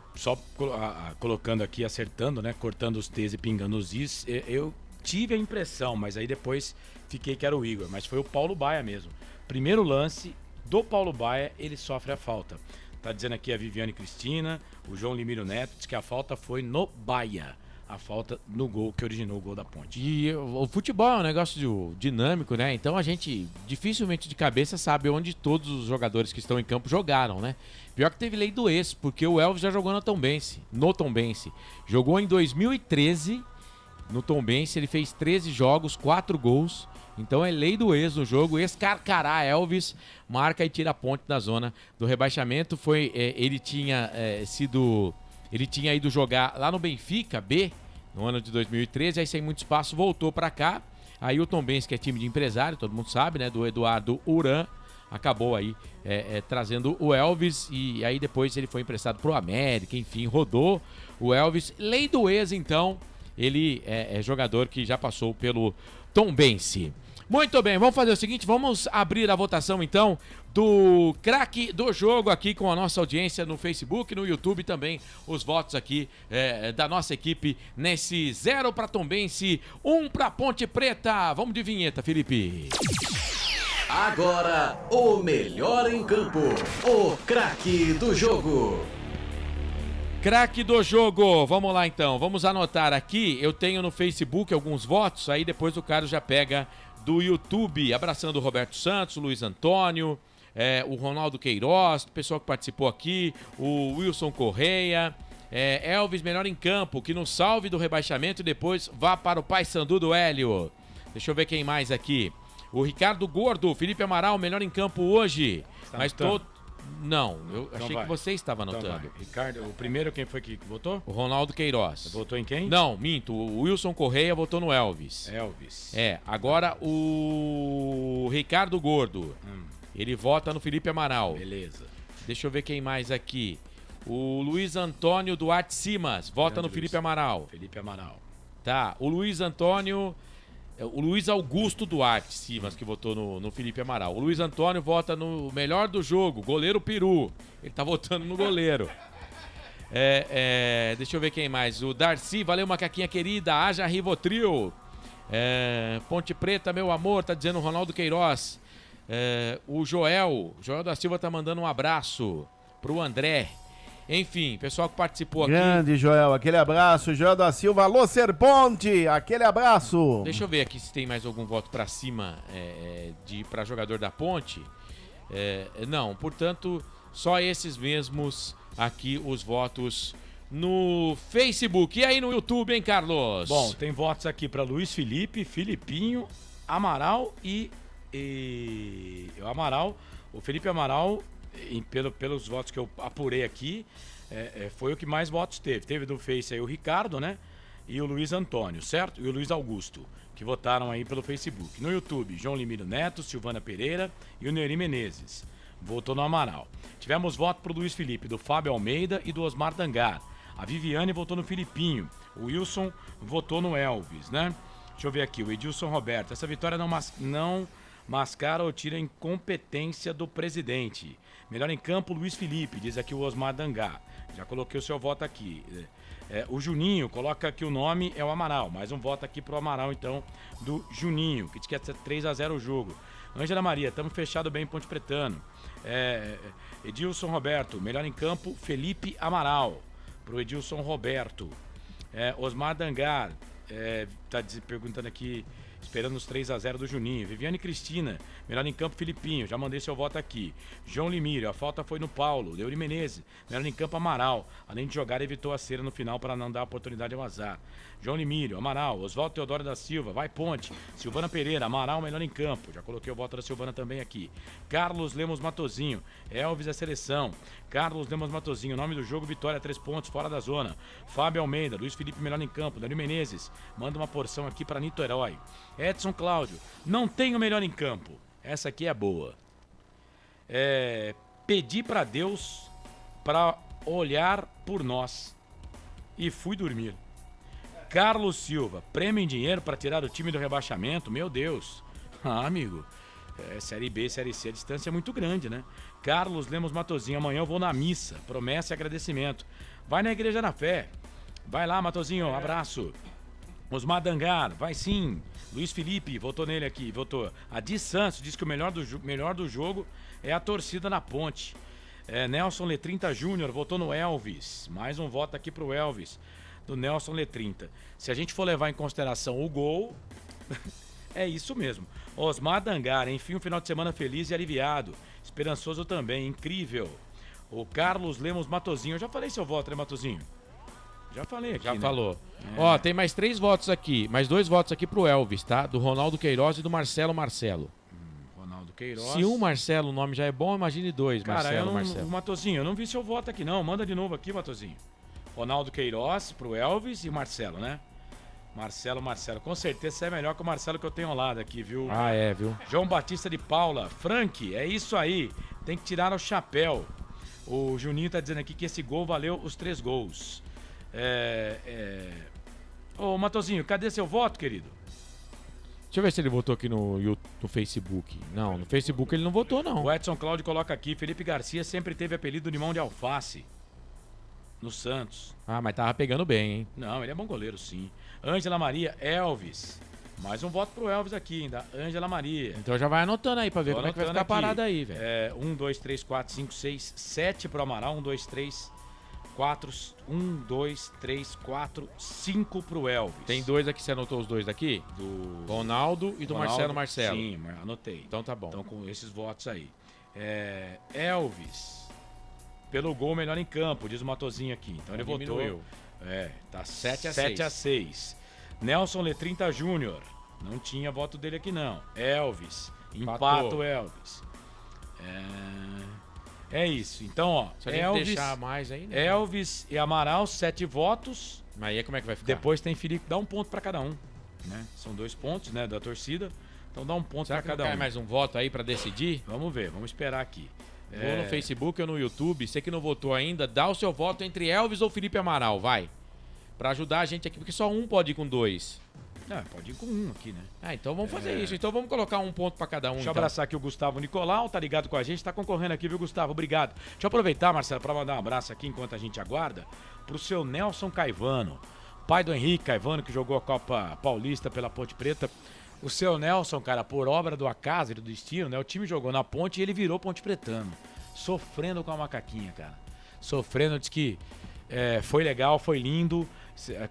colocando aqui, acertando, né? Cortando os T's e pingando os I's, eu tive a impressão, mas aí depois fiquei que era o Igor, mas foi o Paulo Baia mesmo. Primeiro lance do Paulo Baia, ele sofre a falta. Tá dizendo aqui a Viviane Cristina, o João Limiro Neto, diz que a falta foi no Baia. A falta no gol que originou o gol da Ponte. E o futebol é um negócio dinâmico, né? Então a gente dificilmente de cabeça sabe onde todos os jogadores que estão em campo jogaram, né? Pior que teve lei do ex, porque o Elvis já jogou no Tombense. Jogou em 2013 no Tombense, ele fez 13 jogos, 4 gols. Então é lei do ex no jogo, escarcará Elvis, marca e tira a Ponte da zona do rebaixamento. Ele tinha ido jogar lá no Benfica B, no ano de 2013, aí sem muito espaço, voltou pra cá. Aí o Tombense, que é time de empresário, todo mundo sabe, né, do Eduardo Uran, acabou aí trazendo o Elvis, e aí depois ele foi emprestado pro América, enfim, rodou o Elvis. Lei do ex, então, ele é jogador que já passou pelo Tombense. Muito bem, vamos fazer o seguinte, vamos abrir a votação então do craque do jogo aqui com a nossa audiência no Facebook, no YouTube também, os votos aqui da nossa equipe nesse 0 para Tombense, 1 para Ponte Preta. Vamos de vinheta, Felipe. Agora, o melhor em campo, o craque do jogo. Craque do jogo, vamos lá então, vamos anotar aqui, eu tenho no Facebook alguns votos, aí depois o Carlos já pega do YouTube, abraçando o Roberto Santos, o Luiz Antônio, o Ronaldo Queiroz, o pessoal que participou aqui, o Wilson Correia, Elvis melhor em campo, que nos salve do rebaixamento e depois vá para o Paysandu do Hélio. Deixa eu ver quem mais aqui. O Ricardo Gordo, Felipe Amaral, melhor em campo hoje. Está mas anotando? Não, eu Então achei vai. que você estava anotando. Então vai. Ricardo, o primeiro quem foi que votou? O Ronaldo Queiroz. Votou em quem? Não, minto. O Wilson Correia votou no Elvis. Elvis. Agora o Ricardo Gordo. Ele vota no Felipe Amaral. Beleza. Deixa eu ver quem mais aqui. O Luiz Antônio Duarte Simas vota no Felipe Amaral. Felipe Amaral. Tá, o Luiz Antônio... O Luiz Augusto Duarte Simas, que votou no Felipe Amaral. O Luiz Antônio vota no melhor do jogo, goleiro Peru. Ele tá votando no goleiro. Deixa eu ver quem mais. O Darcy, valeu macaquinha querida, haja Rivotril. Ponte Preta, meu amor, tá dizendo o Ronaldo Queiroz. O Joel da Silva tá mandando um abraço. pro André. Enfim, pessoal que participou aqui. Grande Joel, aquele abraço. Joel da Silva, alô Serponte, aquele abraço. Deixa eu ver aqui se tem mais algum voto pra cima pra jogador da Ponte. Não, portanto, só esses mesmos aqui os votos no Facebook. E aí no YouTube, hein, Carlos? Bom, tem votos aqui pra Luiz Felipe, Filipinho, Amaral e o Amaral. O Felipe Amaral, pelos votos que eu apurei aqui, foi o que mais votos teve. Teve do Face aí o Ricardo, né? E o Luiz Antônio, certo? E o Luiz Augusto, que votaram aí pelo Facebook. No YouTube, João Limiro Neto, Silvana Pereira e o Nery Menezes. Votou no Amaral. Tivemos voto pro Luiz Felipe, do Fábio Almeida e do Osmar Dangar. A Viviane votou no Filipinho. O Wilson votou no Elvis, né? Deixa eu ver aqui, o Edilson Roberto. Essa vitória não mascara ou tira a incompetência do presidente. Melhor em campo, Luiz Felipe, diz aqui o Osmar Dangar. Já coloquei o seu voto aqui. O Juninho coloca aqui o nome, é o Amaral. Mais um voto aqui pro Amaral, então, do Juninho, que diz que é 3-0 o jogo. Ângela Maria, estamos fechados bem em Ponte Pretano. Edilson Roberto, melhor em campo, Felipe Amaral. Pro Edilson Roberto. Osmar Dangar, tá perguntando aqui, esperando os 3-0 do Juninho. Viviane Cristina, melhor em campo, Filipinho. Já mandei seu voto aqui. João Limiro, a falta foi no Paulo. Nery Menezes, melhor em campo, Amaral. Além de jogar, evitou a cera no final para não dar oportunidade ao azar. João Limiro, Amaral. Oswaldo Teodoro da Silva, vai Ponte. Silvana Pereira, Amaral, melhor em campo. Já coloquei o voto da Silvana também aqui. Carlos Lemos Matozinho, Elvis é seleção. Carlos Lemos Matozinho, nome do jogo, vitória, 3 pontos, fora da zona. Fábio Almeida, Luiz Felipe, melhor em campo. Nery Menezes, manda uma porção aqui para Niterói. Edson Cláudio, não tem o melhor em campo. Essa aqui é boa. Pedi para Deus para olhar por nós e fui dormir. Carlos Silva, prêmio em dinheiro para tirar o time do rebaixamento, meu Deus. Amigo, Série B, Série C, a distância é muito grande, né? Carlos Lemos Matozinho, amanhã eu vou na missa, promessa e agradecimento. Vai na Igreja na Fé. Vai lá, Matozinho, abraço. Osmar Dangar, vai sim. Luiz Felipe, votou nele aqui, votou. Adi Santos diz que o melhor do jogo é a torcida na Ponte. Nelson Letrinta Júnior, votou no Elvis. Mais um voto aqui pro Elvis, do Nelson Letrinta. Se a gente for levar em consideração o gol, é isso mesmo. Osmar Dangar, enfim, um final de semana feliz e aliviado. Esperançoso também, incrível. O Carlos Lemos Matozinho, eu já falei seu voto, né, Matozinho? Já falei aqui, Já né? falou. Ó, tem mais 3 votos aqui, mais 2 votos aqui pro Elvis, tá? Do Ronaldo Queiroz e do Marcelo. Ronaldo Queiroz. Se um Marcelo, o nome já é bom, imagine 2, Cara, Marcelo. Matozinho, eu não vi seu voto aqui não, manda de novo aqui, Matozinho. Ronaldo Queiroz pro Elvis e o Marcelo, né? Marcelo, com certeza você é melhor que o Marcelo que eu tenho ao lado aqui, viu? Ah, viu? João Batista de Paula, Frank, é isso aí, tem que tirar o chapéu. O Juninho tá dizendo aqui que esse gol valeu os 3 gols. Ô, Matozinho, cadê seu voto, querido? Deixa eu ver se ele votou aqui no Facebook. Não, no Facebook ele não votou, não. O Edson Cláudio coloca aqui, Felipe Garcia sempre teve apelido de mão de alface no Santos. Ah, mas tava pegando bem, hein? Não, ele é bom goleiro, sim. Ângela Maria, Elvis. Mais um voto pro Elvis aqui, ainda. Ângela Maria. Então já vai anotando aí pra ver como é que vai ficar parado aí, velho. 1, 2, 3, 4, 5, 6, 7 pro Amaral. 1, 2, 3, 4. 1, 2, 3, 4, 5 pro Elvis. Tem 2 aqui, você anotou os 2 daqui? Do Ronaldo e do Marcelo. Sim, anotei. Então tá bom. Então com esses votos aí. Elvis. Pelo gol melhor em campo, diz o Matozinho aqui. Então ele votou. Tá 7-6. Nelson Letrinta Júnior. Não tinha voto dele aqui não. Elvis. Empata o Elvis. É isso. Então, ó. Se a gente deixar mais aí, né? Elvis e Amaral, 7 votos. Mas aí como é que vai ficar? Depois tem Felipe, dá um ponto pra cada um. Né? São 2 pontos, né, da torcida. Então dá um ponto pra cada um. Cai mais um voto aí pra decidir? Vamos ver, vamos esperar aqui. Vou no Facebook ou no YouTube. Você que não votou ainda, dá o seu voto entre Elvis ou Felipe Amaral, vai. Pra ajudar a gente aqui, porque só um pode ir com 2. Pode ir com 1 aqui, né? Então vamos fazer isso. Então vamos colocar um ponto pra cada um. Deixa eu abraçar aqui o Gustavo Nicolau, tá ligado com a gente, tá concorrendo aqui, viu, Gustavo? Obrigado. Deixa eu aproveitar, Marcelo, pra mandar um abraço aqui enquanto a gente aguarda pro seu Nelson Caivano, pai do Henrique Caivano, que jogou a Copa Paulista pela Ponte Preta. O seu Nelson, cara, por obra do acaso e do destino, né? O time jogou na Ponte e ele virou Ponte Pretano. sofrendo com a macaquinha, cara. Sofrendo, diz que foi legal, foi lindo.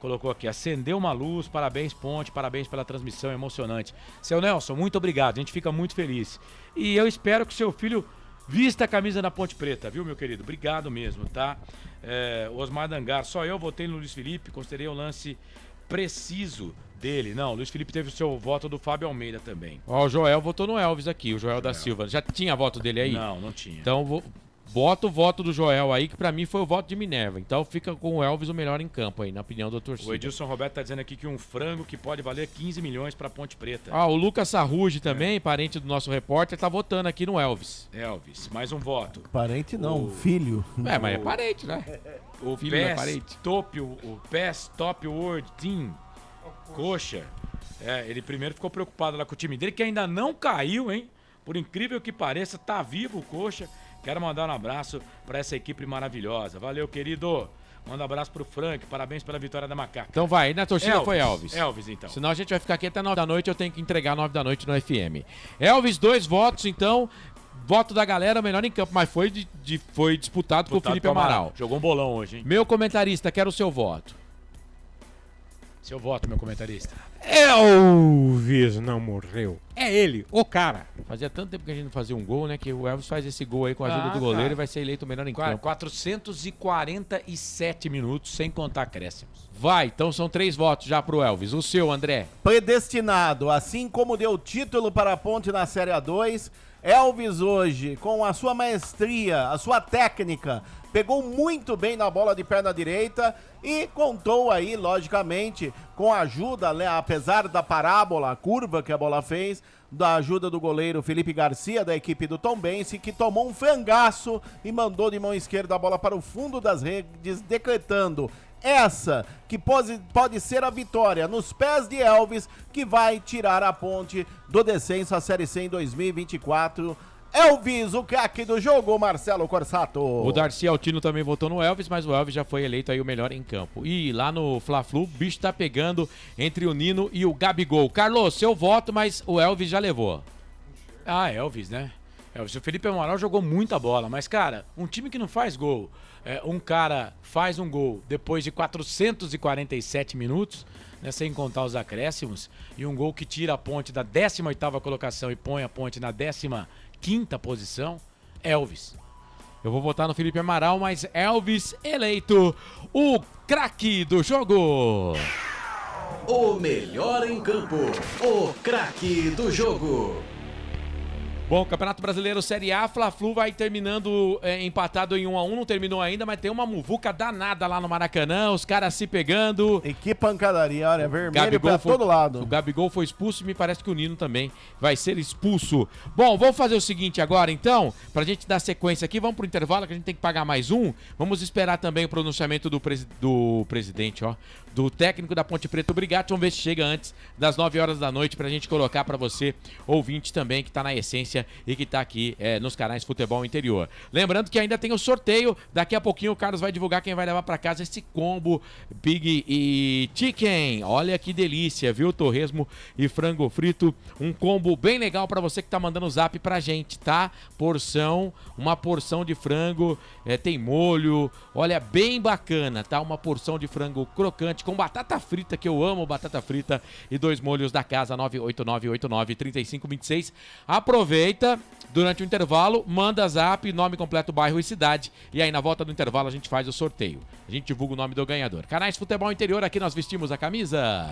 Colocou aqui, acendeu uma luz, parabéns Ponte, parabéns pela transmissão, emocionante. Seu Nelson, muito obrigado, a gente fica muito feliz. E eu espero que seu filho vista a camisa da Ponte Preta, viu, meu querido? Obrigado mesmo, tá? Osmar Dangar, só eu votei no Luiz Felipe, considerei o lance preciso dele. Não, o Luiz Felipe teve o seu voto do Fábio Almeida também. Ó, o Joel votou no Elvis aqui, o Joel da Silva. Já tinha voto dele aí? Não tinha. Então, bota o voto do Joel aí, que pra mim foi o voto de Minerva. Então fica com o Elvis o melhor em campo aí, na opinião da torcida. O Edilson Roberto tá dizendo aqui que um frango que pode valer 15 milhões pra Ponte Preta. O Lucas Sarrugi também, parente do nosso repórter, tá votando aqui no Elvis. Elvis, mais um voto. Parente não, filho. Mas é parente, né? O filho é parente. O PES Top World Team, Coxa. Ele primeiro ficou preocupado lá com o time dele, que ainda não caiu, hein? Por incrível que pareça, tá vivo o Coxa. Quero mandar um abraço para essa equipe maravilhosa. Valeu, querido. Manda um abraço pro Frank. Parabéns pela vitória da Macaca. Então vai, na torcida foi Elvis. Elvis, então. Senão a gente vai ficar aqui até 9 da noite. Eu tenho que entregar 9 da noite no FM. Elvis, 2 votos, então. Voto da galera, melhor em campo. Mas foi disputado com o Felipe Amaral. Jogou um bolão hoje, hein? Meu comentarista, quero o seu voto. Seu voto, meu comentarista. Elvis não morreu. É ele, o cara. Fazia tanto tempo que a gente não fazia um gol, né? Que o Elvis faz esse gol aí com a ajuda do goleiro e vai ser eleito o melhor em campo. 447 minutos, sem contar acréscimos. Vai, então são 3 votos já pro Elvis. O seu, André? Predestinado, assim como deu título para a Ponte na Série A2, Elvis hoje, com a sua maestria, a sua técnica, pegou muito bem na bola de perna direita e contou aí, logicamente, com a ajuda, né, apesar da parábola, a curva que a bola fez, da ajuda do goleiro Felipe Garcia, da equipe do Tombense, que tomou um frangaço e mandou de mão esquerda a bola para o fundo das redes, decretando essa que pode ser a vitória nos pés de Elvis, que vai tirar a Ponte do descenso à Série C em 2024. Elvis, o craque do jogo, Marcelo Corsato. O Darcy Altino também votou no Elvis, mas o Elvis já foi eleito aí o melhor em campo. E lá no Fla-Flu, o bicho tá pegando entre o Nino e o Gabigol. Carlos, seu voto, mas o Elvis já levou. Elvis, né? Elvis, o Felipe Amaral jogou muita bola, mas, cara, um time que não faz gol, um cara faz um gol depois de 447 minutos, né, sem contar os acréscimos, e um gol que tira a Ponte da 18ª colocação e põe a Ponte na 15ª posição, Elvis. Eu vou votar no Felipe Amaral, mas Elvis eleito o craque do jogo. O melhor em campo, o craque do jogo. Bom, Campeonato Brasileiro Série A, Fla-Flu vai terminando empatado em 1-1, não terminou ainda, mas tem uma muvuca danada lá no Maracanã, os caras se pegando. E que pancadaria, olha, vermelho pra todo lado. O Gabigol foi expulso e me parece que o Nino também vai ser expulso. Bom, vamos fazer o seguinte agora então, pra gente dar sequência aqui, vamos pro intervalo que a gente tem que pagar mais um, vamos esperar também o pronunciamento do presidente, do técnico da Ponte Preta, o Brigatti, vamos ver se chega antes das 9 horas da noite pra gente colocar pra você, ouvinte também, que tá na essência e que tá aqui nos canais Futebol Interior. Lembrando que ainda tem o sorteio, daqui a pouquinho o Carlos vai divulgar quem vai levar pra casa esse combo Big e Chicken. Olha que delícia, viu? Torresmo e frango frito, um combo bem legal pra você que tá mandando o zap pra gente, tá? Uma porção de frango, tem molho, olha, bem bacana, tá? Uma porção de frango crocante com batata frita, que eu amo batata frita, e 2 molhos da casa, 989893526. Aproveita durante o intervalo, manda zap, nome completo, bairro e cidade, e aí na volta do intervalo a gente faz o sorteio. A gente divulga o nome do ganhador. Canais Futebol Interior, aqui nós vestimos a camisa.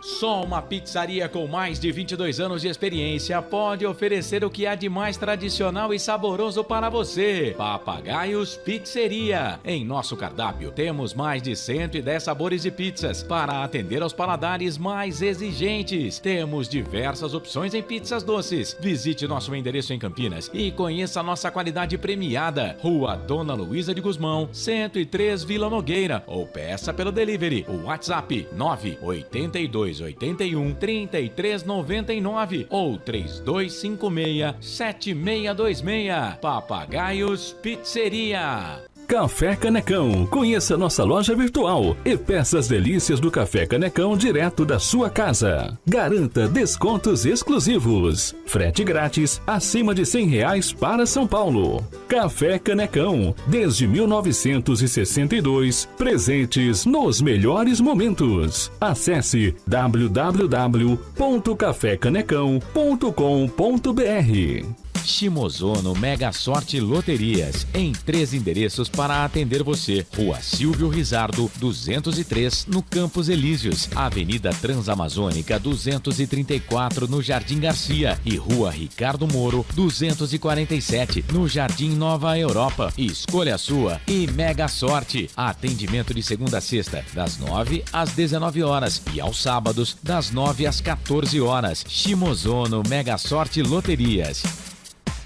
Só uma pizzaria com mais de 22 anos de experiência pode oferecer o que há de mais tradicional e saboroso para você. Papagaios Pizzeria. Em nosso cardápio temos mais de 110 sabores de pizzas para atender aos paladares mais exigentes. Temos diversas opções em pizzas doces. Visite nosso endereço em Campinas e conheça a nossa qualidade premiada. Rua Dona Luísa de Gusmão, 103 Vila Nogueira, ou peça pelo delivery. O WhatsApp 98281 3399 ou 3256-7626. Papagaios Pizzeria. Café Canecão. Conheça nossa loja virtual e peça as delícias do Café Canecão direto da sua casa. Garanta descontos exclusivos. Frete grátis acima de R$100 para São Paulo. Café Canecão. Desde 1962, presentes nos melhores momentos. Acesse www.cafecanecão.com.br. Shimozono Mega Sorte Loterias, em 3 endereços para atender você. Rua Silvio Rizardo, 203, no Campos Elíseos. Avenida Transamazônica, 234, no Jardim Garcia. E Rua Ricardo Moro, 247, no Jardim Nova Europa. Escolha a sua e Mega Sorte. Atendimento de segunda a sexta, das 9 às 19 horas. E aos sábados, das 9 às 14 horas. Shimozono Mega Sorte Loterias.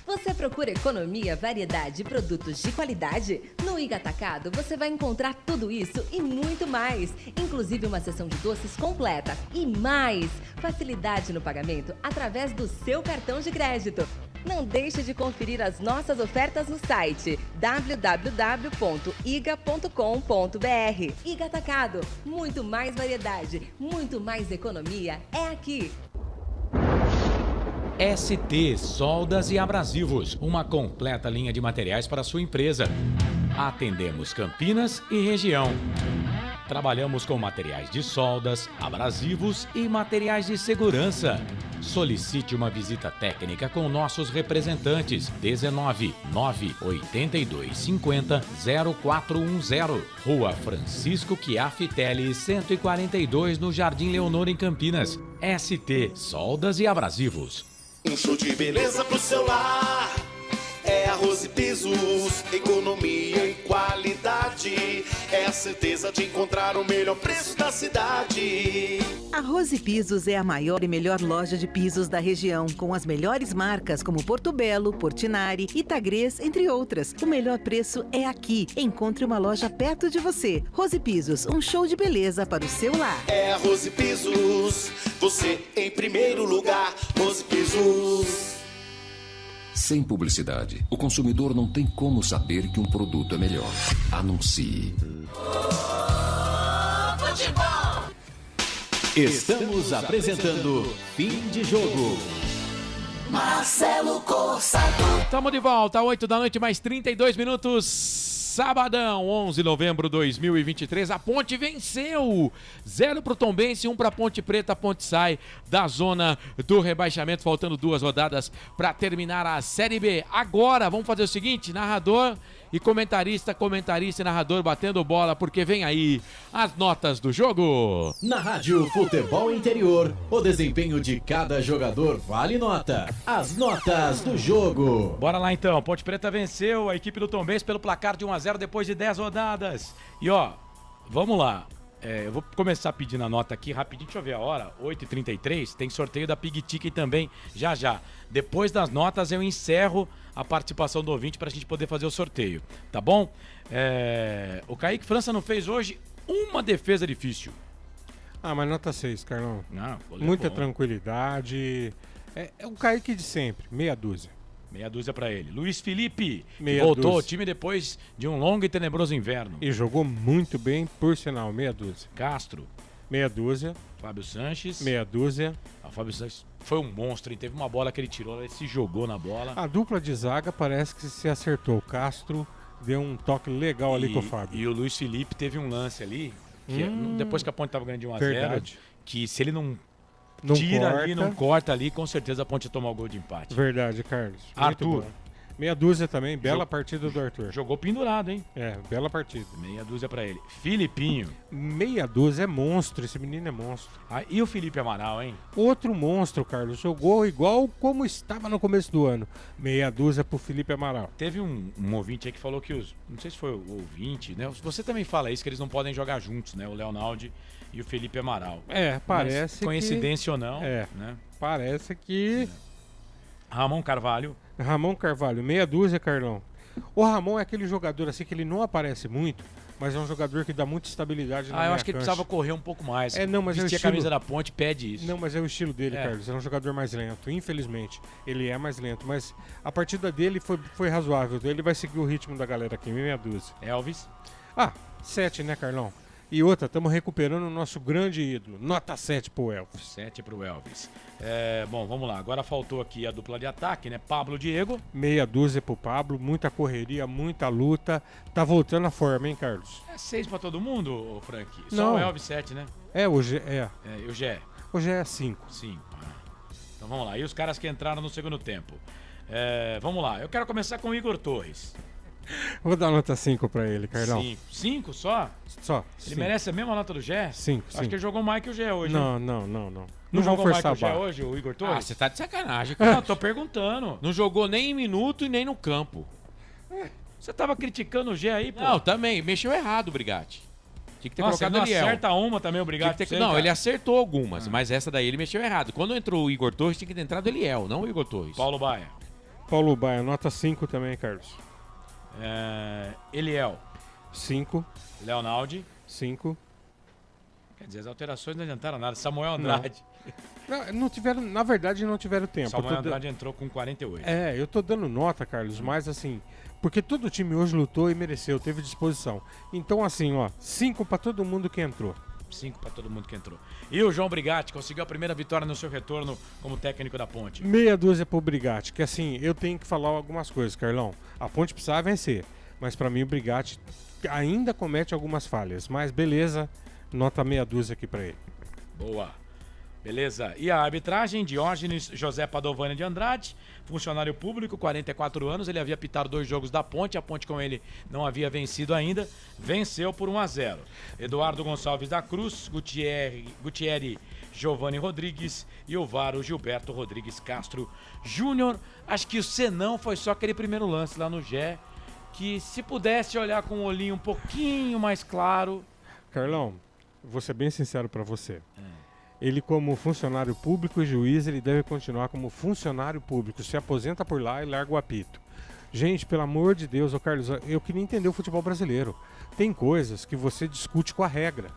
Você procura economia, variedade e produtos de qualidade? No Iga Atacado você vai encontrar tudo isso e muito mais, inclusive uma seção de doces completa e mais facilidade no pagamento através do seu cartão de crédito. Não deixe de conferir as nossas ofertas no site www.iga.com.br. Iga Atacado, muito mais variedade, muito mais economia é aqui. ST Soldas e Abrasivos, uma completa linha de materiais para a sua empresa. Atendemos Campinas e região. Trabalhamos com materiais de soldas, abrasivos e materiais de segurança. Solicite uma visita técnica com nossos representantes. 19 982 50 0410. Rua Francisco Chiaffitelli, 142, no Jardim Leonor, em Campinas. ST Soldas e Abrasivos. Um show de beleza pro seu lar. É Arroz e Pisos, economia e qualidade. É a certeza de encontrar o melhor preço da cidade. Arroz e Pisos é a maior e melhor loja de pisos da região, com as melhores marcas como Porto Belo, Portinari, Itagrês, entre outras. O melhor preço é aqui. Encontre uma loja perto de você. Rose Pisos, um show de beleza para o seu lar. É Arroz e Pisos, você em primeiro lugar. Rose Pisos. Sem publicidade, o consumidor não tem como saber que um produto é melhor. Anuncie. Estamos apresentando Fim de Jogo. Marcelo Corsato. Estamos de volta, 8 da noite, mais 32 minutos. Sabadão, 11 de novembro de 2023, a Ponte venceu, 0 para o Tombense, 1 para a Ponte Preta. A Ponte sai da zona do rebaixamento, faltando 2 rodadas para terminar a Série B. Agora, vamos fazer o seguinte, narrador e comentarista e narrador batendo bola, porque vem aí as notas do jogo. Na Rádio Futebol Interior, o desempenho de cada jogador vale nota. As notas do jogo. Bora lá então, Ponte Preta venceu a equipe do Tombense pelo placar de 1-0 depois de 10 rodadas. E ó, vamos lá. Eu vou começar pedindo a nota aqui rapidinho, deixa eu ver a hora, 8h33, tem sorteio da Pig Ticket também, já. Depois das notas eu encerro a participação do ouvinte pra gente poder fazer o sorteio, tá bom? O Kaique França não fez hoje uma defesa difícil. Ah, mas nota 6, Carlão. Não, muita tranquilidade. É um Kaique de sempre, meia dúzia. Meia dúzia pra ele. Luiz Felipe, que Meia voltou dúzia. ao time depois de um longo e tenebroso inverno. E jogou muito bem, por sinal, meia dúzia. Castro. Meia dúzia. Fábio Sanches. Meia dúzia. O Fábio Sanches foi um monstro, hein? Teve uma bola que ele tirou, ele se jogou na bola. A dupla de zaga parece que se acertou. O Castro deu um toque legal ali com o Fábio. E o Luiz Felipe teve um lance ali, que depois que a Ponte estava ganhando de 1-0, Verdade. que se ele não Não tira corta. ali, não corta ali, com certeza a Ponte ia tomar o gol de empate. Verdade, Carlos. Muito Arthur. bom. Meia dúzia também, bela partida do Arthur. Jogou pendurado, hein? Bela partida. Meia dúzia pra ele. Filipinho. Meia dúzia é monstro, esse menino é monstro. E o Felipe Amaral, hein? Outro monstro, Carlos. Jogou igual como estava no começo do ano. Meia dúzia pro Felipe Amaral. Teve um ouvinte aí que falou que não sei se foi o ouvinte, né? Você também fala isso, que eles não podem jogar juntos, né? O Leonaldi e o Felipe Amaral. Parece Mas, que... coincidência ou não, né? Parece que... Ramon Carvalho, meia dúzia, Carlão. O Ramon é aquele jogador assim que ele não aparece muito, mas é um jogador que dá muita estabilidade na eu meia acho que ele cancha. precisava correr um pouco mais. Mas vestir a camisa da Ponte pede isso. Não, mas é o estilo dele, Carlos. É um jogador mais lento. Infelizmente, ele é mais lento. Mas a partida dele foi razoável. Ele vai seguir o ritmo da galera aqui, meia dúzia. Elvis? 7, né, Carlão? E outra, estamos recuperando o nosso grande ídolo. Nota 7 pro Elvis. 7 pro Elvis. Bom, vamos lá. Agora faltou aqui a dupla de ataque, né? Pablo Diego. Meia dúzia pro Pablo. Muita correria, muita luta. Tá voltando à forma, hein, Carlos? 6 pra todo mundo, Frank? Só Não. o Elvis 7, né? Hoje E o Gé? Hoje é 5. 5. Então vamos lá. E os caras que entraram no segundo tempo? Vamos lá. Eu quero começar com o Igor Torres. Vou dar nota 5 pra ele, Carlão. 5. 5 só? Só. Ele merece a mesma nota do Gé? 5. Acho que ele jogou mais que o Gé hoje. Não. Não Não vamos jogou mais que forçar o Gé a barra. hoje, o Igor Torres? Você tá de sacanagem, cara. Não, tô perguntando. Não jogou nem em minuto e nem no campo. Você tava criticando o Gé aí, pô? Não, também. Mexeu errado o Brigatti. Tinha que ter Nossa, colocado ele o Eliel. acerta uma também, obrigado. Ele acertou algumas, mas essa daí ele mexeu errado. Quando entrou o Igor Torres, tinha que ter entrado o Eliel, não o Igor Torres. Paulo Baia. Paulo Baia, nota 5 também, Carlos. Eliel. 5. Leonaldi. 5. Quer dizer, as alterações não adiantaram nada. Samuel Andrade. Não tiveram, na verdade, não tiveram tempo. Samuel Andrade entrou com 48. Eu tô dando nota, Carlos, mas assim, porque todo time hoje lutou e mereceu, teve disposição. Então, assim, 5 pra todo mundo que entrou. 5 pra todo mundo que entrou. E o João Brigatti conseguiu a primeira vitória no seu retorno como técnico da Ponte. Meia dúzia pro Brigatti, que assim, eu tenho que falar algumas coisas, Carlão. A Ponte precisava vencer, mas pra mim o Brigatti ainda comete algumas falhas. Mas beleza, nota meia dúzia aqui pra ele. Boa. Beleza. E a arbitragem, Diógenes José Padovani de Andrade, funcionário público, 44 anos, ele havia pitado 2 jogos da Ponte, a Ponte com ele não havia vencido ainda, venceu por 1-0. Eduardo Gonçalves da Cruz, Gutierre Giovanni Rodrigues e o VAR, o Gilberto Rodrigues Castro Júnior. Acho que o senão foi só aquele primeiro lance lá no Gé, que se pudesse olhar com um olhinho um pouquinho mais claro... Carlão, vou ser bem sincero pra você. Ele, como funcionário público e juiz, ele deve continuar como funcionário público. Se aposenta por lá e larga o apito. Gente, pelo amor de Deus, Carlos, eu queria entender o futebol brasileiro. Tem coisas que você discute com a regra.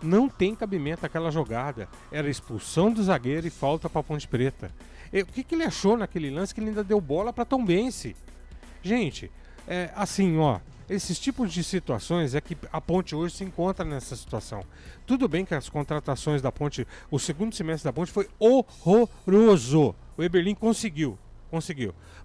Não tem cabimento aquela jogada. Era expulsão do zagueiro e falta para Ponte Preta. O que ele achou naquele lance que ele ainda deu bola para Tombense? Gente, esses tipos de situações é que a Ponte hoje se encontra nessa situação. Tudo bem que as contratações da Ponte, o segundo semestre da Ponte foi horroroso. O Eberlin conseguiu.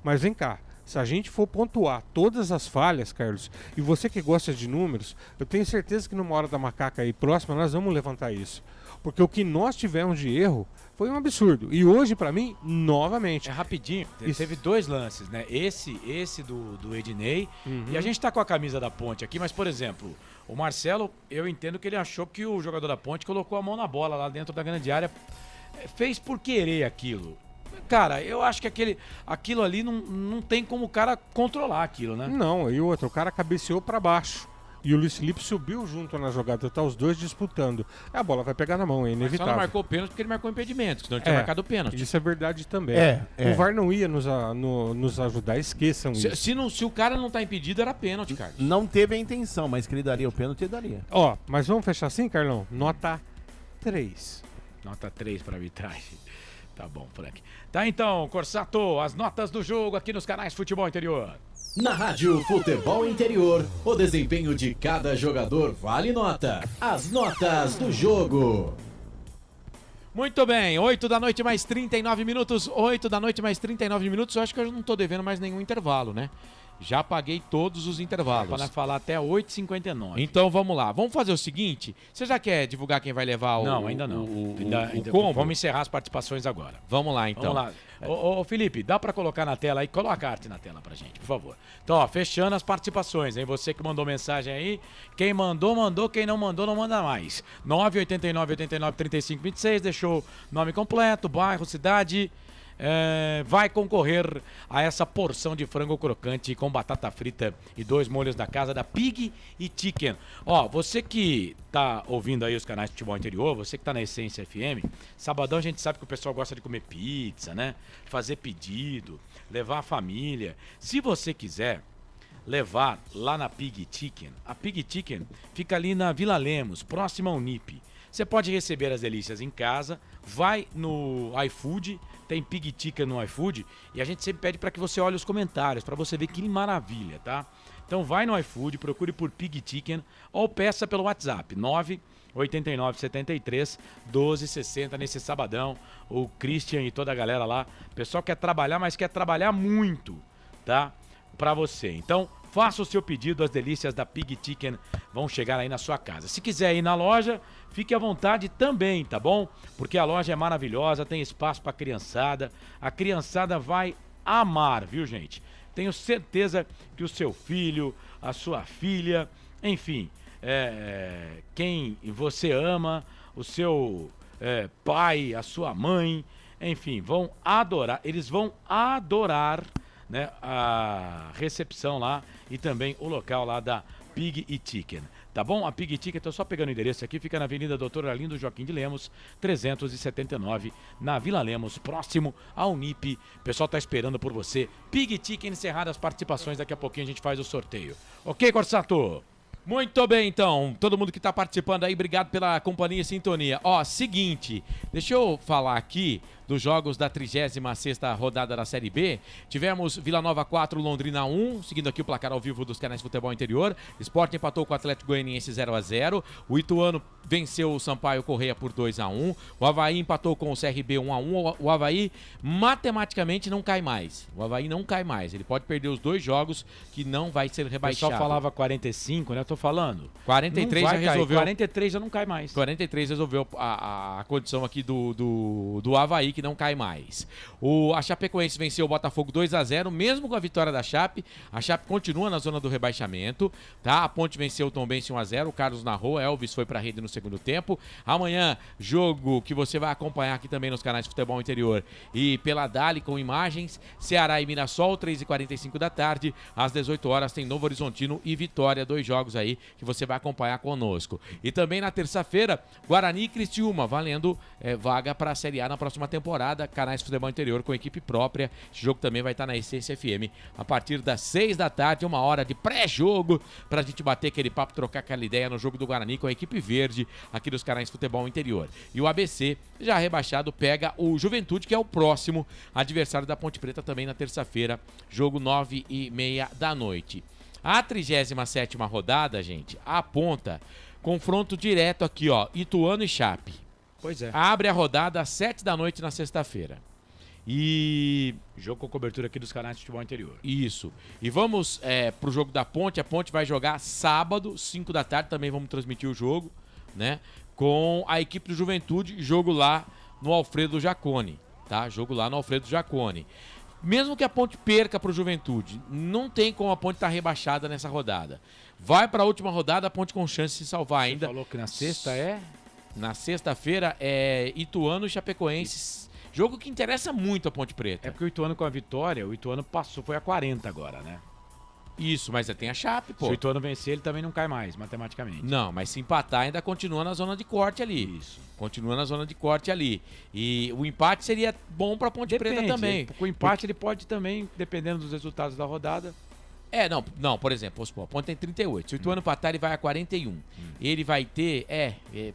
Mas vem cá, se a gente for pontuar todas as falhas, Carlos, e você que gosta de números, eu tenho certeza que numa hora da macaca aí próxima nós vamos levantar isso. Porque o que nós tivemos de erro foi um absurdo. E hoje, pra mim, novamente. Rapidinho, teve 2 lances, né? Esse do Ednei. E a gente tá com a camisa da Ponte aqui, mas, por exemplo, o Marcelo, eu entendo que ele achou que o jogador da Ponte colocou a mão na bola lá dentro da grande área. Fez por querer aquilo. Cara, eu acho que aquilo ali não tem como o cara controlar aquilo, né? Não, e outra, o cara cabeceou pra baixo. E o Luiz Felipe subiu junto na jogada, tá os dois disputando. A bola vai pegar na mão, é inevitável. Mas só não marcou o pênalti porque ele marcou impedimento, senão ele tinha marcado o pênalti. Isso é verdade também. O VAR não ia nos ajudar, esqueçam isso. Se o cara não tá impedido, era pênalti, Carlos. Não teve a intenção, mas que ele daria o pênalti, ele daria. Mas vamos fechar assim, Carlão? Nota 3. Nota 3 para arbitragem. Tá bom, Frank. Tá então, Corsato, as notas do jogo aqui nos canais Futebol Interior. Na Rádio Futebol Interior, o desempenho de cada jogador vale nota. As notas do jogo. Muito bem, 8 da noite mais 39 minutos. 8 da noite mais 39 minutos. Eu acho que eu não tô devendo mais nenhum intervalo, né? Já paguei todos os intervalos. Para falar até 8h59. Então vamos lá. Vamos fazer o seguinte. Você já quer divulgar quem vai levar o Não, ainda não. o combo? Vamos encerrar as participações agora. Vamos lá, então. Vamos lá. Ô, Felipe, dá para colocar na tela aí? Coloca a arte na tela pra gente, por favor. Então, fechando as participações, hein? Você que mandou mensagem aí. Quem mandou, mandou. Quem não mandou, não manda mais. 989-89-35-26. Deixou nome completo, bairro, cidade... vai concorrer a essa porção de frango crocante com batata frita e 2 molhos da casa da Pig e Chicken. Você que tá ouvindo aí os canais de Futebol Interior, você que tá na Essência FM, sabadão a gente sabe que o pessoal gosta de comer pizza, né? Fazer pedido, levar a família. Se você quiser, levar lá na Pig Chicken. A Pig Chicken fica ali na Vila Lemos, próxima ao Unip. Você pode receber as delícias em casa, vai no iFood, tem Pig Chicken no iFood, e a gente sempre pede para que você olhe os comentários, para você ver que maravilha, tá? Então vai no iFood, procure por Pig Chicken ou peça pelo WhatsApp, 98973-1260 nesse sabadão. O Christian e toda a galera lá, o pessoal quer trabalhar, mas quer trabalhar muito, tá? Para você. Então, faça o seu pedido, as delícias da Pig Chicken vão chegar aí na sua casa. Se quiser ir na loja, fique à vontade também, tá bom? Porque a loja é maravilhosa, tem espaço para criançada. A criançada vai amar, viu, gente? Tenho certeza que o seu filho, a sua filha, enfim, quem você ama, o seu pai, a sua mãe, enfim, vão adorar. Eles vão adorar, né, a recepção lá e também o local lá da Pig e Chicken, tá bom? A Pig Chicken, tô só pegando o endereço aqui, fica na Avenida Doutor Arlindo Joaquim de Lemos, 379, na Vila Lemos, próximo ao Unip. O pessoal tá esperando por você. Pig Chicken, encerradas as participações, daqui a pouquinho a gente faz o sorteio. Ok, Corsato? Muito bem, então, todo mundo que está participando aí, obrigado pela companhia e sintonia. Ó, seguinte, deixa eu falar aqui dos jogos da 36ª rodada da Série B. Tivemos Vila Nova 4, Londrina 1, seguindo aqui o placar ao vivo dos canais de futebol interior. Sport empatou com o Atlético Goianiense 0-0. O Ituano venceu o Sampaio Correia por 2-1. O Avaí empatou com o CRB 1-1. O Avaí matematicamente não cai mais. O Avaí não cai mais. Ele pode perder os 2 jogos que não vai ser rebaixado. O pessoal falava 45, né? Tô falando. 43 já resolveu. 43 já não cai mais. 43 resolveu a condição aqui do Avaí, que não cai mais. A Chapecoense venceu o Botafogo 2-0, mesmo com a vitória da Chape. A Chape continua na zona do rebaixamento, tá? A Ponte venceu o Tombense 1-0, o Carlos narrou, Elvis foi pra rede no segundo tempo. Amanhã, jogo que você vai acompanhar aqui também nos canais de futebol interior e pela Dali com imagens, Ceará e Mirassol, 3h45 da tarde. Às 18 horas tem Novo Horizontino e Vitória, 2 jogos aí que você vai acompanhar conosco. E também na terça-feira, Guarani e Criciúma, valendo vaga para a Série A na próxima temporada. Canais de futebol interior com equipe própria. Esse jogo também vai estar na Essência FM a partir das 6 da tarde, 1 hora de pré-jogo, pra gente bater aquele papo, trocar aquela ideia no jogo do Guarani com a equipe verde aqui dos canais de futebol interior. E o ABC, já rebaixado, pega o Juventude, que é o próximo adversário da Ponte Preta também na terça-feira, jogo 9h30 da noite. A 37ª rodada, gente, aponta confronto direto aqui, ó, Ituano e Chape. Pois é. Abre a rodada às 7 da noite na sexta-feira. E... jogo com cobertura aqui dos canais de futebol interior. Isso. E vamos pro jogo da Ponte. A Ponte vai jogar sábado, 5 da tarde. Também vamos transmitir o jogo, né? Com a equipe do Juventude. Jogo lá no Alfredo Jaconi, tá? Jogo lá no Alfredo Jaconi. Mesmo que a Ponte perca pro Juventude, não tem como a Ponte estar rebaixada nessa rodada. Vai pra última rodada, a Ponte com chance de se salvar ainda. Você falou que na sexta Na sexta-feira é Ituano e Chapecoense. Jogo que interessa muito a Ponte Preta. É porque o Ituano com a vitória, o Ituano passou, foi a 40 agora, né? Isso, mas tem a Chape, pô. Se o Ituano vencer, ele também não cai mais, matematicamente. Não, mas se empatar, ainda continua na zona de corte ali. Isso. Continua na zona de corte ali. E o empate seria bom pra Ponte Preta também. Com o empate ele pode também, dependendo dos resultados da rodada... Não, por exemplo, a Ponte tem 38. Se o Ituano empatar, ele vai a 41. Ele vai ter,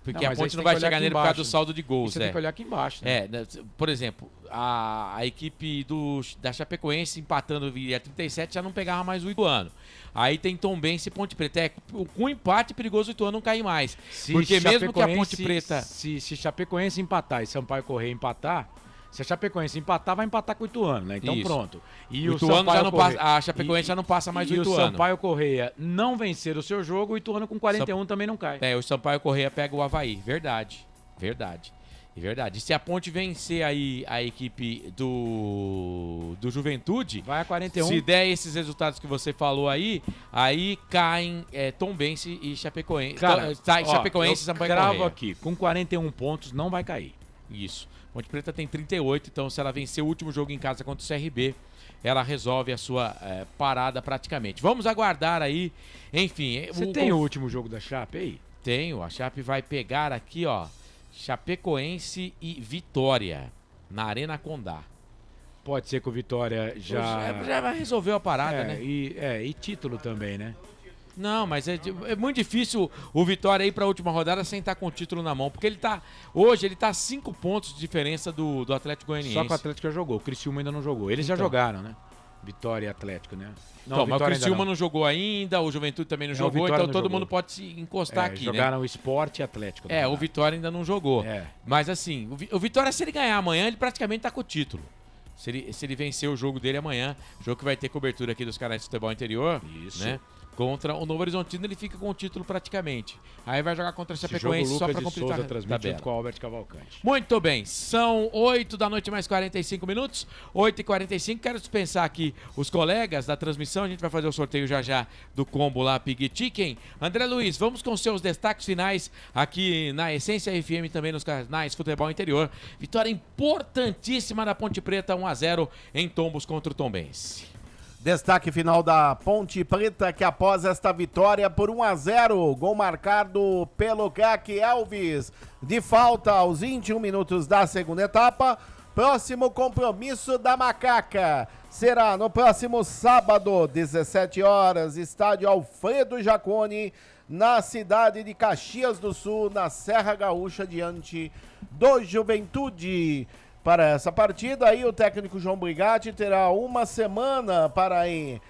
porque a Ponte não vai chegar nele por causa do saldo de gols. Você tem que olhar aqui embaixo, né? Por exemplo, a equipe da Chapecoense empatando via 37 já não pegava mais o Ituano. Aí tem Tombense e Ponte Preta. Com empate, perigoso o Ituano não cair mais. Porque mesmo que a Ponte Preta... Se Chapecoense empatar e Sampaio Correia empatar... Se a Chapecoense empatar, vai empatar com o Ituano, né? Então pronto. E o Ituano já não passa, a Chapecoense já não passa mais o Ituano. E o Sampaio Correia não vencer o seu jogo, o Ituano com 41 também não cai. O Sampaio Correia pega o Avaí. Verdade. E se a Ponte vencer aí a equipe do Juventude, vai a 41. Se der esses resultados que você falou aí caem Tombense e Chapecoense. Cara, Chapecoense e Sampaio Correia. Gravo aqui, com 41 pontos não vai cair. Isso. Ponte Preta tem 38, então se ela vencer o último jogo em casa contra o CRB, ela resolve a sua parada praticamente. Vamos aguardar aí, enfim... Você tem o último jogo da Chape aí? Tenho, a Chape vai pegar aqui, ó, Chapecoense e Vitória, na Arena Condá. Pode ser que o Vitória Já resolveu a parada, né? E título também, né? Não, mas é muito difícil o Vitória ir para a última rodada sem estar com o título na mão, porque hoje ele tá a 5 pontos de diferença do Atlético Goianiense. Só que o Atlético já jogou, o Criciúma ainda não jogou. Eles já jogaram, né? Vitória e Atlético, né? Não, mas o Criciúma não jogou ainda, o Juventude também não jogou, então todo mundo pode se encostar aqui, jogaram o Sport e Atlético. O Vitória ainda não jogou. Mas assim, o Vitória, se ele ganhar amanhã, ele praticamente tá com o título. Se ele vencer o jogo dele amanhã, jogo que vai ter cobertura aqui dos canais de futebol interior, né? Contra o Novo Horizontino, ele fica com o título praticamente. Aí vai jogar contra a Chapecoense só para completar a tabela. Com o Albert Cavalcante. Muito bem, são 8 da noite mais 45 minutos, 8h45. Quero dispensar aqui os colegas da transmissão. A gente vai fazer o sorteio já do combo lá, Pig Chicken. André Luiz, vamos com seus destaques finais aqui na Essência FM, também nos canais Futebol Interior. Vitória importantíssima da Ponte Preta, 1-0 em Tombos contra o Tombense. Destaque final da Ponte Preta, que após esta vitória por 1-0, gol marcado pelo craque Elvis, de falta aos 21 minutos da segunda etapa. Próximo compromisso da Macaca será no próximo sábado, 17 horas, estádio Alfredo Jaconi, na cidade de Caxias do Sul, na Serra Gaúcha, diante do Juventude. Para essa partida, aí o técnico João Brigatti terá uma semana para ir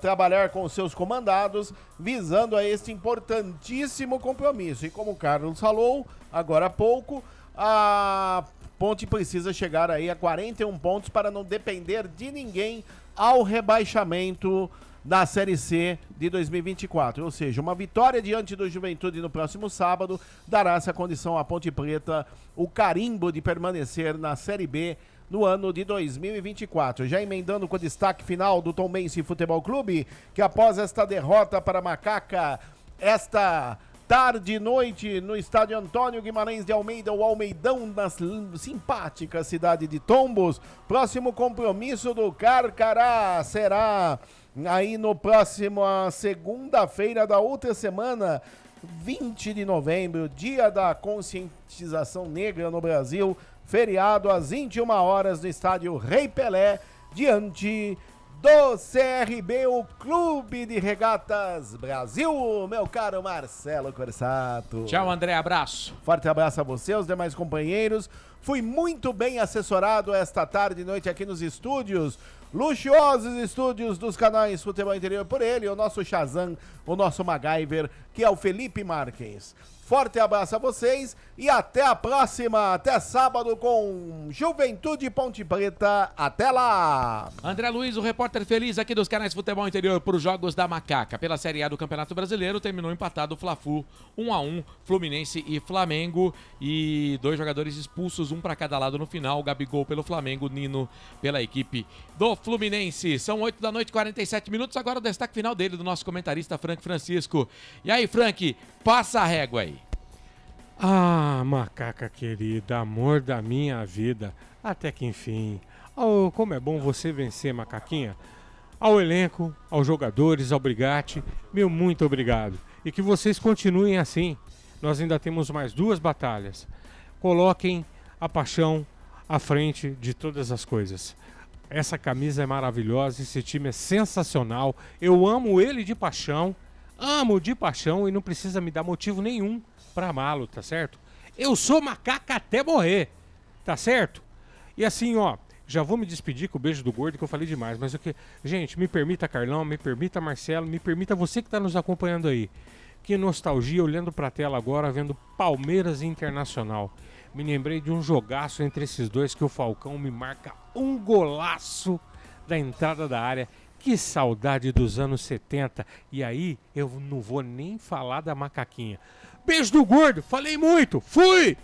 trabalhar com os seus comandados, visando a este importantíssimo compromisso. E como o Carlos falou agora há pouco, a Ponte precisa chegar aí a 41 pontos para não depender de ninguém ao rebaixamento da Série C de 2024, ou seja, uma vitória diante do Juventude no próximo sábado dará essa condição à Ponte Preta, o carimbo de permanecer na Série B no ano de 2024. Já emendando com o destaque final do Tombense Futebol Clube, que após esta derrota para a Macaca, esta tarde e noite no estádio Antônio Guimarães de Almeida, o Almeidão, na simpática cidade de Tombos, próximo compromisso do Carcará será aí no próximo segunda-feira da outra semana, 20 de novembro, dia da conscientização negra no Brasil, feriado às 21 horas no estádio Rei Pelé, diante do CRB, o Clube de Regatas Brasil, meu caro Marcelo Corsato. Tchau, André, abraço. Forte abraço a você, aos demais companheiros. Fui muito bem assessorado esta tarde e noite aqui nos estúdios, luxuosos estúdios dos canais Futebol Interior, por ele, o nosso Shazam, o nosso MacGyver, que é o Felipe Marques. Forte abraço a vocês e até a próxima, até sábado com Juventude e Ponte Preta, até lá! André Luiz, o repórter feliz aqui dos canais Futebol Interior para os Jogos da Macaca. Pela Série A do Campeonato Brasileiro, terminou empatado o Fla-Flu, 1-1, Fluminense e Flamengo, e 2 jogadores expulsos, um para cada lado no final, o Gabigol pelo Flamengo, o Nino pela equipe do Fluminense. São 8 da noite, 47 minutos, agora o destaque final dele, do nosso comentarista Frank Francisco. E aí, Frank, passa a régua aí. Ah, Macaca querida, amor da minha vida, até que enfim. Oh, como é bom você vencer, Macaquinha. Ao elenco, aos jogadores, ao Brigatti, meu muito obrigado. E que vocês continuem assim. Nós ainda temos mais 2 batalhas. Coloquem a paixão à frente de todas as coisas. Essa camisa é maravilhosa, esse time é sensacional. Eu amo ele de paixão e não precisa me dar motivo nenhum pra amá-lo, tá certo? Eu sou Macaca até morrer, tá certo? E assim, ó, já vou me despedir com o beijo do gordo, que eu falei demais, mas o que... Gente, me permita, Carlão, me permita, Marcelo, me permita você que tá nos acompanhando aí. Que nostalgia, olhando pra tela agora, vendo Palmeiras e Internacional. Me lembrei de um jogaço entre esses dois, que o Falcão me marca um golaço da entrada da área. Que saudade dos anos 70. E aí, eu não vou nem falar da Macaquinha. Beijo do gordo, falei muito, fui!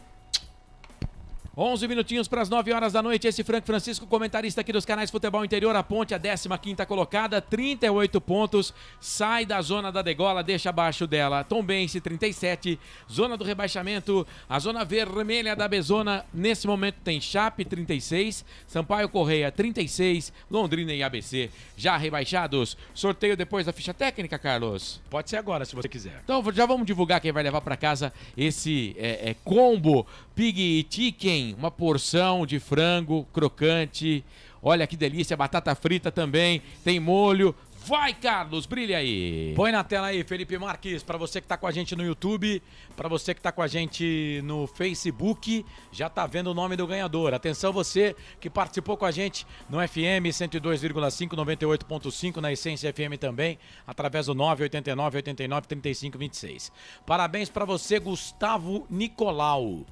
11 minutinhos para as 9 horas da noite, esse Frank Francisco, comentarista aqui dos canais Futebol Interior, a Ponte, a 15ª colocada, 38 pontos, sai da zona da degola, deixa abaixo dela Tombense, 37, zona do rebaixamento, a zona vermelha da Bezona, nesse momento tem Chape, 36, Sampaio Correia, 36, Londrina e ABC, já rebaixados. Sorteio depois da ficha técnica, Carlos? Pode ser agora, se você quiser. Então já vamos divulgar quem vai levar para casa esse combo Pig Chicken Vem uma porção de frango crocante. Olha que delícia, batata frita também. Tem molho. Vai, Carlos, brilha aí. Põe na tela aí, Felipe Marques, para você que tá com a gente no YouTube, para você que tá com a gente no Facebook, já tá vendo o nome do ganhador. Atenção você que participou com a gente no FM 102,5, 98.5, na Essência FM também, através do 989 89 35 26. Parabéns para você, Gustavo Nicolau.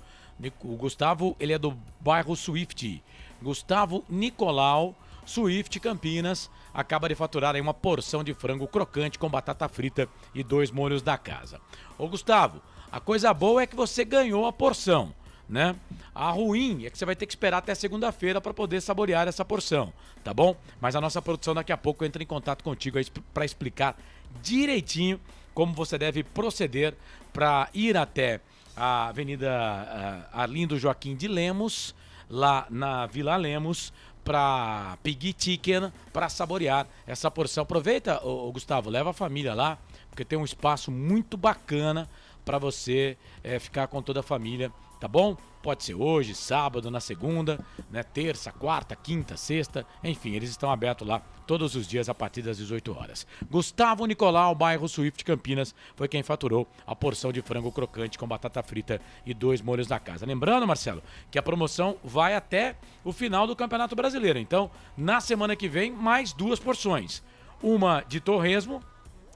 O Gustavo, ele é do bairro Swift. Gustavo Nicolau, Swift Campinas, acaba de faturar aí uma porção de frango crocante com batata frita e 2 molhos da casa. Ô Gustavo, a coisa boa é que você ganhou a porção, né? A ruim é que você vai ter que esperar até segunda-feira para poder saborear essa porção, tá bom? Mas a nossa produção daqui a pouco entra em contato contigo aí para explicar direitinho como você deve proceder para ir até a Avenida Arlindo Joaquim de Lemos, lá na Vila Lemos, para Piggy Chicken, para saborear essa porção. Aproveita, Gustavo, leva a família lá, porque tem um espaço muito bacana para você ficar com toda a família, tá bom? Pode ser hoje, sábado, na segunda, né? Terça, quarta, quinta, sexta, enfim, eles estão abertos lá todos os dias a partir das 18 horas. Gustavo Nicolau, bairro Swift Campinas, foi quem faturou a porção de frango crocante com batata frita e 2 molhos da casa. Lembrando, Marcelo, que a promoção vai até o final do Campeonato Brasileiro. Então, na semana que vem, mais 2 porções. Uma de torresmo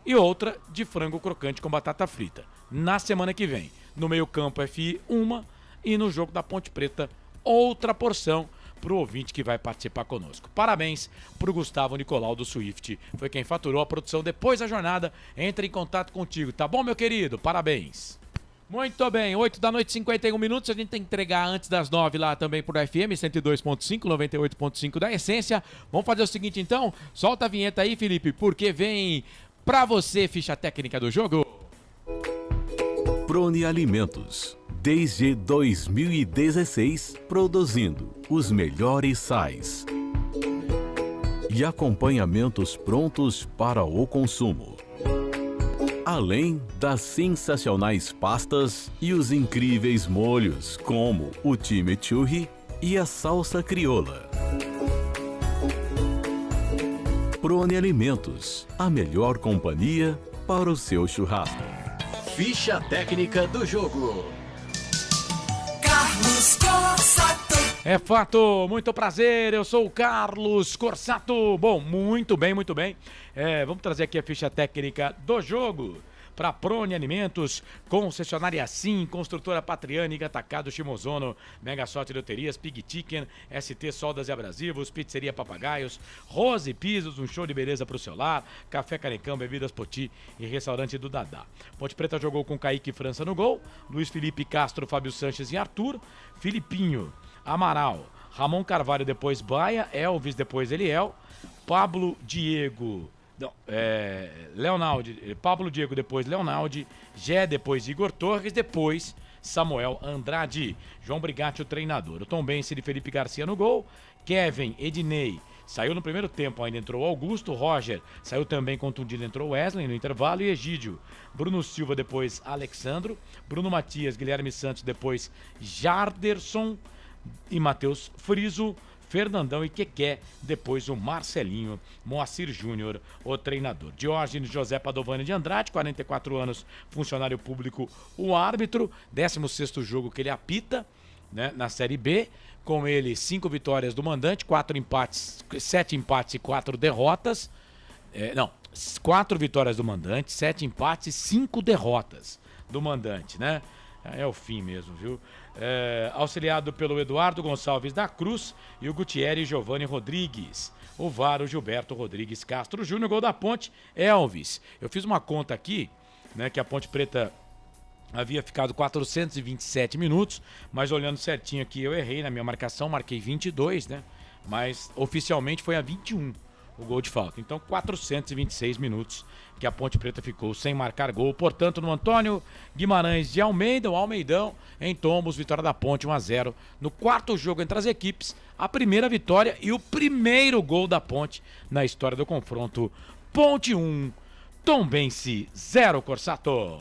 e outra de frango crocante com batata frita. Na semana que vem, no meio-campo FI, uma, e no jogo da Ponte Preta, outra porção para o ouvinte que vai participar conosco. Parabéns para o Gustavo Nicolau do Swift, foi quem faturou a produção depois da jornada. Entra em contato contigo, tá bom, meu querido? Parabéns. Muito bem, 8 da noite, 51 minutos, a gente tem que entregar antes das 9 lá também por FM 102.5, 98.5 da Essência. Vamos fazer o seguinte então, solta a vinheta aí, Felipe, porque vem pra você ficha técnica do jogo. Prone Alimentos, desde 2016, produzindo os melhores sais e acompanhamentos prontos para o consumo. Além das sensacionais pastas e os incríveis molhos, como o chimichurri e a salsa crioula. Prone Alimentos, a melhor companhia para o seu churrasco. Ficha técnica do jogo. Carlos Corsato. É fato, muito prazer, eu sou o Carlos Corsato. Bom, muito bem, muito bem. Vamos trazer aqui a ficha técnica do jogo para Prone Alimentos, concessionária Sim, construtora Patriânica, Atacado Shimozono, Mega Sorte Loterias, Pig Chicken, ST Soldas e Abrasivos, Pizzeria Papagaios, Rose Pisos, um show de beleza para o seu lar, Café Canecão, Bebidas Poti e Restaurante do Dadá. Ponte Preta jogou com Kaique França no gol, Luiz Felipe Castro, Fábio Sanches e Arthur, Filipinho, Amaral, Ramon Carvalho, depois Baia, Elvis, depois Eliel, Pablo Diego... Não, Leonaldi, Pablo Diego, depois Leonaldi, Gé, depois Igor Torres, depois Samuel Andrade, João Brigatti, o treinador. O Tombense de Felipe Garcia no gol, Kevin, Ednei, saiu no primeiro tempo, ainda entrou Augusto, Roger, saiu também contundido, entrou Wesley no intervalo e Egídio. Bruno Silva, depois Alexandro, Bruno Matias, Guilherme Santos, depois Jarderson e Matheus Friso, Fernandão e Keké, depois o Marcelinho, Moacir Júnior, o treinador. Diógenes José Padovani de Andrade, 44 anos, funcionário público, o árbitro, 16º jogo que ele apita, né, na Série B, com ele 5 vitórias do mandante, 7 empates e 4 derrotas, 4 vitórias do mandante, 7 empates e 5 derrotas do mandante, né? É o fim mesmo, viu? Auxiliado pelo Eduardo Gonçalves da Cruz e o Gutierre Giovanni Rodrigues. O VAR, o Gilberto Rodrigues Castro Júnior, gol da Ponte, Elvis. Eu fiz uma conta aqui, né, que a Ponte Preta havia ficado 427 minutos, mas olhando certinho aqui eu errei na minha marcação, marquei 22, né? Mas oficialmente foi a 21 o gol de falta. Então 426 minutos que a Ponte Preta ficou sem marcar gol. Portanto, no Antônio Guimarães de Almeida, o Almeidão, em Tombos, vitória da Ponte 1-0. No quarto jogo entre as equipes, a primeira vitória e o primeiro gol da Ponte na história do confronto. Ponte 1, Tombense 0, Corsato.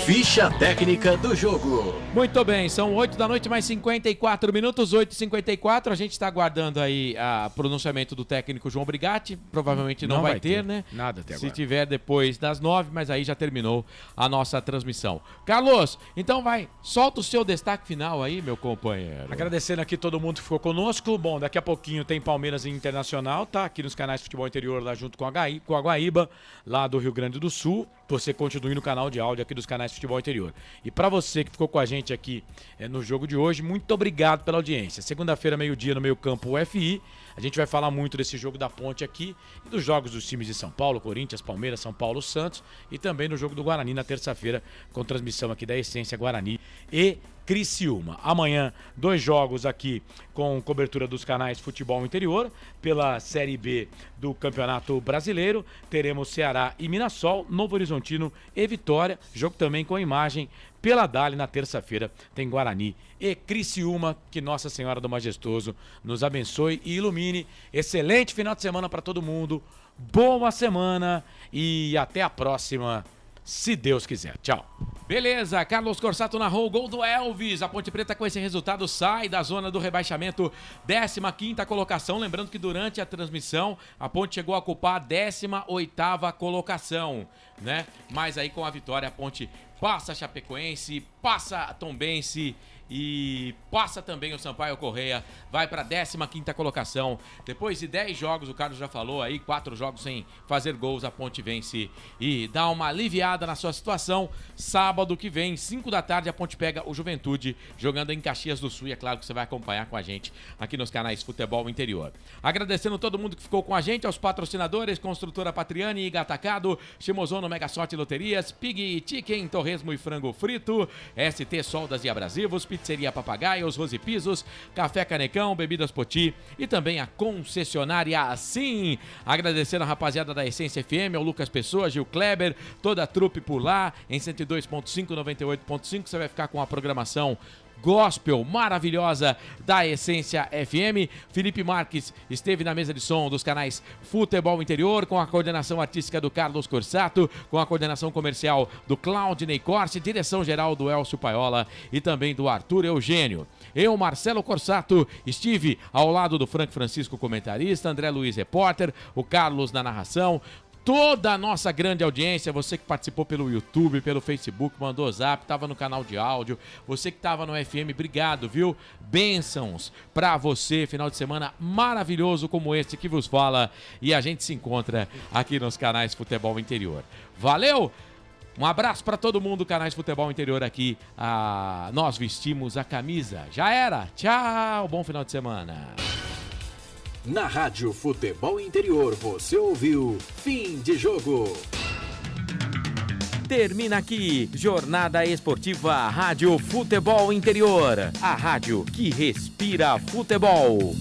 Ficha técnica do jogo. Muito bem, são 8 da noite, mais 54 minutos, 8h54. A gente está aguardando aí o pronunciamento do técnico João Brigatti. Provavelmente não vai ter, né? Nada até agora. Se tiver depois das 9, mas aí já terminou a nossa transmissão. Carlos, então solta o seu destaque final aí, meu companheiro. Agradecendo aqui todo mundo que ficou conosco. Bom, daqui a pouquinho tem Palmeiras e Internacional, tá? Aqui nos canais de futebol interior, lá junto com a Guaíba, lá do Rio Grande do Sul. Você continue no canal de áudio aqui dos canais de futebol interior. E para você que ficou com a gente aqui no jogo de hoje, muito obrigado pela audiência. Segunda-feira, meio-dia, no meio-campo UFI. A gente vai falar muito desse jogo da Ponte aqui e dos jogos dos times de São Paulo, Corinthians, Palmeiras, São Paulo, Santos e também no jogo do Guarani na terça-feira, com transmissão aqui da Essência Guarani e Criciúma. Amanhã, 2 jogos aqui com cobertura dos canais Futebol Interior pela Série B do Campeonato Brasileiro. Teremos Ceará e Mirassol, Novo Horizontino e Vitória. Jogo também com imagem pela Dali na terça-feira. Tem Guarani e Criciúma. Que Nossa Senhora do Majestoso nos abençoe e ilumine. Excelente final de semana para todo mundo. Boa semana e até a próxima, se Deus quiser. Tchau. Beleza, Carlos Corsato narrou o gol do Elvis. A Ponte Preta com esse resultado sai da zona do rebaixamento, 15ª colocação. Lembrando que durante a transmissão a Ponte chegou a ocupar a 18ª colocação, né? Mas aí com a vitória a Ponte passa a Chapecoense, passa a Tombense e passa também o Sampaio Correia, vai para a 15ª colocação. Depois de 10 jogos, o Carlos já falou aí, 4 jogos sem fazer gols, a Ponte vence e dá uma aliviada na sua situação. Sábado que vem, 5 da tarde, a Ponte pega o Juventude jogando em Caxias do Sul, e é claro que você vai acompanhar com a gente aqui nos canais Futebol Interior. Agradecendo todo mundo que ficou com a gente, aos patrocinadores, Construtora Patriani, Iga Atacado, Shimozono, Mega Sorte Loterias, Pig Chicken, Torresmo e Frango Frito, ST Soldas e Abrasivos, Pizzeria Papagaios, Rose Pisos, Café Canecão, Bebidas Poti e também a concessionária Sim. Agradecendo a rapaziada da Essência FM, ao Lucas Pessoa, Gil Kleber, toda a trupe por lá, em 102.5, 98.5, você vai ficar com a programação gospel maravilhosa da Essência FM. Felipe Marques esteve na mesa de som dos canais Futebol Interior, com a coordenação artística do Carlos Corsato, com a coordenação comercial do Claudinei Corse, direção geral do Elcio Paiola e também do Arthur Eugênio. Eu, Marcelo Corsato, estive ao lado do Franco Francisco, comentarista, André Luiz, repórter, o Carlos na narração, toda a nossa grande audiência, você que participou pelo YouTube, pelo Facebook, mandou zap, estava no canal de áudio, você que estava no FM, obrigado, viu? Bênçãos pra você, final de semana maravilhoso como esse que vos fala, e a gente se encontra aqui nos canais Futebol Interior. Valeu! Um abraço para todo mundo, canais Futebol Interior aqui, nós vestimos a camisa. Já era, tchau, bom final de semana. Na Rádio Futebol Interior, você ouviu Fim de Jogo. Termina aqui, Jornada Esportiva Rádio Futebol Interior. A rádio que respira futebol.